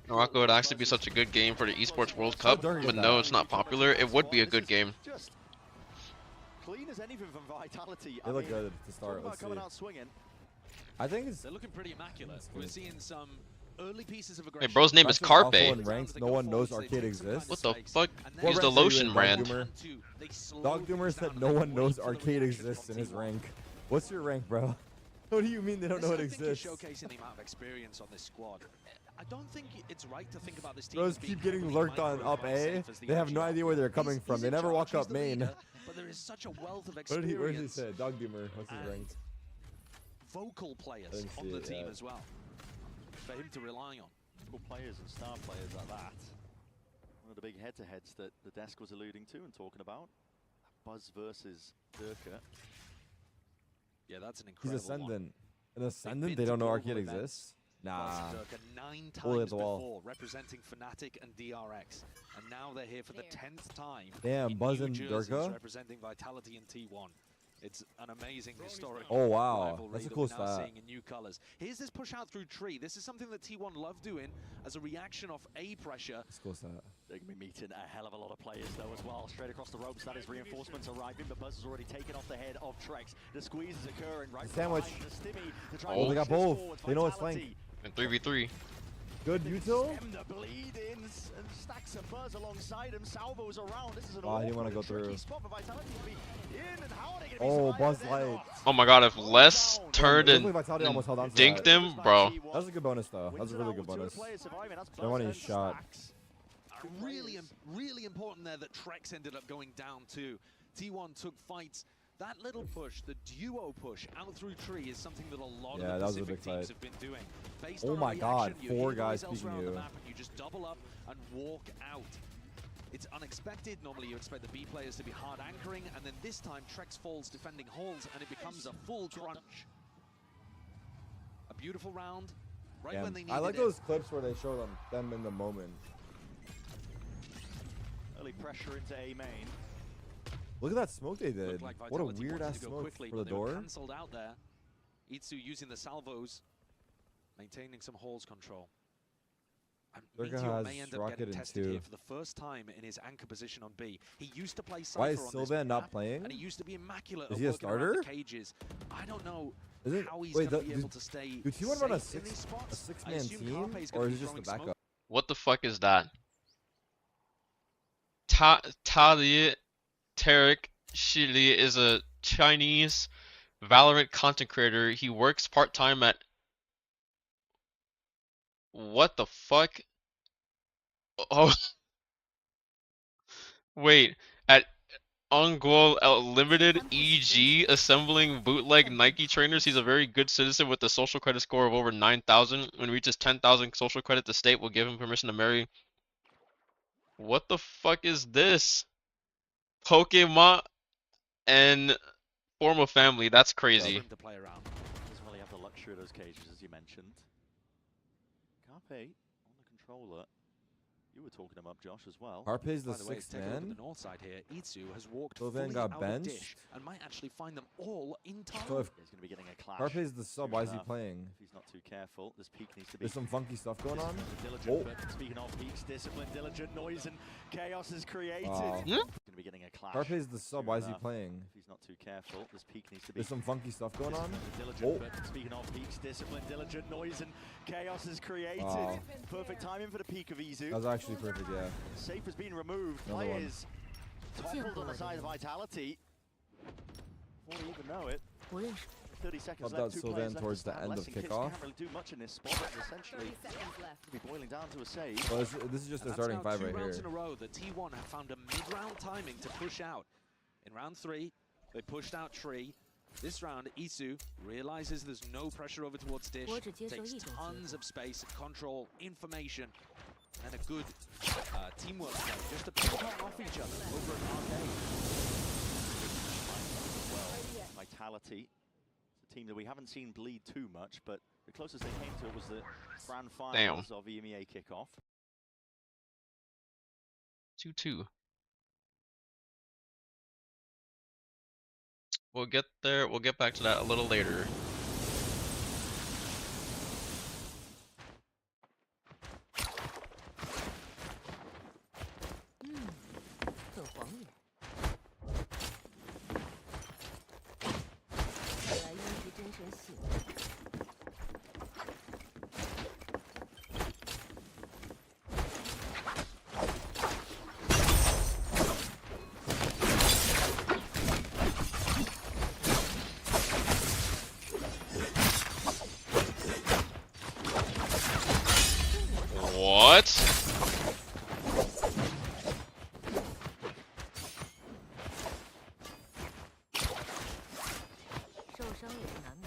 Naraka would actually be such a good game for the Esports World Cup, dirty but is no, that? it's not popular. It would be a good game. Just clean as anything from Vitality. They look mean, good to talk start. about Let's see. coming out swinging. I think it's. They're looking pretty immaculate. That's We're good. seeing some early pieces of Hey, aggression. bro's name is Fracture's also Carpe. in ranked. No one knows Arcade exists. What the fuck? What He's the rank are you in, lotion Dog brand. Doomer? Dog Doomer said no one knows Arcade exists in his rank. What's your rank, bro? What do you mean they don't know it exists? I think you're showcasing the amount of experience on this squad. I don't think it's right to think about this team. Bros as being keep getting heavily lurked on micro up and A. safe as the They have no OG. idea where they're coming from. He's They in never charge, walk he's up the main. leader, but there is such a wealth of Where'd experience. he say? Dog Doomer. What's his and rank? vocal I players didn't on see the it team yet. as well for him to rely on. Good players and star players like that. One of the big head-to-heads that the desk was alluding to and talking about. Buzz versus Durka. Yeah, that's an He's incredible one. Ascendant. An Ascendant? been They to don't know global Arcade events. exists? Nah. Circa 9 Bully at times the wall. before, representing Fnatic and DRX, and now they're here for the 10th time. Damn, in Buzz New and Jerseys, Durka? representing Vitality and T1. It's an amazing historic Oh, wow. rivalry That's a that cool we're now stat. seeing in new colors. Here's this push out through tree. This is something that T1 love doing as a reaction off A pressure. That's a cool stat. They're going to be meeting a hell of a lot of players though as well. Straight across the ropes, that is reinforcements arriving, but Buzz has already taken off the head of Trex. The squeeze is occurring right Sandwich. behind the Stimmy to try Oh, and they got push this both. forward. They know it's Vitality. And 3v3. Good util? Stem the bleeding and stacks of Buzz alongside him. Salvos around. This is an Oh, I didn't wanna awkward go and tricky through. spot for Vitality to be in, and how are they gonna be Oh, surviving Buzz if they're Light. not? Oh my god, if Les turned It and, looked like Vitality almost held on to dinked that. him, bro. That was a good bonus, though. That was a really good bonus. I want his shot. Really important there that Trex ended up going down too. T1 took fights. That little push, the duo push out through tree, is something that a lot Yeah, of that the was a Pacific big teams fight. have been doing. Based Oh on a my God, reaction, you 4 hit guys noise elsewhere peeking on the you. map and you just double up and walk out. It's unexpected. Normally you expect the B players to be hard anchoring, and then this time Trex falls defending holes and it becomes a full crunch. A beautiful round, right Yeah, when they needed I like it. those clips where they show them in the moment. Early pressure into A main. Look at that smoke they did. Looked like What a Vitality weird wanted ass to go smoke quickly, for but the they were door. cancelled out there. Itsu using the salvos, maintaining some halls control. And Durka Meteor has may end up Rocket getting in tested 2. here for the first time in his anchor position on B. He used to play Cypher Why is on this Sylvan not map, playing? and he used to be immaculate Is at he a working around starter? the cages. I don't know Is it? how he's Wait, going to be do able to stay you T1 run a safe in these spots. I six-man assume team, Carpe's gonna or be is it just the throwing smoke. backup? What the fuck is that? Tali Tarek Shili is a Chinese Valorant content creator. He works part-time at... What the fuck? Oh, wait. At Ongol Limited EG, assembling bootleg Nike trainers. He's a very good citizen with a social credit score of over 9,000. When he reaches 10,000 social credit, the state will give him permission to marry. What the fuck is this? Pokemon and form a family. That's crazy. To play around. Doesn't really have the luxury of those cages, as you mentioned. Carpe on the controller. You were talking about Josh as well. Harpe's the By the way, 6th take a look at man. the north side here. Itsu has walked Sylvan fully got out benched. of dish and might actually find them all in time. So if He's going to be getting a clash. Harpe's the sub, why is he Enough. playing? If he's not too careful, this peak needs to be There's some funky stuff going on. diligent, Oh. but speaking of peaks, discipline, diligent, noise, and chaos is created. Wow. He's going to be getting a clash. Harpe's the sub, why is he Enough. playing? If he's not too careful, this peak needs to be There's some funky stuff going on. diligent, Oh. but speaking of peaks, discipline, diligent, noise, and chaos is created. Wow. Perfect timing for the peak of Izu. That was actually perfect, yeah. Safe has been removed. Another one. Players toppled on the side of Vitality. Before they even know it, 不认识。 30 seconds Subbed out left. Two Sylvan players left towards to the stand. end Les of and Kids kickoff. can't really do much in this spot. It's essentially 30 seconds left. be boiling down to a save. Well, this is just And their that's starting now 5 two right rounds here. in a row that T1 have found a mid-round timing to push out. In round 3, they pushed out Tree. This round, Isu realizes there's no pressure over towards Dish, 我只接受 takes 一种结 tons of space, control, information, and a good teamwork play just to pick off each other over an arcade. well. Vitality. It's a team that we haven't seen bleed too much, but the closest they came to it was the grand finals of EMEA kickoff. 2-2. We'll get there. We'll get back to that a little later. What? 受伤也是难免。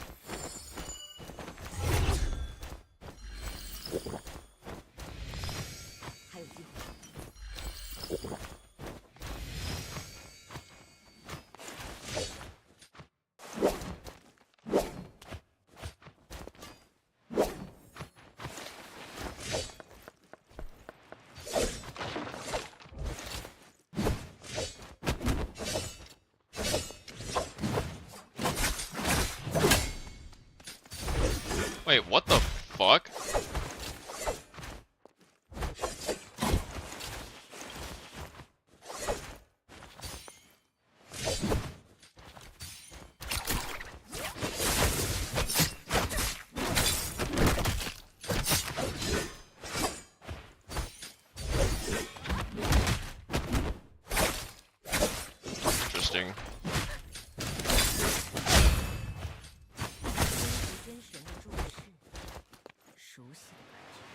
还有机会。Wait, what the fuck? Interesting. 真神的注视，熟悉的感觉。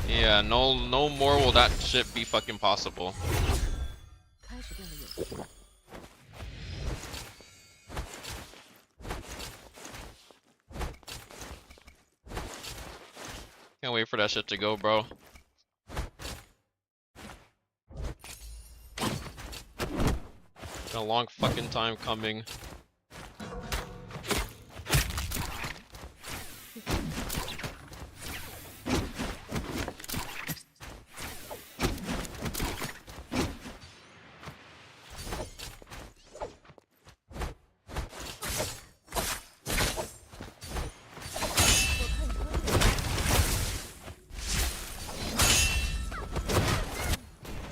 Yeah, no more will that shit be fucking possible. 开始变得有趣了。 Can't wait for that shit to go, bro. Been a long fucking time coming.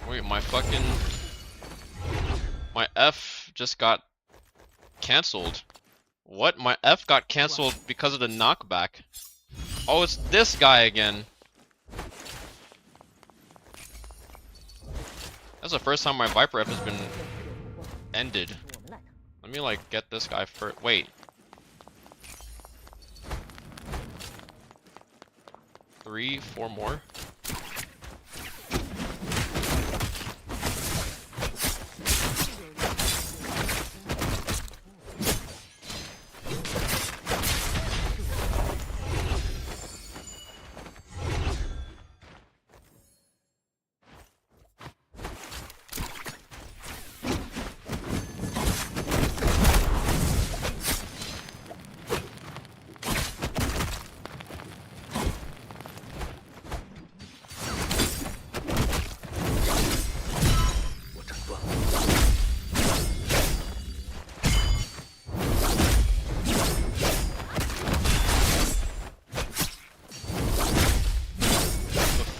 Wait, my F just got cancelled. What? My F got cancelled because of the knockback. Oh, it's this guy again. That's the first time my Viper F has been ended. Let me like get this guy first. Wait. 3, 4 more.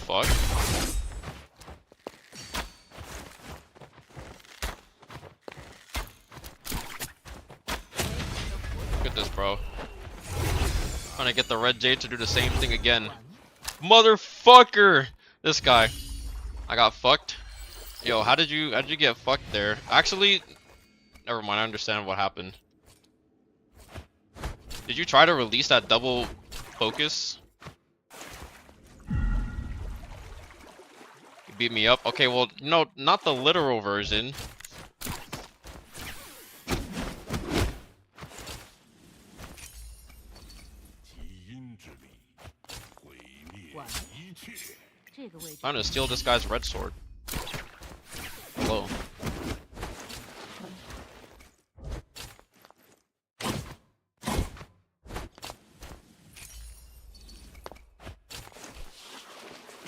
Fuck. Look at this, bro. Trying to get the red jade to do the same thing again. Motherfucker! This guy. I got fucked. Yo, how did you get fucked there? Actually, never mind, I understand what happened. Did you try to release that double focus? beat me up. Okay, well, no, not the literal version. I'm gonna steal this guy's red sword. Hello.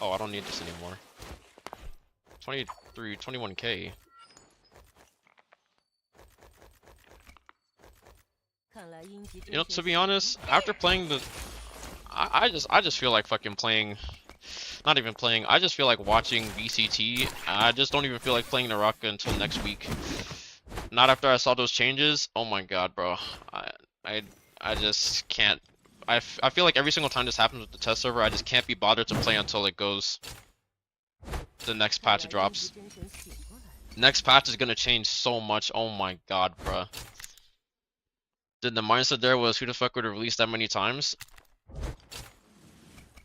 Oh, I don't need this anymore. 21k. You know, to be honest, after playing the, I just feel like fucking playing, not even playing. I just feel like watching VCT. I just don't even feel like playing Naraka until next week. Not after I saw those changes. Oh my god, bro. I just can't. I feel like every single time this happens with the test server, I just can't be bothered to play until it goes. The next patch drops. Next patch is gonna change so much. Oh my god, bruh. Then the mindset there was who the fuck would have released that many times?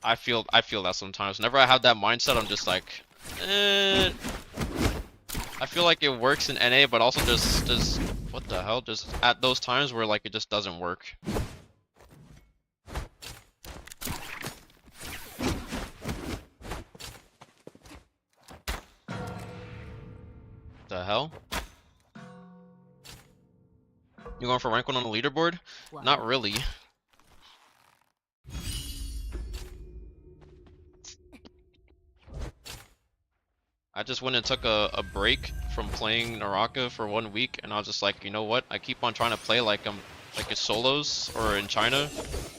I feel that sometimes. Whenever I have that mindset, I'm just like, I feel like it works in NA, but also just what the hell? Just at those times where like it just doesn't work. The hell? You going for rank 1 on the leaderboard? Not really. I just went and took a break from playing Naraka for 1 week, and I was just like, you know what? I keep on trying to play like I'm like it's solos or in China,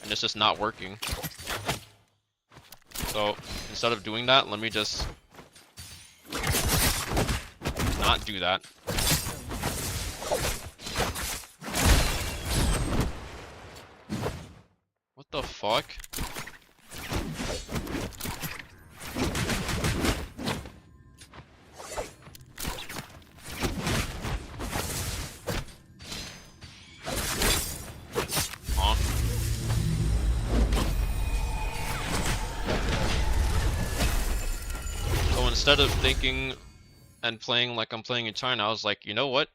and it's just not working. So instead of doing that, let me just not do that. What the fuck? So instead of thinking and playing like I'm playing in China, I was like, you know what?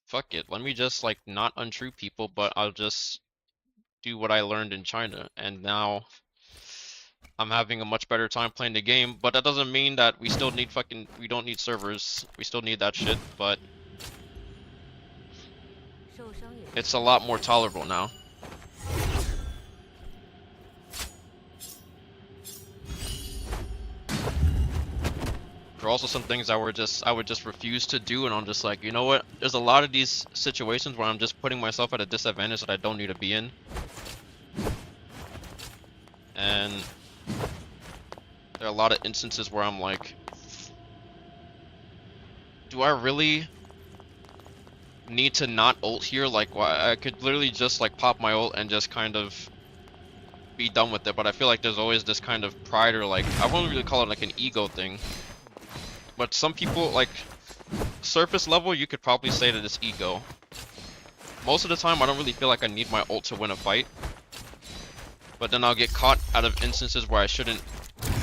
Fuck it. Let me just like not untrue people, but I'll just do what I learned in China. And now I'm having a much better time playing the game, but that doesn't mean that we still need we don't need servers. We still need that shit, but it's a lot more tolerable now. There are also some things I would just refuse to do, and I'm just like, you know what? There's a lot of these situations where I'm just putting myself at a disadvantage that I don't need to be in. And there are a lot of instances where I'm like, do I really need to not ult here? Like, I could literally just like pop my ult and just kind of be done with it, but I feel like there's always this kind of pride, or like, I won't really call it like an ego thing. But some people, like, surface level, you could probably say that it's ego. Most of the time, I don't really feel like I need my ult to win a fight. But then I'll get caught out of instances where I shouldn't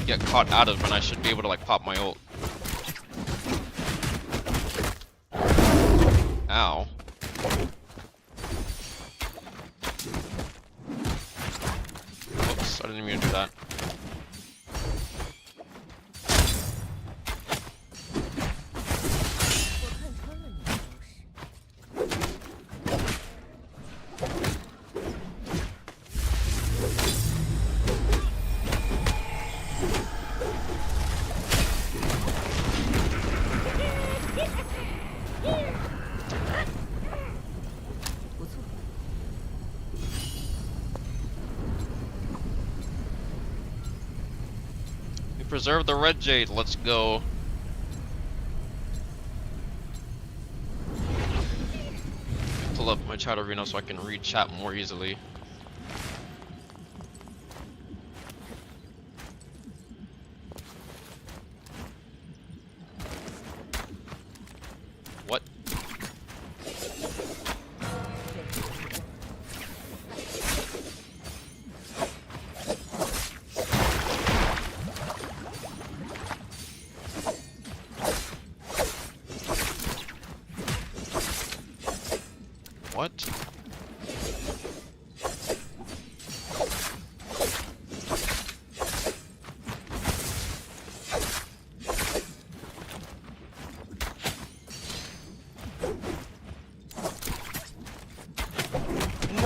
get caught out of, and I should be able to, like, pop my ult. Ow. Oops, I didn't mean to do that. Preserve the red jade, let's go. Pull up my chat arena so I can read chat more easily. What?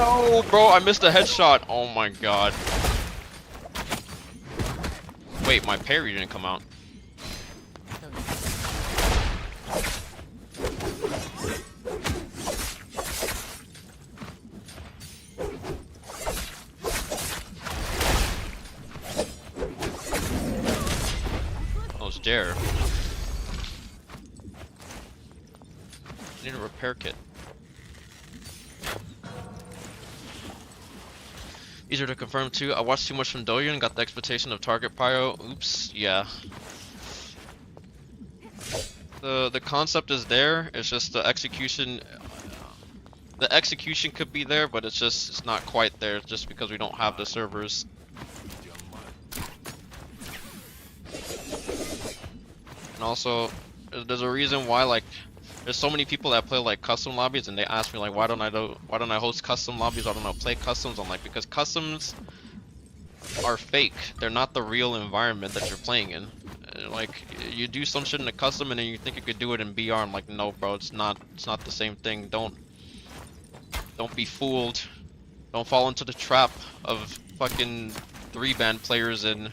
No, bro, I missed a headshot. Oh my god. Wait, my parry didn't come out. Oh, it's Dare. I need a repair kit. Easier to confirm too. I watched too much from Doyun and got the expectation of target pyro. Oops, yeah. The concept is there. It's just the execution. The execution could be there, but it's not quite there just because we don't have the servers. And also, there's a reason why like there's so many people that play like custom lobbies, and they ask me like, why don't I host custom lobbies? Why don't I play customs? I'm like, because customs are fake. They're not the real environment that you're playing in. Like you do some shit in a custom, and then you think you could do it in BR. I'm like, no, bro, it's not the same thing. Don't be fooled. Don't fall into the trap of fucking 3-ban players and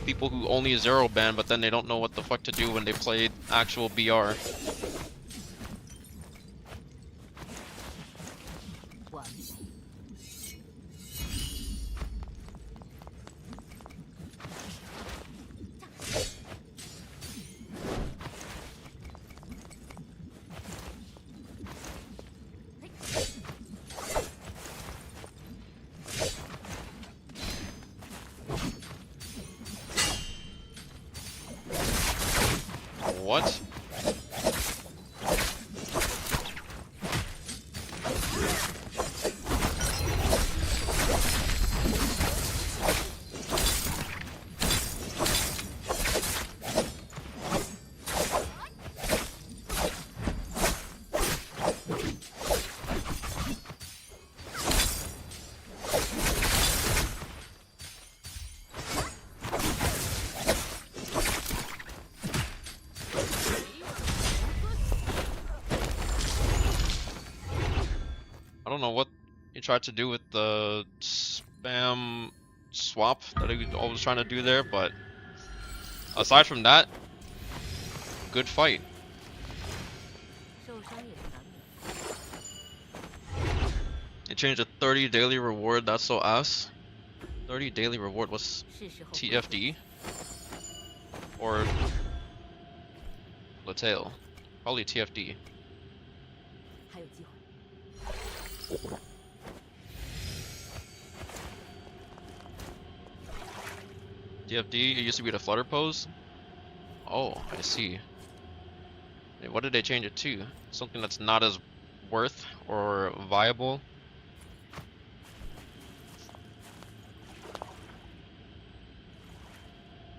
people who only 0-ban, but then they don't know what the fuck to do when they play actual BR. What? I don't know what he tried to do with the spam swap that he was always trying to do there, but aside from that, good fight. They changed a 30 daily reward, that's so ass. 30 daily reward, what's TFD? Or Latel? Probably TFD. TFD, it used to be the flutter pose? Oh, I see. Wait, what did they change it to? Something that's not as worth or viable?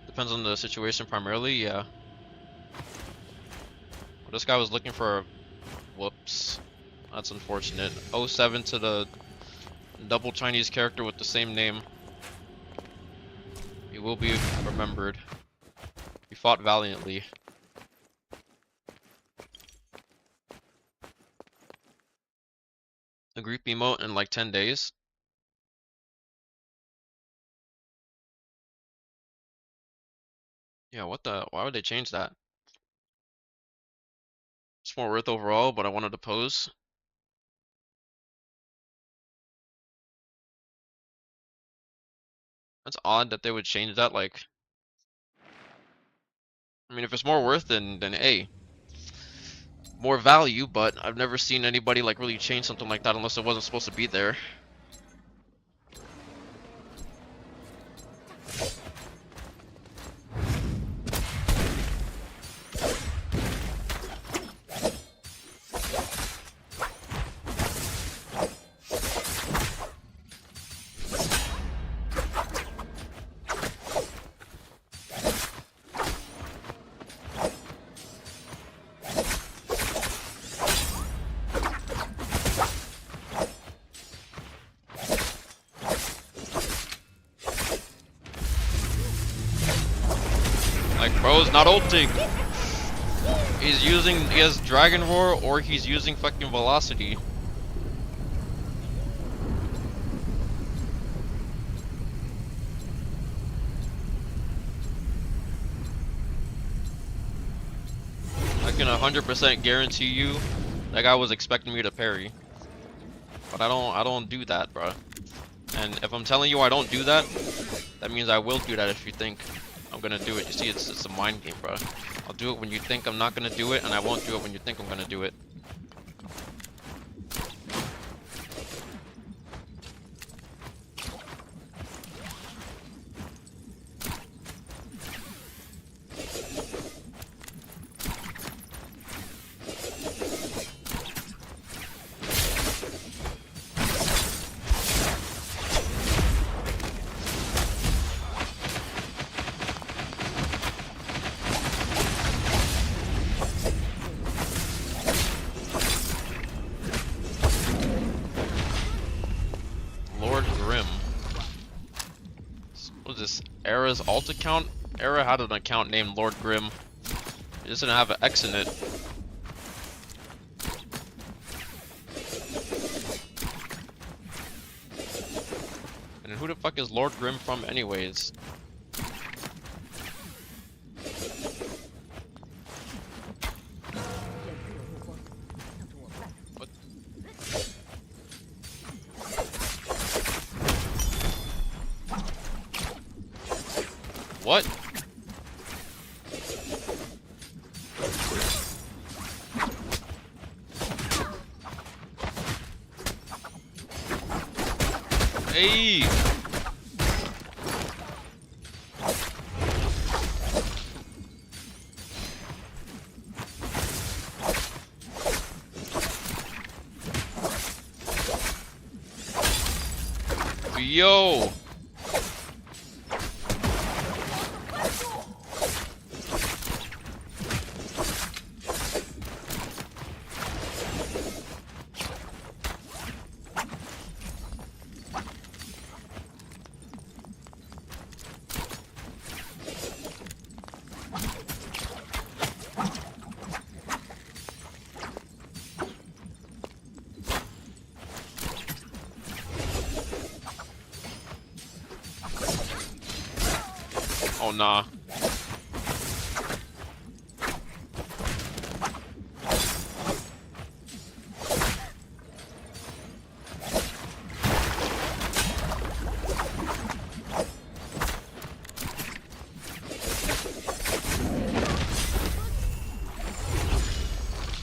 Depends on the situation primarily, yeah. Well, this guy was looking for... Whoops. That's unfortunate. 07 to the double Chinese character with the same name. He will be remembered. He fought valiantly. A group emote in like 10 days. Yeah, what the? Why would they change that? It's more worth overall, but I wanted to pose. That's odd that they would change that. Like, I mean, if it's more worth, then A, more value. But I've never seen anybody like really change something like that unless it wasn't supposed to be there. Like, bro's not ulting. He has Dragon Roar or he's using fucking Velocity. can 100% guarantee you that guy was expecting me to parry. But I don't do that, bro. And if I'm telling you I don't do that, that means I will do that if you think I'm gonna do it. You see, it's a mind game, bro. I'll do it when you think I'm not gonna do it, and I won't do it when you think I'm gonna do it. Lord Grim. What is this? Era's alt account? Era had an account named Lord Grim. It doesn't have an X in it. And who the fuck is Lord Grim from anyways? What? Hey! Yo! Oh nah.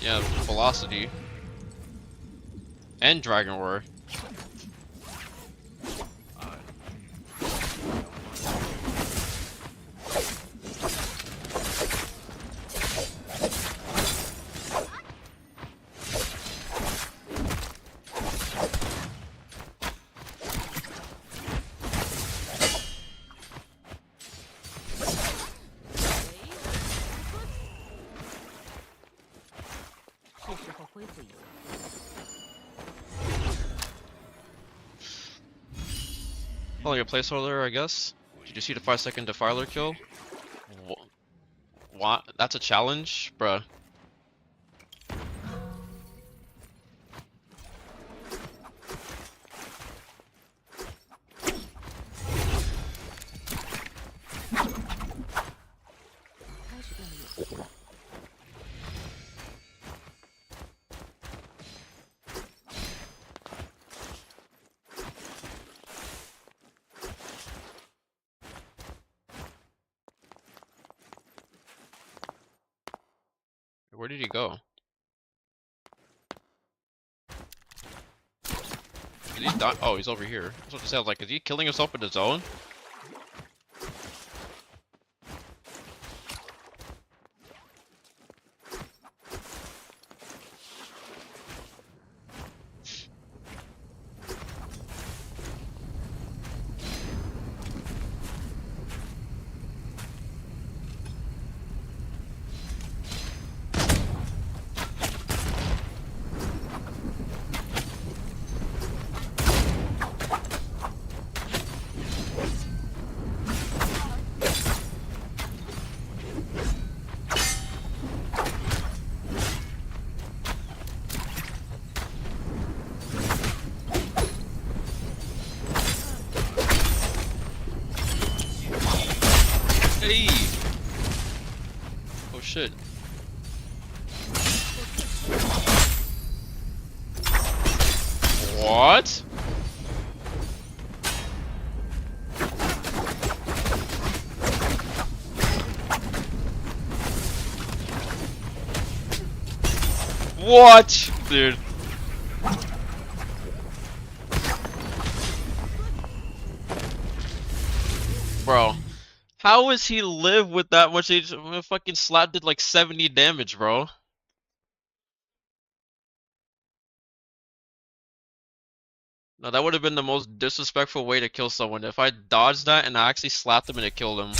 Yeah, velocity. And Dragon Roar. Follow your placeholder, I guess. Did you see the 5-second defiler kill? What? That's a challenge? Bruh. Where did he go? Did he die? Oh, he's over here. I was about to say, I was like, is he killing himself in the zone? Hey! Oh shit. What? What? Dude. Bro. How is he live with that much? He fucking slap did like 70 damage, bro. No, that would have been the most disrespectful way to kill someone. If I dodged that and I actually slapped him and it killed him.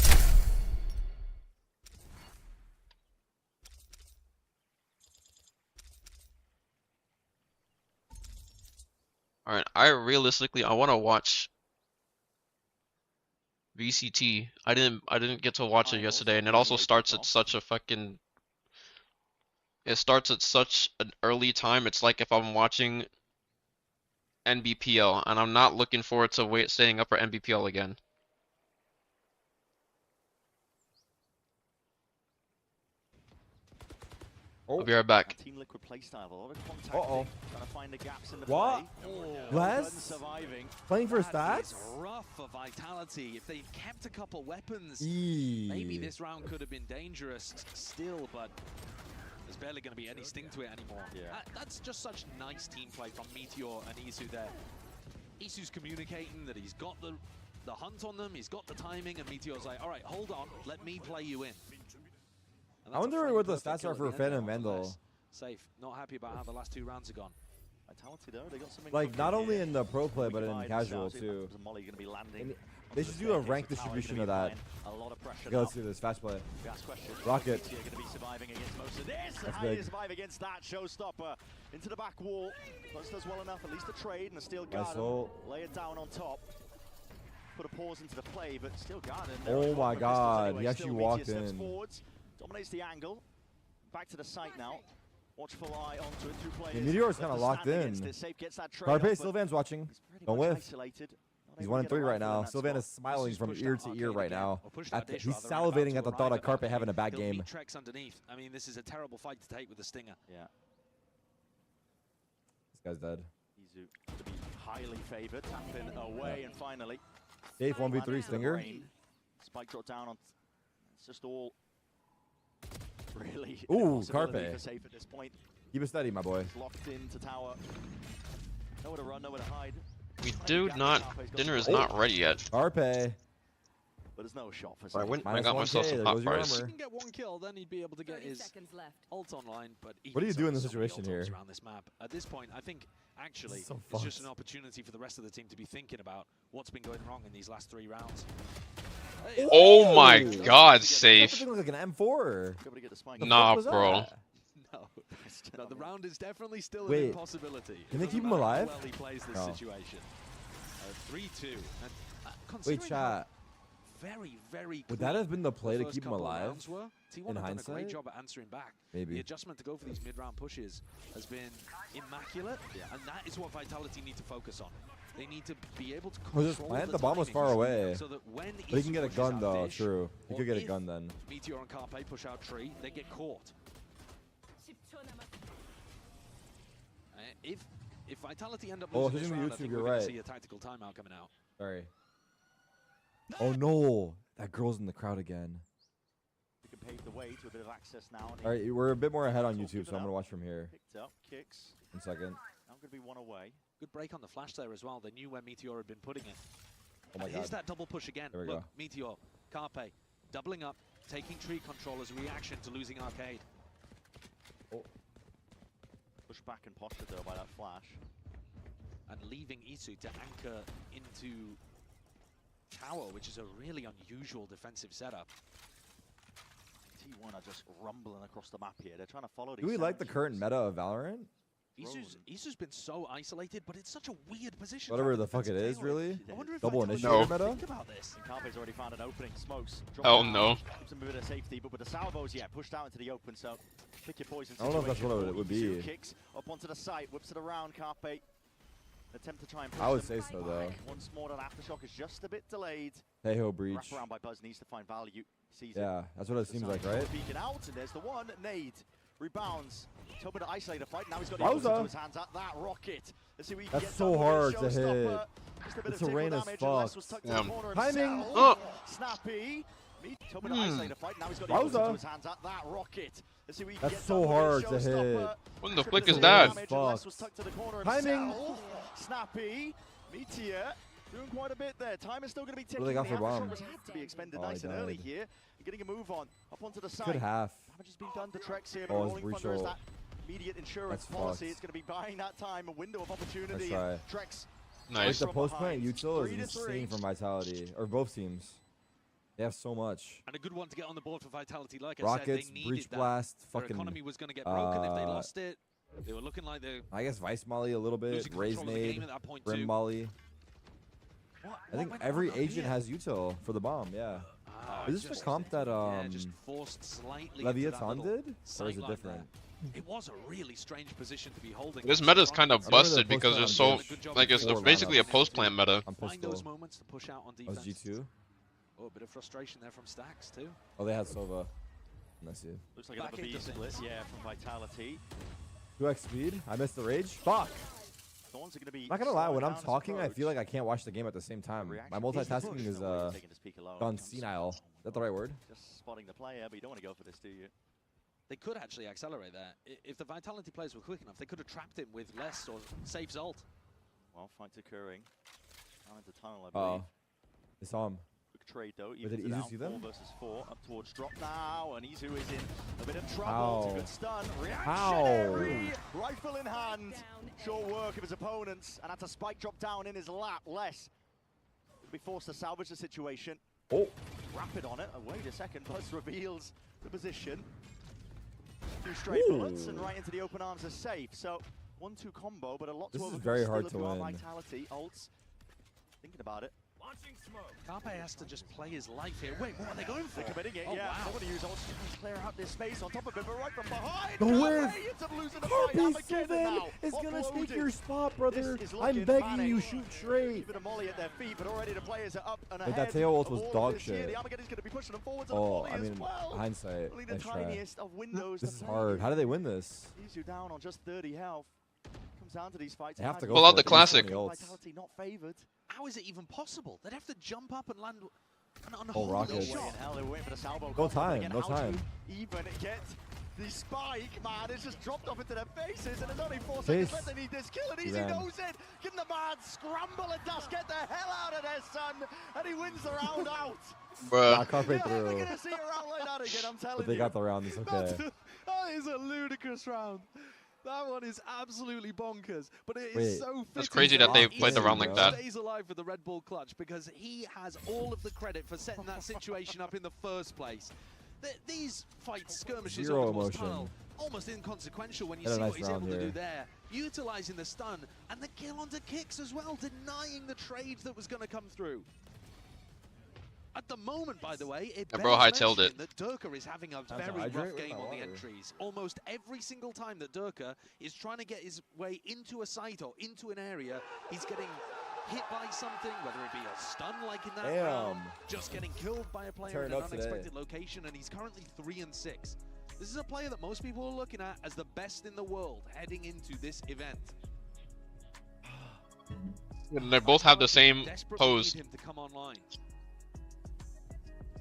Alright, I want to watch VCT. I didn't get to watch it yesterday, and it also starts at such a fucking. It starts at such an early time. It's like if I'm watching NBPL, and I'm not looking forward to staying up for NBPL again. Oh. I'll be right back. Team Liquid playstyle, a lot of contact. Uh-oh. Trying to find the gaps in the What? play. Les? Surviving. Playing for That is stats? rough for Vitality. If they kept a couple weapons, Eee. maybe this round could have been dangerous still, but there's barely going to be any sting to it anymore. Yeah. That's just such nice team play from Meteor and Isu there. Isu's communicating that he's got the hunt on them, he's got the timing, and Meteor's like, all right, hold on, let me play you in. I wonder what the stats are for Phantom Vandal. Safe. Not happy about how the last 2 rounds have gone. Vitality though, they got something Like, not only here. in the pro play, but in Combined casual shots, too. Molly gonna be landing And onto they the should do a staircase, rank so Tower distribution gonna of be that. applying a lot of pressure Okay, now. let's do this. Fast play. We ask questions. Rocket. You're going to be surviving against most of this. That's How do you big. survive against that showstopper? Into the back wall. Plus does well enough, at least a trade and a steel Nice garden. ult. Lay it down on top. Put a pause into the play, but still garden. Oh my god, he actually walked in. Forwards, dominates the angle. Back to the site now. Watchful eye onto it through players. The Meteor's kind of locked in. Carpe, Sylvan's watching. Don't whiff. He's 1-3 right now. Sylvan is smiling from ear to ear right now. He's salivating at the thought of Carpe having a bad game. Trex underneath. I mean, this is a terrible fight to take with the Stinger. Yeah. This guy's dead. Izu to be highly favored. Tap in away, and finally. Safe 1v3 Stinger. Spike drop down on. It's just all really. Ooh, impossibility Carpe. for safe at this point. Keep it steady, my boy. Locked into tower. Nowhere to run, nowhere to hide. Dinner is not ready yet. Carpe. But there's no shot for I safe. went and Minus got 1K, myself some there hot goes your fries. If he armor. can get 1 kill, then he'd be able to get his ult online. But What do you do in this so many situation ult ults here? around this map. At this point, I think actually So it's just fucked. an opportunity for the rest of the team to be thinking about what's been going wrong in these last 3 rounds. Oh my Ooh. god, That safe. thing looks like an M4. Able to get the spike. The Nah, fuck was bro. that? No, the round is definitely still Wait, an impossibility. can they It keep doesn't him matter how alive? well he plays this No. situation. 3-2. And, Wait, considering how chat. very, very Would that have been the play to first keep him couple alive? rounds were. T1 in have done a hindsight? great job at answering back. The Maybe. adjustment to go for these mid-round pushes has been immaculate, and that is what Vitality need to focus on. They need to be able to Well, control just plant the the bomb was timings far away. so that when But he can Isu get a pushes gun out though, Dish, true. He or could get a if gun then. Meteor and Carpe push out Tree, they get caught. If Vitality end up Oh, losing this hitting the round, I YouTube, think you're we're going right. to see a tactical timeout coming out. Sorry. Oh no! That girl's in the crowd again. We can pave the way to a bit of access now. And Alright, we're a bit more ahead on It's all YouTube, given so I'm up. gonna watch from here. Picked up, kicks. 1 second. Now going to be 1 away. Good break on the flash there as well. They knew where Meteor had been putting it. Oh my And here's god. that double push again. There we Look, go. Meteor, Carpe, doubling up, taking tree control as a reaction to losing Arcade. Pushed back and postured though by that flash. And leaving Isu to anchor into tower, which is a really unusual defensive setup. T1 are just rumbling across the map here. They're trying to follow these. Do we like the sound current cues. meta of Valorant? Isu's been so isolated, but it's such a weird position. to Whatever have a the fuck it defensive is, tail with. really? I wonder if Double Vitality initiator should meta? think about this. And Carpe's already found an opening. Smokes. Oh no. Keeps him a bit of safety, but with the salvos, yeah, pushed out into the open. So pick your poison. I don't know if that's what situation. it would Isu be. Kicks up onto the site, whips it around. Carpe attempt to try and push I would them. say so though. Once more, that aftershock is just a bit delayed. Hey ho, breach. Wrap around by Buzz needs to find value. Sees Yeah, that's what it seems like, right? Peeking out, and there's the one. Nade rebounds. Hoping to isolate a fight. Now he's got the Wowza. into his hands at that rocket. Let's see what he That's gets so done with hard a to hit. showstopper. Just a bit The of tickle terrain is damage, and Les was fucked. tucked to the corner Timing. himself. Oh. Snappy. Me hoping to isolate a fight. Now he's got the Wowza. into his hands at that rocket. Let's see what he That's gets so done with a hard to showstopper. hit. What in the Just a flick bit is of that? damage, and Les Fucked. was tucked to the corner Timing. himself. Snappy. Meteor. Doing quite a bit there. Time is still going to be ticking. What do they got The for average bomb? shot was had to be expended Oh, nice he and early died. here. Getting a move on. Up onto the side. Good half. Damage has been done to Trex here, but Oh, it's Rolling Thunder is Breach that immediate insurance That's policy. fucked. It's going to be buying that time, a window of opportunity. That's and Trex Like Nice. the from post plant behind. util is 3-3. insane from Vitality, or both teams. They have so much. And a good one to get on the board for Vitality. Like I Rockets, said, they needed Breach that. Blast, Their fucking. economy was going to get broken if they uh, lost it. They were looking like they're I guess Vice Molly a little bit, losing Raise control of the game Nade, at that point Brim too. Molly. What I think went every on up agent here? has util for the bomb. Yeah. Ah, Is this just- the comp that yeah, just forced slightly into that Leviathan little did, or is sight it line different? there. It was a really strange position to be holding. This meta is kind of remember the busted because post it's plant so on Breach. like it's Four basically a lineups. post plant meta. On Find those pistol. moments to push out on That was defense. G2. Oh, a bit of frustration there from Stacks too. Oh, they had Sova. I see. Looks like Back another B into split, things. yeah, from Vitality. 2x speed. I missed the rage. Fuck. Thorns are going to be Not gonna lie, when slowing I'm down his talking, I feel approach. like I can't watch the game at the same time. Reaction My is the multitasking push, is no way taking his peak alone. gone Comes- senile. Is that the right word? Just spotting the player, but you don't want to go for this, do you? They could actually accelerate that. If the Vitality players were quick enough, they could have trapped him with less or safe Zolt. Well, fight's occurring. Down into tunnel, I Oh, believe. they saw him. Quick trade though. did Evens it Izu out. see them? 4 versus 4. Up towards drop now, and Izu is in a bit of trouble. How? It's a good stun. How? Reactionary! Rifle in hand. Sure work of his opponents, and that's a spike drop down in his lap. Less will be forced to salvage the situation. Oh, Rapid on it. Oh, wait a second. Buzz reveals the position. 2 straight bullets and right into the open arms is safe. So 1-2 combo, but a lot This to is overcome very still hard if to you are win. Vitality. Ults. Thinking about it. Carpe has to just play his life here. Wait, what are they going for? They're committing it, Oh, yeah. wow. They're going to use ults to try and clear out this space on top of it, but right from behind. The whiff! Carpe ends up losing the fight. Carpe Armageddon Sylvan now. is gonna take Offloaded. your spot, brother. This is I'm looking begging manic. you, shoot straight. Even a molly at their feet, but already the players are up and Wait, ahead. that tail ult of was all of dog this here. shit. The Armageddon's going to be pushing them forwards on the Oh, volley I mean, as well. hindsight. Only the Nice try. tiniest of windows. This to is play. hard. How do they win this? Izu down on just 30 health. Comes down to these fights. They have to Imagine go Pull out for the it. They use classic. so many ults. Vitality not favored. How is it even possible? They'd have to jump up and land an Oh, unholy Rockets. No way in shot. hell, they were waiting for the salvo. No combo, but time, again, no how to time. even get the spike, man. It's just dropped off into their faces, and there's only 4 Chase. seconds left. They need this kill, and He Easy ran. knows it. Getting the mad scramble and dash, get the hell out of there, son. And he wins the round out. Bruh. Nah, Carpe You're never through. gonna see a round like that again, I'm telling But they you. got the round. It's okay. That is a ludicrous round. That one is absolutely bonkers, but it is Wait. so That's fitting crazy that that they Easy played the round like that. stays alive for the Red Bull clutch because he has all of the credit for setting that situation up in the first place. These fights, skirmishes Zero over the emotion. tunnel, almost inconsequential when you Had a see nice what he's round able to here. do there. Utilizing the stun and the kill onto kicks as well, denying the trade that was going to come through. At the moment, by the way, it Yeah, bro, bears hightailed mentioning it. that Durka is having a Time to very hydrate rough with game my on the water. entries. Almost every single time that Durka is trying to get his way into a site or into an area, he's getting hit by something, whether it be a stun like in that round, just getting killed by a player Tearing in an up today. unexpected location, and he's currently 3-6. This is a player that most people are looking at as the best in the world heading into this event. And they both have the same Desperately pose. need him to come online.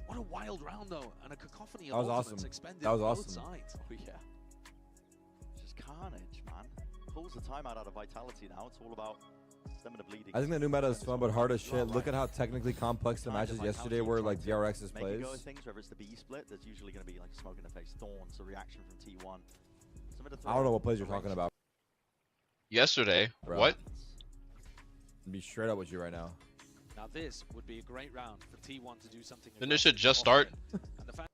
What a wild round though, and a cacophony That of was ultimates awesome. expended That was on both awesome. sides. Oh, yeah. It's just carnage, man. Pulls the timeout out of Vitality now. It's all about stamina bleeding. I think the new meta is fun, but hard as shit. Look at how technically complex the matches yesterday were, like DRX's Make plays. it go with things, whether it's the B split, there's usually going to be like a smoke in the face. Thorns, a reaction from T1. Some of the I don't know what plays you're talking about. Yesterday. Bro. What? I'll be straight up with you right now. Now this would be a great round for T1 to do something. Didn't this shit aggressive just start? often. And the fact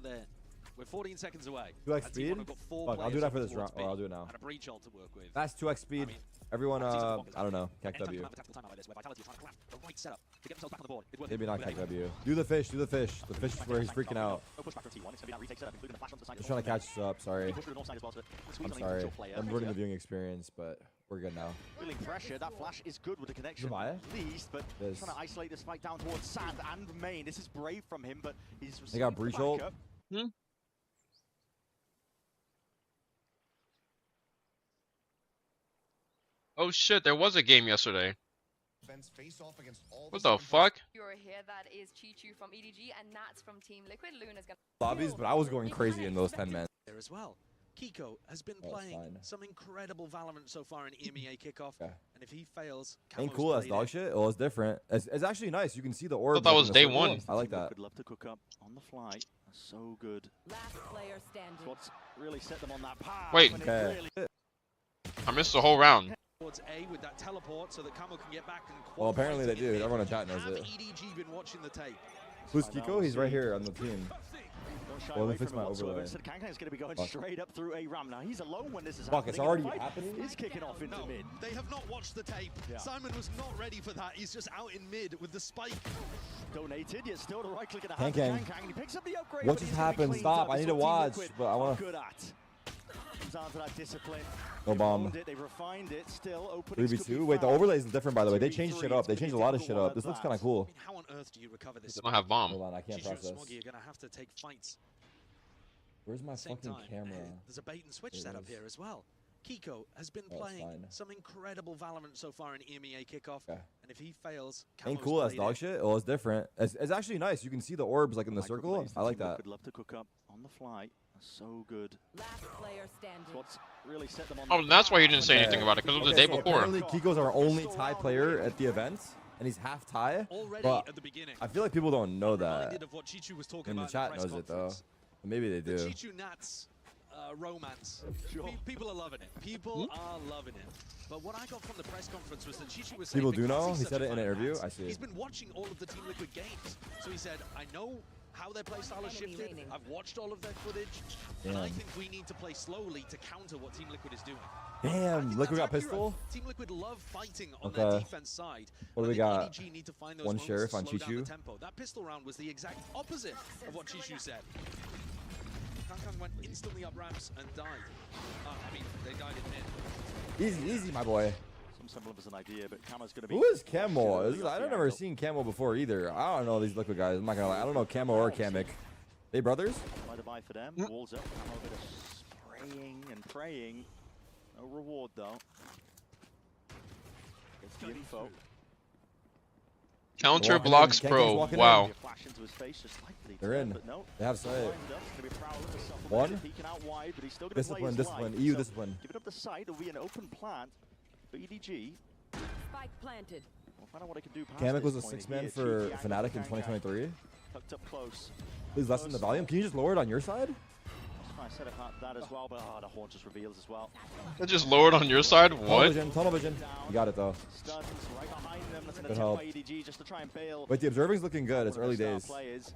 that we're 14 seconds away. 2x and speed? T1 have got 4 Fuck, I'll do players that for up this round. towards Or I'll B do it now. And a breach ult to work with. That's 2x speed. I mean, Everyone, Vitality I just don't know. anytime Cac you W. have a tactical timeout like this, where Vitality are trying to craft the right setup to get themselves back on the board, it's worth Maybe it. not With Cac anything. W. Do the fish, do the fish. The fish is where he's freaking out. No pushback from T1. It's going to be that retake setup, including the flash onto the side. Just trying to catch us up, sorry. Push through the north side as well, so squeeze I'm on the sorry. individual player. I'm ruining the viewing experience, but we're good now. Feeling pressure. That flash is good with the connection, Goodbye. at least, but This. trying to isolate this fight down towards Sand and Main. This is brave from him, but he's They got received the breach ult. backup. Oh shit, there was a game yesterday. Face off against all What the fuck? You're here, that is Chi-Chu from EDG and Nats from Team Liquid. Luna's gonna Lobbies, but I was going crazy in those 10 men. There as well. Kiko has been playing some incredible Valorant so far in EMEA kickoff, and if he fails, Ain't cool as dog shit. Well, it's different. It's actually nice. You can see the orb. I thought that was day one. I like that. Would love to cook up on the fly. So good. last player standing. What's really set them on that path. Wait. Okay. I missed the whole round. Towards A with that teleport so that Camo can get back and Well, apparently they do. Everyone in chat knows Have it. EDG been watching the tape? Who's Kiko? He's right here on the team. Don't shy Well, away let me fix from him my whatsoever. overlay. Instead, Kangkang's going to be going Fuck. straight up through a ram. Now he's alone when this is Fuck, it's happening. already The fight happening? is kicking off into No, mid. they have not watched the tape. Yeah. Simon was not ready for that. He's just out in mid with the spike. Donated, yet still the right click in the Kang hand of Kang. Kangkang. He picks up the upgrade. What but just he's gonna be happened? cleaned Stop. up. I It's need to what Team watch, Liquid but I want are good at. Comes down to that discipline. No They've bomb. honed it, they've refined it. Still openings could be 3v2. Wait, the found. overlay is different, by the way. They changed 2v3, shit up. it's They gonna changed a be lot of difficult shit one up. at This looks that. kind of cool. I mean, how on earth do you recover this? I don't have bomb. Hold on, I can't Chi-Chu and process. Smoggy are going to have to take fights. Where's my Same fucking time, camera? there's a bait and switch There it setup is. here as well. Kiko has been Oh, it's playing fine. some incredible Valorant so far in EMEA kickoff, Okay. and if he fails, Ain't Camo's cool as played dog it. shit. Well, it's different. It's actually nice. You can see the orbs like in the circle. Microplays, I like Team that. Liquid love to cook up on the fly. So good. Last player standing. What's really set them on Oh, the that's why you path didn't say when anything they- about it, because it was the Okay, day so before. apparently Kiko's our only tie player at the event, and he's half tie. Already But at the beginning. I feel like people don't know Reminded that. of what Chi-Chu was talking And the about chat in the knows press it though. conference. Maybe they The do. Chi-Chu Nats romance. Sure. People are loving it. People are loving it. But what I got from the press conference was that Chi-Chu was saying People do because know? he's He such said a it in fan an of interview? Nats, I see. He's been watching all of the Team Liquid games. So he said, I know how their playstyle has Enemy shifted. remaining. I've watched all of their footage. And I Damn. think we need to play slowly to counter what Team Liquid is doing. Damn, Liquid got That's accurate. pistol. Team Liquid love fighting on Okay. their defense side. What do and we I got? think EDG need to find those One moments sheriff to on slow down the Chi-Chu. tempo. That pistol round was the exact opposite of what Chi-Chu said. Kang went instantly up ramps and died. I mean, they died in mid. Easy, easy, my boy. Some semblance of an idea, but Camo's going to be. Who is Camo? Sure, I've never seen Camo before either. I don't know these Liquid guys. I'm not gonna lie. I don't know Camo or Kamek. They brothers? Quite a buy for them. Walls up. Camo a bit of spraying and praying. No reward though. Gets the info. Counter Walking in. blocks Kankang's pro. walking in. Wow. A flash into his face, just slightly They're turned, in. but no. They have sight. Lined up. It's gonna be Prowler with the supplement, One. peeking out wide, but he's still gonna play Discipline, his discipline. line. EU So discipline. Giving up the site, it'll be an open plant for EDG. Spike planted. We'll find out what it can do past Kamek this was a point. 6-man Here, for cheeky angle Fnatic in Kang Kang. 2023. Tucked up close. Please lessen the volume. Can you just lower it on your side? Let's try and set apart that as well, but the horn just reveals as well. That just lowered on your side? Tunnel What? vision, tunnel vision. You got it though. Stuns right behind them. That's an Good attempt help. by EDG just to try and bail. Wait, the observing's looking good. It's one of early their days. star players.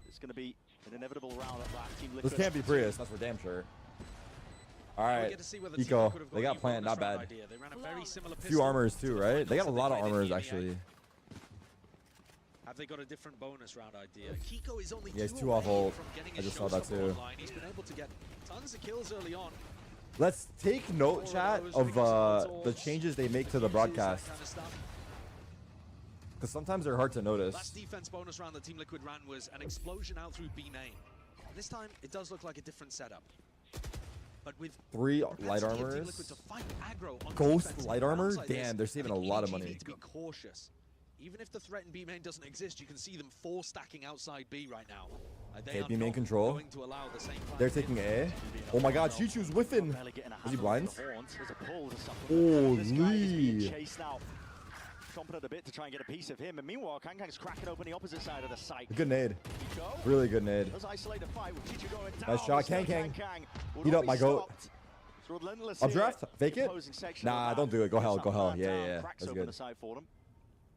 It's going to be an inevitable round at last. Team This Liquid. can't be Prius. That's for damn sure. All We right. get to see whether Team Eco. Liquid have got They got any plant, bonus not round bad. idea. They ran a very similar A few pistol armors to too, the right? They got a finals lot of that played in armors EMEA. actually. Have they got a different bonus round idea? Kiko is only Yeah, he's 2 two off away ult. from getting I his just saw that showstopper too. online. He's been able to get tons of kills early on. Let's take note, chat, of the changes they make to the broadcast, That kind of stuff. because sometimes they're hard to Last notice. defense bonus round that Team Liquid ran was an explosion out through B main. This time, it does look like a different setup. But with 3 propensity light of Team armors. Liquid to fight aggro on Ghost defense light in rounds armor? like this, Damn, they're I saving think a lot of EDG money. need to be cautious. Even if the threat in B main doesn't exist, you can see them 4 stacking outside B right now. They Okay, are B main not control. going to allow the same plan They're in. taking A. Oh my god, Chi-Chu's whiffing. Barely getting a Is he handle blind? on the horns. There's a pull to supplement. This guy is being Holy. chased now. Chomping at the bit to try and get a piece of him. And meanwhile, Kangkang's cracking open the opposite side of the site. Good nade. Go. Really good nade. Does isolate a fight with Chi-Chu going down. Nice shot, Still Kang. would Heat not up be my goat. stopped. It's relentless Updraft? here. Fake it? Opposing section of Nah, that. don't do it. Go hell, Gets go that hell. man Yeah, down, yeah, cracks that's open good. the side for them.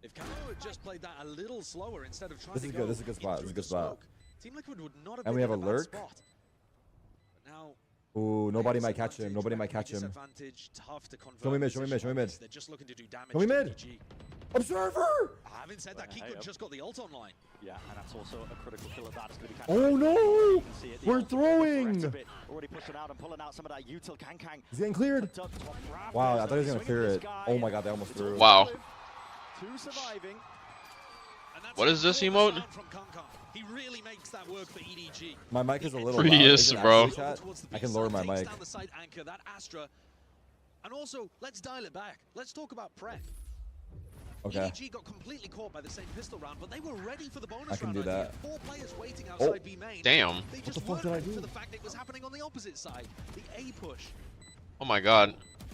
If Camo had just played that a little slower instead of trying This to is go good, this is a good in spot, through this is a the good spot. smoke, Team Liquid would not have And been we have in a bad lurk. spot. But now Ooh, nobody players' might catch him. advantage, Nobody might revenue catch him. disadvantage, tough to convert Show me mid, show me mid, position show me like mid. this. They're just looking to do damage Show me to mid. EDG. Observer! Having said that, Hey, Kiko up. just got the ult online. Yeah, and that's also a critical kill of that. It's going to be Oh no! You can see it, the We're ult, throwing! the threat of it, already pushing out and pulling out some of that util. Kang. He's getting cleared. Wow, I thought he was gonna clear it. Oh my god, they almost threw. Wow. 2 surviving. And that's What is this all the emote? sound from Kang. He really makes that work for EDG. My mic is a little Prius, loud. Is it bro. actually, chat? I can lower my mic. Down the side anchor, that Astra And also, let's dial it back. Let's talk about prep. Okay. EDG got completely caught by the same pistol round, but they were ready for the bonus I can round. do that. 4 players waiting outside B main. Damn. They What just the fuck weren't did I ready do? for the fact it was happening on the opposite side. The A push. Oh my god.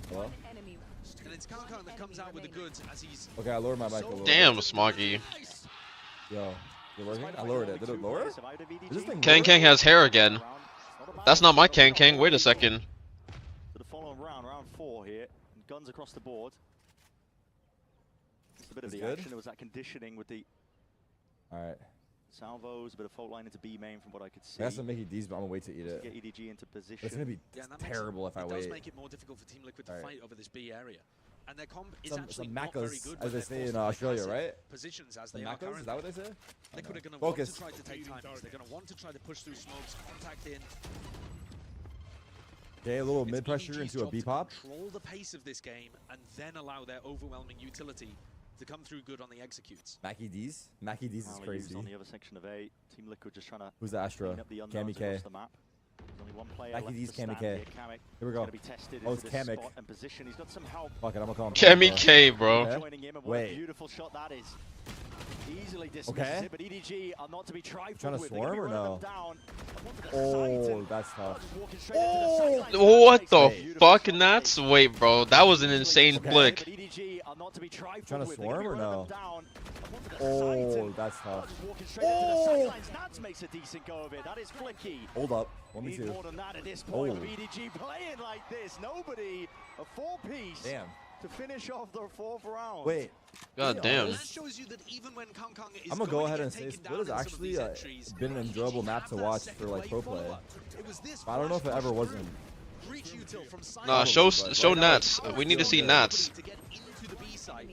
Hello? Enemy. And it's Kankan that comes out with the goods as he's... Okay, I lowered my mic a little Damn, bit. Smoggy. Yo, is it working? I lowered it. Did it lower? Is this thing Kang lower? Kang has hair again. That's not my Kang Kang. Wait a second. To the following round, round 4 here. And guns across the board. Just a bit of That's the good. action. There was that conditioning with the Alright. salvos, a bit of fault line into B main from what I could see. I got some Mickey D's, but I'm gonna wait to eat To it. get EDG into position. It's gonna be Yeah, and that makes terrible if I it wait. does make it more difficult for Team Liquid to Alright. fight over this B area. And their comp is Some actually not very Maccas, good as when they they're say forced in to play Australia, passive right? positions as The they are Maccas? currently. Is that what they say? Liquid are going to want Focus. to try to take time. They're going to want to try to push through smokes, contact in. Okay, a little It's mid pressure EDG's into a job B to pop. Control the pace of this game and then allow their overwhelming utility to come through good on the executes. Mackie D's? Mackie D's is Alley-oops crazy. on the other section of A. Team Liquid just trying to Who's the Astra? clean up the Cammy unknowns K. across the map. There's only one player Mackie left D's to stand Cammy K. here. Kamek Here we is go. gonna be tested Oh, into it's this Kamek. spot and position. He's got some help. Fuck it, I'm gonna call him. Cammy bro. K, bro. Okay. Joining him, and what Wait. a beautiful shot that is. Easily dismisses Okay. it, but EDG are not to be trifled Trying to with. They're gonna swarm be or running no? them down. And one for the side, Oh, and that's tough. just walking straight into the sidelines. What That the makes a beautiful fuck, shot, Nats? that is. Wait, bro. That was an Easily insane dismissed, flick. but EDG are not to be trifled Trying to with. They're gonna swarm be or running no? them down. And one for the sides, Oh, and that's tough. just walking straight into the sidelines. Nats makes a decent go of it. That is flicky. Hold up. 1v2. Need more than that at this point. Oh. With EDG playing like this, nobody a 4-piece Damn. to finish off the 4th round. Wait. God damn. And that shows you that even when Kangkang is I'm gonna go going ahead to and get say taken Split down has in some of actually these entries, been an enjoyable EDG map have to that watch second for like wave pro play. follow-up. It was this But I don't know if it flash ever push wasn't. through. Breach util from side Nah, to show side. show right now Nats. We need to see Nats. To get into the B side.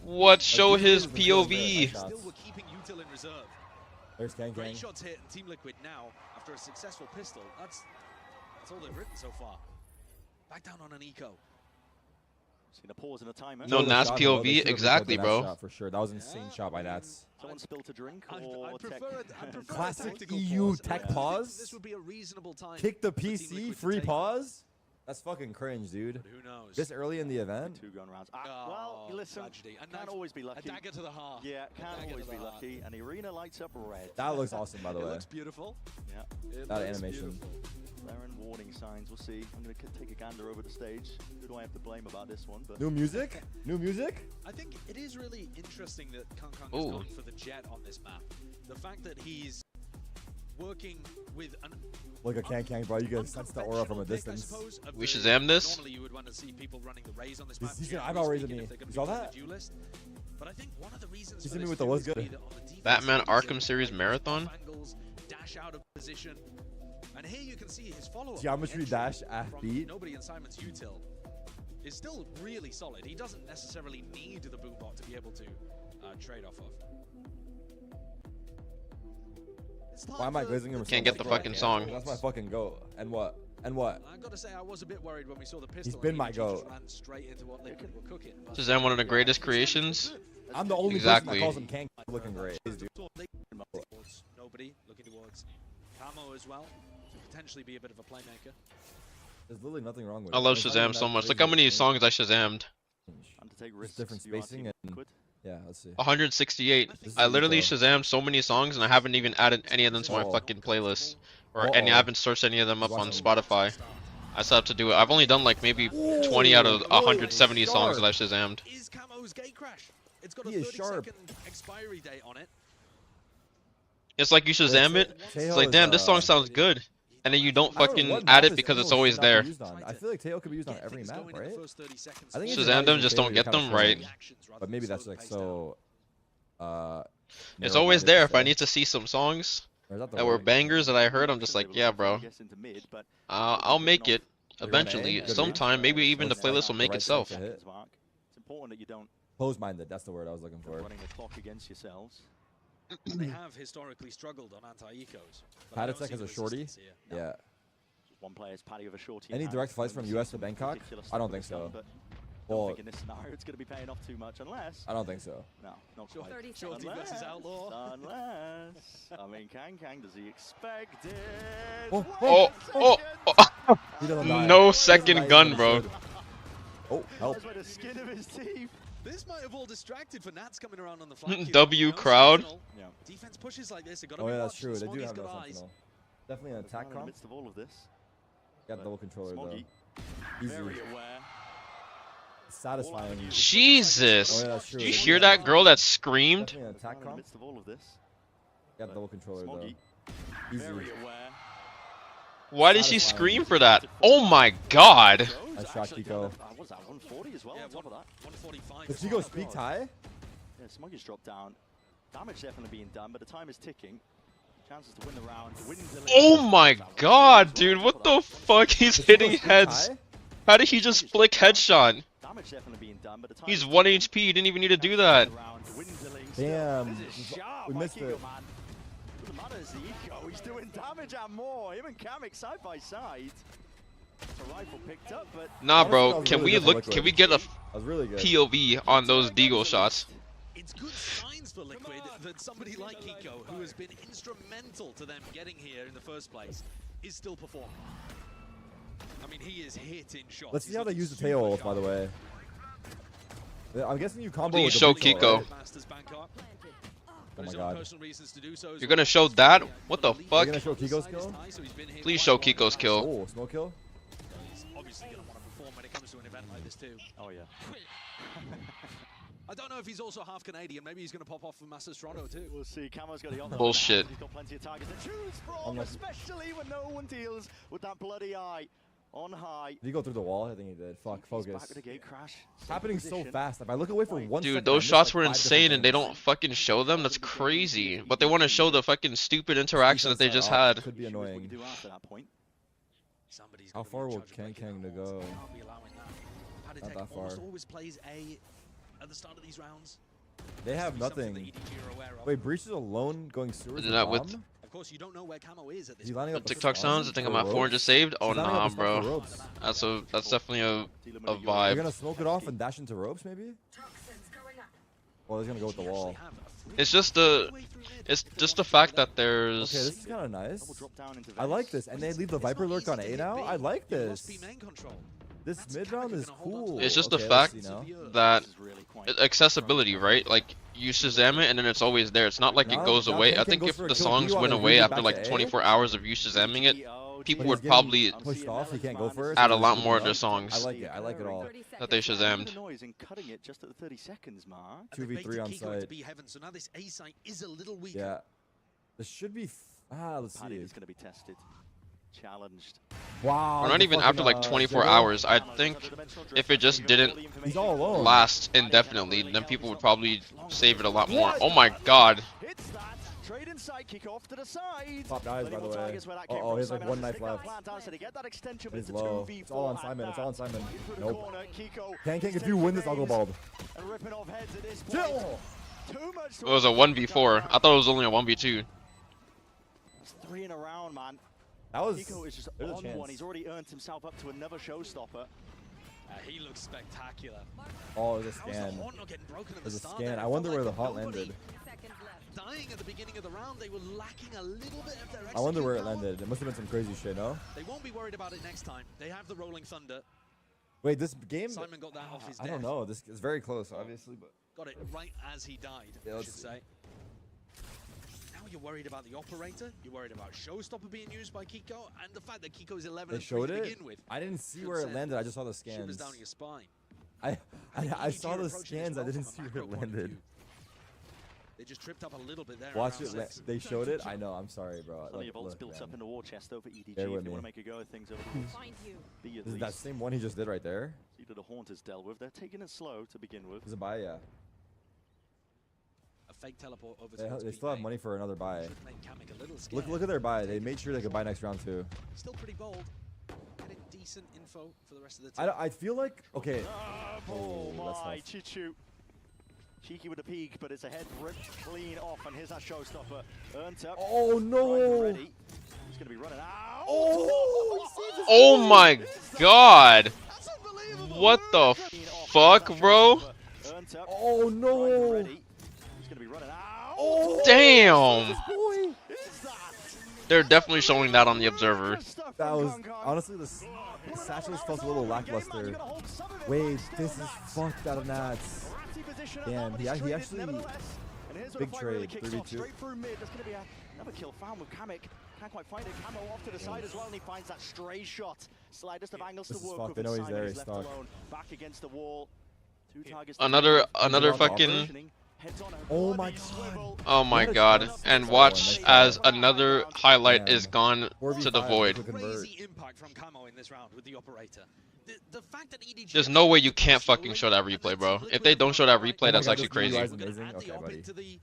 What? Show Like, his usually the feeling POV. there, Still were keeping util in reserve. There's Kang Kang. Great shots hit, and Team Liquid now, after a successful pistol, that's all they've written so far. Back down on an eco. Seen a pause and a timer. No, Should've Nats shot him, bro. They POV, should've exactly, recorded that bro. shot for sure. That was an insane shot by Nats. Someone spilled a drink I or prefer a Classic tactical EU pause. tech I think pause? This would be a reasonable time. Kick the for Team PC, Liquid to free take. pause? That's fucking cringe, dude. But who knows? This early in the event? 2 gun rounds. Oh, Well, you listen, tragedy. A can't knife- always be A lucky. dagger to the heart. Yeah, A can't dagger always to be the heart. lucky. And the arena lights up red. That looks awesome, by the It way. looks beautiful. Yeah, It That looks animation. beautiful. Blaring warning signs. We'll see. I'm going to take a gander over the stage. Who do I have to blame about this one? But New music? New music? I think it is really interesting that Kangkang Ooh. has gone for the jet on this map. The fact that he's working with an Look at Kang Kang, bro. You can sense the aura from a unconventional pick, I distance. suppose, of We the- Shazam this? Normally you would want to see people running the raise on this He's- map. he's gonna generally eyebrow raise speaking, at if me. they're You gonna saw be that? playing the duelist. But I think one of the reasons He's for hit me this with the too what's is to good. be that on the defense Batman he's Arkham able to Series play Marathon? off angles, dash out of position. And here you can see his follow-up. Geometry entry dash F from beat. Nobody in Simon's util is still really solid. He doesn't necessarily need the boombot to be able to trade off of. It's time Why am I for glazing him? Can't get the fucking song. That's my fucking goat. And what? And what? I gotta say, I was a bit worried when we saw the pistol. been and my EDG goat. just ran straight into what Liquid were cooking. But Shazam, one of the greatest creations. I'm the only Exactly. person that calls him Kang Kang looking great. Dude. towards nobody, looking towards Camo as well, to potentially be a bit of a playmaker. There's literally nothing wrong with I it. love There's not Shazam even so that much. Look crazy how many of a songs I Shazammed. change. and to take Just risks. different you are spacing Team and- Liquid. Yeah, let's see. 168. This is I literally eco. Shazammed so many songs and I haven't even added any of them to my Oh. fucking playlist. Or any, I Uh-oh. haven't searched any of them up on Watching. Spotify. I still have to do it. I've only done like maybe 20 out of 170 songs that I Shazammed. Is Camo's gate crash? It's got a He is 30-second expiry date on it. It's like you Shazam it. It's like, damn, this song sounds good. And then you don't I don't know fucking what add map it this because it's Teo always should not be there. used on. I feel like Teo could be used on Get every things map, going in the right? first 30 seconds. I think Shazam it's them just just don't get them right. But maybe that's like so. It's always there. If I need to see some songs that were bangers that I heard, I'm just like, yeah, bro. I'll make it eventually, Good read. sometime. Maybe even the playlist will make itself. It's important that you don't Close-minded. That's the word I was looking go for. running the clock against yourselves. They have historically struggled on anti-ecos. but I don't Patatech see as the a shorty? resistance here. Yeah. Just one player's patty of a shorty. Any in direct hand. flights from Don't US see to some Bangkok? ridiculous I don't stuff think with this gun, so. but I don't Well, think in this scenario it's going to be paying off too much unless. I don't think so. No, not Sure. quite. 30 Shorty seconds. versus Outlaw. Unless. I mean, Kang, does he expect it? Oh, Oh, Wait a oh, second. oh. He doesn't die. No He doesn't second die, gun, he's bro. understood. Oh, help. By the skin of his teeth. This might have all distracted for Nats coming around on the flank. W crowd. Yeah. Defense pushes like this. They gotta Oh be yeah, that's watched. true. They do Smoggy's have no got eyes. sentinel. Definitely an attack In the comp. midst of all of this, Got double controller though. Smoggy Easy. very aware. Satisfying. Jesus. Oh yeah, that's true. Did you They do hear have that no- girl that screamed? Definitely an attack In the comp. midst of all of this, Got double controller though. Smoggy Easy. very aware. Why did she Satisfying. scream for that? Oh my god. I shot Kiko. Was that 140 as well? Yeah, On top of that. 145. Does Kiko speak Thai? Yeah, Smoggy's dropped down. Damage definitely being done, but the time is ticking. Chances to win the round. Oh my god, dude. What the fuck? He's Does Kiko hitting speak heads. Thai? How did he just flick headshot? Damage definitely being done, but the time He's is 1 ticking. HP. He didn't even need to do that. Damn. This is sharp We by missed Kiko, it. man. Doesn't matter, it's the eco. He's doing damage and more. Him and Kamek side by side. The rifle picked up, but Nah, Honestly, that bro. was Can really we good for look? Liquid. Can we get a That was really good. POV on those Deagle shots? It's good signs for Liquid that somebody like Kiko, who has been instrumental to them getting here in the first place, is still performing. I mean, he is hitting shots. Let's see He's how they looking use the super tail ult, sharp. by the way. I'm guessing you combo Please with the show big Kiko. ult, right? Masters Bangkok. Oh my His own god. personal reasons to do so as You're gonna well. show that? What the You're fuck? gonna show Kiko's kill? Please show Kiko's kill. Oh, smoke kill? He's obviously gonna want to perform when it comes to an event like this too. oh yeah. I don't know if he's also half Canadian. Maybe he's gonna pop off for Masters Toronto too. We'll see. Camo's got the option. Bullshit. He's got plenty of targets to choose from, Unlucky. especially when no one deals with that bloody eye on high. Did he go through the wall? I think he did. Fuck, He's back focus. with a gate crash. It's Same happening so position. fast. If I look away for 1 Dude, second, those I miss, shots like, were 5 different insane and they things. don't fucking show them? That's crazy. But they want to show the fucking stupid interaction that they just had. Could be Issue is what you annoying. do after that point. Somebody's How gonna be far in will charge of breaking Kang the to walls. go? They can't be allowing that. Not Paditech that almost far. always plays A at the start of these rounds. They have This would be something nothing. that EDG are aware of. Wait, Breach is alone going sewers Isn't with that with- bomb? Of course, you don't know where Camo is at Is this he point. lining The up a TikTok stun sounds, I think I'm for at 400 ropes? saved. Oh He's lining nah, up a stun for bro. ropes. That's definitely a You're vibe. gonna smoke it off and dash into ropes, maybe? Well, he's gonna go with the wall. It's just the fact that Okay, there's this is kind of nice. Double drop down into I like Venice. this, and they leave the Viper lurk on A now. I like You lost this. B main control. This That's mid kinda round is gonna hold on to cool. that. It's just the Okay, let's fact see now. that This is really quite accessibility, right? Like you Shazam it and then it's always there. It's not like it Now- goes now away. Ken I Ken think goes if for a the kill songs B while went they away read it after back like to A. 24 hours of you Shazamming it, people When would he's getting probably pushed off. He can't go for it. add so a he's lot just more moving of their up. songs I like it. I like it all. that they Shazammed. the noise and cutting it just at the 30 seconds mark. And they 2v3 baited on Kiko into site. B heaven, so now this A site is a little weaker. Yeah. This should be. Let's Paddy see. is going to be tested, challenged. Wow. Or not the even fucking, after like 24 Zero. hours. I think if it just didn't He's all alone. last indefinitely, then people would probably save it a lot more. Oh my god. Hits that. Trade inside, kick off to the side. Top dies, by the way. Uh-oh, he has like one knife left. It's low. It's all on Simon. It's all on Simon. Nope. Ken, if you win this, I'll go bald. Chill. It was a 1v4. I thought it was only a 1v2. It's 3 in a round, man. That was. Kiko is just there's a on chance. one. He's already earned himself up to another showstopper. He looks spectacular. Oh, there's a How's the scan. horn not getting broken at the There's a start scan. there? It I felt wonder like where the hot nobody landed. Dying at the beginning of the round, they were lacking a little bit of their I wonder where it execute power. landed. It must have been some crazy shit, no? They won't be worried about it next time. They have the rolling thunder. Wait, this game. Simon got that off his I don't death. know. This is very close, obviously, but. Got it right as he died, Yeah, I let's should see. say. Now you're worried about the operator, you're worried about showstopper being used by Kiko, and the fact that Kiko is 11 They and 3 showed to it. begin with. I didn't see Good where it send. landed. I just saw the Shivers scans. down your spine. I think saw EDG are the approaching as scans. I well didn't from see a where macro it point of landed. view. They just tripped up a little bit there. Watch around it. six. They showed it. I know. I'm sorry, bro. Plenty of Look, ults look, built man. up in the war chest over EDG. If Bear you with want to me. make a go of things over the Find you. B at This is that least. same one he just did right there. See that the Haunt is dealt with. They're taking it slow to begin with. Is it buy? Yeah. A fake teleport over They towards still have B money for another buy. Should make Kamek a little scared. Look at their buy. They made sure they could buy next round too. Still pretty bold. Getting decent info for the rest of the team. I feel like okay. Oh, that's my, tough. Chichu. Cheeky with a peek, but it's a head ripped clean off, and here's that showstopper. Earned up. Oh no! Right, ready. He's going to be running out. Oh my god. That's unbelievable. What the Clean off, fuck, here's that bro? showstopper. Earned up. Oh Right, no! ready. He's going to be running out. Oh Damn. boy! Is that? They're definitely showing that on the Observer. That was honestly the satchels felt a little lackluster. Wait, this is fucked out of Nats. Damn, he actually big trade 32. Another kill found with Kamek. Can't quite find it. Camo off to the side as well, and he finds that stray shot. Slightest of angles to work with. They know he's there. He's He's left stuck. alone. Back against the wall. Two targets. Another fucking. Oh my god. Oh my god. And watch as another highlight is gone to the void. Crazy impact from Camo in this round with the operator. The fact that EDG There's no way you can't fucking show that replay, bro. If they don't show that replay, that's actually crazy. Amazing. Okay, buddy.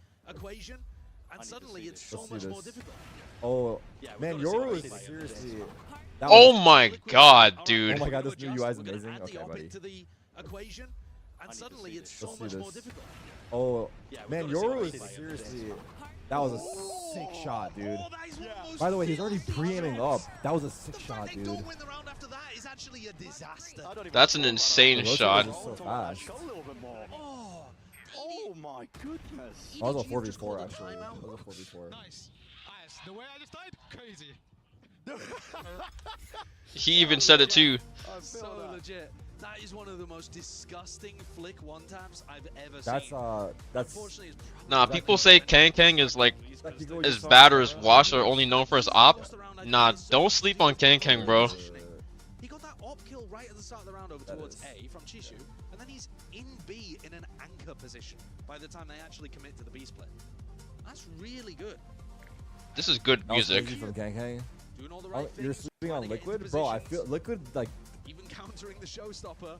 And suddenly it's so Let's much see more this. difficult. Oh, man, Yoru is seriously. that Oh was- my god, dude. Oh my god, this new UI is amazing. Okay, buddy. And suddenly it's so Let's see much more this. difficult. Oh, man, gotta see Yoru what is he did. seriously. That was a sick shot, dude. Oh, that is one of the most By the way, he's already filthy pre-aiming up. shots. That was a sick The shot, fact they dude. don't win the round after that is actually a disaster. That's an insane Those shot. guys are so fast. Oh, Oh my goodness. That was a EDG have just 4v4 called a actually. That timeout. was a 4v4. Nice. The way I just died, crazy. He even said it too. So legit. That is one of the most disgusting flick one taps I've ever That's seen. that's. Unfortunately, it's Nah, people say Kang is like That Kiko as you saw- bad or as washed or only known for his op. Nah, don't sleep on Kang, bro. he got that op kill right at the start of the round over That towards is- A from Chishu, and then he's in B in an anchor position by the time they actually commit to the B split. That's really good. This is good That was music. crazy from Kang. Doing all the Oh, right you're things. sleeping trying on to get into Liquid, bro. I feel positions, Liquid like. even countering the showstopper.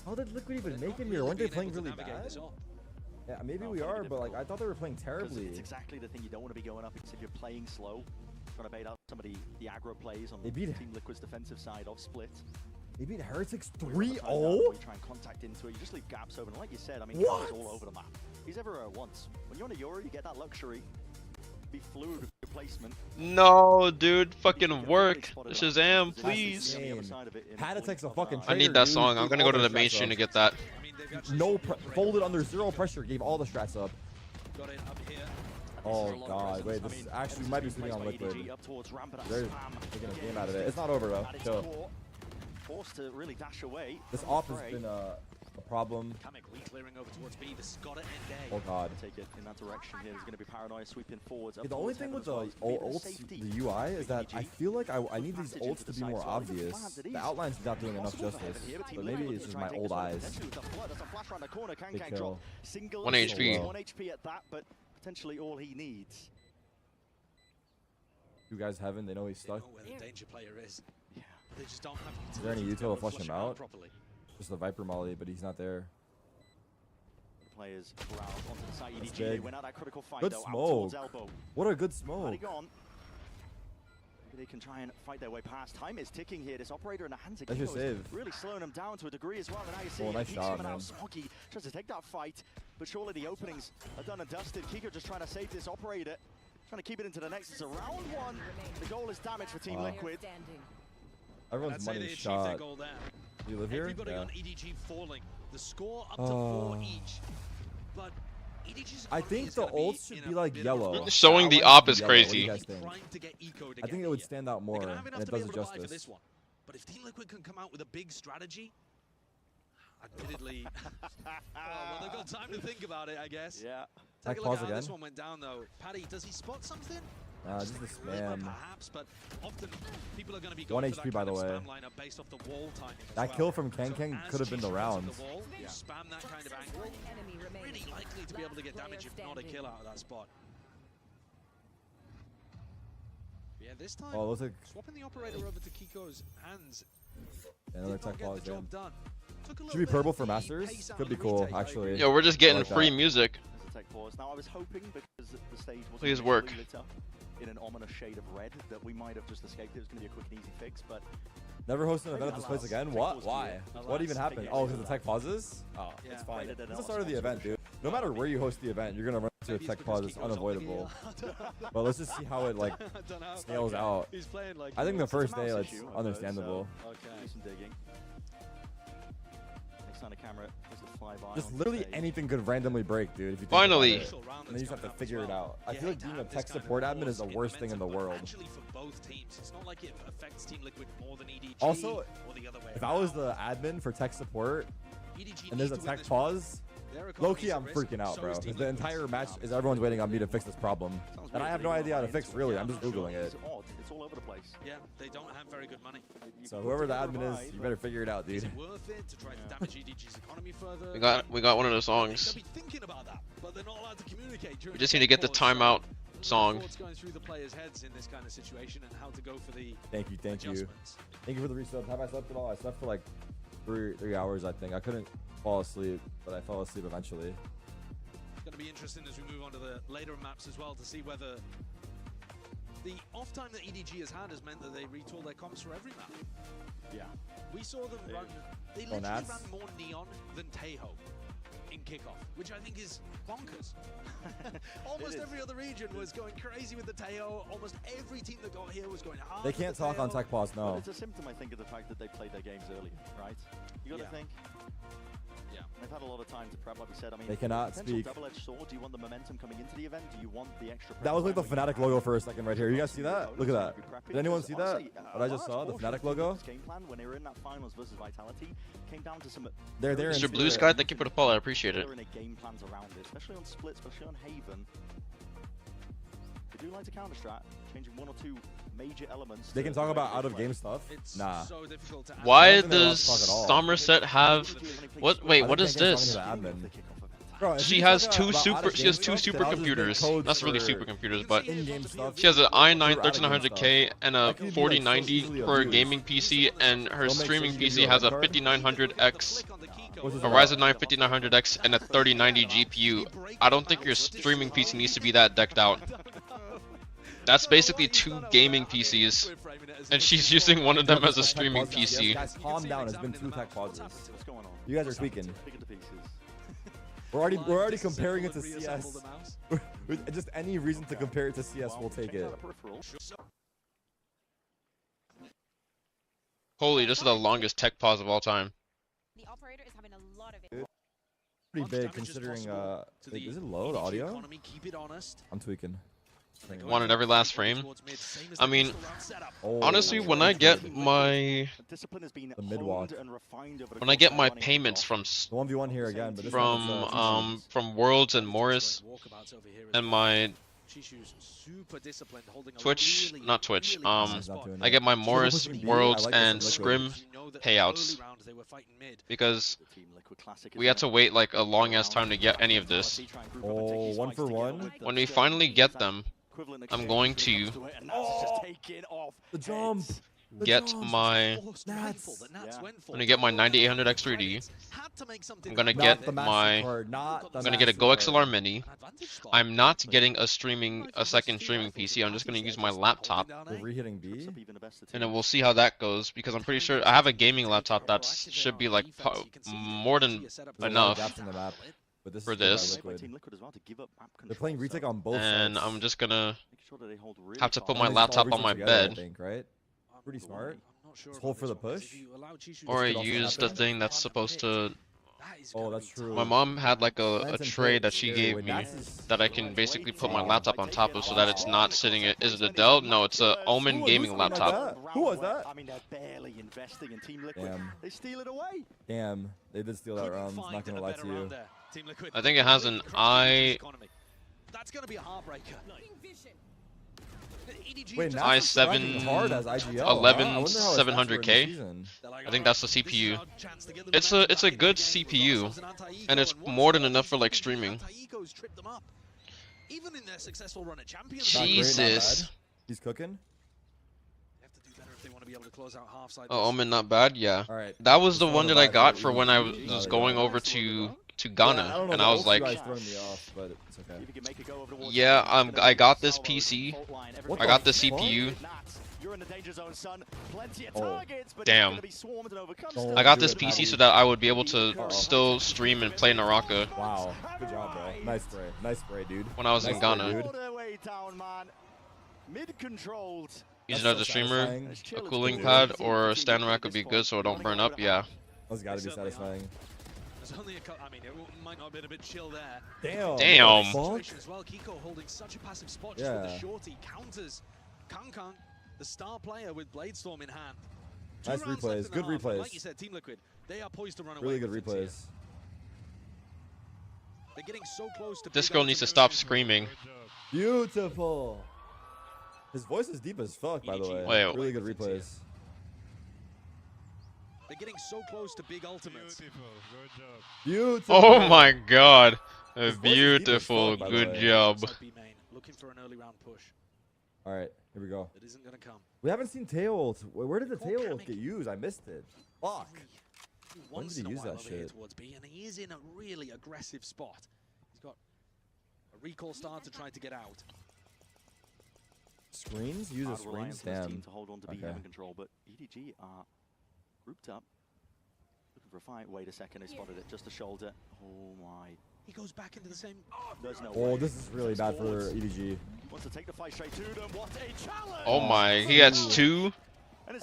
How did Liquid even but make not it here? Weren't they being playing able to really navigate bad? this op. Yeah, maybe No, we very are, but like difficult. I thought they were playing terribly. It's exactly the thing you don't want to be going up against if you're playing slow. Trying to bait out some of the aggro plays on They beat- Team Liquid's defensive side of Split. They beat Heretics When 3-0. you try and contact into it, you just leave gaps open. Like you said, I mean, What? he's all over the map. He's everywhere at once. When you're on a Euro, you get that luxury. Be fluid with your placement. No, dude, fucking work. Shazam, please. Patatek's a fucking I traitor, need that dude. song. I'm Gave gonna all go to the strats main stream up. to get that. I mean, they've actually No, folded under zero pressure. Gave all the strats up. got it up here. Oh god, wait, this actually might be sitting on Liquid. Up towards ramp, but They're spam. taking a game out of it. It's not over though. That is So caught. Forced to really dash away. this from the off has fray. been a problem. Kamek re-clearing over towards B. The Scott at end A. Oh god. Take it in that direction here. There's going to be paranoia sweeping forwards. Up Yeah, the only towards thing heaven with as well. the It's gonna be a bit of ults, safety. the UI, is that I feel like I need these Passage ults into to the be more side, so I think obvious. planned it The is. outline's not doing enough Possible for justice, Heaven here, but Team maybe Liquid it's can just try my and take old this one eyes. potentially with the flood. There's a flash around the corner. Big Kang drop. kill. Single 1 HP. 1 HP at that, but potentially all he needs. You guys haven't. They know he's They stuck. know where the danger player is. Yeah. They just don't have Is there any utilities to be util able to flush him around out? properly. Just the Viper Molly, but he's not there. The players crowd onto the side. That's EDG, they big. win out that critical fight Good though. Out towards smoke. elbow. What a good Already smoke. gone. Maybe they can try and fight their way past. Time is ticking here. This operator in the hands of That's your Kiko is save. really slowing them down to a degree as well. And now you see Oh, nice keeps shot, coming out. man. Smoggy tries to take that fight, but surely the openings are done and dusted. Kiko just trying to save this operator. Trying to keep it into the next. It's a round one. The goal is damage for Team Wow. Liquid. Everyone's I'd say money they achieved their shot. goal there. Do you live here? Everybody Yeah. on EDG falling. The score up to Oh. 4 each. But EDG's I economy think is the gonna ults should in be a like bit of a yellow. flux. Showing the Outlines op should is be yellow. What do crazy. you guys think? Primed to get eco to I get think it would here. stand out They're more, gonna have and enough it to be does it able to buy for justice. this one. But if Team Liquid can come out with a big strategy, admittedly, well, they've got time to think about it, I guess. Yeah. Take Tech a look pause at how this again. one went down, though. Paddy, does he spot something? Just the spam. Perhaps, but often people are going to be 1 going for HP that by kind the of way. spam lineup based off the wall timing as That well. kill from Kang So Kang as could have been the Chishu round. goes to the wall, spam that kind of angle. Pretty likely to be able to get damage, if not a kill out of that spot. Yeah, this time, Oh, it looks like swapping the operator over to Kiko's hands another did not tech get pause the job in. done. Took a Should little be bit purple of for the Masters. pace out Could on be the cool, retake, I actually. agree. Yo, we're just getting like free that. music. There's a tech pause. Now I was hoping because the stage was Please work. lit up in an ominous shade of red that we might have just escaped. It was going to be a quick and easy fix, but Never host an event at this place Allows. again? Tech What? pause Why? to you. What even Allows. happened? Big Oh, game. because the tech pauses? Oh, Yeah. it's fine. Rated and It's the not start of the event, sponsored. dude. No matter where you host the event, you're gonna run into a Maybe it's tech because pause. It's Kiko's on the unavoidable. heel. But let's just see how it like I don't know. scales out. He's playing like I think the It's a first mouse day it's issue, I suppose, understandable. so Okay. do some digging. Next on the camera is the Just literally anything could randomly break, dude. If you think Finally. about it. And then you just have to figure it out. I feel like being a tech support admin is the worst thing in the world. Actually, for both teams, it's not like it affects Team Liquid more than EDG. Also, or the other way if I was the admin for tech support EDG and there's a need to win tech this one. pause, Their low-key, economy's at I'm risk, freaking out, so bro. is Team Because the Liquid's. entire match is everyone's waiting on me to fix this problem. And I have no idea how to fix, really. I'm just Googling it. It's all over the place. Yeah, they don't have very good money. So whoever the admin is, you better figure it out, Is dude. it worth it to try to damage EDG's economy further? We got one of the They'll songs. be thinking about that, but they're not allowed to communicate during We just need to get the tech pause, so timeout song. What's going through the players' heads in this kind of situation and how to go for the Thank you. adjustments. Thank you for the resub. Have I slept at all? I slept for like three hours, I think. I couldn't fall asleep, but I fell asleep eventually. It's going to be interesting as we move on to the later maps as well to see whether the off time that EDG has had has meant that they retool their comps for every map. Yeah. We saw them run, they Oh, literally Nats? ran more Neon than Tejo in kickoff, which I think is bonkers. Almost is. every other region was going crazy with the Tejo. Almost every team that got here was going hard. They with can't the talk on Tejo. tech pause, Well, no. it's a symptom, I think, of the fact that they played their games earlier, right? You got to Yeah. think. Yeah. They've had a lot of time to prep, like we said. I mean, They cannot potential speak. double-edged sword. Do you want the momentum coming into the event? Do you want the extra? That was like the prep time Fnatic when you logo have for a second right here. You guys see that? Look at that. opportunity to be prepping? Did anyone Because see that? honestly, What I just a saw? The large portion Fnatic of Team logo? Liquid's game plan when they were in that finals versus Vitality came down to some. They're there in Mr. Blue spirit. Sky, thank you for the follow. I appreciate it. They're in a game plans around it, especially on Split, especially on Haven. They do like to counter strat, changing one or two major elements. They to can the talk way about they out of play. game stuff. It's Nah. so difficult to Why don't think they're allowed does to talk at all. Somerset have what? Wait, I what think is they can't this? talk to the admin. Of the kickoff event. Bro, if She you has talk two about super. out of She has game two stuff, then I'll just make supercomputers. code That's really for supercomputers, but in-game stuff. she has an i9 for out-of-game 1300K and a That could be, like, 4090 socially for a abused. gaming PC, and her Don't make streaming sure you PC do a has a red card. 5900X, What's this a about? Ryzen 9 5900X, and a 3090 GPU. I don't think your streaming PC needs to be that decked out. That's basically two gaming PCs, and she's using one of them as a streaming PC. Guys, calm down. It's been 2 tech pauses. What's going on? You guys are tweaking. Pick it to pieces. We're already comparing it to CS. With just any reason to compare it to CS, we'll take Check it. out a peripheral. Holy, this is the longest tech pause of all time. The operator is having a lot of it. Pretty big considering. Wait, is it low, the audio? Keep it honest. I'm tweaking. Wanted every last frame. I mean, Oh, honestly, when I get my Discipline has been The mid-walk. honed and refined over the when I course get of my running payments kickoff. from the 1v1 here again, but this time it's, from Worlds and Morris and my Twitch, not Twitch, He's not doing I it. get my Still Morris, pushing B. Worlds, I like this and in Scrim Liquid. payouts because The Team Liquid Classic we is had to there. wait like a long ass time to get any of this. Oh, 1 for 1. When we finally get them, I'm going to The jump. The get jump. my Nats. I'm gonna get my 9800X 3D. I'm gonna Not get the my MasterCard, not the I'm gonna get a Go MasterCard. XLR Mini. I'm not getting a second streaming PC. I'm just gonna use my laptop, We're rehitting B. and then we'll see how that goes. Because I'm pretty sure I have a gaming laptop that should be like more than There's a lot of enough gaps in the map, but this for is good by this. Liquid. They're playing retake on both And sides. I'm just gonna Have have to put And my they just all laptop on retake my together, I bed, think, right? Pretty smart. Just hold for the push. or I could also use the happen. thing that's supposed to. Oh, that's true. My mom had like a Lantern tray plate that she is gave scary. me Nats is- that I can basically put my Wow. laptop on top of so that it's not sitting. Is it a Dell? No, it's a Omen Who- gaming who's doing like laptop. that? Who was that? I mean, they're barely investing in Team Liquid. Damn. They steal it away. Damn, they did steal that round. Not gonna lie to you. I think it has an That's gonna be a heartbreaker. Wait, Nats is i7 tracking hard as IGL, huh? 11 I wonder how his stats were in the 700K. season. I think that's the CPU. It's a good CPU, and it's more than enough for like streaming. Even in their successful run at Champions, Not great, not Jesus. bad. He's cooking. they have to do better if they want to be able to close out half side. Oh, Omen, not bad. Yeah, All right. that was the Just one throw that I the got back for for when I easy. was No, going yeah. over to Yeah, I Ghana, don't know, and the I was old like, CUI is throwing me off, but it's okay. If you can make it go over towards yeah, the net, it's I gonna got be this Salvo, PC. fault line, What I the got the fuck? CPU. Nats, you're in the danger zone, son. Plenty of Oh. targets, but Damn. you're gonna be swarmed and overcome Don't still. I got do this it, PC Patty. so that I would be able to still stream and play Naraka Wow, good job, bro. Nice spray. Nice spray, dude. when I was Nice in spray, Ghana. dude. All the way down, man. Mid-controlled. Using That's as a so streamer, satisfying. a cooling pad or a stand rack would be good so it don't burn up. Yeah. That's gotta be satisfying. was only a I mean, it might not have been a bit chill there. Damn. Damn. Situation as well. Kiko holding such a passive spot just with the shorty counters. Kang, the star player with Bladestorm in hand. Nice replays. Good replays. Like you said, Team Liquid, they are poised to run away. Really good replays. They're getting so close to Disco needs to stop screaming. Beautiful. His voice is deep as fuck, by the way. Wait. Really good replays. They're getting so close to big ultimates. Beautiful. Oh my god. His voice is deep as Beautiful. fuck, by the Good way. job. Looking for an early round push. All right, here we go. That isn't going to come. We haven't seen tail ult. Where did the tail ult get used? I missed it. Fuck. When Once did he in a use while that over here shit? towards B, and he is in a really aggressive spot. He's got a recall star to try to get out. Screens? Use a Hard screen? reliance on this team Damn. to hold on to be in control, but EDG are grouped up. Looking for a fight. Wait a second, he spotted it. Just a shoulder. Oh my. He goes back into the same. There's no Oh, way. this is really bad for EDG. Wants to take the fight straight to them. What a challenge! Oh my. He has 2.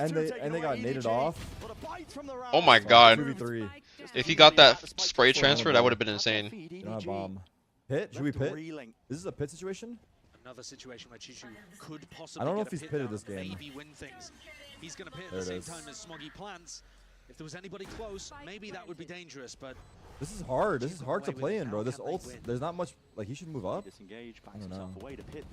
And they got naded off. Oh my god. 2v3. If he got that spray transfer, that would have been insane. Don't have bomb. Pit? Should we pit? Is this a pit situation? Another situation where Chichu could possibly. I don't know get if a he's pit pitted down this and game. Maybe win things. He's going to pit at There the it same is. time as Smoggy plants. If there was anybody close, maybe that would be dangerous, but. This is hard. This is hard to play in, bro. This ult, there's not much. Like, he should move up. Disengage, I backs don't himself know. away to pit.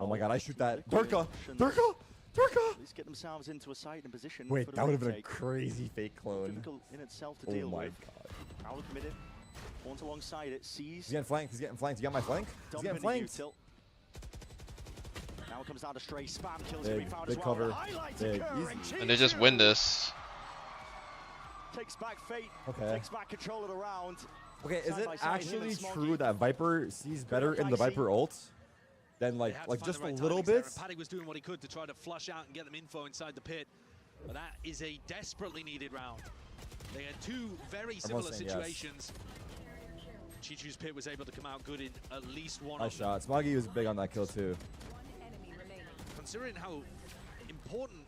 Oh my god, I shoot that. Liquid Durka! options. Durka! Durka! At least get themselves into a site and position. Wait, for the that would have been a retake. crazy fake clone. Difficult in itself to Oh deal my with. god. Power committed. Spawns alongside it. Sees. He's getting flanked. He's getting flanked. You got my flank? He's Dump getting into flanked. util. Now it comes down to stray spam. Kills Big, rebound big as well. cover. The highlights Big, occurring. easy. And they just win this. Takes back fate. Okay. Takes back control of the round. Okay, is Side it by side, him actually and Smoggy. true that Viper sees better in the Viper ult than They like had to find just the a right little timings there, bit? and Paddy was doing what he could to try to flush out and get them info inside the pit. But that is a desperately needed round. They had 2 very similar saying yes. situations. Chichu's pit was able to come out good in at least one Nice of them. shot. Smoggy was big on that kill too. Considering how important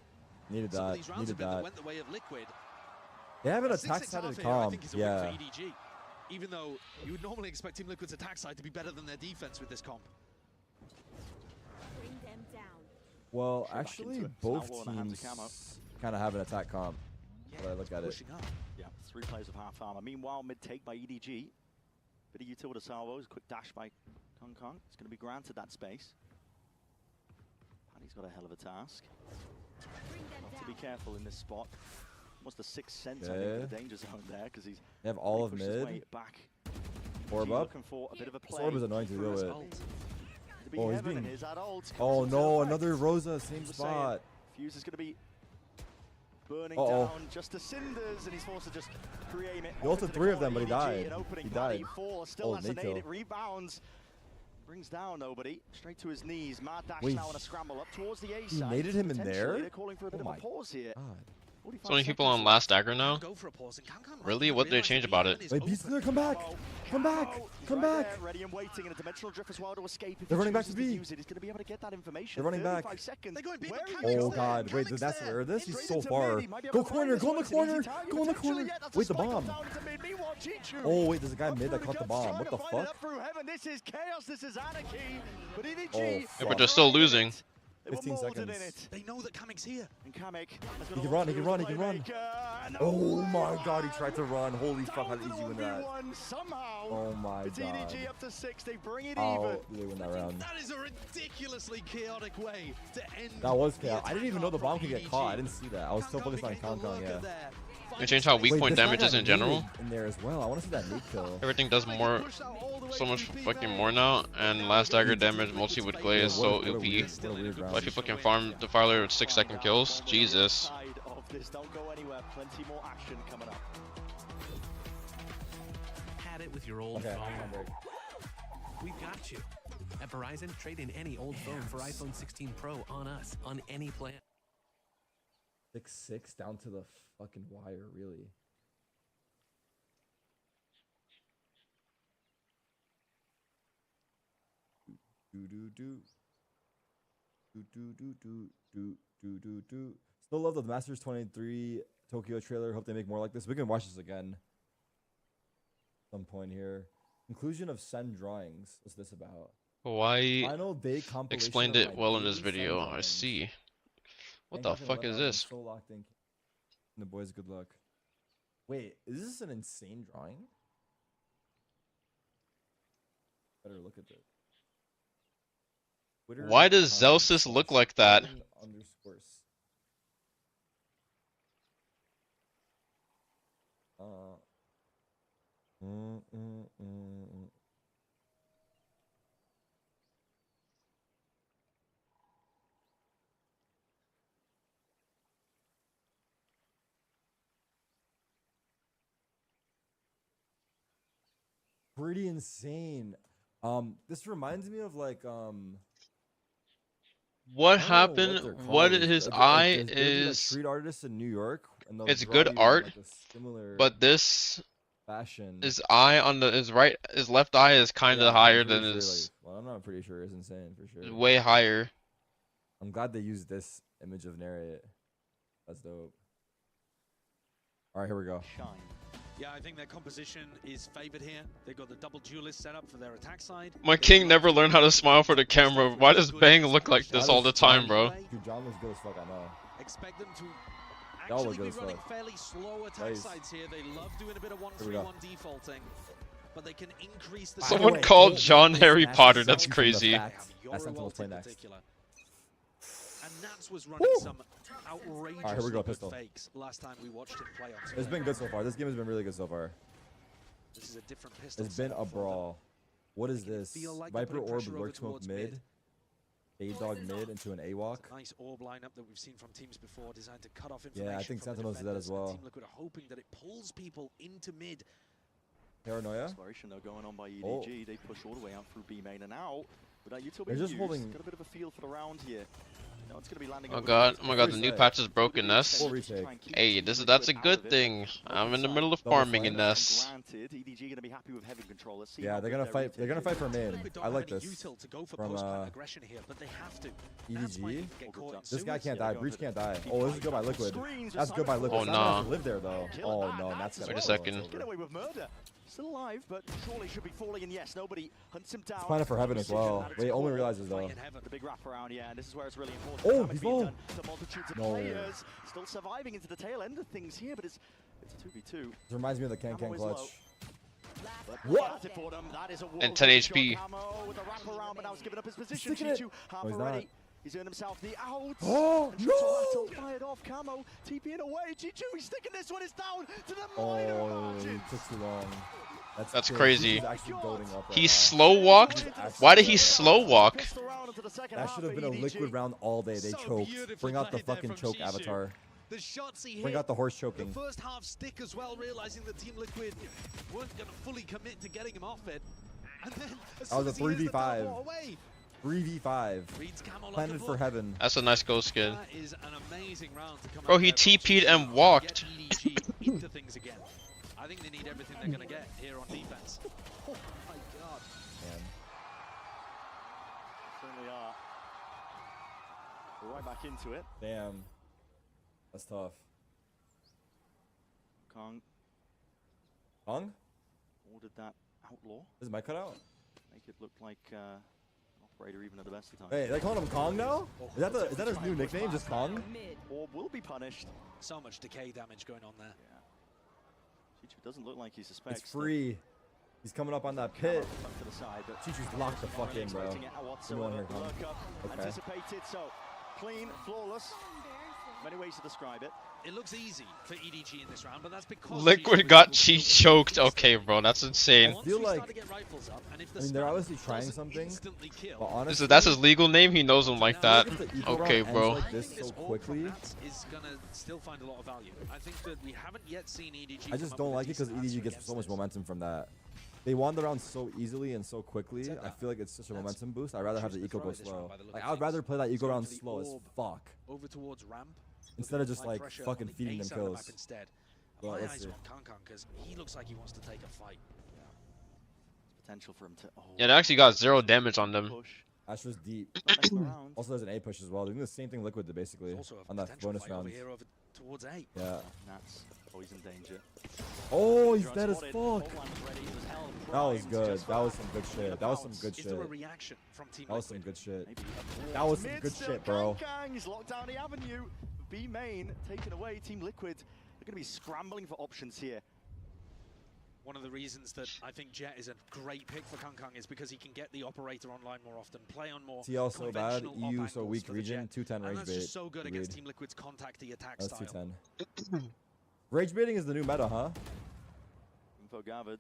Needed some of that. these rounds Needed have been that that. wed the way of Liquid. They have an A attack 6-6 side half of here, I calm. think is a win Yeah. for EDG. Even though you would normally expect Team Liquid's attack side to be better than their defense with this comp. Bring them down. Well, Back actually, into it. both Salvo on the hands of teams Camo. kind of have an attack comp. When I look at it. Pushing up. Yeah, 3 players of half armor. Meanwhile, mid take by EDG. Bit of util to salvos. Quick dash by Kong. It's going to be granted that space. Paddy's got a hell of a task. Bring them Got to down. be careful in this spot. Almost a 6th sense, I think, Okay. of the danger zone there, because he's They have all of pushed his way mid. back. Orb EDG up. looking for a bit of a play. Orb is annoying to deal with. Ult. To be Oh, he's Heaven, and being- here's that ult. Oh Comes no, into another effect. Rosa, same Just saying. spot. Fuse is going to be burning Uh-oh. down just to cinders, and he's forced to just create it. He ulted 3 of them, but he died. He died. Still Oh, has a Nate nade, kill. it rebounds. Brings down nobody. Straight to his knees. Mad dash Wait, now on a scramble up towards the A he side. naded him in Potentially, there? They're calling for a bit Oh of my a pause here. God. 45 So many people seconds on left. last dagger now. Go for a pause, and Kankan might Really? even What did they realize change that about Heaven it? is Wait, open. Beast Clear, come back! Come back! He's Come right back! there, ready and waiting, and a dimensional drift as well to escape. If They're he running back to chooses B. use it, he's going to be able to get that information. They're running back. 35 seconds. They're going B, Where but are Kamek's you Oh there. god, wait, Kamek's that's there. where this? He's Straight so into far. mid, he might be able Go to find corner, this go in the one. It's an easy corner, target, go in the potentially, corner. yeah, that's a Wait, the spike bomb. down into mid. Meanwhile, Chichu Oh wait, there's a guy up mid that through caught the cups, bomb. trying What to the find it fuck? up through heaven. This is chaos. This is anarchy. But EDG, Oh, Yeah, fuck. but they're still losing. they were 15 molded in seconds. it. They know that Kamek's here. And Kamek has got He a can lot run, to he do can run, as he a can run. playmaker. And Oh my god, he tried to run. Holy fuck, how Down did to he the win that? 1v1 somehow. Oh my It's god. EDG up to 6. They bring it How even. did they win that round? That is a ridiculously chaotic way to end. That was the chaos. I didn't even know the attack bomb could get from caught. I EDG. didn't see that. I was so focused on became the Kong, lurker yeah. there. They changed how weak Wait, point this guy damage is got in general. naded in there as well. I want to see that nade kill. Everything does more, so much fucking more now, and last dagger damage mostly with glaze, so What a OP. weird- what a weird round. But people can farm Defiler with 6-second kills. Jesus. Side of this. Don't go anywhere. Plenty more action coming up. Had it with your old Okay, phone. I'm break. We've got you. At Verizon, trade in any old phone for iPhone 16 Pro on us, on any plan. 6-6 down to the fucking wire, really. Do do do. Do do do do do do do do. Still love the Masters 23 Tokyo trailer. Hope they make more like this. We can watch this again. Some point here. Conclusion of Sen drawings. What's this about? Why Final day compilation explained of it my well in this daily Sen video. I drawings. see. What the Hancock and fuck is 11 this? so locked in. And the boys, good luck. Wait, is this an insane drawing? Better look at this. Why does Zelsis look like that? Underscores. Pretty insane. This reminds me of like What I don't know what happened? they're What called. his There's eye gonna be, like, is? street artists in New York, and they'll It's draw good you in, art, like, a similar but this fashion. his eye on the his left eye is kind of Yeah, I'm higher pretty than sure, his like, well, I'm not pretty sure. It's insane for sure. way higher. I'm glad they used this image of Narrate. That's dope. All right, here we go. Yeah, I think their composition is favored here. They've got the double duelist set up for their attack side. My king never learned how to smile for the camera. Why does Bang look like this all the time, bro? Dude, John looks good as fuck, I know. Expect them to Y'all actually look good be as running fuck. fairly slow attack Nice. sides here. They love doing a bit of Here we go. 1-3-1 defaulting, but they can increase the Someone way, called don't John waste Harry Nats Potter. and That's Sentinels from the crazy. fact that Sentinels play in next. particular. And Nats was running some outrageously Alright, here we go, good pistol. fakes last time we watched him play on It's been good so far. This game has been really good so far. This is a different pistol. It's been a setup for them. brawl. What is Making it this? feel like they're Viper putting Orb, pressure Lurk over Smoke towards mid. Fade Dog mid into an AWalk. It's a nice orb lineup that we've seen from teams before, designed to cut off Yeah, information. I think from the Sentinels do that as defenders, and well. Team Liquid are hoping that it pulls people into mid. Paranoia. Exploration though going on by EDG. Oh. They push all the way out through B main and out. But Util They're being just used. holding- Got a bit of a feel for the round here. You know, it's gonna be landing Oh over god, the oh my god, the new Reset. patch is broken Ness. Full retake. Hey, that's a good thing. I'm in the middle of Double farming in flank. Ness. Granted, EDG gonna be happy with heavy control. Let's see Yeah, how they're good gonna their fight. They're gonna retake fight for is. main. Liquid don't I have like any this. util to go for From, post-plant aggression here, but they have to. That's why EDG. they get caught in This guy sewers. can't Yeah, die. go Breach for can't the- die. keep Oh, this is fighting good by back on Liquid. screens. That's good by Simon Liquid. Oh, Simon has to nah. live there though. Kill Oh that. no, That's that's Wait a gonna second. Get away with murder. Still alive, but surely should be falling. And yes, nobody hunts him down. He's planning for heaven as well. Wait, only realizes though. Fight in heaven. The big wraparound, yeah, and this is where it's really important. Oh, Damage he's being low. done to multitudes of No. players. Still surviving into the tail end of things here, but it's a 2v2. This reminds me of the Can Camo is low. clutch. But What? that's it for them. That is a And 10 world-class HP. shot. Camo with the wraparound, but now he's given up his position. sticking it. Chichu half No, he's already. not. He's earned himself the out. Oh, And no! Triple fired off. Camo TPing away. Chichu, he's sticking this one. It's down to the minor Oh, margins. took too long. That's good. crazy. He's actually goading up right He now. slow walked? Why did he slow walk? Pistol round into the second That half should have for been a EDG. liquid round all day. They So choked. beautifully Bring out the played there fucking from choke Shishu. avatar. The shots he Bring hit, out the horse the choking. first half stick as well, realizing that Team Liquid weren't going to fully commit to getting him off it. And then, as That was soon a as he hears the 3v5. teleport away, 3v5. reads Camo like a Planted for book. heaven. That's a nice ghost kid. That is an amazing round to come Bro, out he there from TP'd Shishu and to walked. get EDG into things again. I think they need everything they're going to get here on defense. Oh my god. Man. Certainly are. We're right back into it. Damn. That's tough. Kong Kong? ordered that outlaw. Is my cutout? Make it look like an operator even at the best of times. Hey, they calling him Kong now? Is that his new nickname? Just Kong? Orb will be punished. So much decay damage going on there. Yeah. Chichu doesn't look like he suspects. It's free. He's coming up on that pit. To the side, but Chichu's locked the fuck in, bro. expecting it Give me one here, whatsoever. Kong. Lurk up, Okay. anticipated, so clean, flawless. Many ways to describe it. It looks easy for EDG in this round, but that's because Liquid Shishu got is able cheat to choked. build Okay, things. bro, that's insane. Once feel we like- start to get rifles up, and if the I mean, they're spam obviously trying doesn't something, instantly kill, but honestly, That's his legal name. He knows him like that. if the eco round Okay, ends bro. like I this think so this orb quickly, from Nats is gonna still find a lot of value. I think that we haven't yet seen EDG. I just don't like it because EDG gets so much momentum from that. They won the round so easily and so quickly. Said I that. feel like it's such a That's- momentum boost. I'd rather have the choose to eco throw go it this round slow. by the look Like of I would things. rather play that eco Going round for the slow as orb. fuck over towards ramp instead of just apply like pressure fucking on the feeding A them side of the map kills. instead. Well, My let's eyes see. are on Kankan because he looks like he wants to take a fight. Potential for him to. Oh, Yeah, they actually got 0 damage on them. push. Astra's deep. Next round. Also, there's an A push as well. They're doing the same thing Liquid did basically There's also a on that potential bonus fight over round. here over towards A. Yeah. Nats Oh, he's in danger. Oh, he's dead as Spotted. fuck. Ult line was ready. It was held That was primed good. just for That was some good shit. That was some good Is there a shit. reaction from Team That was some Liquid? good shit. Maybe a That was some mid good still. shit, bro. Kang He's locked down the avenue. B main taken away. Team Liquid. They're going to be scrambling for options here. One of the reasons that I think Jet is a great pick for Kang is because he can get the operator online more often, play on more TL so bad, conventional EU op so angles weak for the region, Jet. 210 And rage that's bait. just so good against Agreed. Team Liquid's contacty attack That's style. 210. Rage baiting is the new meta, huh? Info gathered.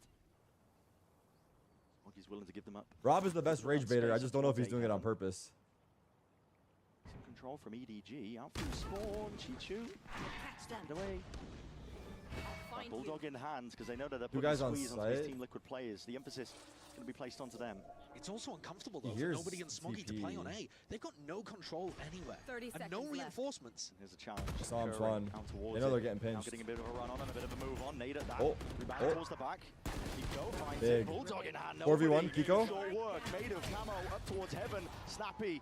He's willing to give them up. Rob is the best rage baiter. I just don't know if he's doing it on purpose. Some control from EDG. Out from spawn. Chichu. Get away. That Bulldog in hands because they know that they're putting guys on squeeze onto these site? Team Liquid players. The emphasis is going to be placed onto them. It's also uncomfortable though He for hears nobody and Smoggy to play on A. They've got no control anywhere 30 and seconds no left. reinforcements. Here's a challenge. Saw him occurring spawn. out towards They know it. they're getting Now pinched. getting a bit of a run on and a bit of a move on. Nade at that. Oh, Rebound oh. towards the back. Kiko finds Big. it. Bulldog in hand. 4v1, Nobody. Kiko. Short work. Made of camo up towards heaven. Snappy.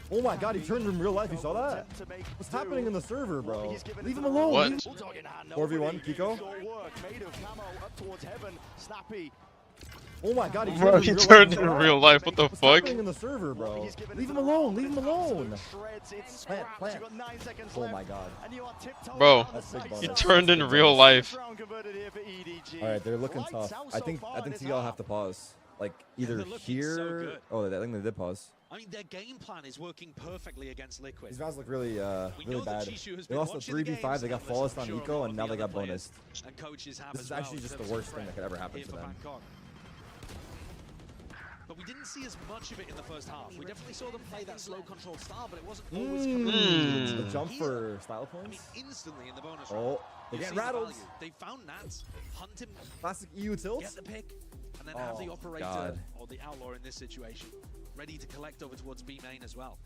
Oh my god, he turned in real life. You saw that? To make What's do. happening in the server, bro? He's given Leave it him to the alone. What? Leave- Bulldog in hand. 4v1, Nobody. Kiko. Short work. Made of camo up towards heaven. Snappy. Oh my god, he Bro, turned he in real turned life. in real life. What the What's fuck? happening in the server, bro? He's given it Leave to him the alone. round. Leave him It's alone. absolute shreds. It's Plant, scraps. plant. You've got 9 seconds Oh left. my god. And you are tiptoeing Bro, down the That's big side bonus. he side. turned in Big real bonus. life. First round converted here for EDG. All right, they're looking Lights tough. out I so think far in this TL have half. to pause. Like either they're looking here. so good. Oh, I think they did pause. I mean, their game plan is working perfectly against Liquid. These rounds look really, We know really that bad. Chishu has They been lost the watching the 3v5. games, They got and flawless I'm on sure Eco, a lot and of now the they got other players bonus. And coaches have This as is well actually in just terms the of worst thing that could ever happen here to for them. Bangkok. But we didn't see as much of it in the first half. We definitely saw them play that slow control style, but it wasn't always coming The through. jump Here, for style I mean, points. instantly in the bonus Oh, round, they you've get seen the rattled. value. They found Nats, hunt him, Classic EU tilt. get the pick, and then have the Oh, operator, God. or the outlaw in this situation, ready to collect over towards B main as well.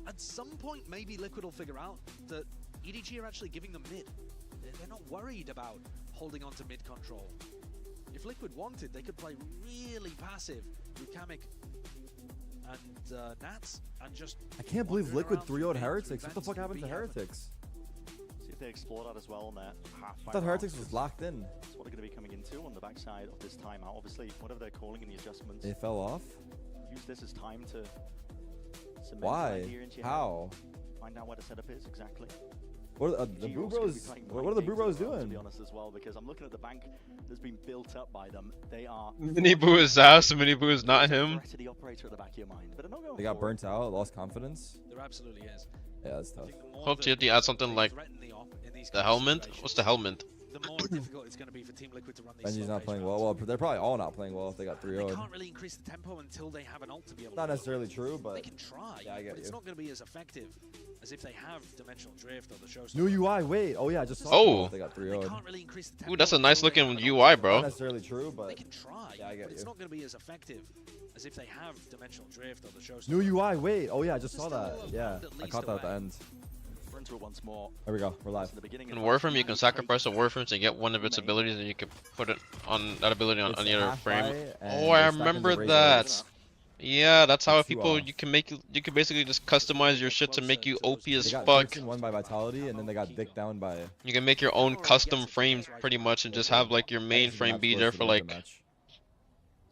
At some point, maybe Liquid will figure out that EDG are actually giving them mid. They're not worried about holding on to mid control. If Liquid wanted, they could play really passive with Kamek and Nats and just. I can't believe wander Liquid around 3-0'd mid Heretics. to What the fuck prevent happened to B heaven. Heretics? See if they explore that as well on their half. I thought Heretics was locked in. That's what they're going to be coming into on the backside of this timeout. Obviously, whatever they're calling in the adjustments, They fell off. use this as time to cement Why? an idea into your head. How? Find out where the setup is exactly. What are the EDG Boo also gonna be Bros? playing What mind are the games Boo Bros as well, To doing? be honest, as well, because I'm looking at the bank that's been built up by them. They are. Mini Boo is ass, Mini Boo is not him. Threat to the operator at the back of your mind, but they're not going They got for it. burnt out, lost confidence. There absolutely is. Yeah, that's I tough. think the more Hope that TFT adds something they like threaten the op in these the kind of helmet. situations, What's the helmet? the more difficult it's going to be for Team Liquid to run these Benji's slow not pace playing rounds. well. Well, they're probably all not playing well if they got They 3-0'd. can't really increase the tempo until they have an ult to be able Not to necessarily true, They but can try, yeah, I get but it's you. not going to be as effective as if they have Dimensional Drift or the show. New UI. Wait. Oh yeah, I just saw. Oh. They got They 3-0'd. can't really increase the tempo Ooh, that's a nice until they looking have an ult UI, to be able bro. Not necessarily true, They but can try, yeah, I get but it's you. not going to be as effective as if they have Dimensional Drift or the show. New UI. Wait. Oh yeah, I just There's saw still that. a Yeah, round at I least caught that at the away. end. We're into it once more. There we go. We're live. In the beginning In of Warframe, you can sacrifice a Warframe to get one of its Main. abilities, and you can put it on that ability on It's any other half frame. buy, and Oh, I they're stacking the remember razors. that. Yeah, that's how It's two people off. you can basically just customize your shit to make you OP as They got fuck. 13-1 by Vitality, and then they got dicked down by. You can make your own custom frames pretty much, and just have like your main frame be there for like There's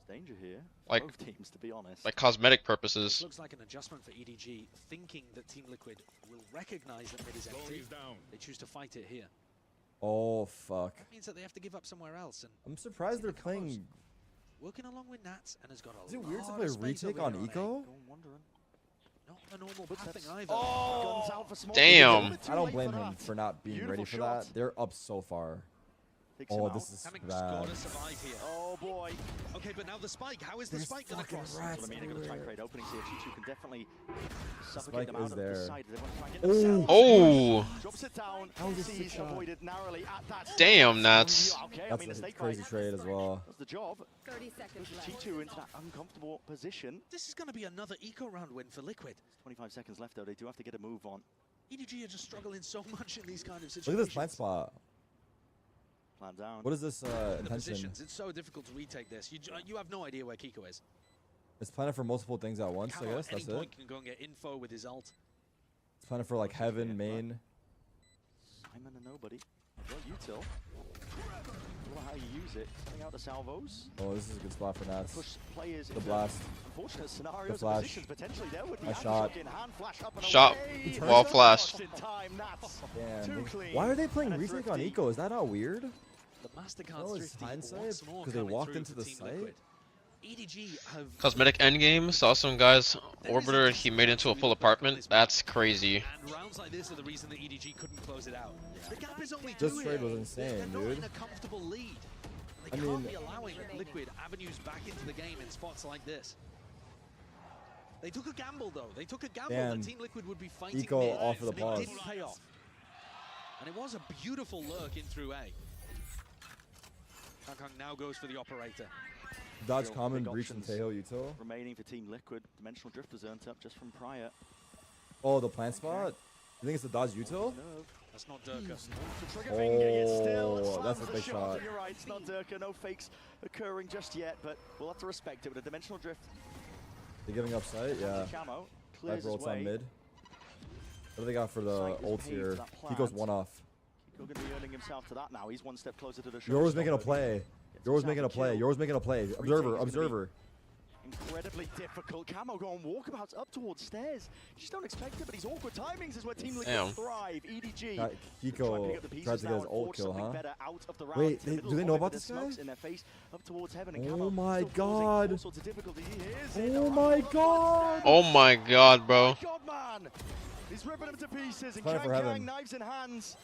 danger here. Like- Both teams, to be honest. cosmetic This purposes. looks like an adjustment for EDG, thinking that Team Liquid will recognize that mid is empty. down. They choose to fight it here. Oh fuck! That means that they have to give up somewhere else, and I'm surprised they're playing. working along with Nats and has got a Is it weird to lot play of space retake over on here A. Eco? Going wandering. Not a normal pathing Footsteps. either. Guns out for smoke. Damn. Too I don't late blame for him that. for not being Beautiful ready for shot. that. They're up so far. Takes him Oh, out. this is Kamek just bad. gotta survive here. Oh boy. Okay, but now the spike. How is the There's spike gonna fucking cross? rats So, I mean, they're going to try and everywhere. create openings here. Chichu can definitely Spike suffocate them out is of this there. side. They want to try and get Oh. themselves. Oh, Drops it down. That was a sick Sees shot. avoided narrowly at that. damn, Nats. Okay, I That's mean, a a snake crazy bite. trade as well. That's the job. 30 seconds left. Chichu into that uncomfortable position. This is gonna be another eco round win for Liquid. 25 seconds left though. They do have to get a move on. EDG are just struggling so much in these kind of situations. Look at this plant spot. Plan down. What is this The intention? positions. It's so difficult to retake this. You have no idea where Kiko is. It's planning for multiple things at once. I Camo guess at any that's it. point can go and get info with his ult. It's planning for like heaven, main. Simon and nobody. Well, util. Well, how you use it. Setting out the salvos. Oh, this is a good spot for Nats. Push players The blast. Unfortunate scenarios. The flash. Positions potentially there with the I shot. in hand, flash up and Shot away. while flash. Just in time, Nats. Damn. Too clean. Why are they playing And a retake on thrifty. Eco? Is that not weird? The Mastercard No, it's Thrifty hindsight once more because they coming walked through into for the Team site. Liquid. EDG have Cosmetic endgame. Saw some guys orbiter he made into a full apartment. That's crazy. and rounds like this are the reason that EDG couldn't close it out. The gap is only This two trade here. was insane, They're not dude. in a comfortable lead. They I can't mean- be allowing Liquid avenues back into the game in spots like this. They took a gamble though. They took a gamble Damn. that Team Liquid would be fighting Eco mid, off of the and pause. it didn't pay off. And it was a beautiful lurk in through A. Kang now goes for the operator. Dodge Real common, big breach and options. Tejo util. Remaining for Team Liquid. Dimensional Drift was earned up just from prior. Oh, the plant spot? You think it's the Dodge util? That's not Durka. The trigger finger is still Oh, that's slams a the big shot. You're right, it's not Durka, no fakes occurring just yet, but we'll have to respect it with a Dimensional Drift. They're giving up sight? Yeah. Camo clears Viper his ults on way. mid. What do they got for the Sight was ults paved here? for that He goes plant. one off. Kiko going to be earning himself to that now. He's one step closer to the shot. Yours making a play. Yours making a play. Yours making a play. Observer, observer. Incredibly difficult. Camo going walkabouts up towards stairs. You just don't expect it, but these awkward timings is where Team Liquid Damn. thrive. EDG. Got trying to pick Kiko up the pieces tries to now get his and ult forge kill, something huh? better out of the round. Wait, To the middle do they of know it about with this the guy? smokes in their face up towards heaven, and Oh Camo my still causing God. all sorts of difficulty. Here's it. Oh Around my the God. Oh my god, bro. God, man. He's ripping them to pieces, and Trying for Kang heaven. knives in hands.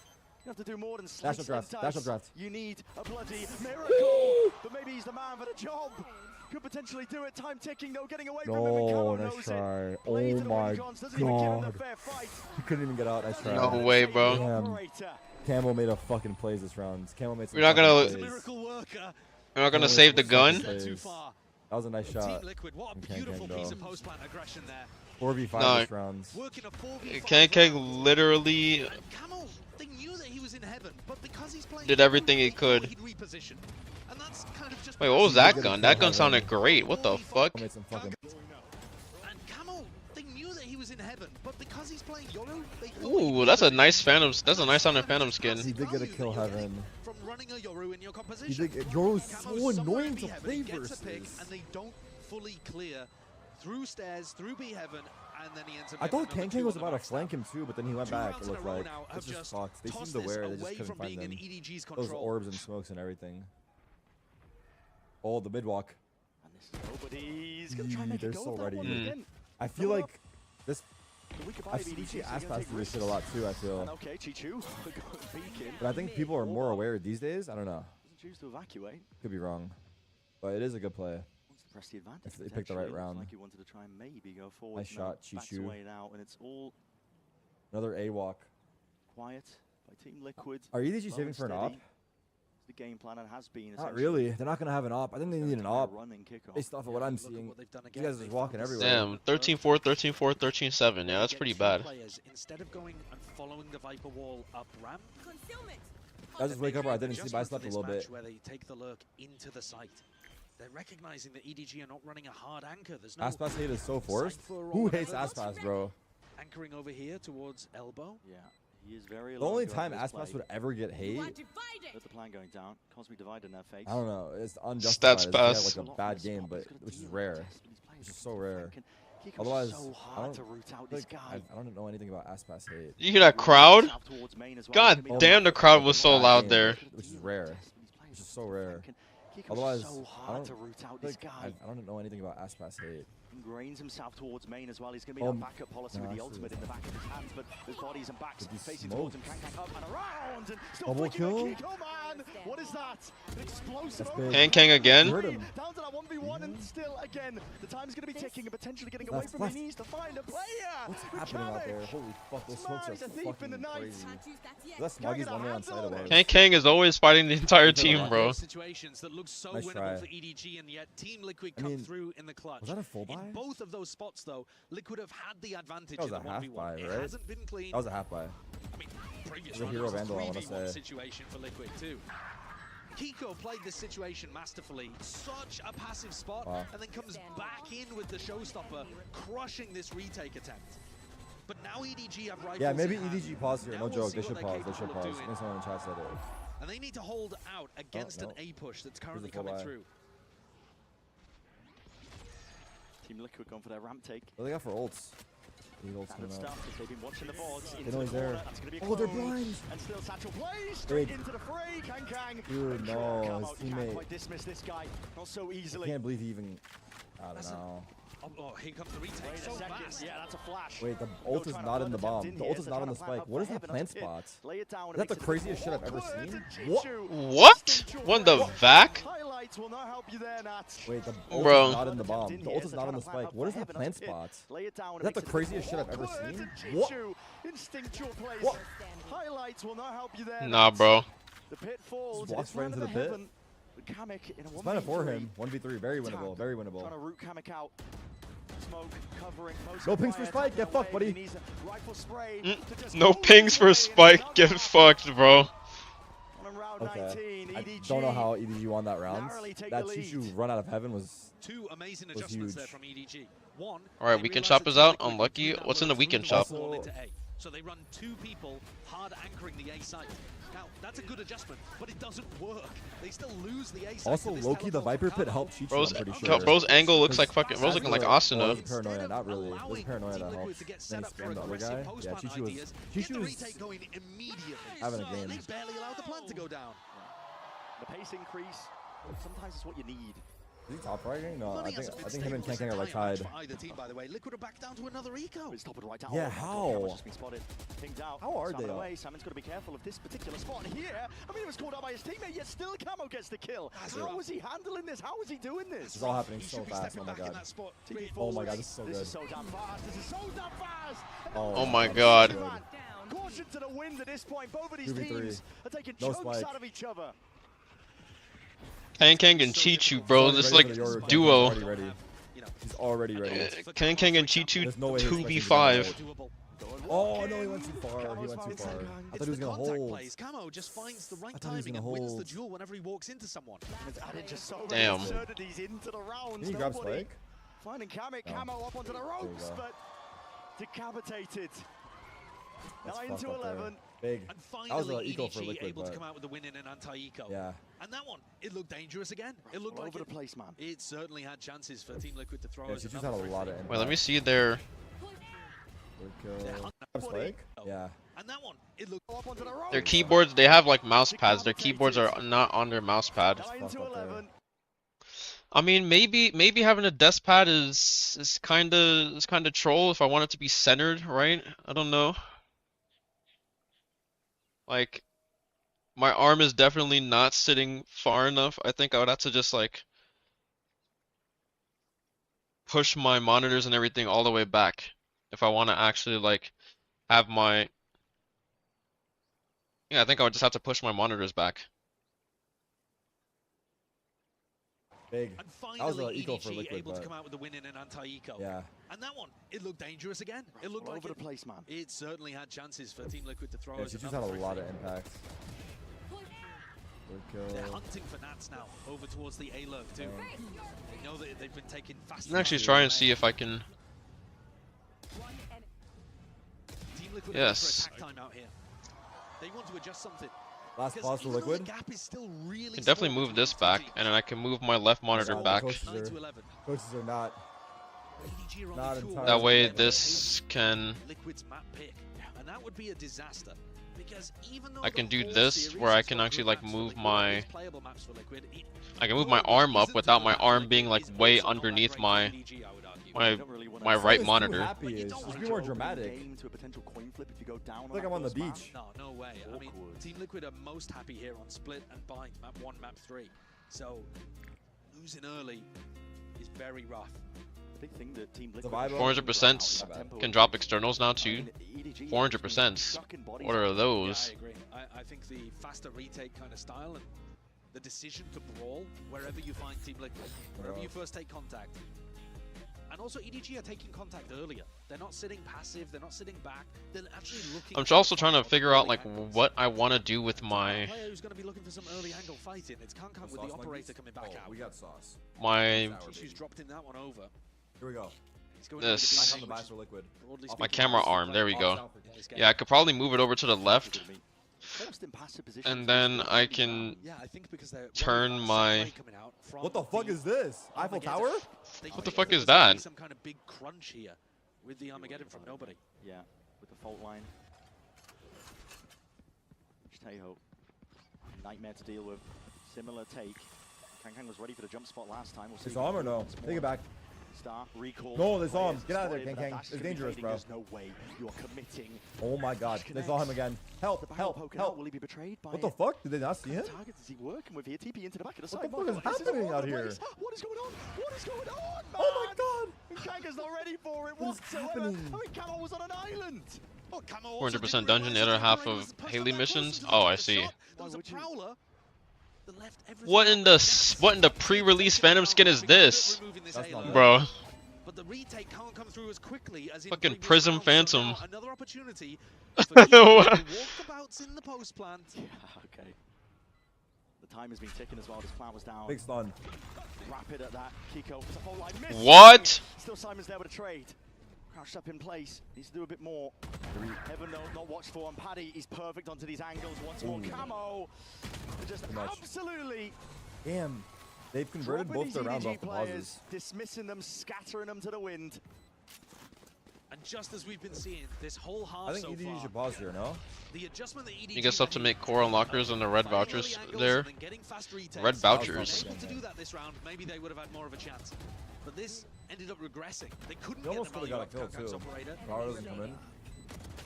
You have to do more than Dash slice up draft, and dash dice. up draft. You need a bloody miracle, but maybe he's the man for the job. Could potentially do it. Time ticking, though, getting away from him, and No, Camo nice knows try. it. Plays Oh it my away, Johns, doesn't even give him the God. fair fight. He couldn't even get out. Nice try. No way, bro. Damn. Operator. Camo made a fucking plays this round. Camo made some We're not fucking gonna- He's a plays. miracle worker. We're not gonna Camo save made the some gun. fucking Too plays. far. That was a nice shot. Team Liquid, what a From Kang beautiful Kang, piece though. of post-plant aggression there. 4v5 No. this round. Working a 4v5 Kang Kang round. literally And Camo, they knew that he was in heaven, but because he's playing did everything he thought could. he'd reposition. And that's kind of just Wait, what was He that did gun? get That a gun kill sounded great. What the fuck? Made some fucking. And Camo, they knew that he was in heaven, but because he's playing Yoru, they thought Ooh, he'd that's a reposition. nice Phantom. That's a nice sounding Phantom He skin. did get a Value kill that you're getting heaven. From running a Yoru in your He composition. did. Yoru's Camo's so somewhere annoying in to B heaven, play he gets a pick, versus. and they don't fully clear through stairs, through B heaven, and then he ends up I getting thought another Kang two Kang was on the about to backstab. flank him too, but then he went 2 back. rounds It in a looked row like now have it's just just fucked. They tossed seemed this aware. They just away couldn't from find being them. in EDG's Those control. orbs and smokes and everything. Oh, the mid walk. And this is nobody's going to try and make They're a go so of that ready. one, Mm. but again, I feel Go like up. this. the weaker I've by seen EDG, so Ass you're Pass gonna do this take shit a lot risks. too. I feel, And okay, Chichu, beacon. but I think people are more aware these days. I don't know. Doesn't choose to evacuate. Could be wrong, but it is a good play. Wants to press the advantage. If they pick the right potentially. round. Looks like he wanted to try and maybe go forward. Nice shot, Backs Chichu. away now, and it's all Another A walk. quiet by Team Liquid. Are EDG Low saving and for an op? steady. The game plan and has been. Not essentially. really. They're not gonna have an op. I think they need an op. Running kickoff. Based off of what I'm Look at seeing. what they've done You again. guys are They just walking found the everywhere. Damn, 13-4, 13-4, 13-7. Yeah, that's Get pretty two bad. players, instead of going and following the Viper wall up ramp, I just wake up or I didn't sleep. I adjustment slept a for little this bit. match where they take the lurk into the site. They're recognizing that EDG are not running a hard anchor. There's no Aspas hate is so forced. Cypher or Who hates whatever. Aspas, bro? anchoring over here towards elbow. Yeah, he is very. The only time Aspas would ever get hate, With the plan going down, Cosby divide in their face. I don't know, it's unjustified. Stats It's pass. like a bad game, but which is rare. Which is so rare. Otherwise, so I hard don't to root out like, this guy. I don't know anything about Aspas hate. You hear that crowd? God Oh damn, my the crowd God, was so bad loud game, there. which is rare. Which is so rare. Otherwise, so I hard don't to root out this like, guy. I don't know anything about Aspas hate. Ingrains himself towards main as well. He's going to be that backup policy with the no, ultimate in the back of his hands, but his bodies and backs But he facing towards him. smokes. Kang up and around, and still Double flicking the kill? kick. Oh man, what is that? An explosive. That's big. Kang Kang again? Hurt him. Down to that 1v1, and still again, the time's going to be ticking and potentially getting away Left, from him. left. He needs to find a player. What's with happening out there? Kamek. Holy fuck, those smokes are He's a thief in the fucking night. crazy. That Smoggy's one way on side of ours. Kang Kang is always fighting the entire Good team, luck. bro. Situations that look so Nice winnable try. for EDG, and yet Team Liquid I come mean, through in the clutch. Was that a full buy? In both of those spots, though, Liquid have had the advantage That was in a the half 1v1. buy, It right? hasn't been clean. That was a half buy. I mean, previous The round hero was a vandal, I wanna 3v1 say. situation for Liquid too. Kiko played this situation masterfully. Such a passive spot, Wow. and then comes back in with the showstopper, crushing this retake attempt. But now EDG have rifles. Yeah, maybe in hand. EDG pause here. Now No we'll joke. see They what should they're pause. They capable should of pause. I doing. think someone in the chat said it. And they need to hold out against no. an A push that's currently full coming buy. through. Team Liquid going for their ramp take. What do they got for ults? These ults Standard coming out. stuff, as they've been watching the boards. They Into know the he's there. corner. That's gonna be a Oh, they're clone. blind. And still Satchel plays straight Big. into the fray. Kang. Dude, no, Come his out. You can't teammate. quite dismiss this guy. Not so I easily. can't believe he even. I don't That's know. Oh, here comes the retake. Wait So a second. fast. Yeah, that's a flash. Wait, the Go ult is trying to not burn in the attempt bomb. in The here. ult is They're not on trying the to plan spike. up What for is that heaven plant as a pit. spot? Lay it down Is and that the makes it craziest shit I've difficult. ever seen? Word to What? Chichu. What? What the vac? Highlights will not help you there, Nat. Wait, the ult Bro. is not in the bomb. The ult is not on the spike. What is that plant spot? Lay it down Is that the craziest shit I've ever seen? What? Instinctual plays. What? Highlights will not help you there. Nah, Nat. bro. The pit falls. Just walks It's right land into of the pit. heaven. But Kamek in a It's fine for 1v3. him. 1v3. Very winnable. Very winnable. Trying to root Kamek out. Smoke covering most No of the pings for fire, Spike, taking get fucked, away. buddy. He needs a rifle spray to just No close pings the for way, and Spike. not Get gonna fucked, bro. on round Okay. 19, I EDG don't know how EDG won that round. narrowly take That the lead. Chichu run out of heaven was. Two amazing Was adjustments huge. there from EDG. One, Alright, they weekend realized shop that is Team out. Liquid could Unlucky. do that What's in the low weekend through shop? ball Also- into A. So they run two people hard anchoring the A site. Now, that's a good adjustment, but it doesn't work. They still lose the A site. Also, to this Loki, the teleport Viper from Pit Camo. helped Chichu, Bro's, I'm pretty sure. bro's angle looks like Because fucking. Bro's looking like Oh, Asuna. that's paranoia. Not really. It was paranoia that Team Liquid helped. to get Then set he up for spammed the other aggressive guy. Yeah, post-plant Chichu was. ideas. Get Chichu the was retake going immediately. having a They game. barely allowed the plant to go down. The pace increase, sometimes it's what you need. Is he top fragging? No, Money I hasn't been think him and stable this Kang are like entire match tied. for either team, by the way. Liquid are back down to another eco. It's toppled right down. Yeah, Oh, how? Camo's just been spotted. Pinged out. How are Salmon they away. Salmon's got to be careful of this particular spot here. I mean, he was called out by his teammate, yet still Camo gets the kill. How was he handling this? How was he doing this? This is all happening He so should be fast. stepping Oh my back in god. that spot. TP Oh my forward. god, this is so This good. is so damn fast. This is so damn fast. And Oh my that's god. good. Caution to the wind at this point. Both of these 2v3. teams are taking No chunks spike. out of each other. Kang and Chichu, bro. He's This is already like ready for the Yoru. duo. He's already ready. He's already ready. Kang and Chichu There's no way he's expecting to 2v5. Doable. Oh no, he went too far. He went too far. I thought he was gonna hold. Plays. Camo just finds the right I thought he was timing and gonna wins the hold. duel whenever he walks into someone. And it's added just so many Damn. absurdities into the rounds. Can you grab Nobody Spike? finding No. Camo up onto the you ropes, go. but decapitated. That's 9 fucked to up there. 11. Big. And That was finally, an eco for EDG Liquid, able to but come out with the win in an anti-eco. yeah. And that one, it looked dangerous again. It looked All like over it, the place, man. it certainly had chances for Team Liquid to throw Yeah, us Chichu's another had a lot of 3-3. impact. Wait, let me see their. They're Grab hunting. Spike? Yeah. And that one, it looked Up onto the ropes. Their keyboards. They have like mouse pads. Their keyboards are not on their mouse pad. 9 fuck to up there. 11. I mean, maybe having a desk pad is kind of troll if I want it to be centered, right? I don't know. Like, my arm is definitely not sitting far enough. I think I would have to just like push my monitors and everything all the way back if I want to actually like have my. Yeah, I think I would just have to push my monitors back. Big. And That was finally, an eco for EDG Liquid, able to but come out with the win in an anti-eco. yeah. And that one, it looked dangerous again. It looked All like over it, the place, man. it certainly had chances for Team Liquid to throw Yeah, us Chichu's another had a lot 3-3. of impact. Good They're kill. hunting for Nats now, over towards the A-lurk too. They know that they've been taken fast. I'm actually trying to see if I can. Team Liquid Yes. are for attack time out here. They want to adjust something. Last Because pause for even though Liquid. the gap is still really I can definitely small move this between the back, two and then I can move my left monitor Yeah, the back. coaches 9 to are, 11. coaches are not. EDG are on Not the cool. entirely That way, correct. this can. Liquid's map pick, and that would be a disaster. Because even though I can the do whole this, series where I has can got actually good like maps for move Liquid, my. always playable maps for Liquid, I can move my arm up without my arm being like way underneath my my my right Too monitor. happy is. Just be more dramatic. Game to a potential coin flip if you go down. Like I'm on the beach. No, no way. I mean, Awkward. Team Liquid are most happy here on Split and Bind, map 1, map 3. So, losing early is very rough. The big thing that Team Liquid Survival. 400% can drop externals now too. 400%. What are those? Yeah, I agree. I think the faster retake kind of style and the decision to brawl wherever you find Team Liquid, wherever you first take contact. And also EDG are taking contact earlier. They're not sitting passive, they're not sitting back, they're actually looking. I'm also trying to figure out like what I want to do with my Player who's going to be looking for some early angle fighting. It's Kankan with the operator coming back out. We got sauce. my She's dropped in that one over. Here we go. this. On the buy for liquid. My camera arm. There we go. Yeah, I could probably move it over to the left. And then I can turn my... What the fuck is this? Eiffel Tower? What the fuck is that? Some kind of big crunch here with the Armageddon from nobody. Yeah, with the fault line. Tejo, nightmare to deal with. Similar take. Kang was ready for the jump spot last time. We'll see. They saw him or no? Take it back. Star recall. No, they saw him. Get out of there, Kang. It's dangerous, bro. There's no way you're committing. Oh my god. They saw him again. Help, help, help. Will he be betrayed by What the fuck? Did they not see him? Target is he working with here? TP into the back of the side. What the fuck is happening out here? What is going on? What is going on, man? Oh my god. Kanga's not ready for it What is whatsoever. happening? I mean, Camo was on an island. 400% dungeon, the other half of Haley missions. Oh, I see. What in the pre-release Phantom skin is this, bro? But the retake can't come through as quickly as fucking Prism Phantom. Another opportunity for walkabouts in the post plant. Yeah, okay. The time has been ticking as well. This plant was down. Big stun. Rapid at that. Kiko. What? Still Simon's there with a trade. Crouched up in place. Needs to do a bit more. Heaven no, not watched for. And Paddy, he's perfect onto these angles. Once more, Camo. Just absolutely. Damn. They've converted both their rounds off the pauses. Dismissing them, scattering them to the wind. And just as we've been seeing this whole half I think EDG should pause here, no? The adjustment that EDG You guess up to make core unlockers and the red vouchers there. Red vouchers. To do that this round, maybe they would have had more of a chance. But this ended up regressing. They couldn't They almost get could the have got a kill too. operator. Power doesn't come in.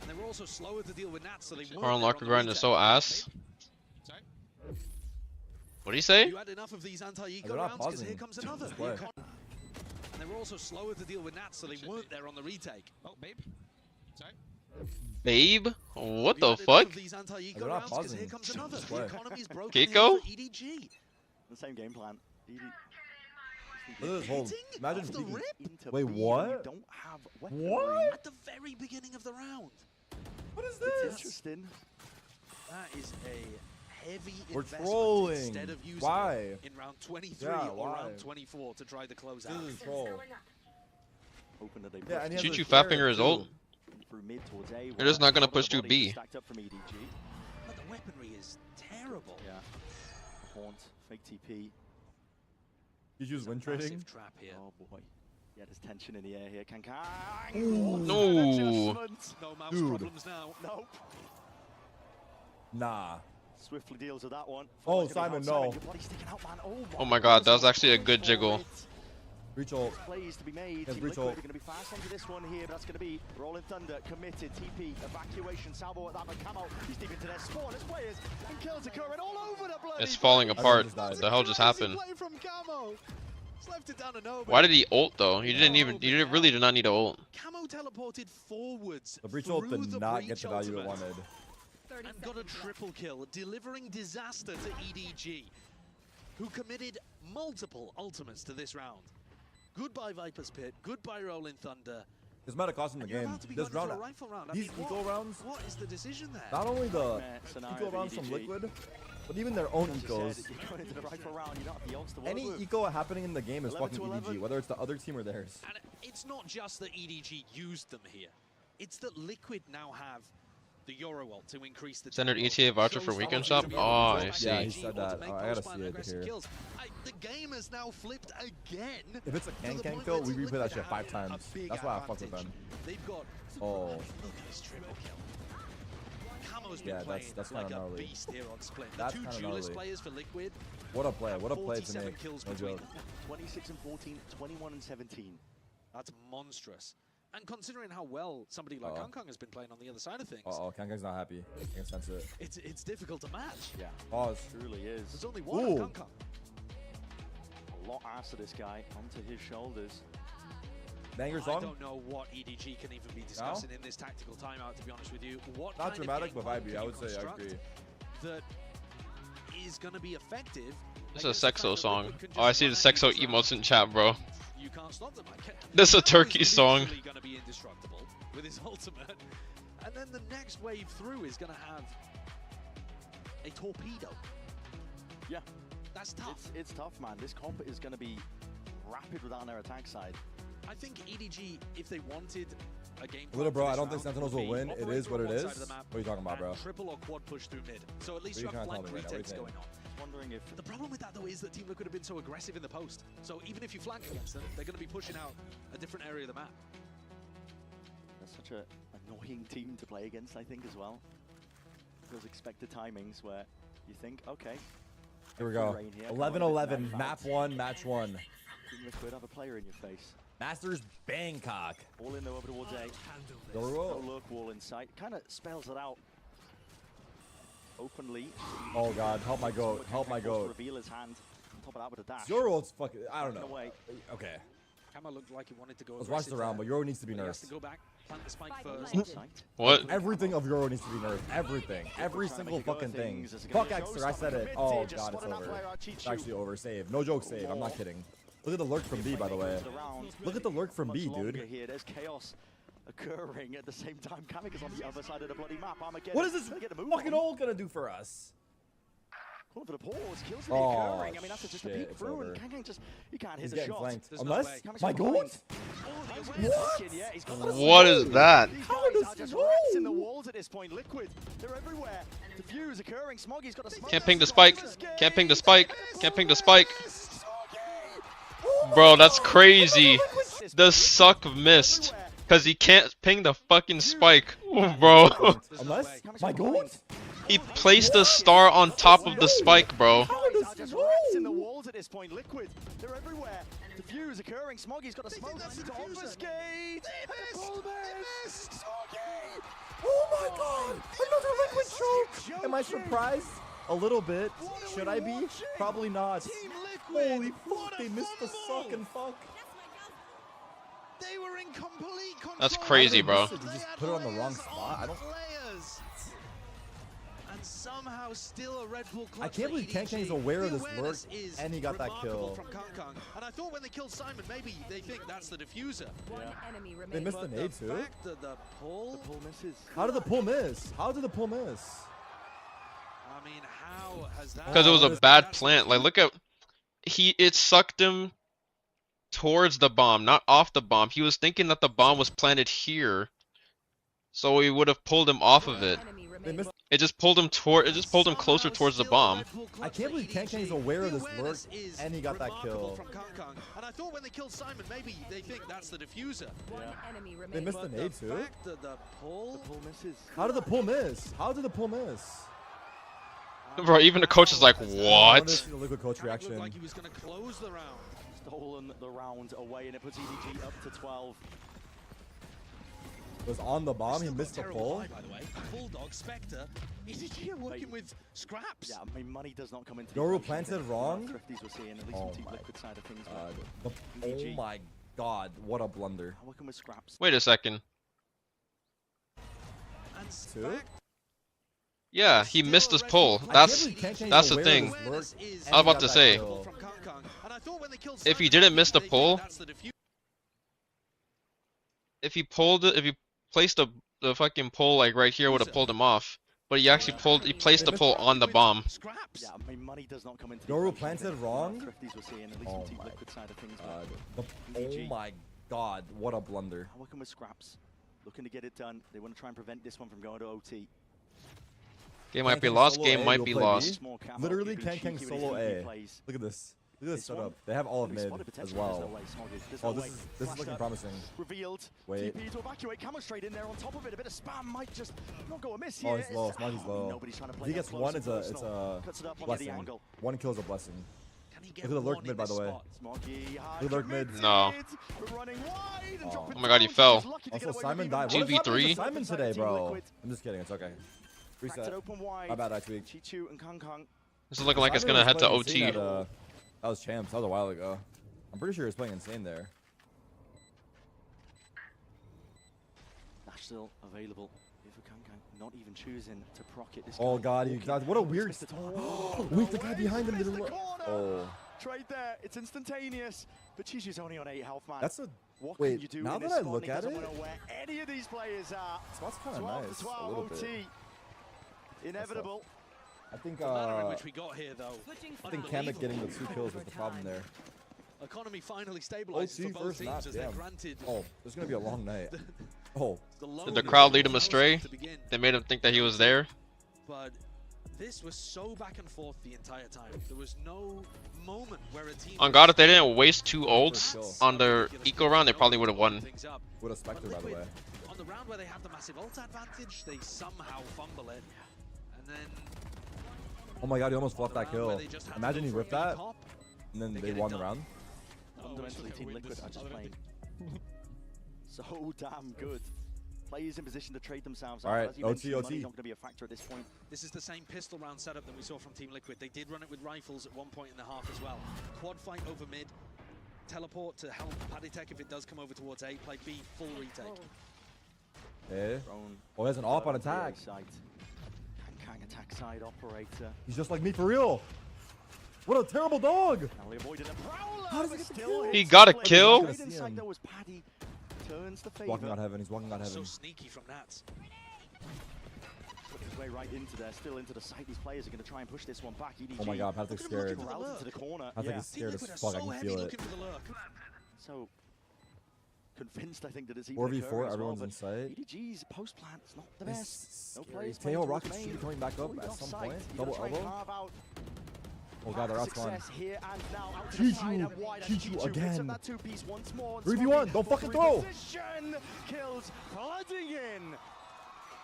And they were also slower to deal with Nats, so they Core unlocker grind is so ass. What do you say? You had enough of these anti-eco rounds because here comes another. And they were also slower to deal with Nats, so they weren't there on the retake. Oh, babe. Sorry. Babe? What the fuck? These anti-eco rounds because here comes another. The economy's broken Keiko? for EDG. The same game plan. Look at this hold. Imagine Off the rip? Wait, what? Don't have What? At the very beginning of the round. What is It's this? interesting. That is a heavy We're investment trolling. instead of using Why? it in round 23 Yeah, or why? round 24 to try the closeout. This is troll. Hoping that they Yeah, and he has Shoot a you flare fat finger his too. ult. through mid towards A. You're just not gonna push to B. Stacked up from EDG. But the weaponry is terrible. Yeah. Haunt, fake TP. Did you use win trading? Massive trap here. Oh boy. Yeah, there's tension in the air here. Kang. No. No mouse Dude. problems now. Nope. Nah. Swiftly deals with that one. Oh, Like Simon, Simon, no. your body's sticking out, man. Oh my god, that was actually a good jiggle. Reach ult. Plays to be made. Yes, Team breach Liquid ult. are going to be fast onto this one here, but that's going to be Rolling Thunder committed. TP evacuation. Salvo at that, but Camo. He's deep into their spawn. His players and kills occurring all over the bloody. It's falling I apart. just died. What the hell just happened? Play from Camo. He's left it down to nobody. Why did he ult though? He didn't even. He really did not need to ult. Camo teleported forwards. The breach ult through did the not get breach the value it ultimate wanted. and got a triple kill, delivering disaster to EDG, who committed multiple ultimates to this round. Goodbye Viper's Pit, goodbye Rolling Thunder. This might have cost him the And you're game. about to be This going round, into a rifle round. I these mean, eco rounds, what is the decision there? not only the Nightmare scenario eco for rounds from EDG. Liquid, but even their own As you ecos. said, you're going into the rifle round, you don't have the odds to work Any with. eco happening in the game is 11 fucking to 11. EDG, whether it's the other team or theirs. And it's not just that EDG used them here. It's that Liquid now have the Euro ult to increase the Standard tempo. ETA voucher for Shows weekend how much shop? it's Oh, gonna be I able to see. Yeah, he EDG said or to that. make Oh, I gotta post-ban see it aggressive here. kills. The game has now flipped again. If it's a to can the can point kill, where we Team replay that Liquid shit 5 have times. a big That's why I fuck with advantage. them. They've got. Oh. Look at this triple kill. Camo's been Yeah, playing that's like kinda a gnarly. beast here on Split. The That's two kinda duelist gnarly. players for Liquid. What a play to 47 make. kills No between joke. them. 26 and 14, 21 and 17. That's monstrous. And considering how well somebody like Kang Kang has been playing on the other side of things, Uh-oh, Kang's not happy. I can sense it. it's difficult to match. Yeah, Pause. truly is. There's only one Ooh. of Kang Kang. A lot after this guy onto his shoulders. Banger I song? don't know what EDG can even be discussing in this tactical timeout, to be honest with you. What Not kind dramatic, of but game plan vibey. can I you would say I construct agree. that is going to be effective. This is a against the Sexo fact that song. Liquid can Oh, I just see the run at you Sexo this emotes round. in chat, bro. You can't stop them. This is a Camo Turkey song. literally going to be indestructible with his ultimate, and then the next wave through is going to have a torpedo. Yeah, That's tough. it's tough, man. This comp is going to be rapid without their attack side. I think EDG, if they wanted a game Little bro, plan I for don't this think round, Sentinels will would win. be It operate is what on it one is. side of the map What are you talking about, bro? and triple or quad push through mid. So at least What you are you have trying to flank tell me right now? What are you retakes saying? going on. Wondering if The problem with that though is that Team Liquid have been so aggressive in the post. So even if you flank against them, they're going to be pushing out a different area of the map. that's such a annoying team to play against, I think, as well. Those expected timings where you think, okay, Here we go. rain here, come on, a bit 11-11, knife map out. 1, match 1. Team Liquid have a player in your face. Masters Bangkok. All in though over towards A. Go No roll. lurk wall in sight. Kind of spells it out openly. Oh god, help my goat. Help my goat. Reveal his hand. Top it out with a dash. Zoro's fucking. I don't Running know. away. Okay. Kama looked like he wanted to go Let's watch the aggressive round, there, but Euro needs to be but he has to nerfed. go back, plant the spike first. Sight. What? Everything of Euro needs to be nerfed. Everything. Every single fucking thing. Fuck Exeter, I said it. Oh god, it's over. It's actually over. Save. No joke, save. I'm not kidding. Look at the lurk from B, by the way. Look at the lurk from B, dude. Here. There's chaos occurring at the same time. Kamik is on the other side of the bloody map. Armageddon. What is this Gonna get a move fucking on. ult gonna do for us? Calling for the pause. Kills the Oh, occurring. I mean, that's just a shit, peek it's through, over. and Kang just he can't hit He's the getting shot. flanked. There's no Unless way. my goat? What? Yeah, he's got What is that? These How guys does are just roll? rats in the walls at this point. Liquid, they're everywhere. Diffuse occurring. Smoggy's got a smoke. Can't ping the spike. Can't ping the spike. Can't ping the spike. Bro, that's crazy. The suck missed. Because he can't ping the fucking spike. Bro. Unless my goat? He placed the star on top of the spike, bro. How does Just roll? rats in the walls at this point. Liquid, they're everywhere. Diffuse occurring. Smoggy's got a smoke. To obfuscate. Oh my god! Another liquid choke! Am I surprised? A little bit. Should I be? Probably not. Holy fuck, they missed the suck and fuck. They were in complete control. That's crazy, bro. Did you just put it on the wrong spot? I don't. Players. And somehow still a Red Bull clutch I can't for believe Kang EDG. is aware of The this lurk, awareness is and he got that remarkable kill. from Kang. And I thought when they killed Simon, maybe they think that's the diffuser. One enemy They remaining. missed But the the nade too. fact that the pull, Pull misses. How did the pull miss? How did the pull miss? I mean, how has that? Because it was a bad plant. Like, look at it sucked him towards the bomb, not off the bomb. He was thinking that the bomb was planted here, so he would have pulled him off of it. Enemy They remaining. missed. It just pulled him closer towards the bomb. I can't believe Kang is aware of this lurk, and he got that kill. From Kang. And I thought when they killed Simon, maybe they think that's the diffuser. One enemy They remaining. missed the But nade the too. fact that the pull, Pull misses. How did the pull miss? How did the pull miss? Bro, even the coach is like, I want to what? see the liquid coach Kang reaction. looked like he was going to close the round. Stolen the round away, and it puts EDG up to 12. It was on the bomb. He Still got missed the terrible pull. eye, by the way. Bulldog, Spectre, EDG are working with scraps. Yeah, I mean, money does not come into Yoru the equation. planted The wrong? Thrifties we're seeing, at least Oh from Team my Liquid side of things. Oh my god, what a blunder. Working with scraps. Wait a second. And Two? Spectre Yeah, he missed his pull. I That's can't believe Kang that's the aware of thing. this lurk, and I was he about got to that say. kill. from Kang. And I thought when they killed If he Simon, didn't miss the they think pull, that's the diffuser. if he placed the fucking pull like right here, would have pulled him off. But he actually placed the pull on the bomb. Scraps. Yeah, I mean, money does not come into the Yoru equation. planted wrong? Thrifties we're seeing, at least Oh from Team my Liquid side of things. Oh my god, what a blunder. Working with scraps. Looking to get it done. They want to try and prevent this one from going to OT. Game might be Kang lost. solo Game A, might you'll be play B? lost. Small camo, Literally, being Kang cheeky with solo his easy A. plays. Look at this. Look at this This one? setup. They have all of Can be mid spotted as potentially. There's no well. way, Smoggy. There's Oh, no this way. is Flashed looking up. promising. Revealed. Wait. TP to evacuate. Camo straight in there on top of it. A bit of spam might just not go amiss Oh, here. he's low. Smoggy's low. Nobody's trying to If play he that gets close one, and it's personal. a Cuts it up onto the blessing. angle. One kill is a blessing. Can he get Look at the lurk one mid, in by this the way. spot? Smoggy high Look at lurk mid. committed, No. but running wide and Oh. dropping Oh my god, he down. fell. Just lucky to get Also, away Simon with died. even What is happening to 2v3? Simon today, Team bro? Liquid. I'm just kidding. It's okay. Cracked it Reset. open wide. My bad, I tweaked. Chichu and Kang. This is looking like it's Simon gonna was head to playing insane OT. at, that was champs. That was a while ago. I'm pretty sure he was playing insane there. Dash still available. If Kang not even choosing to proc it. This Oh guy god, walking. what a weird. Missed the top. Wait, the guy behind him Missed didn't the look. corner. Oh, Trade there. It's instantaneous. But Chichu's only on 8 health, man. that's a. What wait, can you do now in that this I spot? look He at doesn't it- know where any of these players are. Spot's kind of 12 nice. to A 12 little OT. bit. Inevitable. I think. The manner in which we got here, though. I think Kamek getting the 2 kills was the problem there. Economy finally stabilizes OT for both first teams map, as they're damn. granted. Oh, this is gonna be a long night. Oh. Did the crowd lead him longest astray? to begin. They made him think that he was there. But this was so back and forth the entire time. There was no moment where a team. On God, if they didn't waste 2 ults on their eco round, they probably would have won. With a Spectre, by the way. On the round where they have the massive ult advantage, they somehow fumble it. And then. Oh my god, he almost fluffed that kill. Imagine he whipped that, and then they won the round. Fundamentally, Team Liquid are just playing so damn good. Players in position to trade themselves out. Alright, As you OT, mentioned, OT. money's not going to be a factor at this point. This is the same pistol round setup that we saw from Team Liquid. They did run it with rifles at one point in the half as well. Quad fight over mid. Teleport to help Paddy Tech if it does come over towards A. Play B, full retake. Yeah. Thrown Oh, he has an op on attack. site. Kang attack side operator. He's just like me for real. What a terrible dog. Now he avoided a prowler. How does he but get the still kill? He hits got a the kill? blade inside, though, was Paddy turns the favor. Walking out heaven. He's walking out So heaven. sneaky from Nats. Put his way right into there, still into the site. These players are going to try and push this one back. EDG. Oh my god, Patrick's scared. Corralled into the corner. I think he's Team scared as Liquid are fuck. I so can heavy feel it. looking for the lurk. So convinced, I think, that it's even 4v4, occurring as everyone's well, in sight. but EDG's post plan is not the This best. is No scary. players playing Teo towards Rocket should be main. coming back up Fully at off some site. point. You Double gotta try and elbow. carve out Oh god, they're outspawned. success here and now out to the side and wide. Chichu Picks up again. that two-piece once more. 3v1, don't fucking throw. Position. Kills flooding in.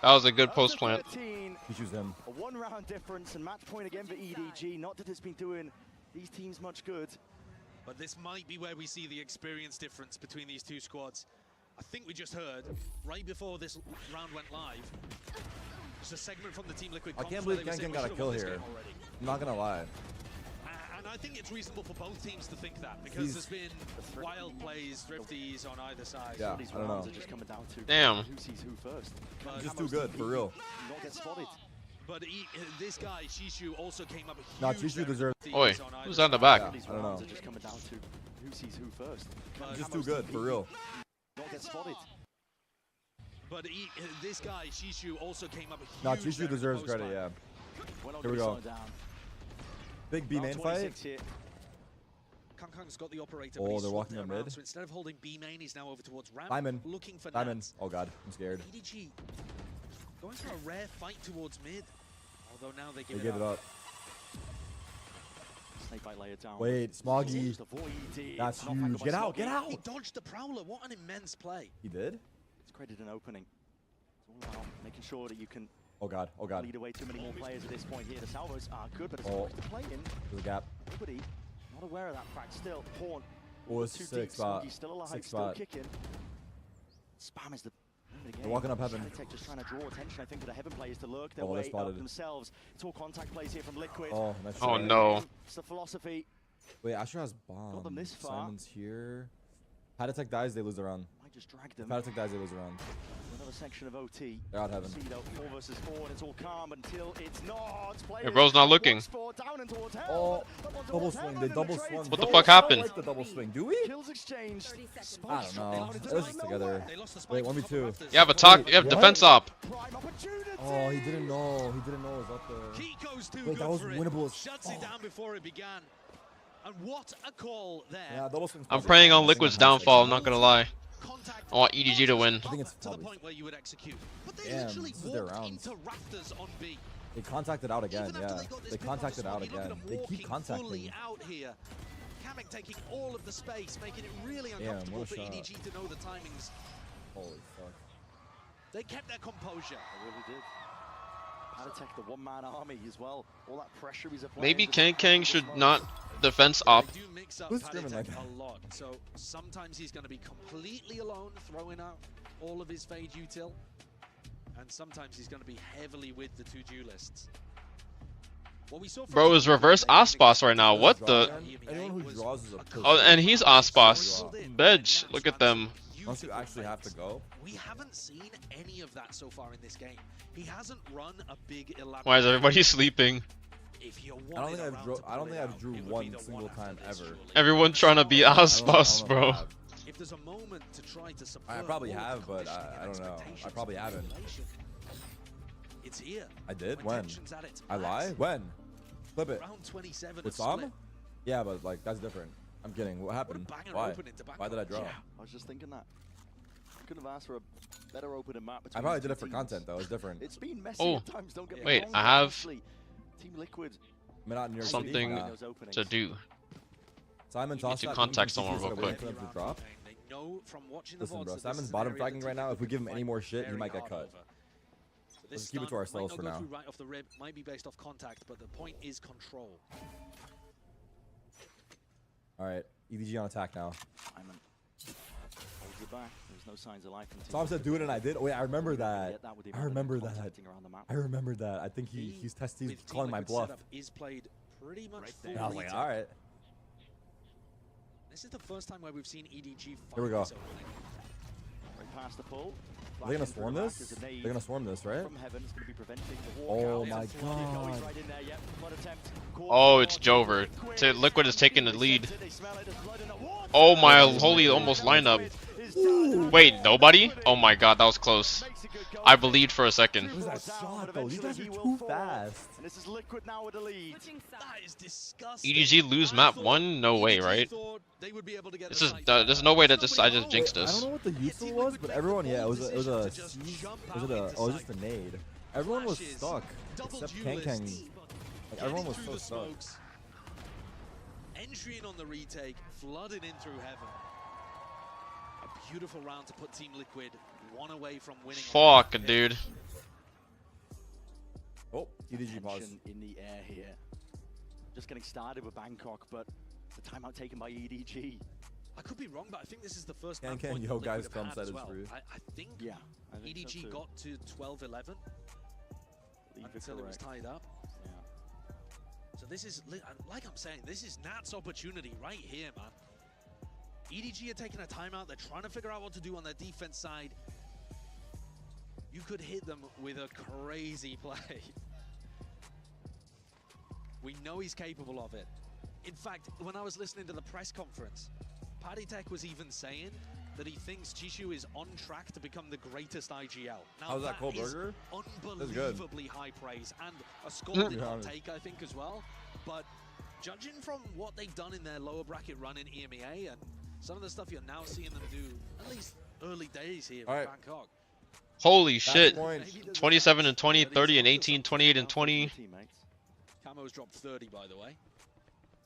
That was a good Up to post plant. 13. He choose him. A one-round difference and match point again for EDG. Not that it's been doing these teams much good. But this might be where we see the experience difference between these two squads. I think we just heard, right before this round went live, there's a segment from the Team Liquid I comms can't where believe they were saying Kankan we got a should've kill won this here. game already. I'm not gonna lie. And I think it's reasonable for both teams to think that, because there's been wild plays, drifties on either side. Yeah, These I don't rounds know. are just coming down to Damn. who sees who first. But, Just too good, for real. Not get spotted. but this guy, Shishu, also came up Nah, huge Shishu deserves- drifties Oi, on either who's on the side. back? Yeah, These I don't rounds know. are just coming down to who sees who first. But- Just too good, for real. Not get spotted. But this guy, Shishu, also came up huge Nah, there Chichu in the deserves post credit, fight. yeah. We're not Here we gonna go. slow down. Big B Round main 26 fight. here. Kangkang's got the operator. Oh, but he's they're swapped walking it on around, mid. So instead of holding B main, he's now over towards ramp, Diamond. looking for Diamond. Nats. Oh god, I'm scared. EDG going for a rare fight towards mid. Although now they They give gave it up. Snake bite layer down. Wait, Smoggy. Just avoided. That's Not back huge. up by Get out, Smoggy. get out. He dodged the prowler. What an immense play. He did? It's created an opening. It's all about making sure that you can Oh god, oh god. lead away too many more players at this point here. The salvos are good, but it's Oh. much to play in. There's a gap. Nobody not aware of that fact. Still, Horn. Oh, it's too sick deep. spot. Smoggy's still alive, Sick still spot. kicking. Spam is the They're walking up heaven. Tech just trying to draw attention, I think, to the heaven players to lurk their Oh, they're way up spotted. themselves. It's all contact plays here from Liquid. Oh, nice Oh shot. no. It's the philosophy. Wait, Asher has bomb. them this far. Simon's here. Patatech dies, they lose the round. Might just drag If them. Patatech dies, they lose the round. Another section of OT. They're out heaven. See though, 4 versus 4, and it's all calm until it's not. Hey, bro's not looking. Down and towards hell, Oh, but up onto double towards swing. heaven, They and double trade swung. What the Bro, fuck I happened? like the double swing. Do we? Kills exchanged. I don't know. Spike Let's shot together. They lost the spike Wait, to the 1v2. top of You have a talk. You have What? defense op. Prime opportunity. Oh, he didn't know. He didn't know it was up there. Kiko's too Wait, good that was for it. winnable as Shuts it fuck. down before it began. And what a call there. Yeah, double swing. I'm praying on Liquid's downfall. I'm not gonna lie. Contact I want EDG to win. I think it's to the probably. point where you would execute. But they Damn, literally this is their walked rounds. into rafters on B. They contacted out again, Even after yeah. they got this They pick on contacted out Smoggy, look at again. them They walking keep fully contacting. out here. Kamek taking all of the space, making it really Damn, uncomfortable what for a shot. EDG to know the timings. Holy fuck. They kept their composure. They really did. Patatech, the one-man army as well. All that pressure he's applying. Maybe to Kang Kang this should moment. not defense op. They do mix up Who's screaming Patatech like that? a lot. So sometimes he's going to be completely alone, throwing out all of his Fade util. And sometimes he's going to be heavily with the two duelists. What we saw from Bro is reverse Osboss right now. What the? Anyone who draws is a pussy. Oh, and he's Osboss. Bedge, look at them. Unless you actually have to go. We haven't seen any of that so far in this game. He hasn't run a big elaborate. Why is everybody sleeping? If you I don't wanted think a I've round drew. to I don't pull think it I've out, drew it would be one the single after time this, ever. surely. Everyone trying to be I don't know Osboss, if I bro. have. If there's a moment to try to subvert I probably all of have, the but conditioning I and don't know. I expectations probably of haven't. simulation, it's here. I did? When? tension's at its I lie? max. When? Flip it. Round 27 With of split. Sam? Yeah, but like that's different. I'm kidding. What happened? What a banger Why? opening to Why did I draw? Yeah, I was just thinking that. Couldn't have asked for a better opening map. I probably did it for content though. It's different. It's been messy Oh, at times. Don't get me wait, wrong, I but have honestly, Team Liquid I mean, not in New York City, something nah. to do. Simon Need toss to that. contact BTC someone instead real of waiting quick. for them to drop. They know from watching the Listen, VODs bro. that this Simon's is an bottom area fragging that right now. If we give him any more shit, he very might get hard cut. over. So this Let's keep it to stun ourselves might for not go now. through right off the rib, might be based off contact, but the point is control. All right, EDG on attack now. Simon holds it back. There's no signs of life. Tom said do it, and I did. Wait, I remember that. I remember that. Around the map. I remember that. I think he's testing, he's With calling Team my Liquid's bluff. setup is played pretty much full And I was like, retail. all right. This is the first time where we've seen EDG fight Here we go. this opening. Right past the pull. Are they gonna Flashing through swarm the back this? as a nade They're gonna swarm this, right? From heaven is going to be preventing the Oh walkout. my It's a flood. He's god. right in there, yep. Flood attempt. Oh, it's Jover. Liquid is taking the lead. Oh my holy almost lineup. Wait, nobody? Oh my god, that was close. I believed for a second. What was that shot though? These guys are too fast. And this is Liquid now with the lead. That is disgusting. EDG lose map 1? No way, right? This is there's no way that this I just jinxed I don't this. know what the useful was, but everyone, yeah, it was a siege. Was it a? Oh, it was just a nade. Everyone was stuck except Kang. Like everyone was so stuck. Entry on the retake, flooded in through heaven. A beautiful round to put Team Liquid one away from winning. Fuck, dude. Oh, EDG pause. Tension in the air here. Just getting started with Bangkok, but the timeout taken by EDG. I could be wrong, but I think this is the first Can map Can, point yo, that Liquid guys, have come had set as is well. free. I think Yeah, I think EDG so too. got to 12-11 Leave it until it was correct. tied up. Yeah. So this is, like I'm saying, this is Nat's opportunity right here, man. EDG are taking a timeout. They're trying to figure out what to do on their defense side. You could hit them with a crazy play. We know he's capable of it. In fact, when I was listening to the press conference, Paddy Tech was even saying that he thinks Chishu is on track to become the greatest IGL. Now How's that, Cold is Burger? unbelievably high praise and a scolding Yeah. hot take, I think, as well. But judging from what they've done in their lower bracket run in EMEA and some of the stuff you're now seeing them do, at least early days here in Bangkok. Holy shit. point. 27 and 20, 30 and 18, 28 and 20. Camo's dropped 30, by the way.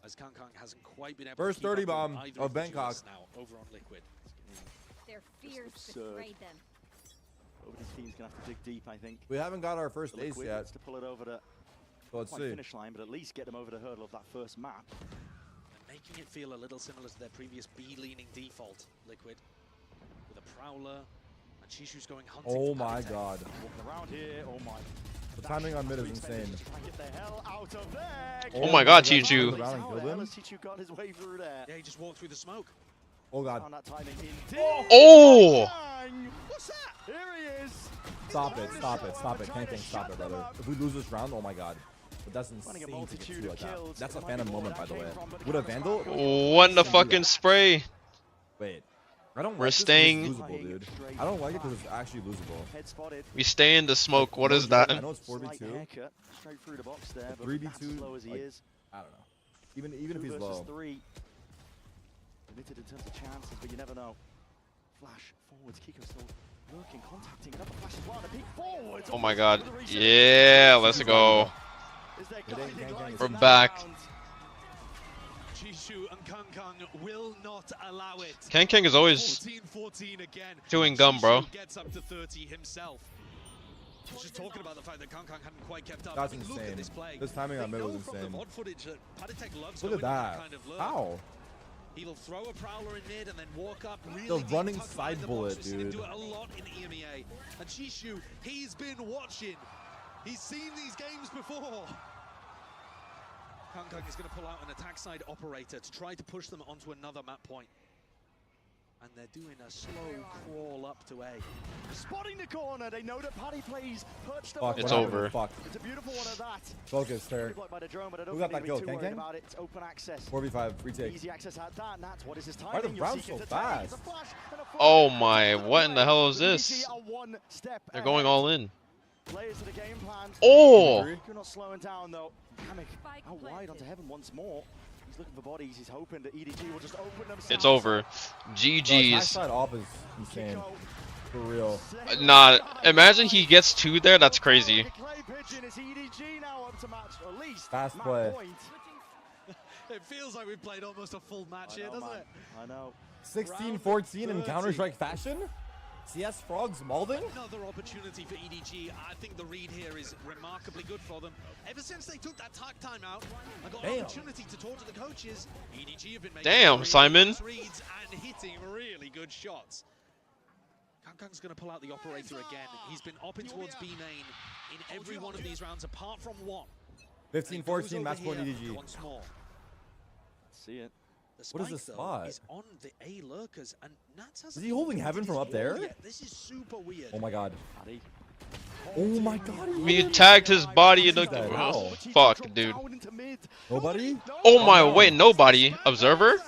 As Kang hasn't quite been able First to keep 30 up bomb with either of the Bangkok. duelists now over on Liquid. Their fears absurd. betrayed them. Both these teams gonna have to dig deep, I think. We haven't got our first The ace Liquid yet. wants to pull it over the So let's quite see. finish line, but at least get them over the hurdle of that first map. And making it feel a little similar to their previous B-leaning default, Liquid. With a Prowler, and Chishu's going hunting. Oh for my Paddy Tech. god. Walking around here, oh my. The timing on mid is insane. Get the hell out of there. Oh my god, Chichu. Chichu. How the hell has Chichu got his way through there? Yeah, he just walked through the smoke. Oh god. Found that timing in. Oh! Bang! What's that? Here he is. Stop it, stop it, stop it. Can't stop it, brother. If we lose this round, oh my god. But that's insane to get two like that. That's a phantom moment, by the way. With a Vandal? What the fucking spray? Wait. I don't We're like this 'cause staying- it's losable, dude. I don't like it because it's actually losable. Head spotted. We stay in the smoke. What is I that? know it's Slight 4v2. haircut, straight through the box there, but 3v2, that's slow as he like, is. I don't know. Even if Two he's versus low. three. Limited in terms of chances, but you never know. Flash forwards, Kiko still lurking, contacting another flash as well, and a peek forwards. Oh my god. Yeah, let's go. Is there Gang, guiding lights We're in that back. round? Chishu and Kang will not allow it. Kang is always 14-14 again. chewing gum, bro. Chishu gets up to 30 himself. I was just talking about the fact that Kang hadn't quite kept up. That's I mean, look insane. at this play. This timing on They mid was know from insane. the VOD footage that Paddy Tech loves Look going at in that. kind of lurk. How? He'll throw a Prowler in mid and then walk up really The deep, running tuck side behind the bullet, box. We've seen him dude. do it a lot in EMEA. And Chishu, he's been watching. He's seen these games before. Kang is going to pull out an attack side operator to try to push them onto another map point. And they're doing a slow crawl up to A. Spotting the corner, they know that Paddy plays perched up. Fuck, It's what over. happened? Fuck. It's a beautiful one of that. Focus, fair. Blocked by the drone, but I don't Who got think that they'd be kill? too Kang worried Kang? about it. It's open access. 4v5, retake. Easy access at that. Nat, what is his timing? Why are the You're Browns seeking so to take. It's a fast? flash and a full Oh flash. my, It's what in the hell is away. this? BG are one step They're going ahead. all in. Players to the game plan. Oh! You're not slowing down though. Hammock out wide onto heaven once more. He's looking for bodies. He's hoping that EDG will just open themselves. It's over. Bro, GG's. side op is insane. For real. Nah, imagine he gets 2 there. That's crazy. Fast play. It feels like we've played almost a full match here, doesn't it? I know. 16-14 in Counter-Strike fashion? CS Frogs Malding? Another opportunity for EDG. I think the read here is remarkably good for them. Ever since they took that time out and got an opportunity to talk to the coaches, EDG have been making Simon. reads and hitting really good shots. Kangkang's going to pull out the operator again. He's been opping towards B main in every one of these rounds apart from one. 15-14 match point EDG. Once more. See it. What is this spot? Is on the A lurkers, and Nats has is he holding heaven from up there? This is super weird. Oh my god. Oh my god. He tagged his body in the... Oh, fuck, dude. Nobody? Oh my, wait, nobody. Observer?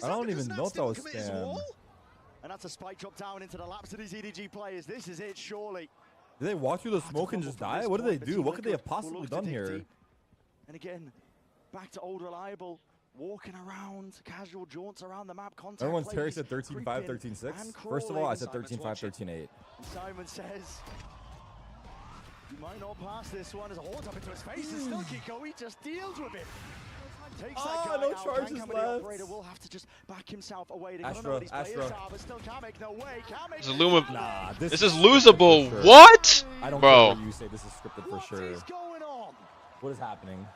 I don't even know if that was spam. And that's a spike drop down into the laps of these EDG players. This is it, surely. Did they walk through the smoke and just die? What did they do? What could they have possibly done here? And again, back to old reliable, walking around, casual jaunts around the map. Contact Everyone's Terry plays, said 13-5, 13-6. First of all, I said 13-5, 13-8. And Simon says, you might not pass this one as a hold up into his face and still keep going. He just deals with it. Takes that guy no out. charges Kankang, left. the operator will have to just back himself away. They don't know what these players are, but still can't make no way. This is Luma. Nah, this is losable. Sure. What? I don't Bro. care what you say. This is scripted for sure. What is happening?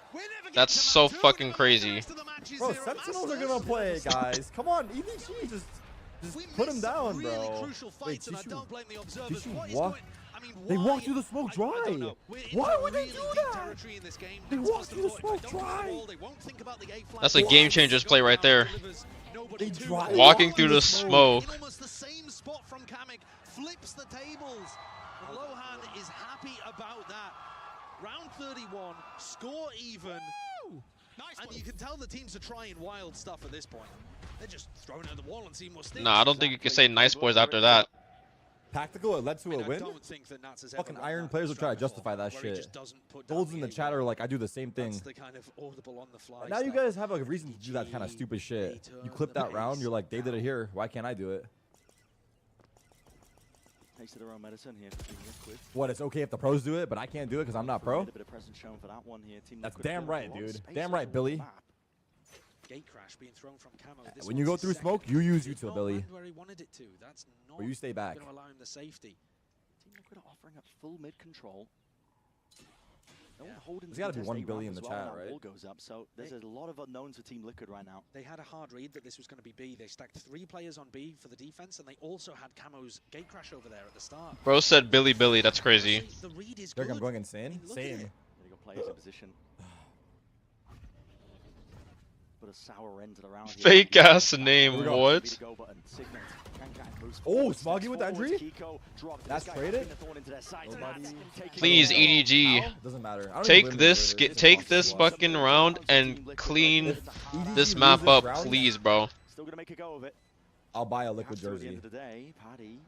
That's so fucking crazy. Bro, Sentinels are gonna play, guys. Come on, EDG, just put him down, bro. Wait, Chishu walk. They walk through the smoke dry. Why would they do that? They walk through the smoke dry. That's a game changer's play right there. They dry. Walking through the smoke. In almost the same spot from Kamek, flips the tables. And Lohan is happy about that. Round 31, score even. And you can tell the teams are trying wild stuff at this point. They're just throwing it at the wall and seeing what sticks. Nah, I don't think you can say nice boys after that. Tactical, it led to a win? Fucking Iron players will try to justify that shit. Golds in the chat are like, I do the same thing. And now you guys have a reason to do that kind of stupid shit. You clip that round, you're like, they did it here. Why can't I do it? Taste of their own medicine here for Team Liquid. What, it's okay if the pros do it, but I can't do it because I'm not pro? A bit of presence shown for that one here. Team That's Liquid damn right, filling a lot of dude. space Damn on right, the Billy. map. Gate crash being thrown from Camo. This When you go one's through second. smoke, you use Did util, not Billy. land where he wanted it to. That's not Or you stay back. going to allow him the safety. Team Liquid are offering up full mid control. No one holding There's gotta be the 1 contest billion in ramp the as well, chat, and that right? wall goes up, so there's a lot of unknowns for Team Liquid right now. They had a hard read that this was going to be B. They stacked 3 players on B for the defense, and they also had Camo's gate crash over there at the start. Bro said Billy. That's crazy. The read is They're good. going insane? Look at Same. it. They got players in position. Put a sour end to the round here. Fake ass name. Here we go. What? Oh, Smoggy with the entry? That's traded? Please, EDG. Doesn't matter. I don't even Take live in this. the server. Take this fucking round and clean this map up, please, bro. Still gonna make a go of it. I'll buy a liquid Has to at the jersey. end of the day, Paddy.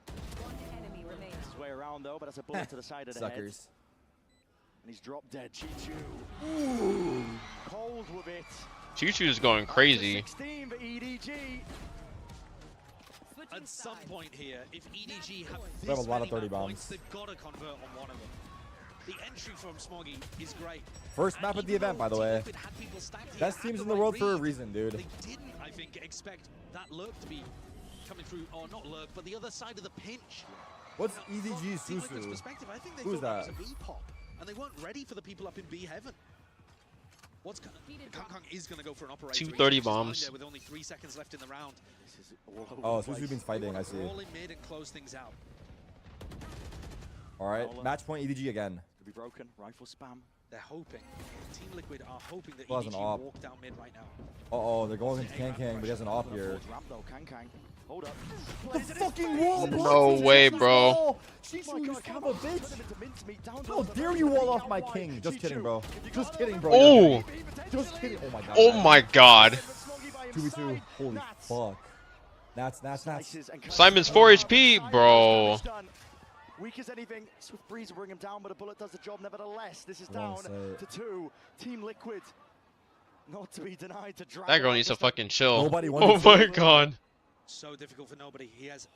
His way around though, but that's a bullet to the side of the head. Suckers. And he's dropped dead. Chichu. Cold with it. Choo-Choo's going crazy. 16 for EDG. At some point here, if EDG have They have a this lot of many 30 map points, bombs. they've got to convert on one of them. The entry from Smoggy is great. First map of the event, by the way. Best teams in the world for a reason, dude. They didn't, I think, expect that lurk to be coming through, or not lurk, but the other side of the pinch. What's From EDG's Team Liquid's Susu? perspective, I think they Who's thought that? was a B pop, and they weren't ready for the people up in B heaven. What's gonna? Kangkang is gonna go for an operator. 230 He's just lying bombs. there with only 3 seconds left in the round. This is all over Oh, the place. Susu means fighting, I see. Roll in mid and close things out. Alright, match point EDG again. Could be broken. Rifle spam. They're hoping. Team Liquid are hoping that Well, as an EDG op. walk down mid right now. Uh-oh, they're going into Kang, but he has an off here. Ramp though, Kang. Hold up. The fucking wall! No way, bro. Chichu, you son of a bitch! How dare you wall off my king? Just kidding, bro. Just kidding, bro. Oh! Just kidding. Oh my god. Oh my god. 2v2. Holy fuck. That's. Simon's 4 HP, bro. Weak as anything. Swift Breeze will bring him down, but a bullet does the job nevertheless. This is Wrong down side. to 2. Team Liquid Not to be denied to drag That girl out needs to just a- fucking chill. Nobody Oh wants my to. god. So difficult for nobody. He has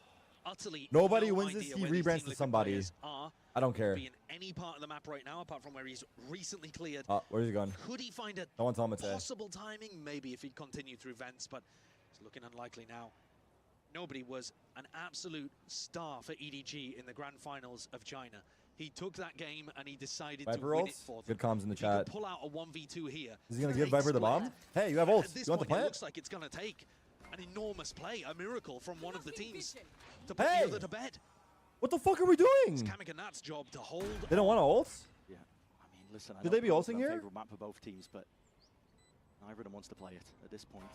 utterly Nobody no wins this. idea He where these rebrands Team to Liquid somebody. players are. I don't care. Be in any part of the map right now, apart from where he's recently cleared. Where's he going? Could he find a No one tell him it's A. possible timing? Maybe if he'd continued through vents, but it's looking unlikely now. Nobody was an absolute star for EDG in the grand finals of China. He took that game and he decided Viper to win it ults? for them. Good comms in the If he could chat. pull out a 1v2 here. Is he gonna they give Viper the split. bomb? Hey, you have At ults. this You want the point, it plant? looks like it's going to take an enormous play, a miracle from one of the teams to put Hey! the other to bed. What the fuck are we It's doing? Kamek and Nat's job to hold. They don't want to ult? Yeah. I mean, listen, I Should know they be Bronze ulting is here? a favorable map for both teams, but neither of them wants to play it at this point.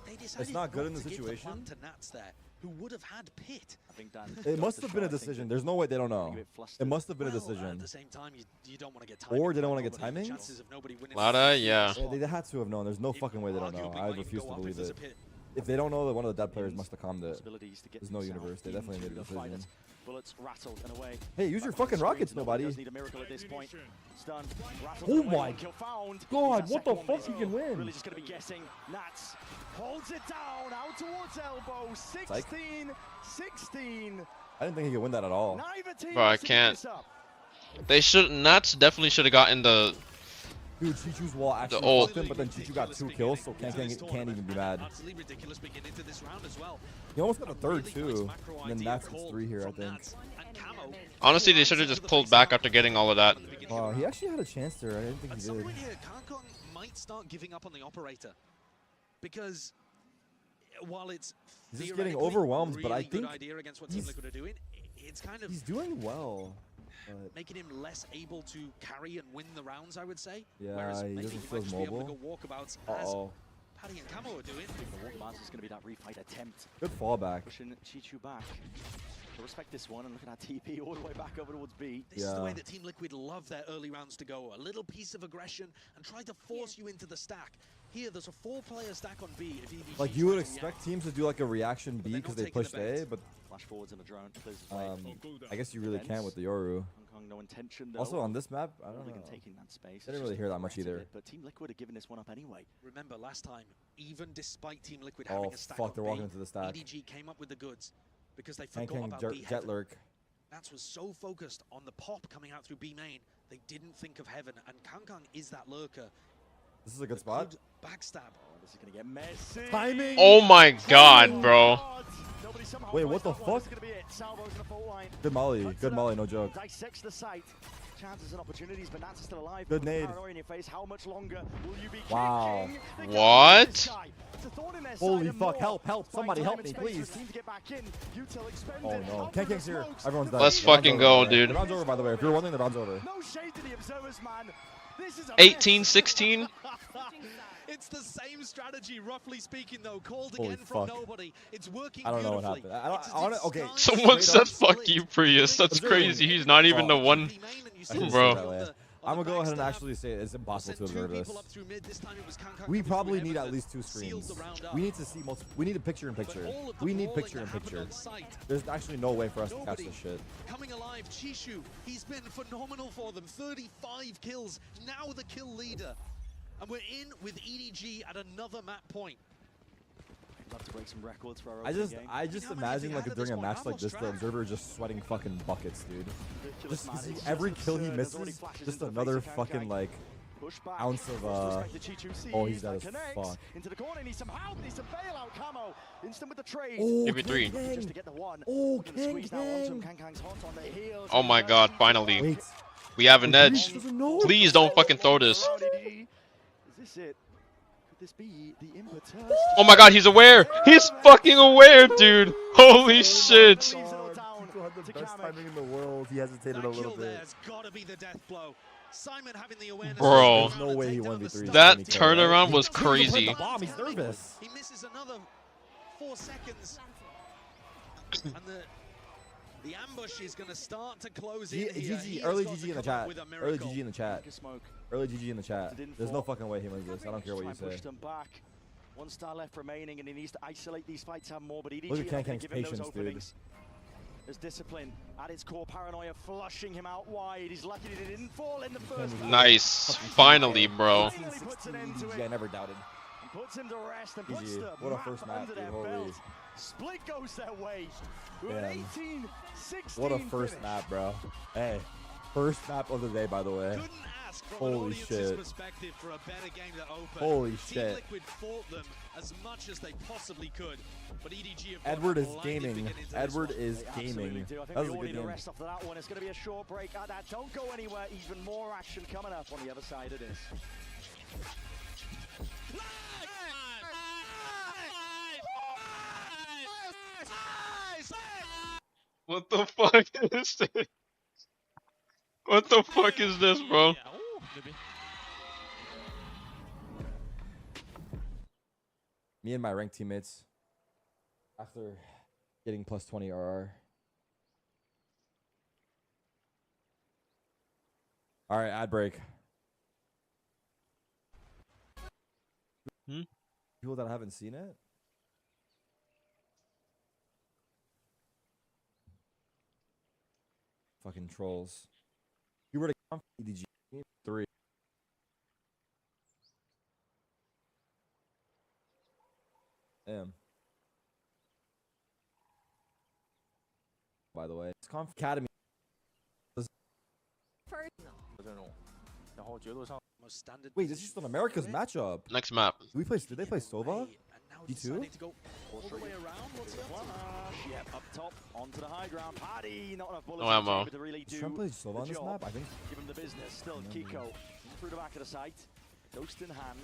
They decided not good in the to give situation. plant to Nats there, who would have had Pit. I think Dan. It must have been a decision. There's no way they don't know. It must have been a Well, decision. at the same time, you don't want to get timing. Or they don't from want to get nobody. timing? Chances of nobody winning Lada, this yeah. slot They had to have known. There's no fucking way they don't know. arguably I might even refuse go to up believe there's a it. pit. If they don't know that one of the dead players must have calmed it. Possibilities to get There's no themselves universe. They into definitely made a the fight. decision. Bullets rattled and away. Hey, use your Back on fucking the rockets, screen. nobody. Does need a miracle at this point. Stun. Rattled Oh away, my kill found. God, He's what that the second fuck? one, He can win. Really just going to be guessing. Nats holds it down out towards elbow. 16-16. I didn't think he could win that at all. Neither team Bro, I wants to give can't. this up. They should. Nats definitely should have gotten the. Dude, Chichu's wall actually ult. fucked him, but then Chichu got 2 kills, so can't even be mad. Utterly ridiculous beginning to this round as well. He almost got a third too. And then Nats gets 3 here, I think. Honestly, they should have just pulled back after getting all of that. He actually had a chance there. I didn't think At he some did. point here, Kangkong might start giving up on the operator. Because while it's He's just getting theoretically overwhelmed, really but I good think idea against what Team he's- Liquid are doing, it's kind of He's doing well. But making him less able to carry and win the rounds, I would say. Yeah, Whereas he maybe doesn't he feel might just be able to mobile. go walkabouts as uh-oh. Paddy and Camo are doing. The walkabouts is going to be that refight attempt. Good fallback. Pushing Chichu back. To respect this one and look at that TP all the way back over towards B. This is the way Yeah. that Team Liquid love their early rounds to go. A little piece of aggression and try to force you into the stack. Here, there's a 4-player stack on B. If EDG Like, you would tries to expect react. teams to do like a reaction B they're because not they taking pushed the bait. A, but Flash forwards in a drone. Clears the way. I guess you really can't with the Yoru. Hong Kong, no intention though. Also on this map, I don't Really know. taking that space. I didn't really hear that much either. But Team Liquid are giving this one up anyway. Remember, last time, even despite Team Liquid Oh having a stack fuck, on they're B, walking into the stack. EDG came up with the goods because they Kang forgot Kang about B Jet heaven. Lurk. Nats was so focused on the pop coming out through B main, they didn't think of heaven. And Kangkang is that lurker. This is a good spot. Could backstab. Oh, this is going to get messy. Timing. Oh my god, bro. Nobody somehow Wait, finds what the that one. This fuck? is gonna be it. Salvo's in the full line. Good molly. Cuts Good it molly. up. No joke. Dissects the site. Chances and opportunities, but Nats is still alive. Good nade. Paranoia in your face. How much longer will you be Wow. kicking? They can't What? get this guy. It's a thorn in their Holy side and fuck, more. help, help, Buying somebody time help and me, space for his please. team to get back in. Util expended. Oh no. Up Kang in the Kang's here. smokes. Everyone's dead. Let's The round's fucking over, go, by the way. dude. The round's over, by the way. If you're wondering, the round's over. No shade to the observers, man. This is a 18-16. It's the same strategy, roughly speaking, though. Called Holy again from fuck. nobody. It's working I don't know what beautifully. happened. I don't- It's I wanna- its okay. style Someone Straight said up. fuck you, Prius. That's Observer. crazy. He's not even the Oh. one. B main, and you I see didn't the say it Bro. that of way. the- I'm gonna of the go ahead and backstab. actually say it's impossible to Sent two observe this. people up through mid. This time it was Kangkang We coming through probably heaven need at that least 2 sealed screens. the round up. We need to see we need a picture in But picture. all of the We need brawling picture in that happened picture. on site, There's actually no way for us to catch Nobody. this shit. coming alive, Chishu, he's been phenomenal for them. 35 kills, now the kill leader. And we're in with EDG at another map point. I'd love to break some records for our I opening just game. I just how many have imagine you like had at during this a point? match I've like lost this, the track. observer is just sweating fucking buckets, dude. Ridiculous, Just man. to see It's every just kill he absurd. There's already misses, flashes just into the another face of fucking Kangkang. like Push back. ounce of Respect to Chichu oh, sees he's dead that as connects fuck. into the corner. Needs some help. Needs some bailout. Camo instant with the trade. Oh, Give me 3. Kang Just to Kang. get the one. Oh, Gonna squeeze now onto him. Kang Kangkang's hot on the heels. Oh my god, finally. Wait. We have an Wait, edge. doesn't know? Please don't fucking throw this. Is this it? Could this be the impetus? Oh my god, he's aware. He's fucking aware, dude. Holy shit. Leaves it all down Chico had the to best Kamek. timing in the world. He hesitated That a little kill there bit. has got to be the death blow. Simon having the awareness. Bro. There's no way he 1v3 That Nico. turnaround was He couldn't even plant crazy. the bomb, he's nervous. He misses another 4 seconds. And the ambush is going to start to close in here. He GG, has early got GG to in the come up chat. with a Early miracle. GG in the chat. Take a smoke. Early GG in the chat. Didn't There's no fall. fucking way he wins this. I don't care what Try you and say. push them back. 1 star left remaining, and he needs to isolate these fights, have more. But EDG Look at are not gonna Kang's give him those patience, dude. openings. There's discipline at its core. Paranoia flushing him out wide. He's lucky that he didn't fall in the first. Nice. Finally, bro. Finally puts an end to it. Yeah, I never doubted. And puts him to rest and puts GG. the What a map first map, under dude. their Holy. belt. Split goes their way. With an Damn. 18-16 What a first finish. map, bro. Hey, first map of the day, by the way. Couldn't ask from an Holy audience's shit. perspective for a better game that opened. Holy Team shit. Liquid fought them as much as they possibly could, but EDG have got Edward a is blinded gaming. beginning to this Edward one. is They absolutely gaming. do. I think That was we a all good need a game. rest after that one. It's going to be a short break at that. Don't go anywhere. Even more action coming up on the other side of this. What the fuck is this? What the fuck is this, bro? Me and my ranked teammates, after getting plus 20 RR. All right, ad break. People that haven't seen it. Fucking trolls. You were to come for EDG 3. Damn. By the way, it's Conf Academy. Most standard Wait, this is just on America's matchup. Next map. Did they play Sova? D2? deciding to go all the way around. What's he up to? Yeah, up top, onto the high ground. Paddy, not enough bullets No in the ammo. chamber to really do Is Trump play Sova the on this job. map? I think. Give him the business. Still, Kiko through the back of the site. Ghost in hand.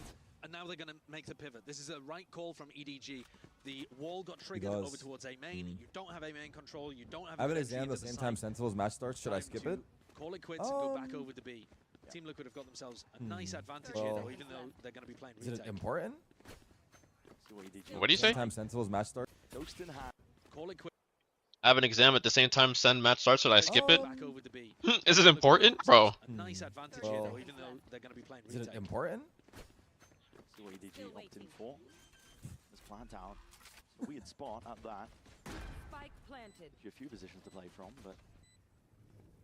And now they're going to make the pivot. This is a right call from EDG. The wall got triggered does. over towards A main. You don't have A main control. You don't have. I have an defense exam the either same side. time Sentinel's match starts. Should I Time skip to it? Call it quits and go back over to B. Team Liquid have got themselves a nice advantage here, though, even though they're going to be playing Is it retake. important? What do you say? Same time Sentinel's match starts. Ghost in hand. Call it quits. I have an exam at the same time send match starts, should I skip it? Back over to B. Is it important? Bro. A nice advantage here, though, even though they're going to be playing Is it retake. important? See what EDG opting for. This plant out. A weird spot at that. Spike planted. A few positions to play from, but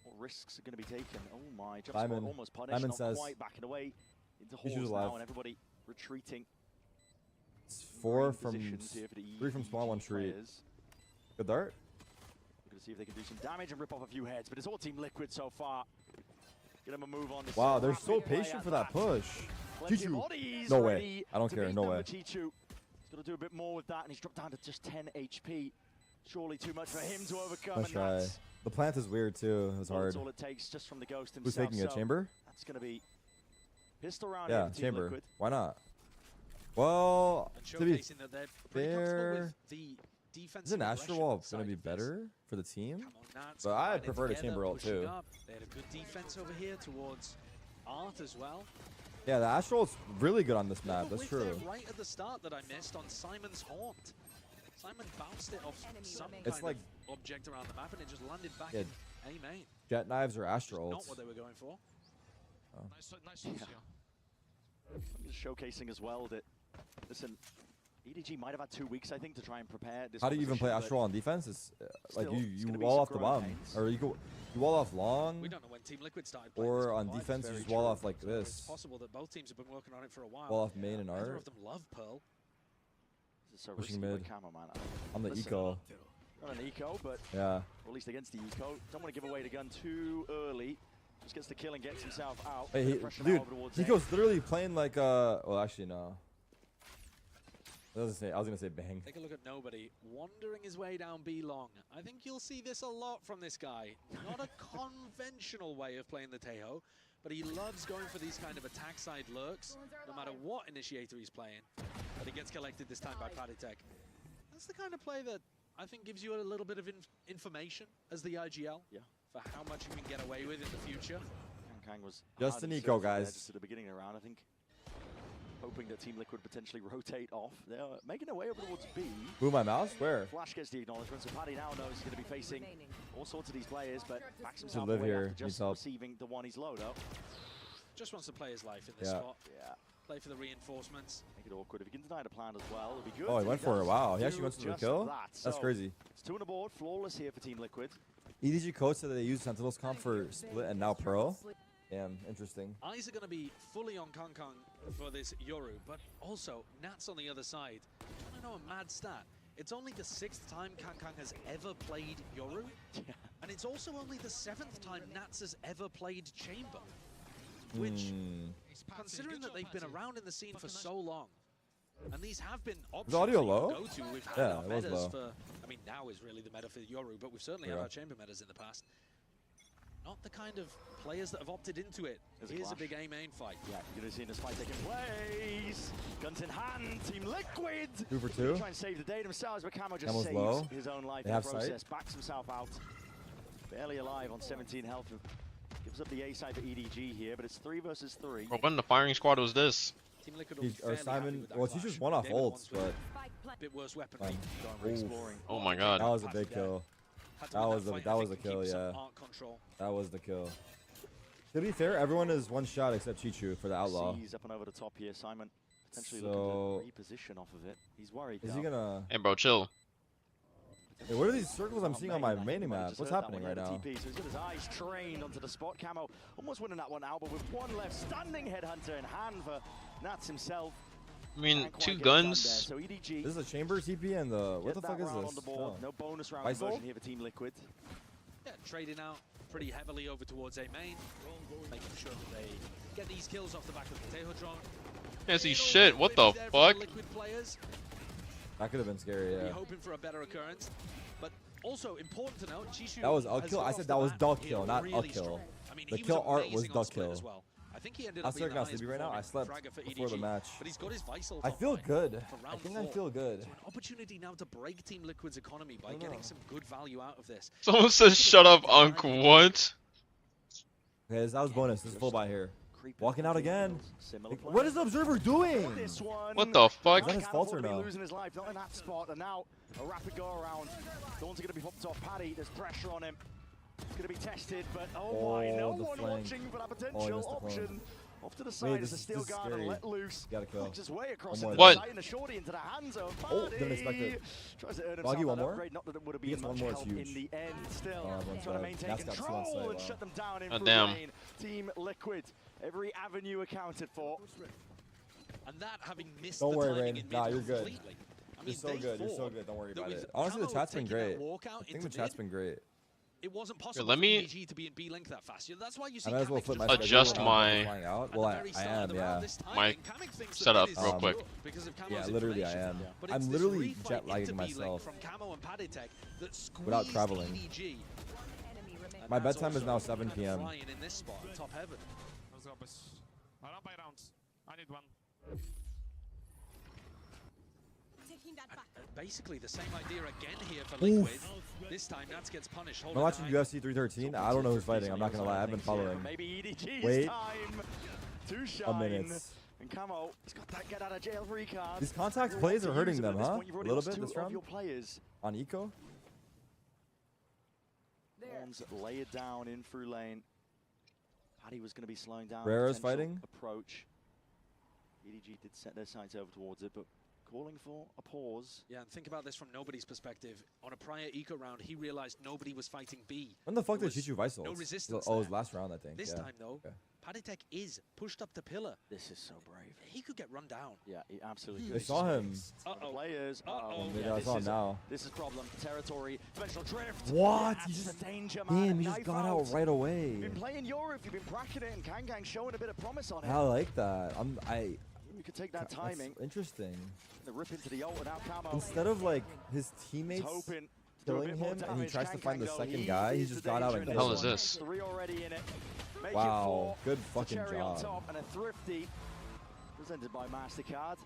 what risks are going to be taken? Oh my, jump Simon. spot almost punished. Simon Not says quite backing away into he halls shoots now, alive. and everybody retreating. It's 4 Great from positions here for the 3 from spawn, 1 EDG tree. players. Good dart. We're going to see if they can do some damage and rip off a few heads, but it's all Team Liquid so far. Get them a move on. This Wow, they're rapid so play patient at for that push. Plenty of Chichu. bodies No way. ready I don't to care. beat No them way. with Chichu. He's got to do a bit more with that, and he's dropped down to just 10 HP. Surely too much for him to overcome. Nice and try. that's, The plant is weird too. It was well, hard. that's all it takes just from the Ghost Who's himself. taking a so chamber? That's going to be pistol round Yeah, here for Team chamber. Liquid. Why not? Well, And to be showcasing that they're pretty comfortable fair, with the defensive isn't Astro aggression Wall side going to be of this. better for the team? Come on, Nats, But I combining prefer the together, chamber ult pushing too. up. They had a good defense over here towards Art as well. Yeah, the Astro is really good on this Little map. That's whiff there true. right at the start that I missed on Simon's Haunt. Simon bounced it off some It's kind like- of object around the map and it just landed back Yeah. in A main. Jet knives or Astro Not ults. what they were going for. I'm just showcasing as well that, listen, EDG might have had 2 weeks, I think, to try and prepare this. How do you even play opposition, Astro on defense? It's like still, it's you gonna be wall some off the growing bomb, pains. or you wall off long, We don't know when Team Liquid started playing this or on map, right? defense you very just wall true. off like So this. It's possible that both teams have been working on it for a while. Wall off main and Neither art. of them love Pearl. This is so Pushing risky with mid. cameraman. On the Listen, eco. Not an eco, but Yeah. or at least against the eco. Don't want to give away the gun too early. Just gets the kill and gets himself out. Hey, Bit of pressure now dude, over towards Nico's A. literally playing like well actually no. I was gonna say bang. Take a look at Nobody, wandering his way down B long. I think you'll see this a lot from this guy. Not a conventional way of playing the Tejo, but he loves going for these kind of attack side lurks, no matter what initiator he's playing. But he gets collected this time by Paditech. That's the kind of play that I think gives you a little bit of information as the IGL for how much you can get away with in the future. Kang was Just hard an and eco, surface there guys. just at the beginning of the round, I think. Hoping that Team Liquid potentially rotate off. They're making their way over towards B. Move my mouse? Where? Flash gets the acknowledgement, so Paddy now knows he's going to be facing all sorts of these players, but backs himself live away here, after needs just help. receiving the one he's low, though. Just wants to play his life in this Yeah. spot. Yeah. Play for the reinforcements. Make it awkward. If he can deny the plan as well, it'll be good. Oh, he went for it. Wow, he actually Do went to a just kill? that. That's So, crazy. It's 2 on the board. Flawless here for Team Liquid. EDG coach said that they used Sentinel's comp for Split and now Pearl. Damn, interesting. Eyes are going to be fully on Kong Kong for this Yoru, but also Nats on the other side. I know a mad stat. It's only the 6th time Kong Kong has ever played Yoru, and it's also only the 7th time Nats has ever played Chamber. Which, considering that they've been around in the scene for so long, and these have been options audio that you low? go to. We've had Yeah, our it was metas low. for, I mean, now is really the meta for Yoru, but we've certainly had our Chamber metas in the past. Not the kind of players that have opted into it. Here's a big A-main fight. Yeah, you're going to see this fight taking place. Guns in hand, Team Liquid. 2 for 2. Try and save the day themselves, but Camo just Camo's saves low. his own life They in have the sight. process. Backs himself out. Barely alive on 17 health. Gives up the A side for EDG here, but it's 3 versus 3. Bro, what in the firing squad was this? Team Liquid will be Or fairly happy Simon, with that well, he clash. just won off David ults, wants with but a bit worse weaponry. fine. Going Oof. exploring. Oh my god. That was a big kill. Had to That win was the fight, that I was think, the and kill, keep some yeah. art control. That was the kill. To be fair, everyone is one shot except Chichu for the outlaw. He's up and over the top here. Simon potentially So- looking to reposition off of it. He's worried. Is he gonna? Hey, bro, chill. Hey, what are these circles I'm seeing on my main map? What's happening right now? TP, so he's got his eyes trained onto the spot. Camo almost winning that one out, but with one left, standing headhunter in hand for Nats himself. I mean, Can't quite 2 get it done guns. there. So EDG This is a chamber TP and the what get the that fuck is round this? on the board. No bonus round Faisal? conversion here for Team Liquid. Yeah, trading out pretty heavily over towards A main, making sure that they get these kills off the back of the Tejo drone. Can't see shit. What the There for fuck? Liquid players, That could have been scary. be Yeah. hoping for a better occurrence. But also important to note, Chishu That was a has kill. got I off said the that was bat the here kill, not a really kill. strong. I mean, The he kill art was amazing the on Split kill. as well. I think he ended I'm up being still the gonna highest sleepy right now. I performing slept fragger for before the EDG, match. but he's got his Visal I top feel line good. for I round think 4. I feel good. So an opportunity now to break Team Liquid's economy by getting some good value out of this. Someone says shut up, Unc. What? Okay, that was bonus. This is full by here. Creeping Walking up out the again. angles. Similar Like, play. what is the observer doing? This one. What the fuck? Is that his Can't fault afford or to be no? losing his life, not in that spot, and now a rapid go around. Thorns are going to be popped off Paddy. There's pressure on him. It's going to be tested, but oh my, no the one flank. watching for that Oh, he potential missed the clone. option. Off to the side this as a is- steel this is guard and scary. let loose. Gotta kill. Flicks his way across One into more. the side and a shorty into the hands of Paddy. Oh, didn't expect it. Tries to earn Boggy, himself one that more? upgrade, not that it would have He been gets one much more, it's help huge. in the end. Still, Oh, everyone's trying to dead. maintain That's got two on control site, and wow. shut them down in Oh, full damn. lane. Team Liquid, every avenue accounted for. And that having missed Don't the worry, timing Rain. in mid Nah, you're good. completely. I You're mean, so they good. You're so thought good. Don't worry that about with it. Honestly, the Camo chat's been taking that great. walk out I think into the chat's mid, been great. it wasn't possible let for me- EDG to be in B-Link that fast. That's why you see I might as well Kamik flip my just Adjust schedule my- and flying out. at Well, the I very start of am, the yeah. round this time, My and Kamik thinks that setup mid is real secure quick. because of Camo's Yeah, literally I information. am. But I'm it's this literally refight jet lagging into B-Link myself from Camo and Paditech that squeezed without traveling. EDG. My And that's bedtime is also now kind 7 of p.m. flying in this spot, top heaven. Let's go, boys. Round by rounds. I need one. Basically the same idea again here for Liquid. This time Nats gets punished. I'm watching UFC 313. I don't know who's fighting. I'm not gonna lie. I've been following. Maybe EDG's Wait time to a shine. minute. And Camo, he's got that get out of jail free card. These contact You're plays up are to hurting use it them, at this huh? point. You've A already little lost bit two this of round your players. on eco. Thorns lay it down in through lane. Paddy was going to be slowing down. Rara's potential fighting. Approach. EDG did set their sights over towards it, but calling for a pause. Yeah, and think about this from nobody's perspective. On a prior eco round, he realized nobody was fighting B. When the fuck There did was Chichu Visal? no resistance Oh, it was there. last round, I think. This yeah. time, though, Okay. Paditech is pushed up the pillar. This is so brave. He could get run down. Yeah, he absolutely They could. saw him. Uh-oh. Players. Uh-oh. Yeah, I saw him now. This is problem territory. Dimensional drift. What? Yeah, You that's just the danger, man. damn. You just Knife got out right away. You've been playing Europe. You've been bracketing it, and Kangang showing a bit of promise on it. I like that. You could take that timing. That's interesting. The rip into the ult without Camo. Instead of like his teammates Hoping to do a killing bit more him and he damage. tries to find the Kangang, second though, guy, he is just the got out danger and in The hell killed is him. this? 3 already in it. Make Wow, it 4. good The fucking cherry on job. top and a thrifty presented by MasterCard.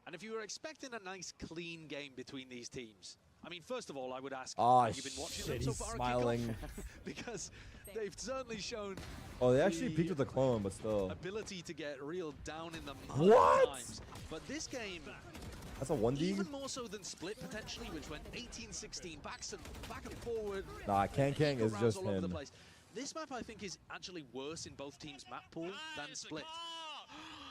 And if you were expecting a nice, clean game between these teams, I mean, first of all, I would ask, Oh have you been watching them shit, so he's far at kickoff? smiling. Because they've certainly shown Oh, they actually peeked with the clone, but still. ability to get real down in the mud What? at times. But this game, That's a 1D? even more so than Split potentially, which went 18-16, back and forward. Nah, Kang is rounds just all over the him. place. This map, I think, is actually worse in both teams' map pool than Split.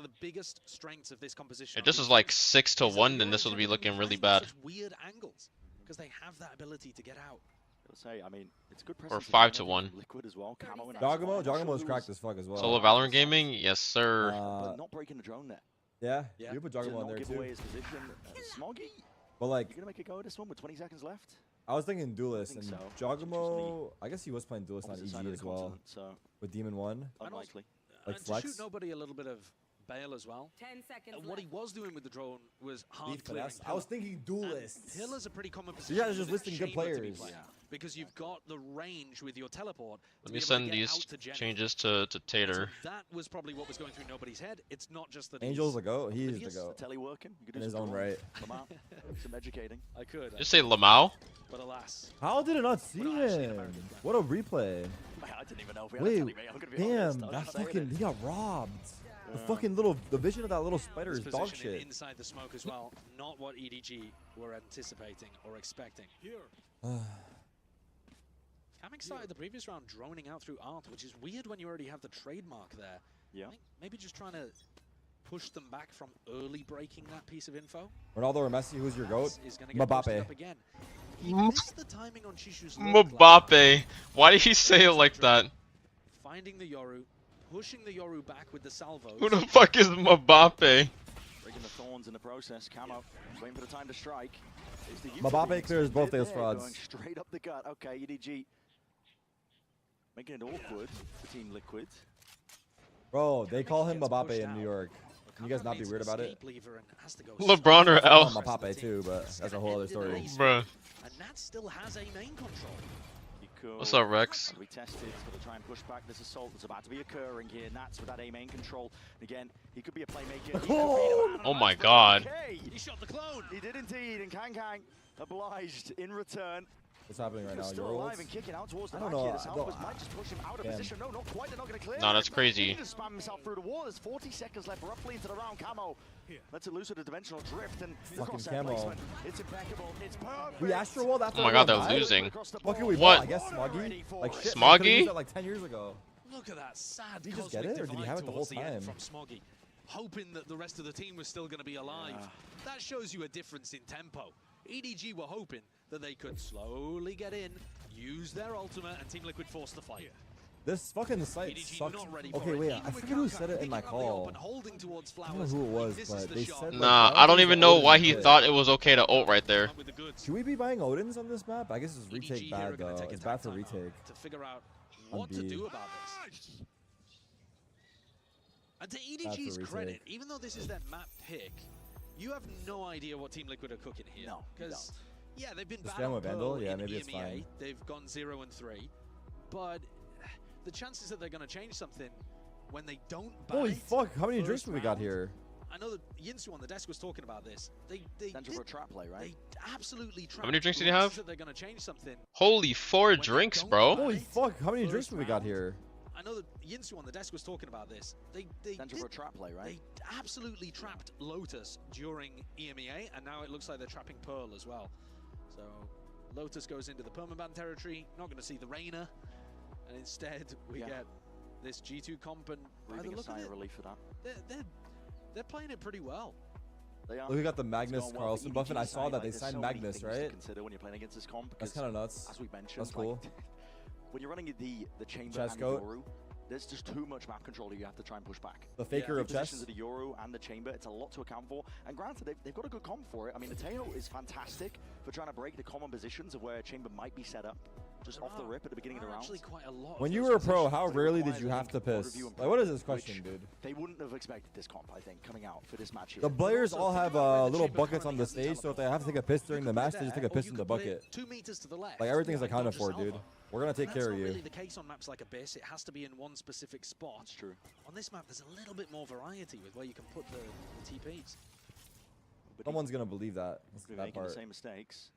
of the biggest strengths of this composition. If this was like 6-1, then this would be looking really bad. Such weird angles because they have that ability to get out. Say, I mean, it's good Or presence 5-1. Liquid as well. Camo and Jogamo's cracked as fuck as well. Solo Valorant gaming, yes sir. but not breaking the drone there. Yeah, Yeah. you put To Jogamo not in there give too. away his position. Smoggy, But like, you gonna make a go of this one with 20 seconds left? I was thinking Duelist think and so. Jogamo. I guess he was playing Duelist on Opposite side EG of as the well continent, so with Demon 1. unlikely. Like and Flex. to shoot nobody a little bit of bail as well. 10 seconds What he was doing with the drone was hard Beef clearing. finesse. I was thinking Duelists. Pillar's a pretty common position. You guys are just for listing good Chamber to be players. playing, because you've got the range with your teleport. Let me send these changes to Tater. So that was probably what was going through nobody's head. It's not just that Angel's a he's goat. He is the Is goat. the telly working? You could In do his some own drawing. right. Come out. Some educating. I could. Just say Lamau. But alas. How did it not see We're not actually an him? American player. What a replay. I didn't even know if we had a Wait, telly, mate. I'm gonna be honest. damn, I'm that just saying fucking, it. he got robbed. The vision of that little spider His is dog positioning shit. inside the smoke as well. Not what EDG were anticipating or expecting. Kamik started the previous round droning out through art, which is weird when you already have the trademark there. Yeah. I think maybe just trying to push them back from early breaking that piece of info. Ronaldo or Messi, who's your goat? Is gonna get posted Mbappe. up again. He missed the timing on Shishu's look last time. Mbappe. Why did he say it like that? Finding the Yoru, pushing the Yoru back with the salvos. Who the fuck is Mbappe? Breaking the thorns in the process. Camo waiting for the time to strike. Is the Mbappe Yuta clears both being those expected there, frauds. Going straight up the gut. Okay, EDG making it awkward for Team Liquid. Bro, they call him gets Mbappe pushed in New out. York. Can you guys not be weird about it? LeBron or I L? call him Mbappe too, but that's a whole other story. Bruh. And Nat still has a main control. What's up, Rex? We tested. He's got to try and push back this assault that's about to be occurring here. Nats with that A main control. Again, he could be a playmaker. Oh my god. He shot the clone. He did indeed, and Kang Kang obliged in return. What's happening right now? Still Your alive rolls? and kicking out towards the I don't back know. here. The I don't- Salvos might just push him out of Damn. position. No, not quite. They're not going to clear. Nah, that's it. crazy. He just spam himself through the wall. There's 40 seconds left roughly into the round. Camo lets it loose with a dimensional drift, and the Fucking crosshair Camo. placement. It's impeccable. It's perfect. We Astro World after Oh my god, everyone they're died? losing. Fucking we What? bought, I guess Smoggy. Like shit, Smoggy? man, could've used that like 10 years ago. Look at that sad Did he just cosmic get it, or did he divide have it the whole towards end time? from Smoggy, hoping that the rest of the team was still going to be alive. That shows you a difference in tempo. EDG were hoping that they could slowly get in, use their ultimate, and Team Liquid force the fight. This fucking site EDG sucks. not ready Okay, for it. wait, Even I with forget who Kankan said it in my picking up the call. open, holding towards I don't know flowers. who it was, This is but the they shot. said like, Nah, I don't think even that know Odin why was he good. thought it was okay to ult right there. With the goods. Should we be buying Odins on this map? I guess it's EDG retake here bad are gonna though. take a It's bad for timeout retake. to figure out On what to B. do about this. And to EDG's for credit, retake. even though this is their map pick, you have no idea what Team Liquid are cooking here. No, you because yeah, they've been Just bad spam on with Vandal? Pearl Yeah, in maybe it's EMEA. fine. They've gone 0-3, but the chances that they're going to change something when they don't buy Holy it fuck, how many first drinks have we got round- here? I know that Yinsu on the desk was talking about this. They Potential for a trap play, right? they absolutely How many drinks did you chances have? that they're going to change something. Holy 4 they drinks, don't bro. buy Holy it fuck, how many first drinks have we got round. here? I know that Yinsu on the desk was talking about this. They Potential for a did- trap play, right? They absolutely trapped Lotus during EMEA, and now it looks like they're trapping Pearl as well. So Lotus goes into the permaban territory, not going to see the Reina, and instead we get this G2 comp, and by the Breathing a look sigh of of it, relief for that. they're playing it pretty well. They are. Look, we got the Magnus It's going well Carlson for buff, and I EDG saw side, that like, they there's signed so many Magnus, things to right? consider when you're playing against this comp. That's because, kind of nuts. as we mentioned, That's like, cool. when you're running the chamber Chess and the coat. Yoru, there's just too much map control that you have to try and push back. The faker The of positions chess. of the Yoru and the chamber, it's a lot to account for. And granted, they've got a good comp for it. I mean, Mateo is fantastic for trying to break the common positions of where chamber might be set up just off the rip at the beginning of the round. Actually, quite a lot. When of you those were a pro, positions. how It rarely did requires, you I have think, to board piss? review and Like, what is this which question, dude? They wouldn't have expected this comp, I think, coming out for this match here. The players also all think have about where the little chamber buckets on currently the has the stage, so if they teleport. have to take a piss during the You could match, put they it just take there, a or piss you in the could put it bucket. 2 meters to the left. Like, everything's and accounted dodge a for, salvo. dude. We're gonna take And care of That's not you. really the case on maps like Abyss. It has to be in one specific spot. That's true. On this map, there's a little bit more variety with where you can put the TPs. But No one's gonna believe that. That's he's that making the part. same mistakes.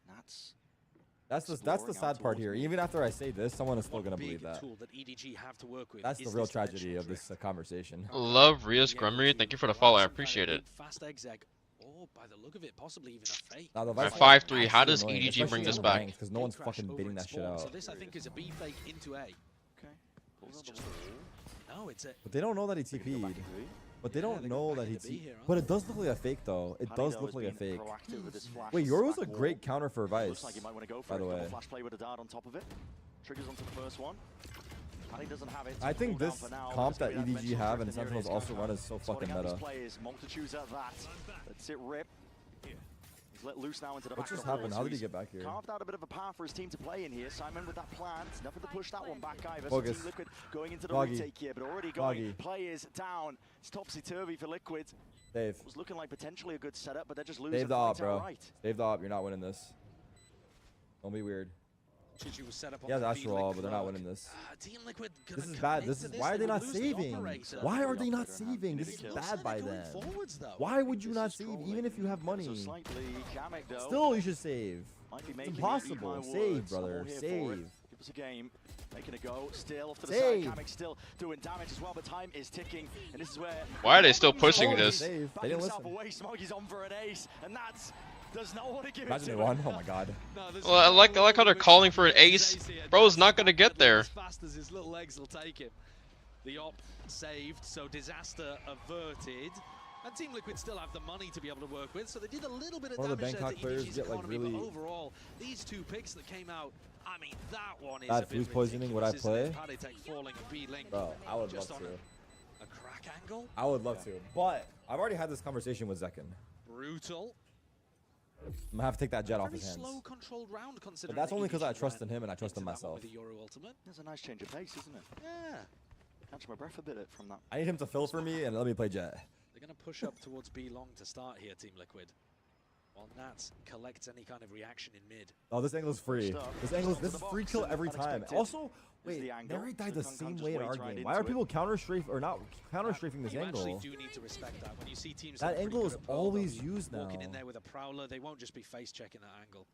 That's the exploring out sad part towards here. mid. Even after I say this, someone is still One gonna big believe that. tool that EDG have to work with That's the is real this tragedy dimensional of this drift. conversation. Love Ria's Being able Grummery. to Thank you for the provide follow. I some kind of appreciate it. big Fast exec, or by the look of it, possibly even a fake. Now the At Vice 5-3, how does EDG bring this back? Because no one's Gate crash fucking over bidding in that shit spawn. So out. this, I think, is a B fake into A. Okay. Pulls It's out the just wall. no, it's a But they don't know that he They can go back TP'd. into it. But they Yeah, don't they got know back that into he's. B here, aren't But it does look like a fake though. It does look like a fake. Wait, Yoro's a great counter for Vice. Looks like you might want to go for by the way. Flash play with a dart on top of it. Triggers onto the first one. Paddy doesn't have it. I think this comp that EDG have and Sentinels also run is so fucking meta. Players, multitudes at that. Let's it rip. He's let loose now into the What back just of the ball, happened? so How did he he's get back here? Carved out a bit of a path for his team to play in here. Simon with that plant. Nothing to push that one back either. So Focus. Team Liquid going into the Doggy. retake here, but already going. Doggy. Players down. It's topsy-turvy for Liquid. Dave. Was looking like potentially a good setup, but they're just losing. Save the op, bro. Outright. Save the op. You're not winning this. Don't be weird. Chichu was set up on Yeah, the that's B raw, Liquid but they're not clock. winning this. Team Liquid This is bad. This is why are they not saving? Why are they not saving? This is kills. bad by them. Forwards, though. Why would you not save even if you have money? So slightly Kamek, though. Still, you should save. Might be It's making impossible. it, Save, brother. Save. Give us a game. Making a go. Still off to the Save. side. Kamek still doing damage as well, but time is ticking. And this is where. Why are they still pushing this? Save. They didn't listen. Away. Smoggy's on for an ace, and that's does not want to give Imagine it they to won. him. Oh my god. Well, I like how they're calling for an ace. Bro's not gonna get there. As fast as his little legs will take him. The op saved, so disaster averted. And Team Liquid still have the money to be able to work with, so they did a little bit of One of the damage Bangkok to players EDG's get, like, economy, really but overall, these two picks that came out, I mean, that one is Bad a bit food poisoning, would I ridiculous, isn't play? it? Paddy falling B-Link. Bro, I would just love on to. a crack angle. I would love to. But I've already had this conversation with Zekin. Brutal. I'm gonna have to take that jet off Very his hands. slow controlled round But considering that's only because I EDG trust ran in him and I trust in into that one myself. with the Euro Ultimate. That's a nice change of pace, isn't it? Yeah. Catch my breath a bit from that. I need him to fill for me and let me play jet. They're going to push up towards B long to start here, Team Liquid. While Nats collects any kind of reaction in mid. Oh, this angle's free. This is free kill every time. Also, wait, Mary died the same way in our game. Why are people counter strafe or not counter strafing this You actually angle? do need to respect that. When you see teams That are pretty angle good is at Pearl, always they'll be used now. walking in there with a prowler, they won't just be face checking that angle.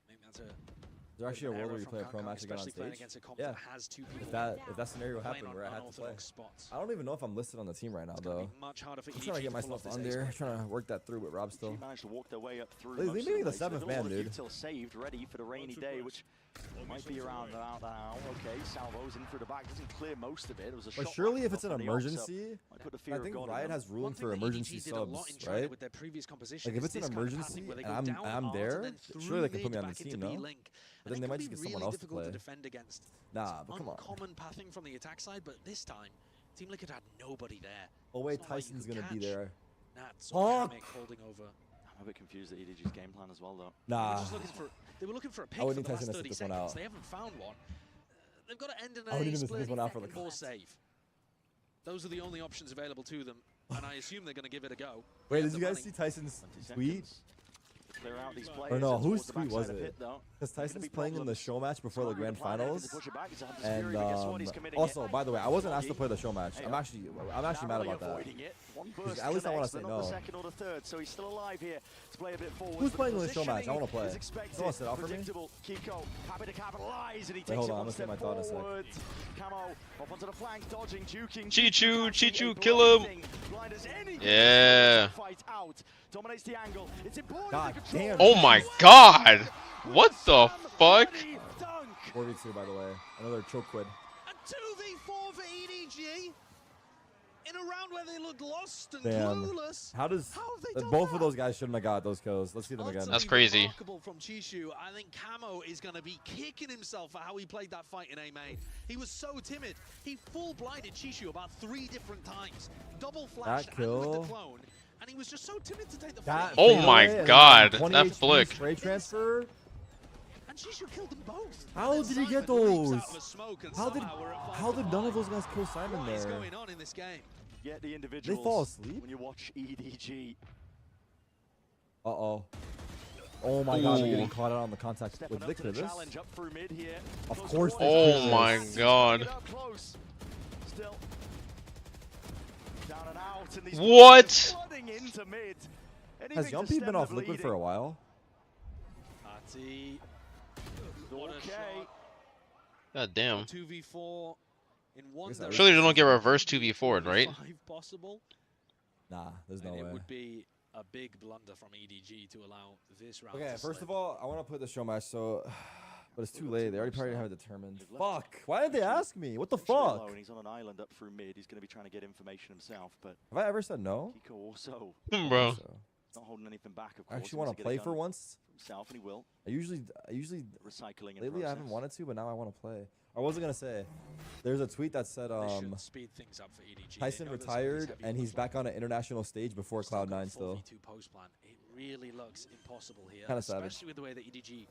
I think that's a Is there actually a bit of world where error you play a from pro Kong, match again on especially playing stage? against a comp Yeah. that has two people If that scenario playing happened on where I had to play. unorthodox spots. I don't even know if I'm listed on the team right now It's gonna though. be much harder for I'm trying to EDG get to pull off myself this on ace there, break. trying to work that through with Rob still. She managed to walk their way up through. They most made me of the way, so seventh they've got a man, lot of dude. util saved, ready for the rainy day, which might be around about now. Okay, Salvo's in through the back, doesn't clear most of it. It was a But shot surely back if it's an from the op, so emergency, might put the I fear of think God in Riot them. has room One for thing that emergency EDG did a lot in subs, China right? with their previous composition Like if is it's an this kind of emergency passing where they and go I'm down hard there, and then surely they can through put me on the mid back team, into no? B-Link. But then And they it might can just be get someone really else to difficult play. to defend against Nah, but come on. uncommon pathing from the attack side, but this time Team Liquid had nobody there. Oh wait, It's not like you Tyson's could gonna be catch there. Nats Oh! or Kamek holding over. I'm a bit confused at EDG's game plan as well, though. Nah. They were looking for a pick I for would the need last Tyson to 30 sit this one seconds. out. They haven't found one. They've got to end in I would need a him to sit split this one out for the or save. Those are the only options available to them, and I assume they're going to give it a go. Wait, They have did you the guys money. see Tyson's 20 tweet? seconds. Clear out these Or players no, and whose towards the tweet was backside of it? pit, though. Because Gonna Tyson's be playing in the problems. show match before the Smart with grand the plan, finals. to push it back. It's Hunter's And Fury, but guess what? He's committing also, it. by the way, I wasn't asked to play the show match. I'm actually mad Narrowly about that. avoiding it. One 'Cause burst at least I want connects, to say but not the no. second or the third, so he's still alive here to play a bit forward. Who's but playing in the show match? I want to play. is You expected. want to sit out for me? Predictable. Kiko happy to capitalize, and he Wait, takes hold it on, one I'm step gonna say my thought in a sec. forward. Camo up onto the flank, dodging, juking. Chichu, catching, Chichu, a kill him. blinding, blind as anything. Yeah. Fight out, dominates the angle. It's important. God to control damn. Oh my god! What the fuck? dunk. 4v2, by the way. Another choke quid. A 2v4 for EDG in a round where they looked lost and Damn. clueless. How does How have they done both that? of those guys shouldn't have got those kills? Let's see them again. That's crazy. Remarkable from Chishu. I think Camo is going to be kicking himself for how he played that fight in A main. He was so timid. He full blinded Chishu about 3 different times. Double flashed and with kill. the clone. And he was just so timid to take the That fight. Oh fadeaway my and then god, 20 that HP flick. Spray transfer. And Chishu killed them both. How And then did he get Simon leaps those? out of a smoke and How did somehow we're at 5 how to did none of 5. those guys kill Simon What is there? going on in this game? Get the individuals. fall asleep? When you watch EDG. Uh-oh. Oh my god, they're Ooh. getting caught out on the contact Stepping with up Vic to for the this. challenge up through mid here. Of Close course to they one. Oh did my this. god. Get up close. Still. Down and out. And these What? players flooding into mid. Has Anything to Yumpy stem been the off Liquid for a bleeding. while? Patty. What a Okay. shot. God damn. 2v4 in one Guess I direction. Surely they don't get reverse 2v4'd, right? 5 possible. Nah, there's no And it way. would be a big blunder from EDG to allow this round Okay, to first slip. of all, I want to put the show match. So But it's too late. They already probably have it determined. Fuck. Why didn't they ask me? What the fuck? He's on an island up through mid. He's going to be trying to get information himself. But have I ever said no? Kiko also Bro. not holding anything back. Of course, I actually want to play for once. Himself, and he will. I usually recycling. Lately, I haven't wanted to, but now I want to play. I wasn't gonna say. There's a tweet that said speed things up for EDG. Tyson retired and he's back on an international stage before Cloud9 still. Post plan. It really looks impossible here, Kind of savage. especially with the way that EDG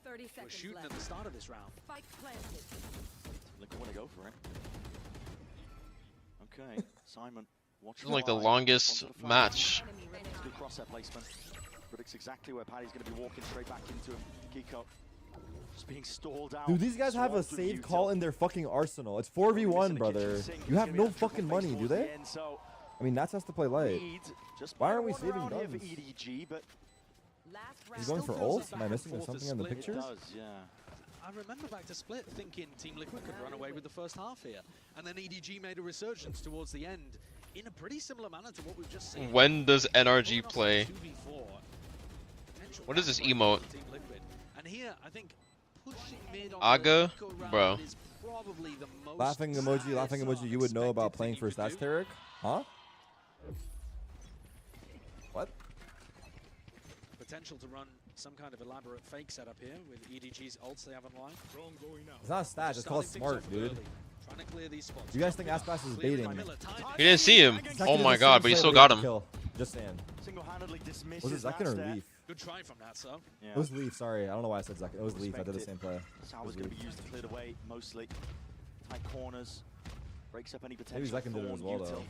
30 was seconds shooting left. at the start of this round. Spike planted. Look, I want to go for it. Okay, Simon. This is like the longest match. Good cross-set placement. Predicts exactly where Paddy's going to be walking straight back into him. Kiko just being stalled out. Dude, these guys have a save call in their fucking arsenal. It's 4v1, brother. You have no fucking money, do they? I mean, Nats has to play light. Why aren't we saving guns? He's going for ult? Am I missing something in the picture? I remember back to Split thinking Team Liquid could run away with the first half here. And then EDG made a resurgence towards the end in a pretty similar manner to what we've just seen. When does NRG play? What is this emote? And here, I think pushing mid on Aga? Bro. is probably the most Laughing emoji you would know about playing for Stats Tarek? Huh? What? potential to run some kind of elaborate fake setup here with EDG's ults they have online. It's not stats, it's called smart, dude. Trying to clear these spots. You guys think Aspas is baiting? He didn't see him. Oh my god, but he still got him. Just saying. Single-handedly dismisses Was it Zekin or Leaf? Good try from that, so. Yeah. It was Leaf, sorry. I don't know why I said Zekin. It was Leaf. I did the same play. Salva's going to be used to clear the way, mostly. Tight corners. Breaks up any potential. Maybe Zekin did it as well, though.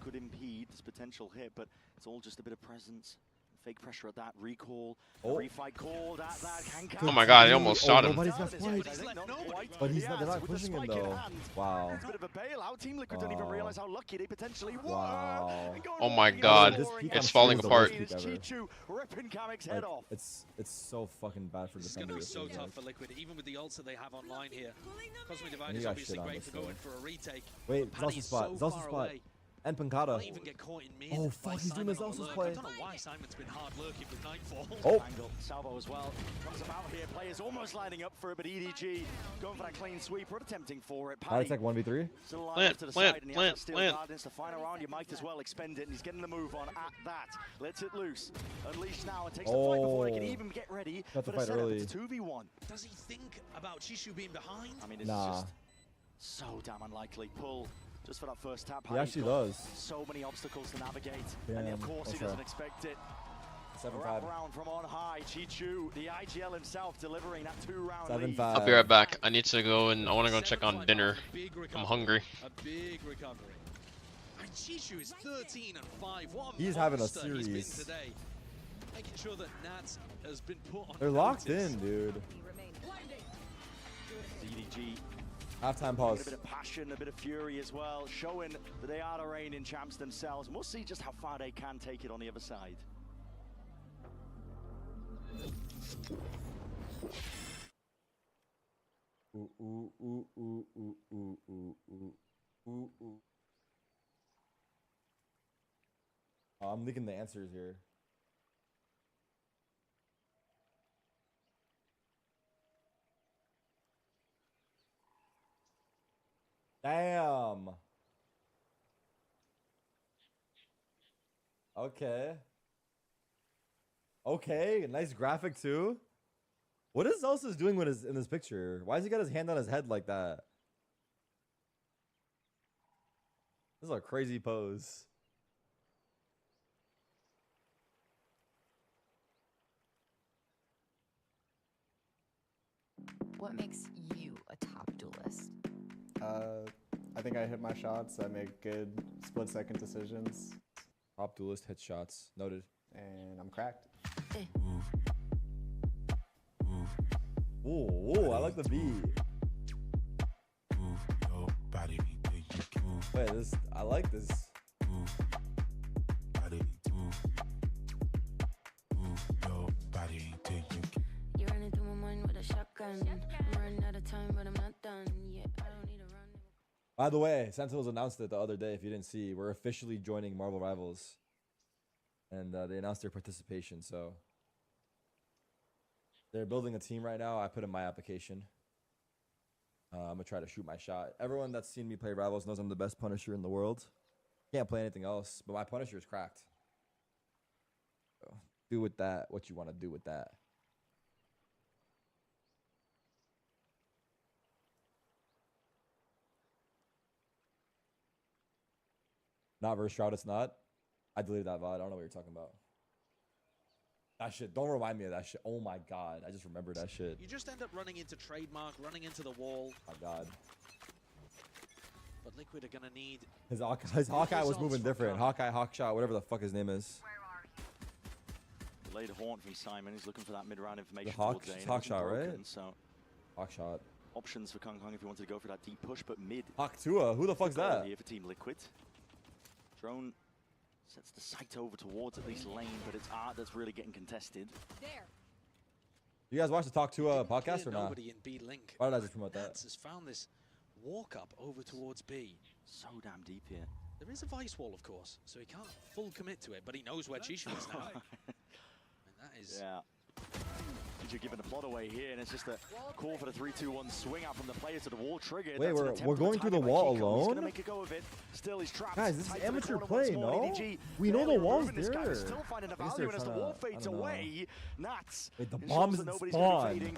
Could impede this potential hit, but it's all just a bit of presence. Fake pressure at that, recall, refight called at that. Oh my god, he almost shot him. Nobody's got spikes. But he's not, they're not pushing him though. Wow. It's a bit of a bailout. Team Liquid don't even realize how lucky they potentially were. Wow. Oh my god, it's falling apart. Ripping Kamek's head off. It's so fucking bad for defenders. It's going to be so tough for Liquid, even with the ults that they have online here. Cosmic Divide is obviously great for going for a retake. Wait, Zelsa's spot. Zelsa's spot. And Pancata. Oh fuck, he's doing his Zelsa's play. I don't know why Simon's been hard lurking with Nightfall. Oh. Salvo as well. Comes about here. Players almost lining up for it, but EDG going for that clean sweep or attempting for it. Paddy attack 1v3. Plant. The final round, you might as well expend it, and he's getting the move on at that. Lets it loose. Unleashed now and takes the fight before he can even get ready for the setup. Early. It's 2v1. Does he think about Chishu being behind? I mean, it's just so damn unlikely. Pull. Just for that first tap. He actually does. So many obstacles to navigate. Damn, and of course he doesn't expect it. 7-5. Round from on high. Chichu, the IGL himself, delivering that 2-round 7-5. I'll be right back. I need to go and I want to go check on dinner. I'm hungry. A big recovery. And Chichu is 13-5. What a he's having a monster he's been series. today. Making sure that Nats has been put on They're locked notice. in, dude. EDG. Halftime A pause. bit of passion, a bit of fury as well, showing that they are the reigning champs themselves. And we'll see just how far they can take it on the other side. Ooh, ooh, ooh, ooh, ooh, ooh, ooh, ooh, ooh, ooh. Oh, I'm leaking the answers here. Damn. Okay. Okay, nice graphic too. What is Zelsa's doing with his in this picture? Why has he got his hand on his head like that? This is a crazy pose. What makes you a top duelist? I think I hit my shots. I make good split-second decisions. Top duelist hit shots. Noted. And I'm cracked. Ooh, ooh, I like the beat. Wait, this I like this. You're running through my mind with a shotgun. I'm running out of time, but I'm not done. Yeah, I don't need to run. By the way, Sentinels announced it the other day. If you didn't see, we're officially joining Marvel Rivals, and they announced their participation. So They're building a team right now. I put in my application. I'm gonna try to shoot my shot. Everyone that's seen me play Rivals knows I'm the best Punisher in the world. Can't play anything else, but my Punisher is cracked. So do with that what you want to do with that. Not verse Shroud, it's not. I deleted that VOD. I don't know what you're talking about. That shit, don't remind me of that shit. Oh my god, I just remembered that shit. You just end up running into Trademark, running into the wall. Oh my god. But Liquid are gonna need... His Hawkeye was moving different. Hawkeye, Hawkshot, whatever the fuck his name is. Delayed horn from Simon. He's looking for that mid-round information. The Hawkshot, right? So Hawkshot. options for Kong Kong if you wanted to go for that deep push, but mid. Hawktua, who the fuck's that? Here for Team Liquid. Drone sets the sight over towards at least lane, but it's Art that's really getting contested. There. You guys watch the Talk to podcast or not? Nobody in B Link. Why did I just promote that? Nats has found this walk up over towards B. So damn deep here. There is a vice wall, of course, so he can't full commit to it, but he knows where Chishu is now. And that is... Yeah. You're giving the plot away here, and it's just a call for the 3-2-1 swing out from the player to the wall triggered. Wait, we're going through the wall alone? He's gonna make a go of it. Still, he's trapped. Guys, this is amateur play, no? We know the wall's there. Still finding the value, and as the wall fades away, Nats. Wait, the bomb is spawn.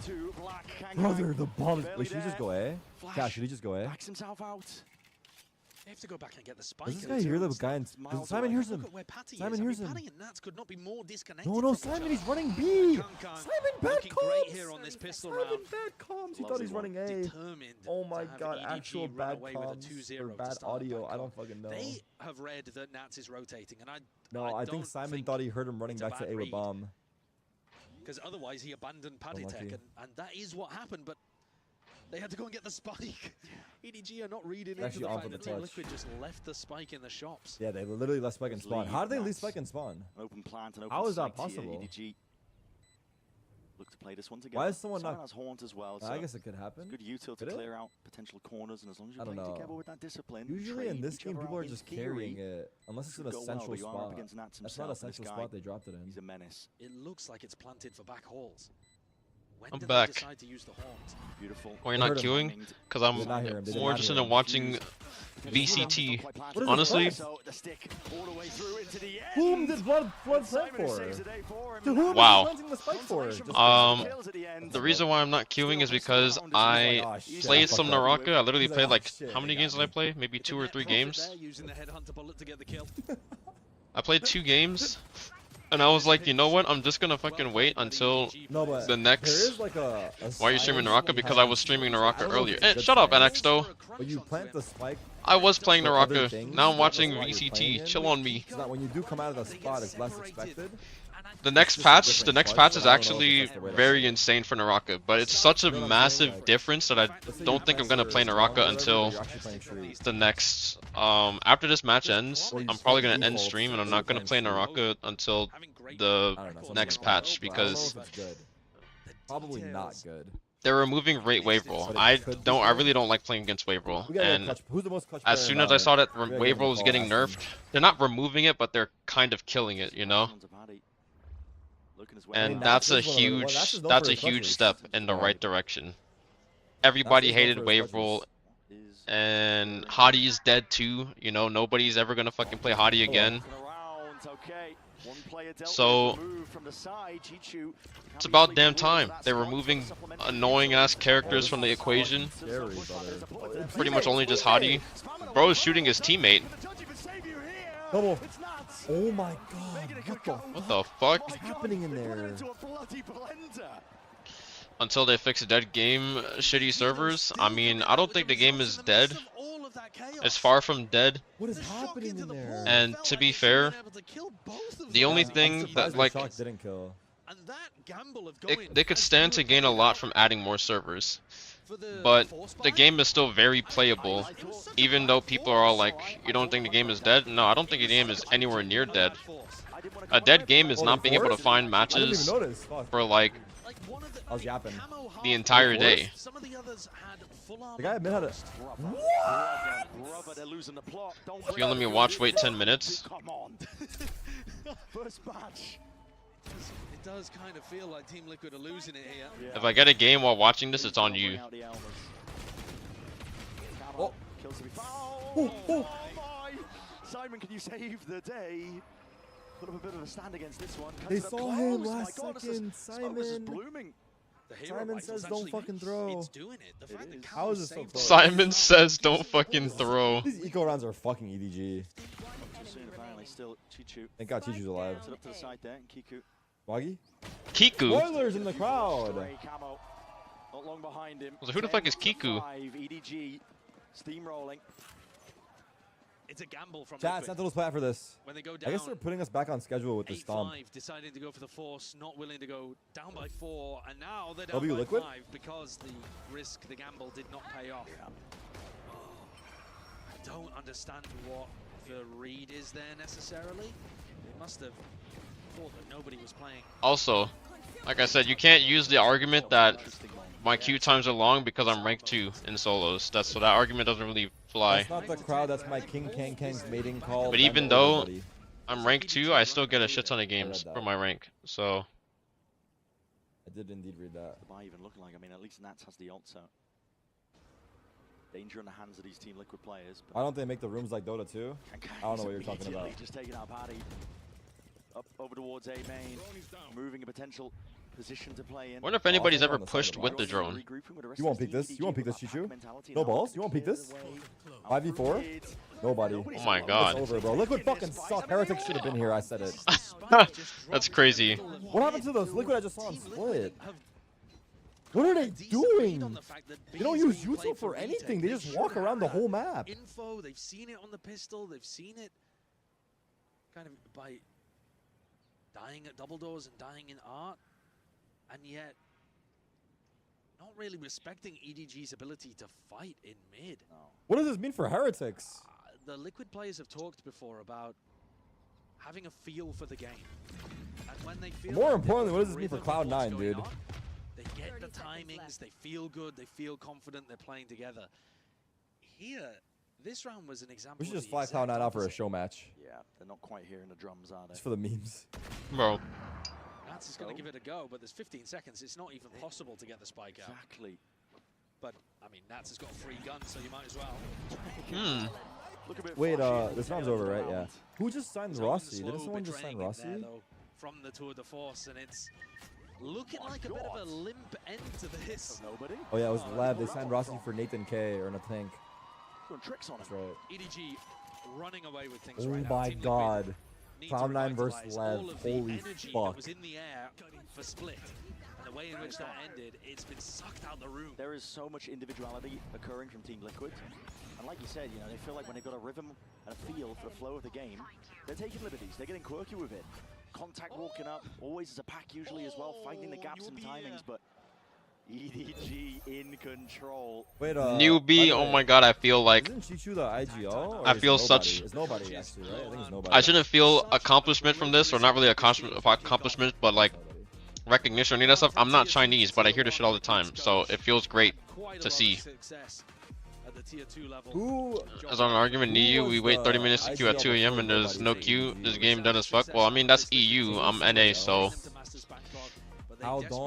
Brother, the bomb is... Wait, should he just go A? Yeah, should he just go A? Backs himself out. They have to go back and get the spike. Does this guy hear the guy in... Simon hears him. Simon hears him. Patty and Nats could not be more disconnected. No, Simon, he's running B. Simon, bad great here on this pistol Simon, round. bad comms. He thought he's running A. Oh my god, actual bad comms or bad audio. I don't fucking know. They have read that Nats is rotating, and I think Simon thought he heard him running back to A with bomb. Because otherwise he abandoned Paddy Tech, and that is what happened, but they had to go and get the spike. EDG are not reading into the fact that Liquid just left the spike in the shops. Yeah, they literally left spike and spawn. How did they leave spike and spawn? Open plant and open How is that possible? EDG look to play this one together. Why is someone not... has haunt as well. So I guess it could happen. Good util to clear out potential corners, and as long as you play together with that discipline. Usually in this game, people are just carrying it, unless it's in a central spot. That's not a central spot they dropped it in. He's a menace. It looks like it's planted for back halls. When I'm did back. They decide to use the horns? Beautiful. Why you're not queuing? Because I'm more interested in watching VCT. Honestly, whom did Blood plant for? To whom wow. is he planting the spike for? The reason why I'm not queuing is because I played some Naraka. I literally played like, how many games did I play? Maybe 2 or 3 games. I played 2 games. And I was like, you know what? I'm just gonna fucking wait until the next. Why are you streaming Naraka? Because I was streaming Naraka earlier. Shut up, NXDo. But you plant the spike. I was playing Naraka. Now I'm watching VCT. Chill on me. So that when you do come out of the spot, it's less expected. The next patch is actually very insane for Naraka, but it's such a massive difference that I don't think I'm gonna play Naraka until the next. After this match ends, I'm probably gonna end stream, and I'm not gonna play Naraka until the next patch because probably not good. They're removing wave roll. I really don't like playing against wave roll. And as soon as I saw that wave roll was getting nerfed, they're not removing it, but they're kind of killing it, you know. And that's a huge step in the right direction. Everybody hated wave roll, and Hadi is dead too. You know, nobody's ever gonna fucking play Hadi again. So it's about damn time. They're removing annoying ass characters from the equation. Pretty much only just Hadi. Bro is shooting his teammate. Double. Oh my god. What the fuck? What's happening in there? Until they fix dead game shitty servers. I mean, I don't think the game is dead. It's far from dead. What is happening in there? And to be fair, the only thing that like they could stand to gain a lot from adding more servers. But the game is still very playable, even though people are all like, you don't think the game is dead? No, I don't think the game is anywhere near dead. A dead game is not being able to find matches for like the entire day. The guy admit how to... If you let me watch, wait 10 minutes. It does kind of feel like Team Liquid are losing it here. Yeah. If I get a game while watching this, it's on you. Oh. Oh my! Simon, can you save the day? Put up a bit of a stand against this one. They saw him last My God, second, Smoke is Simon. blooming. Simon says don't fucking throw. It's doing it. The fact that How is it so close? Simon says don't fucking throw. These eco rounds are fucking EDG. Not too soon, apparently. Still Chichu. Thank God Chichu's alive. Sit up to the side there, and Kiku. Waggy? Kiku? Spoilers in the crowd. Camo. Not long behind him. So who the fuck is 10 to Kiku? 5, EDG steamrolling. It's a gamble from Chat, Liquid. Sentinel's plan for this. When they go I guess down they're putting us back on schedule with the stomp. 8-5, deciding to go for the force, not willing to go down by 4, and now they're down W by Liquid? 5 because the risk, the gamble did not pay off. I don't understand what the read is there necessarily. They must have thought that nobody was playing. Also, like I said, you can't use the argument that my queue times are long because I'm ranked 2 in solos. So that argument doesn't really fly. That's not the crowd, that's my King Kang Kang's mating call. But even though I'm ranked 2, I still get a shit ton of games for my rank. So I did indeed read that. The buy even looking like, I mean, at least Nats has the ult, so danger in the hands of these Team Liquid players. Why don't they make the rooms like Dota 2? I don't know what you're talking about. Just taking out Paddy. Up over towards A main, moving a potential position to play in. wonder if anybody's ever pushed with the drone. You won't peek this? You won't peek this, Chichu? No balls? You won't peek this? 5v4? Nobody. Oh my god. It's over, bro. Liquid fucking suck. Heretics should have been here, I said it. That's crazy. What happened to those Liquid I just saw on Split? What are they doing? They don't use YouTube for anything. They just walk around the whole map. Info, they've seen it on the pistol, they've seen it kind of by dying at double doors and dying in art, and yet not really respecting EDG's ability to fight in mid. What does this mean for Heretics? The Liquid players have talked before about having a feel for the game. And when they feel More like importantly, they've what got does this mean the for rhythm of what's Cloud9, going dude? on, they get the timings, they feel good, they feel confident, they're playing together. Here, this round was an example. We should of just the fly exact Cloud9 out for a opposite. show match. Yeah, they're not quite hearing the drums, are they? Just for the memes. Bro. Nats is going to give it a go, but there's 15 seconds. It's not even possible to get the spike out. Exactly. But, I mean, Nats has got a free gun, so you might as well. Wait, this round's over, right? Yeah. Who just signed Rossi? Didn't someone just sign Rossi? There, though, from the Tour de Force, and it's looking like a bit of a limp end to this. Nobody? Oh yeah, it was Lab. They signed Rossi for Nathan K or Natank. Doing tricks on That's right. EDG running away with things Oh right now. my Team god. Liquid need to Cloud9 versus revitalize Lev. all of the Holy energy that fuck. was in the air for Split. And the way in which that ended, it's been sucked out the room. There is so much individuality occurring from Team Liquid. And like you said, you know, they feel like when they've got a rhythm and a feel for the flow of the game, they're taking liberties, they're getting quirky with it. Contact walking up, always as a pack usually as well, finding the gaps and timings, but EDG in control. Wait, Newbie, oh my god, I feel like Isn't Chichu the IGL? Or I is feel nobody? such It's nobody actually, right? I think it's nobody. I shouldn't feel accomplishment from this, or not really accomplishment, but like recognition or any of that stuff. I'm not Chinese, but I hear this shit all the time, so it feels great to see. Who? As on an argument, EU, we wait 30 minutes to queue at 2 AM and there's no queue. This game done as fuck. Well, I mean, that's EU. I'm NA, so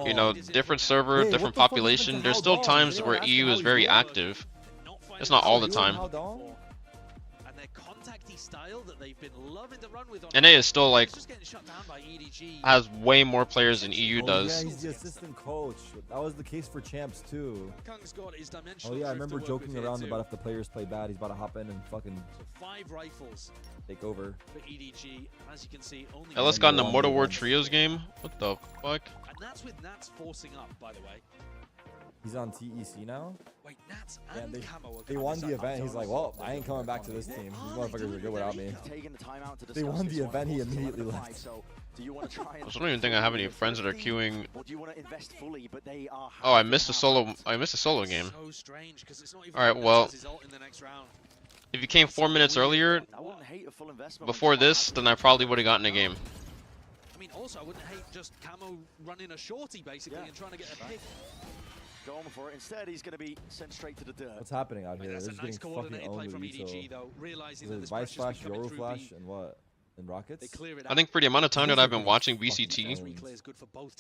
you know, different server, different population. There's still times where EU is very active. It's not all the time. And their contacty style that they've been loving to run with on NA is still like just getting shut down by EDG. has way more players than EU Oh, does. yeah, he's the assistant coach. That was the case for Champs too. Kung's got his dimensional Oh yeah, I drift to remember work joking with here around too. about if the players play bad, he's about to hop in and fucking 5 rifles take over. for EDG, and as you can see, only LS got in the Mortal War Trios game. What the fuck? and that's with Nats forcing up, by the way. He's on TEC now. Wait, Nats Yeah, and they, Camo are they coming won this the up. event. He's like, well, I ain't coming back to this team. These motherfuckers are good without me. Taking the time out to They discuss won this the one, event. He of course, immediately solidify, left. So, do you want to try and I don't even think I have any friends that are queuing. or do you want to invest fully, but they are Oh, I missed a solo. I missed a solo game. So strange, 'cause it's not even All right, Nats well, has his ult in the next round. if you came 4 minutes earlier I wouldn't hate a full investment before this, then I probably would have gotten a game. I mean, also, I wouldn't hate just Camo running a shorty, basically, and trying to get a pick. going for it. Instead, he's going to be sent straight to the dirt. What's happening out here? That's They're a just nice getting fucking coordinated owned play with from EDG, Ito. though, realizing Is that it this Vice pressure's been Flash, coming Yoru through Flash, B. and what? And Rockets? They clear it I out. think for the amount of time that I've been watching BCT,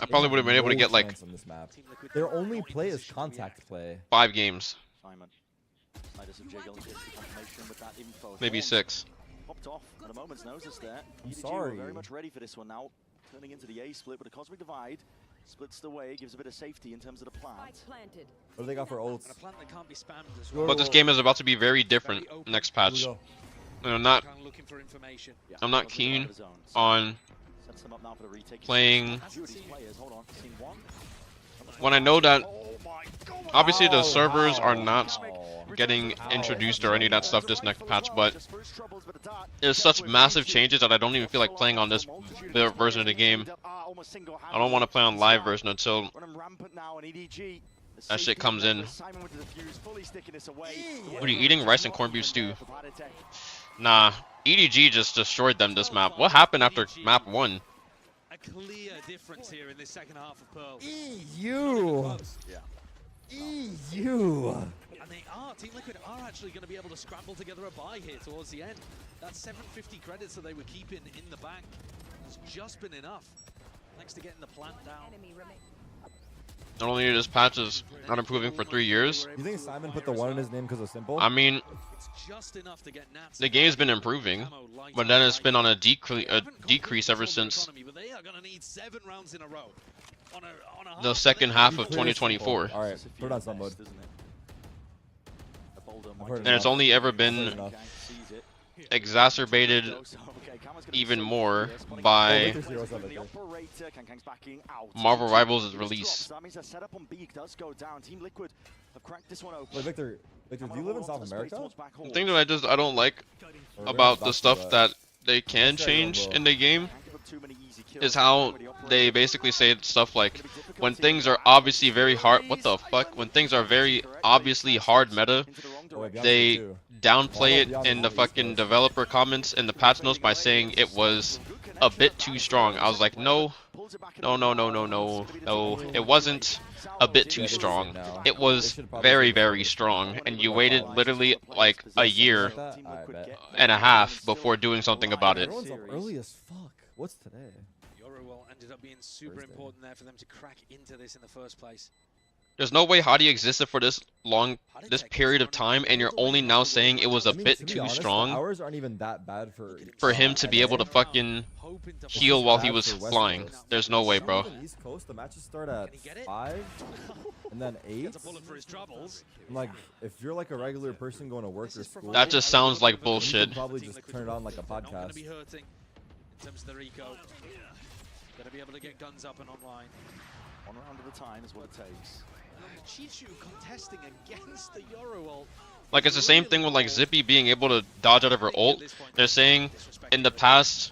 I probably would have been able to get like on this map. Their only play is contact play. 5 games, Simon. Slider some jiggle, gets the confirmation with that info. maybe Thorns 6. popped off at a moment's notice there. I'm EDG sorry. were very much ready for this one now. Turning into the A split, but a Cosmic Divide splits the way, gives a bit of safety in terms of the plant. What do they got for ults? And a plant that can't be spammed as Well, But this game is about to be very different next patch. Here And I'm not looking for information. I'm not keen on Sets them up now for the retake. playing Judy's players, hold on, seen one. when I know that obviously the Oh, servers are wow. not getting introduced or any of that stuff this next patch, but there's such massive changes that I don't even feel like playing on this version of the game. I don't want to play on live version until that shit comes in. What are you eating? Rice and corned beef stew. Nah, EDG just destroyed them this map. What happened after map 1? A clear difference here in this second half of Pearl. EU. EU. And they are, Team Liquid are actually going to be able to scramble together a buy here towards the end. That 750 credits that they were keeping in the bank has just been enough. Thanks to getting the plant down. Not only is this patch is not improving for 3 years, You think Simon put the 1 in his name because of simple? I mean, It's just enough to get Nats the game's been improving, but then it's been on a decrease ever since but they are going to need 7 rounds in a row. On a the second half of 2024. Alright, put it on some mode. And it's only ever been exacerbated even more by Marvel Rivals' release. Wait, Victor, do you live in South America? The thing that I don't like about the stuff that they can change in the game is how they basically say stuff like when things are obviously very hard. What the fuck? When things are very obviously hard meta, they downplay it in the fucking developer comments and the patch notes by saying it was a bit too strong. I was like, no, it wasn't a bit too strong. It was very, very strong, and you waited literally like a year and a half before doing something about it. Everyone's up early as fuck. What's today? Yoruel ended up being super important there for them to crack into this in the first place. There's no way Hadi existed for this this period of time, and you're only now saying it was a bit to be too honest, strong The hours aren't even that bad for him to be able to fucking heal while he was flying. There's no way, bro. East Coast, the matches start at 5 and then 8. I'm like, if you're like a regular person going to work or school, That just sounds like you bullshit. can probably just turn it on like a podcast. In terms of the Rico, gonna be able to get guns up and online. 1 round at a time is what it takes. Chichu contesting against the Yoruel. Like, it's the same thing with like Zippy being able to dodge out of her ult. They're saying in the past,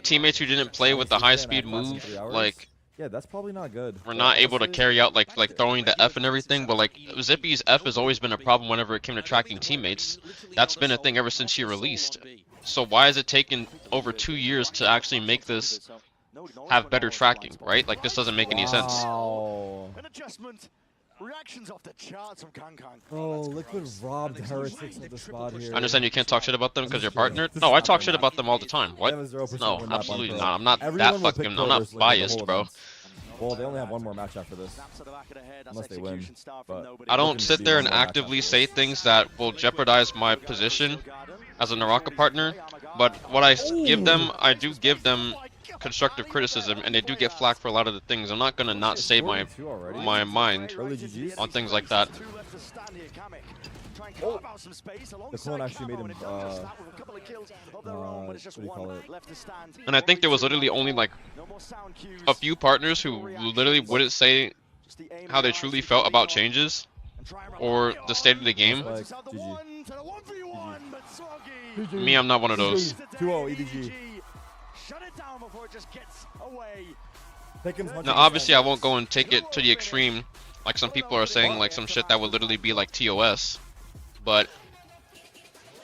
teammates who didn't play with the high speed move, like, yeah, that's probably not good. were not able to carry out like throwing the F and everything. But like Zippy's F has always been a problem whenever it came to tracking teammates. That's been a thing ever since she released. So why is it taking over 2 years to actually make this have better tracking, right? Like, this doesn't make any sense. An adjustment. Reactions off the charts from Kankan. Oh, Liquid robbed Heretics of the spot here. I understand you can't talk shit about them because you're partnered. No, I talk shit about them all the time. What? They have a 0% No, win map on absolutely Pro. not. I'm not Everyone that will pick fucking. Pro I'm not versus Liquid the biased, whole bro. event. Well, they only have one more match after this, unless they win. But I don't sit there and actively say things that will jeopardize my position as a Naraka partner, but what I give them, I do give them constructive criticism, and they do get flack for a lot of the things. I'm not gonna not say my mind on things like that. Oh. The clone actually made him, what do you call it? And I think there was literally only like a few partners who literally wouldn't say how they truly felt about changes or the state of the game. Like, Me, I'm not one of those. 2-0 EDG. Now, obviously, I won't go and take it to the extreme, like some people are saying, like some shit that would literally be like TOS. But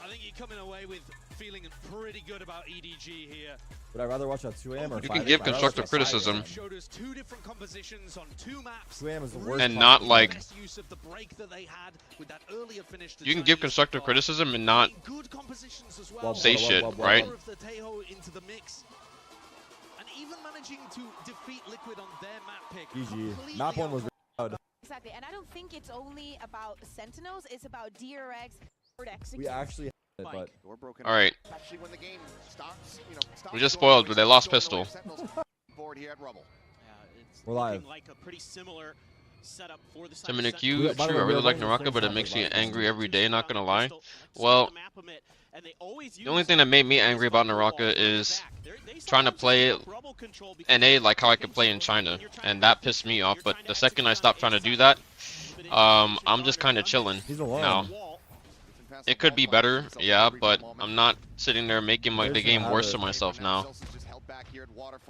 I think you're coming away with feeling pretty good about EDG here. Would I rather watch at 2 a.m. or 5 You a.m.? can give I'd rather watch constructive at 5 criticism. a.m. Showed us 2 different compositions on 2 maps. 2 a.m. is the worst. And not time. like Best use of the break that they had with that earlier finish to you can give Chinese constructive kickoff. criticism and not Good compositions as well. say shit, right? More of the Tejo into the mix. And even managing to defeat Liquid on their map pick. GG. Map 1 was loud. Exactly, and I don't think it's only about Sentinels, it's about DRX. We actually had it, but... All right. Especially when the game starts, you know, We just spoiled, but they lost pistol. Board here at Rubble. We're live. Like a pretty similar setup for the Dominic, We- you by the true. way, I we really are like running the Naraka, but it same makes me topic, angry every day. Not gonna lie. Well, the only thing that made me angry about Naraka is trying to play NA like how I could play in China, and that pissed me off. But the second I stopped trying to do that, I'm just kind of chilling now. It could be better, yeah, but I'm not sitting there making like the game worse for myself now.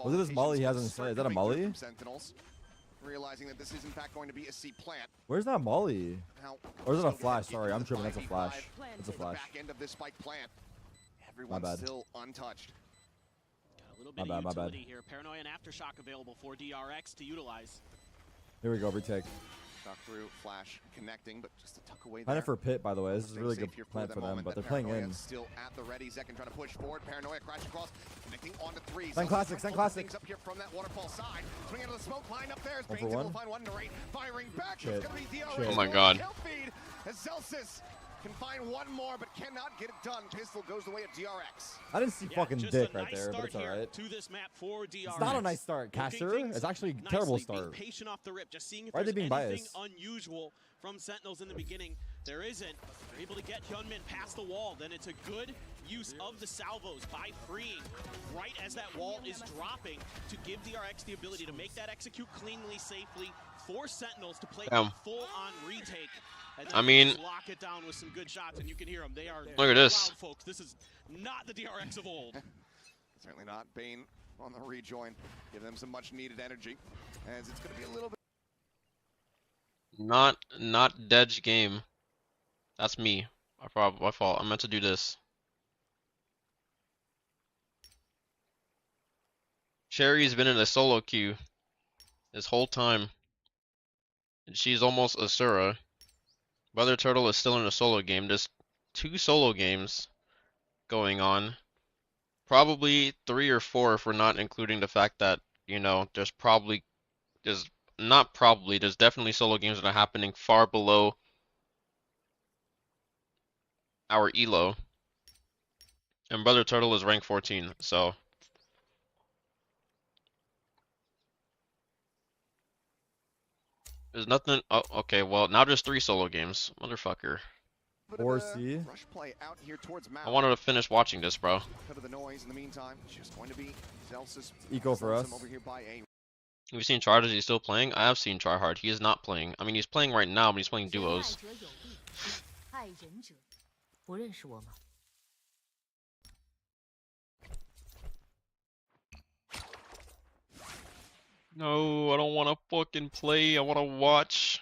Look at this molly he has on his side. Is that a molly? Realizing that this is in fact going to be a C plant. Where's that molly? Or is it a flash? Sorry, I'm tripping. That's a flash. It's a flash. Back end of this spike plant. My Everyone's bad. still untouched. A little My bit bad, of my bad. utility here. Paranoia and Aftershock available for DRX to utilize. Here we go, retake. Shot through, flash connecting, but just to tuck away Planted there. for pit, by the way. This is a really good plant for them, but they're playing in. Still at the ready. Zekin trying to push forward. Paranoia crash across, connecting onto 3. Send classic, send classic. Things up here from that waterfall side. Swing out of the smoke line up there. One for Baines able one. to find one to right. Firing back. Shit. It's gonna be DRX. Shit. Oh my god. Kill feed as Zelsis can find one more, but cannot get it done. Pistol goes the way of DRX. I didn't see fucking dick right there, but it's alright. To this map for DRX. It's not a nice start, Caster. It's actually a terrible start. Being patient off the rip, just seeing if Why are they there's being anything biased? unusual from Sentinels in the beginning. There isn't. They're able to get Hyunmin past the wall. Then it's a good use of the salvos by freeing right as that wall is dropping to give DRX the ability to make that execute cleanly, safely, for Sentinels to play a full-on retake. And then I mean, lock it down with some good shots, and you can hear them. They are look at this. loud, folks. This is not the DRX of old. Certainly not. Bane on the rejoin. Give them some much needed energy. As it's going to be a little bit. Not Dead's game. That's me. My fault. I meant to do this. Cherry's been in a solo queue this whole time. And she's almost Asura. Brother Turtle is still in a solo game. There's 2 solo games going on. Probably 3 or 4 if we're not including the fact that, you know, there's definitely solo games that are happening far below our elo. And Brother Turtle is rank 14, so there's nothing. Oh, okay, well, now there's 3 solo games. Motherfucker. Or C. Rush play out here towards I wanted to finish watching this, bro. Cut of the noise in the meantime. Just going to be Zelsis. Eco for us. Over here by a Have you seen Tryhard? Is he still playing? I have seen Tryhard. He is not playing. I mean, he's playing right now, but he's playing duos. 爱人者，不认识我吗？ No, I don't want to fucking play. I want to watch.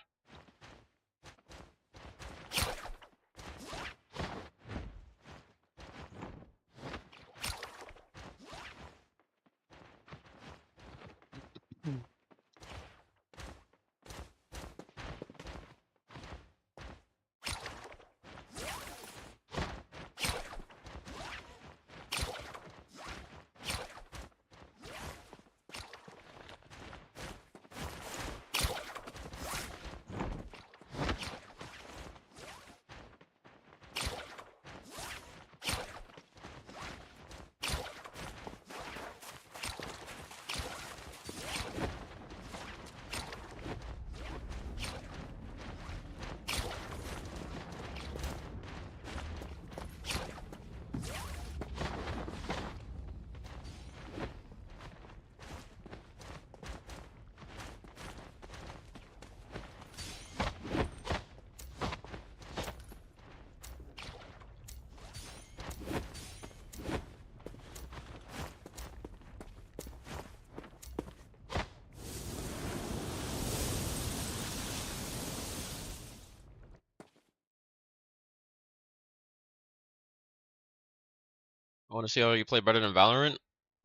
I want to see how you play better than Valorant.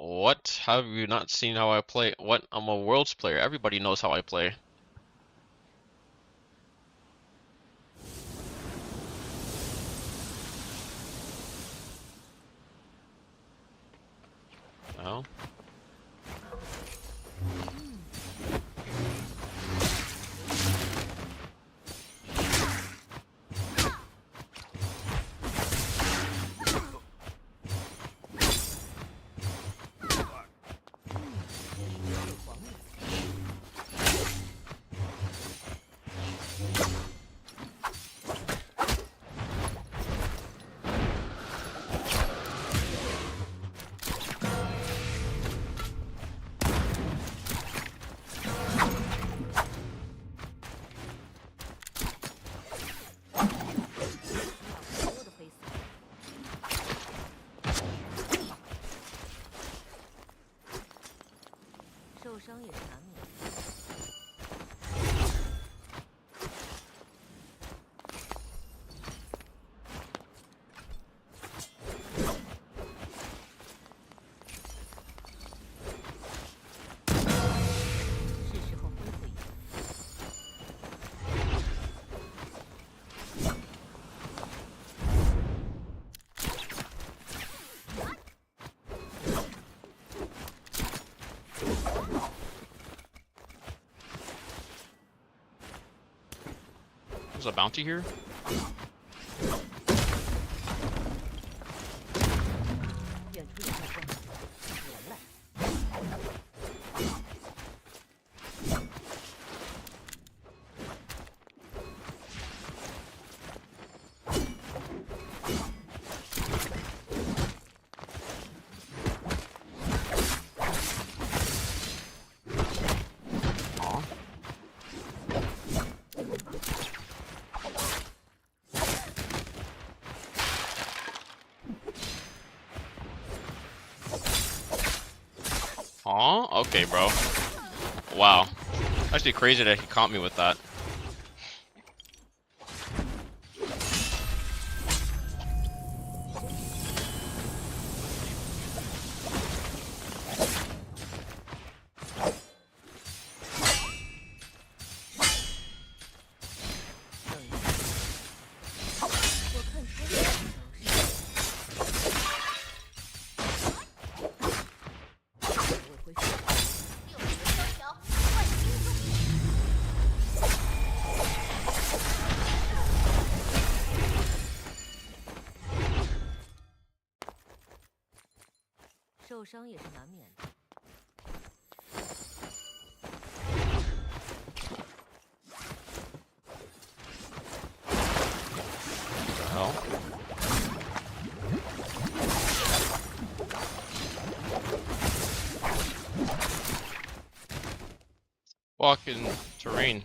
What? Have you not seen how I play? What? I'm a Worlds player. Everybody knows how I play. No? There's a bounty here? Aw, okay, bro. Wow. Actually crazy that he caught me with that. Hell. Fucking terrain.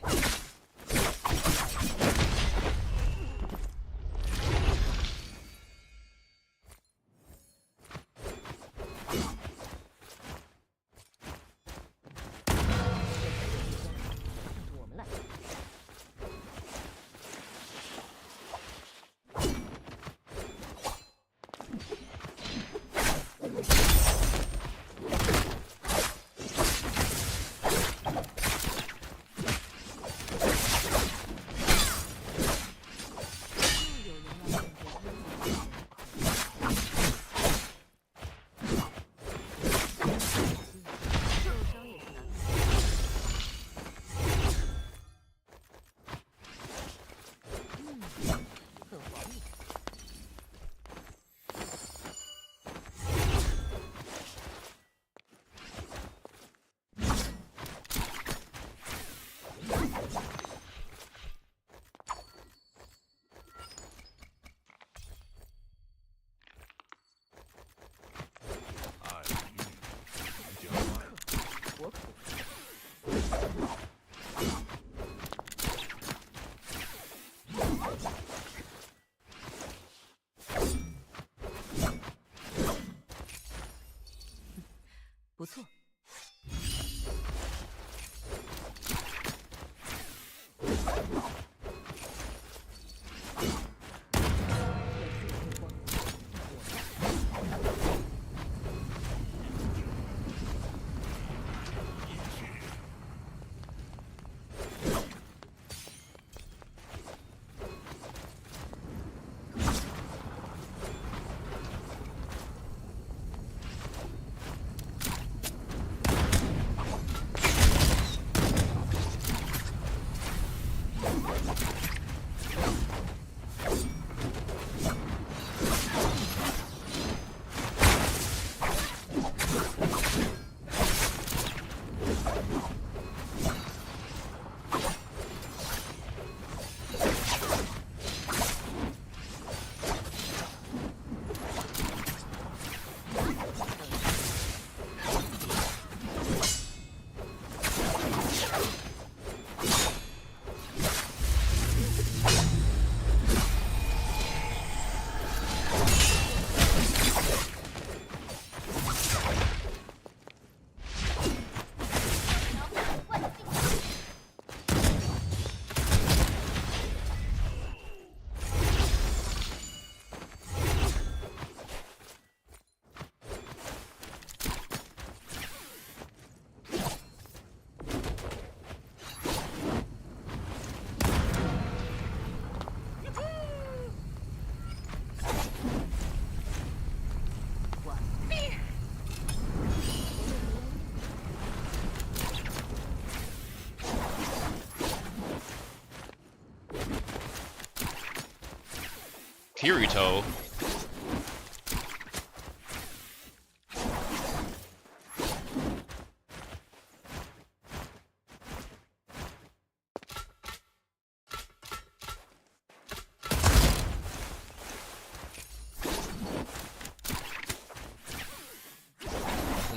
Kirito.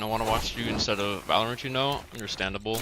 I want to watch you instead of Valorant, you know? Understandable.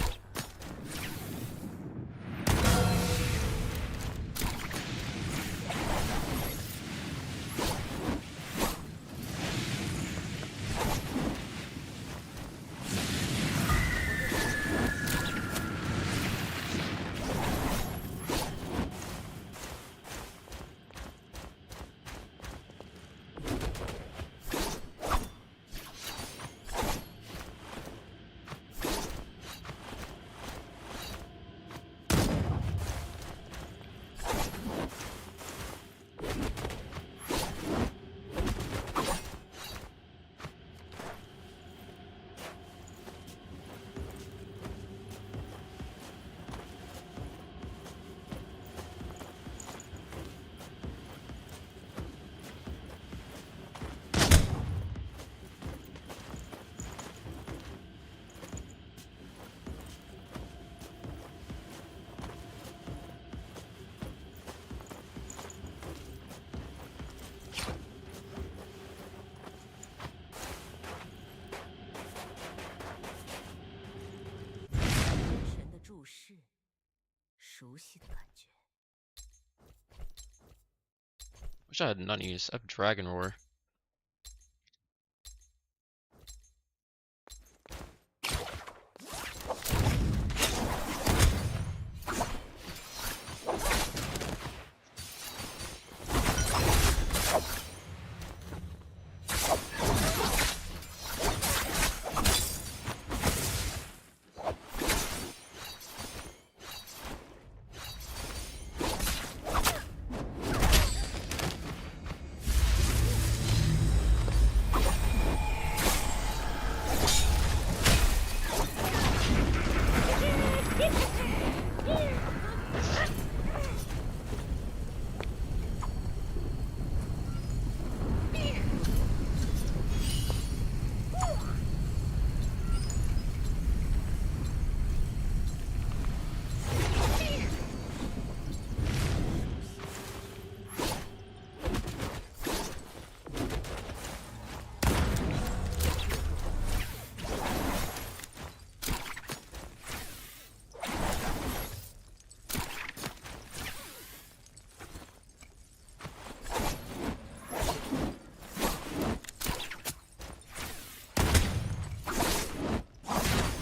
Wish I had nunnies. I have Dragon Roar.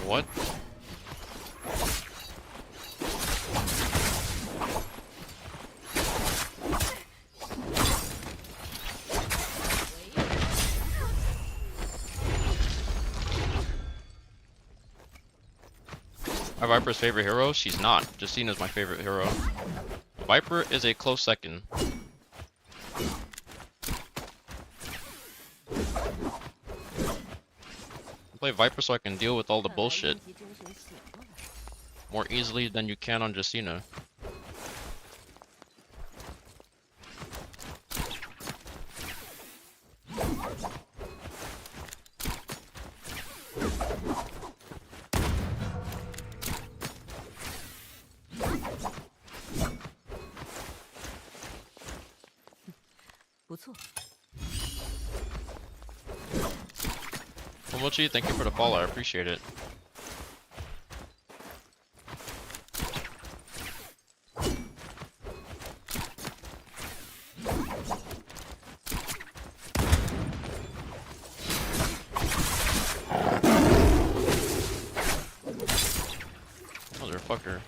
What? Viper's favorite hero? She's not. Justina's my favorite hero. Viper is a close second. I play Viper so I can deal with all the bullshit more easily than you can on Justina. Momochi, thank you for the follow, I appreciate it. Motherfucker.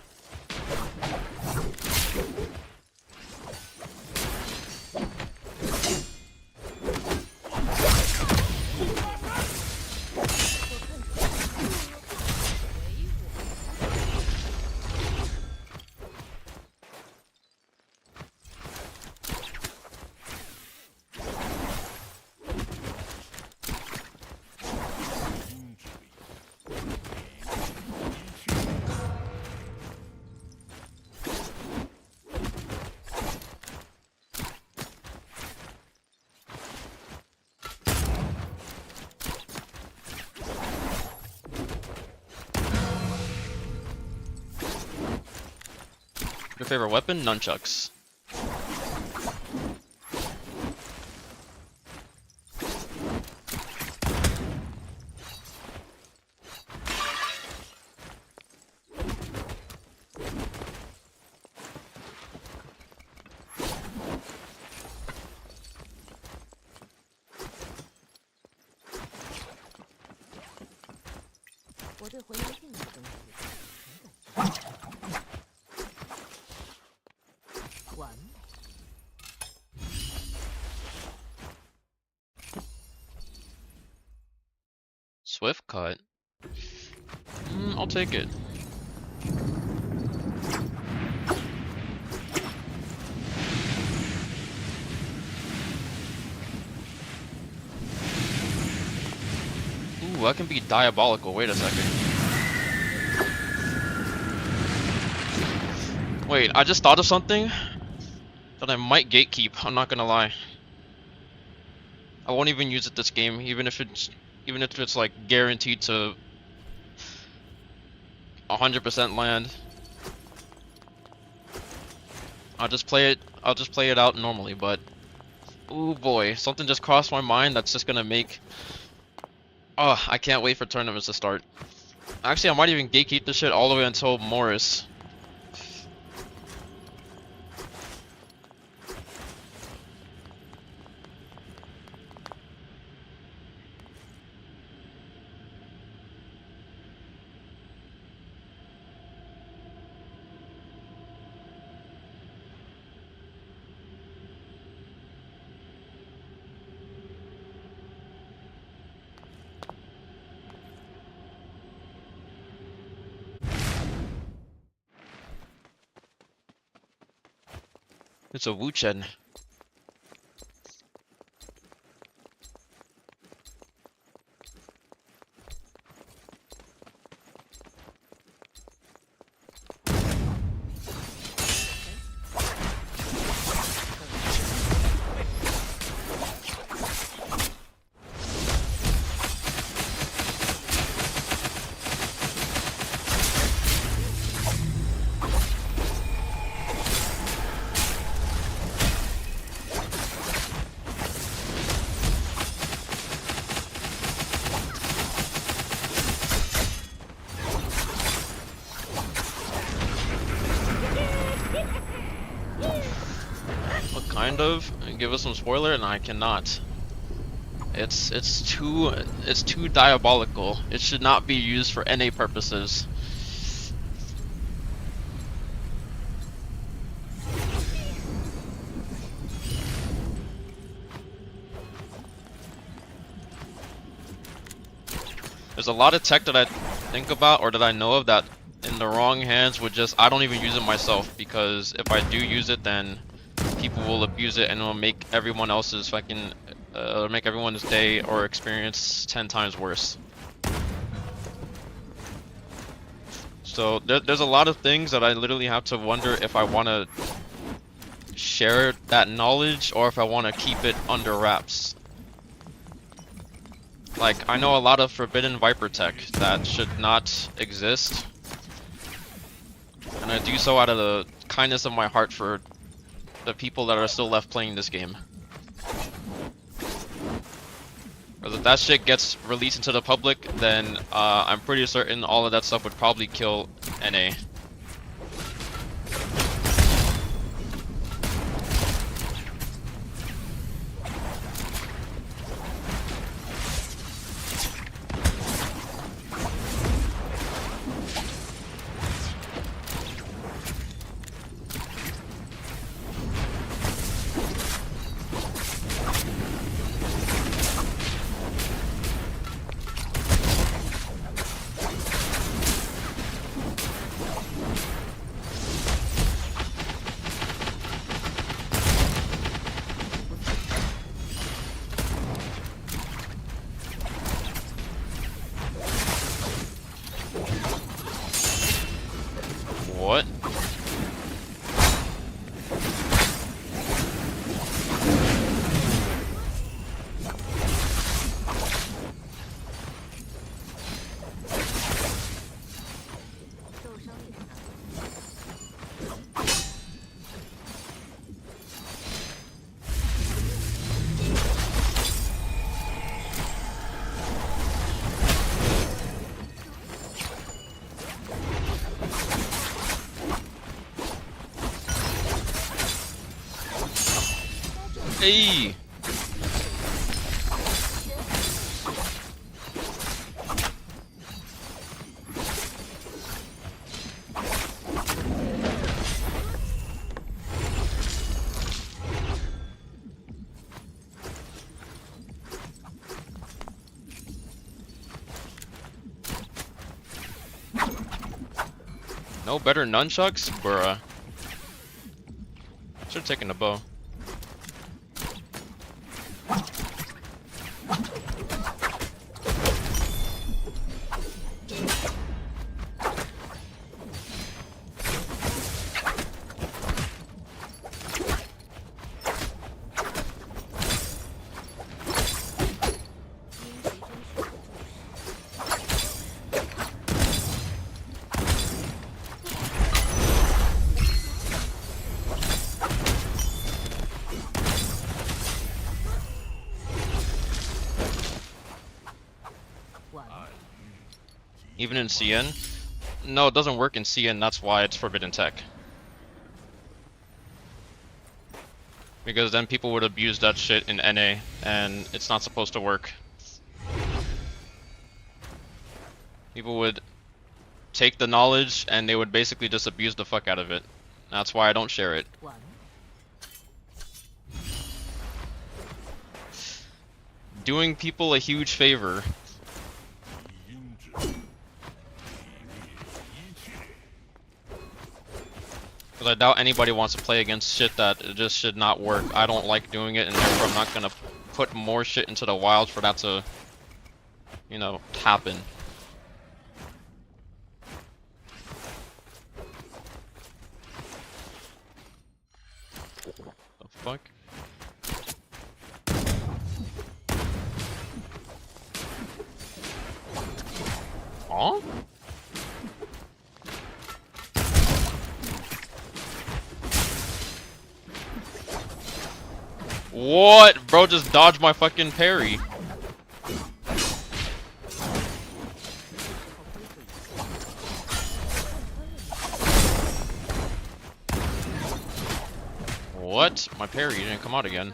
favorite weapon? Nunchucks. Swift cut. I'll take it. Ooh, that can be diabolical. Wait a second. Wait, I just thought of something that I might gatekeep. I'm not gonna lie. I won't even use it this game, even if it's like guaranteed to 100% land. I'll just play it out normally, but ooh boy, something just crossed my mind that's just gonna make. Oh, I can't wait for tournaments to start. Actually, I might even gatekeep this shit all the way until Morris. It's a Wuchen. Kind of. Give us some spoiler, and I cannot. It's too diabolical. It should not be used for NA purposes. There's a lot of tech that I think about or that I know of that in the wrong hands would just, I don't even use it myself, because if I do use it, then people will abuse it and it will make everyone else's fucking make everyone's day or experience 10 times worse. So there's a lot of things that I literally have to wonder if I want to share that knowledge or if I want to keep it under wraps. Like, I know a lot of forbidden Viper tech that should not exist, and I do so out of the kindness of my heart for the people that are still left playing this game. Because if that shit gets released into the public, then I'm pretty certain all of that stuff would probably kill NA. Hey. No better nunchucks? Bruh. Should've taken a bow. Even in CN? No, it doesn't work in CN, that's why it's forbidden tech. Because then people would abuse that shit in NA, and it's not supposed to work. People would take the knowledge, and they would basically just abuse the fuck out of it. That's why I don't share it. Doing people a huge favor. Because I doubt anybody wants to play against shit that just should not work. I don't like doing it, and therefore I'm not gonna put more shit into the wild for that to, you know, happen. The fuck? Huh? What? Bro just dodged my fucking parry. What? My parry didn't come out again.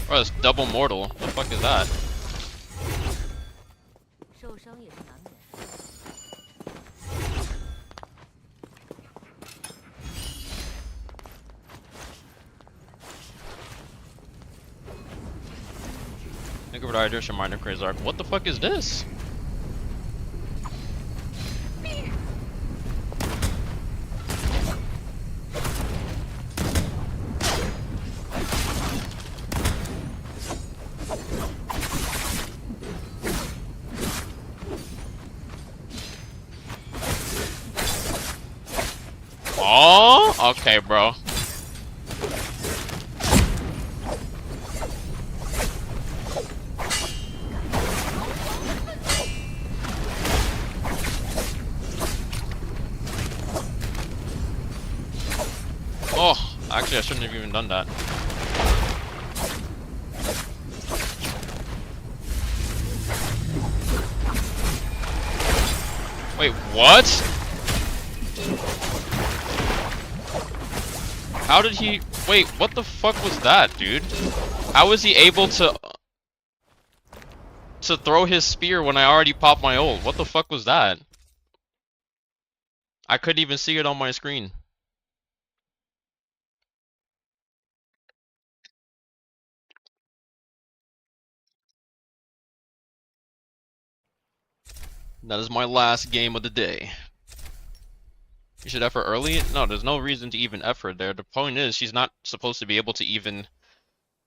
Bro, it's double mortal. What the fuck is that? Think of it, Idris, reminder, Crazy Arc. What the fuck is this? Oh, okay, bro. Oh, actually, I shouldn't have even done that. Wait, what? How did he... Wait, what the fuck was that, dude? How was he able to throw his spear when I already popped my ult? What the fuck was that? I couldn't even see it on my screen. That is my last game of the day. You should F her early? No, there's no reason to even F her there. The point is, she's not supposed to be able to even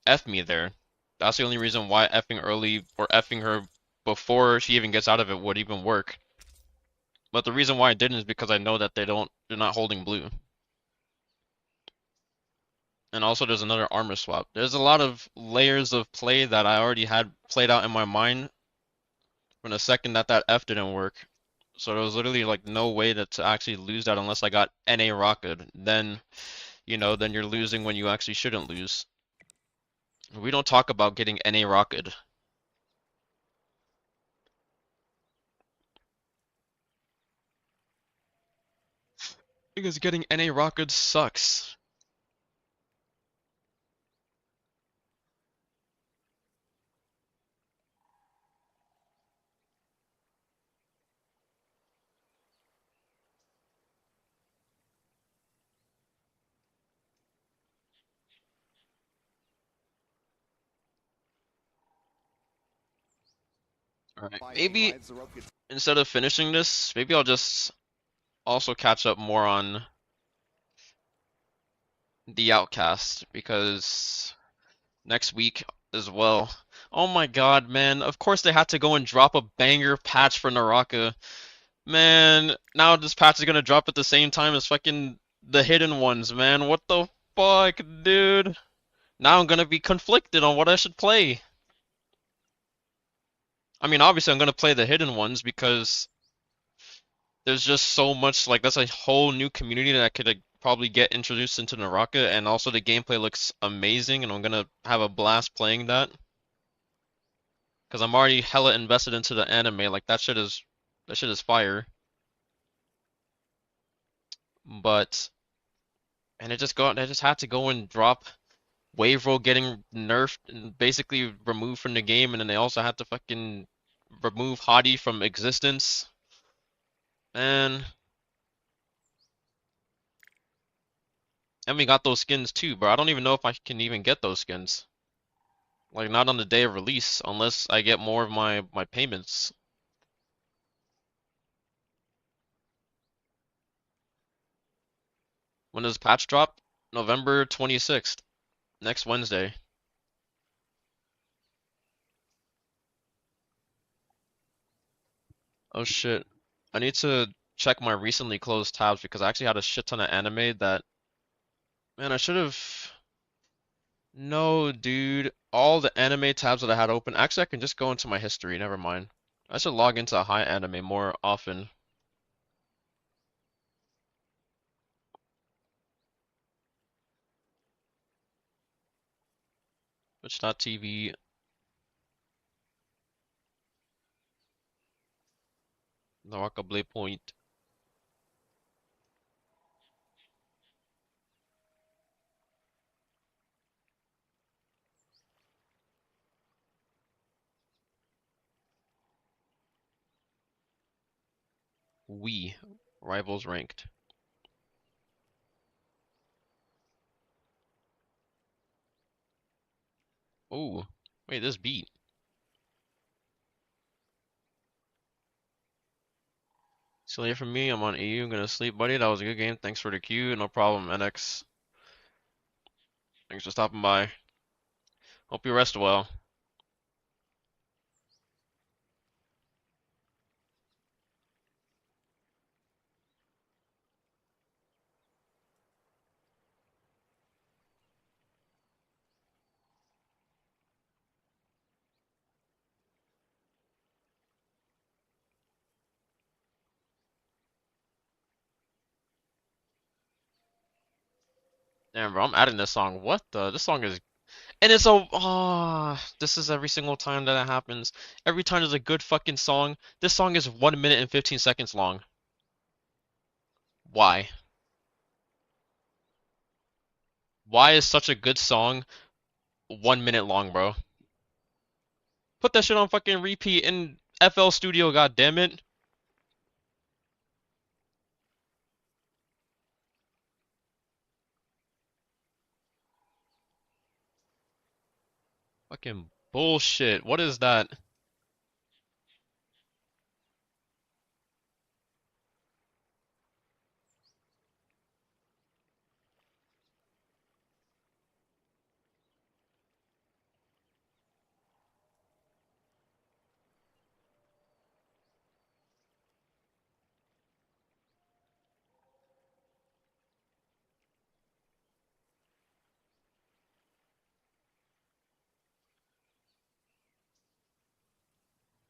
F me there. That's the only reason why effing early or effing her before she even gets out of it would even work. But the reason why I didn't is because I know that they're not holding blue. And also there's another armor swap. There's a lot of layers of play that I already had played out in my mind from the second that F didn't work. So there was literally like no way to actually lose that unless I got NA rocketed. Then, then you're losing when you actually shouldn't lose. We don't talk about getting NA rocketed. Because getting NA rocketed sucks. Alright, maybe instead of finishing this, maybe I'll just also catch up more on the Outcast, because next week as well. Oh my god, man. Of course they had to go and drop a banger patch for Naraka. Man, now this patch is gonna drop at the same time as fucking the hidden ones, man. What the fuck, dude? Now I'm gonna be conflicted on what I should play. I mean, obviously I'm gonna play the hidden ones because there's just so much, like, that's a whole new community that I could probably get introduced into Naraka, and also the gameplay looks amazing, and I'm gonna have a blast playing that. Because I'm already hella invested into the anime, like that shit is fire. But and they just had to go and drop Wave Roll getting nerfed and basically removed from the game, and then they also had to fucking remove Hadi from existence. And we got those skins too, bro. I don't even know if I can even get those skins. Like not on the day of release, unless I get more of my payments. When does patch drop? November 26th, next Wednesday. Oh shit. I need to check my recently closed tabs because I actually had a shit ton of anime that, man, I should have. No, dude. All the anime tabs that I had open. Actually, I can just go into my history. Never mind. I should log into High Anime more often. Twitch.tv. Naraka Blade Point. We. Rivals ranked. Oh, wait, this beat. Still here from me. I'm on EU. I'm gonna sleep, buddy. That was a good game. Thanks for the queue. No problem, NX. Thanks for stopping by. Hope you rest well. Damn, bro, I'm adding this song. What the? This song is, and it's a, this is every single time that it happens. Every time there's a good fucking song, this song is 1 minute and 15 seconds long. Why? Why is such a good song 1 minute long, bro? Put that shit on fucking repeat in FL Studio, god damn it. Fucking bullshit. What is that?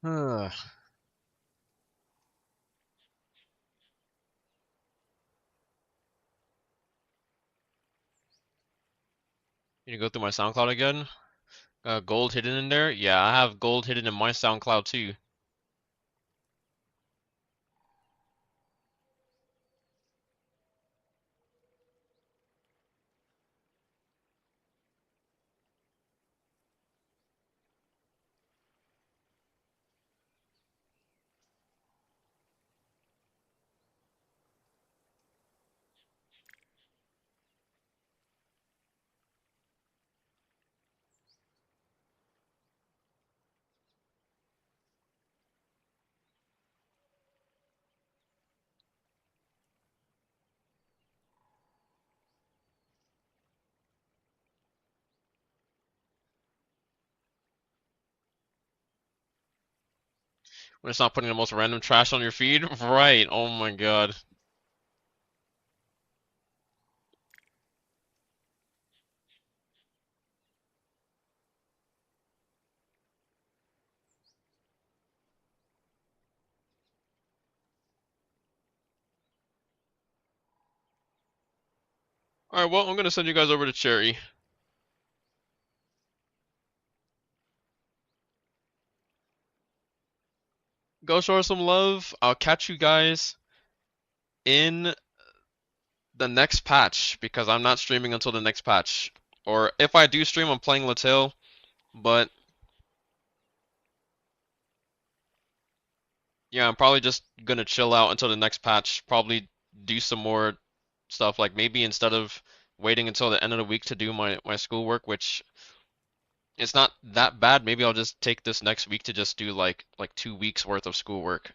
You need to go through my SoundCloud again? Gold hidden in there? Yeah, I have gold hidden in my SoundCloud too. When it's not putting the most random trash on your feed? Right, oh my god. Alright, well, I'm gonna send you guys over to Cherry. Go show her some love. I'll catch you guys in the next patch, because I'm not streaming until the next patch. Or if I do stream, I'm playing Latil, but yeah, I'm probably just gonna chill out until the next patch. Probably do some more stuff, like maybe instead of waiting until the end of the week to do my schoolwork, which it's not that bad, maybe I'll just take this next week to just do like 2 weeks worth of schoolwork.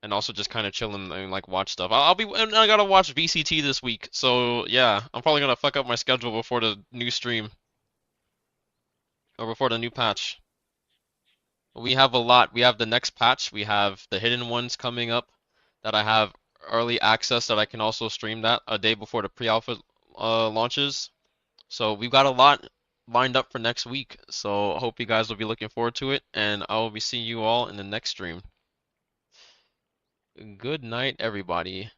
And also just kind of chill and like watch stuff. I'll be and I gotta watch VCT this week, so yeah, I'm probably gonna fuck up my schedule before the new stream or before the new patch. We have a lot. We have the next patch. We have the hidden ones coming up that I have early access that I can also stream that a day before the pre-alpha launches. So we've got a lot lined up for next week. So I hope you guys will be looking forward to it, and I will be seeing you all in the next stream. Good night, everybody.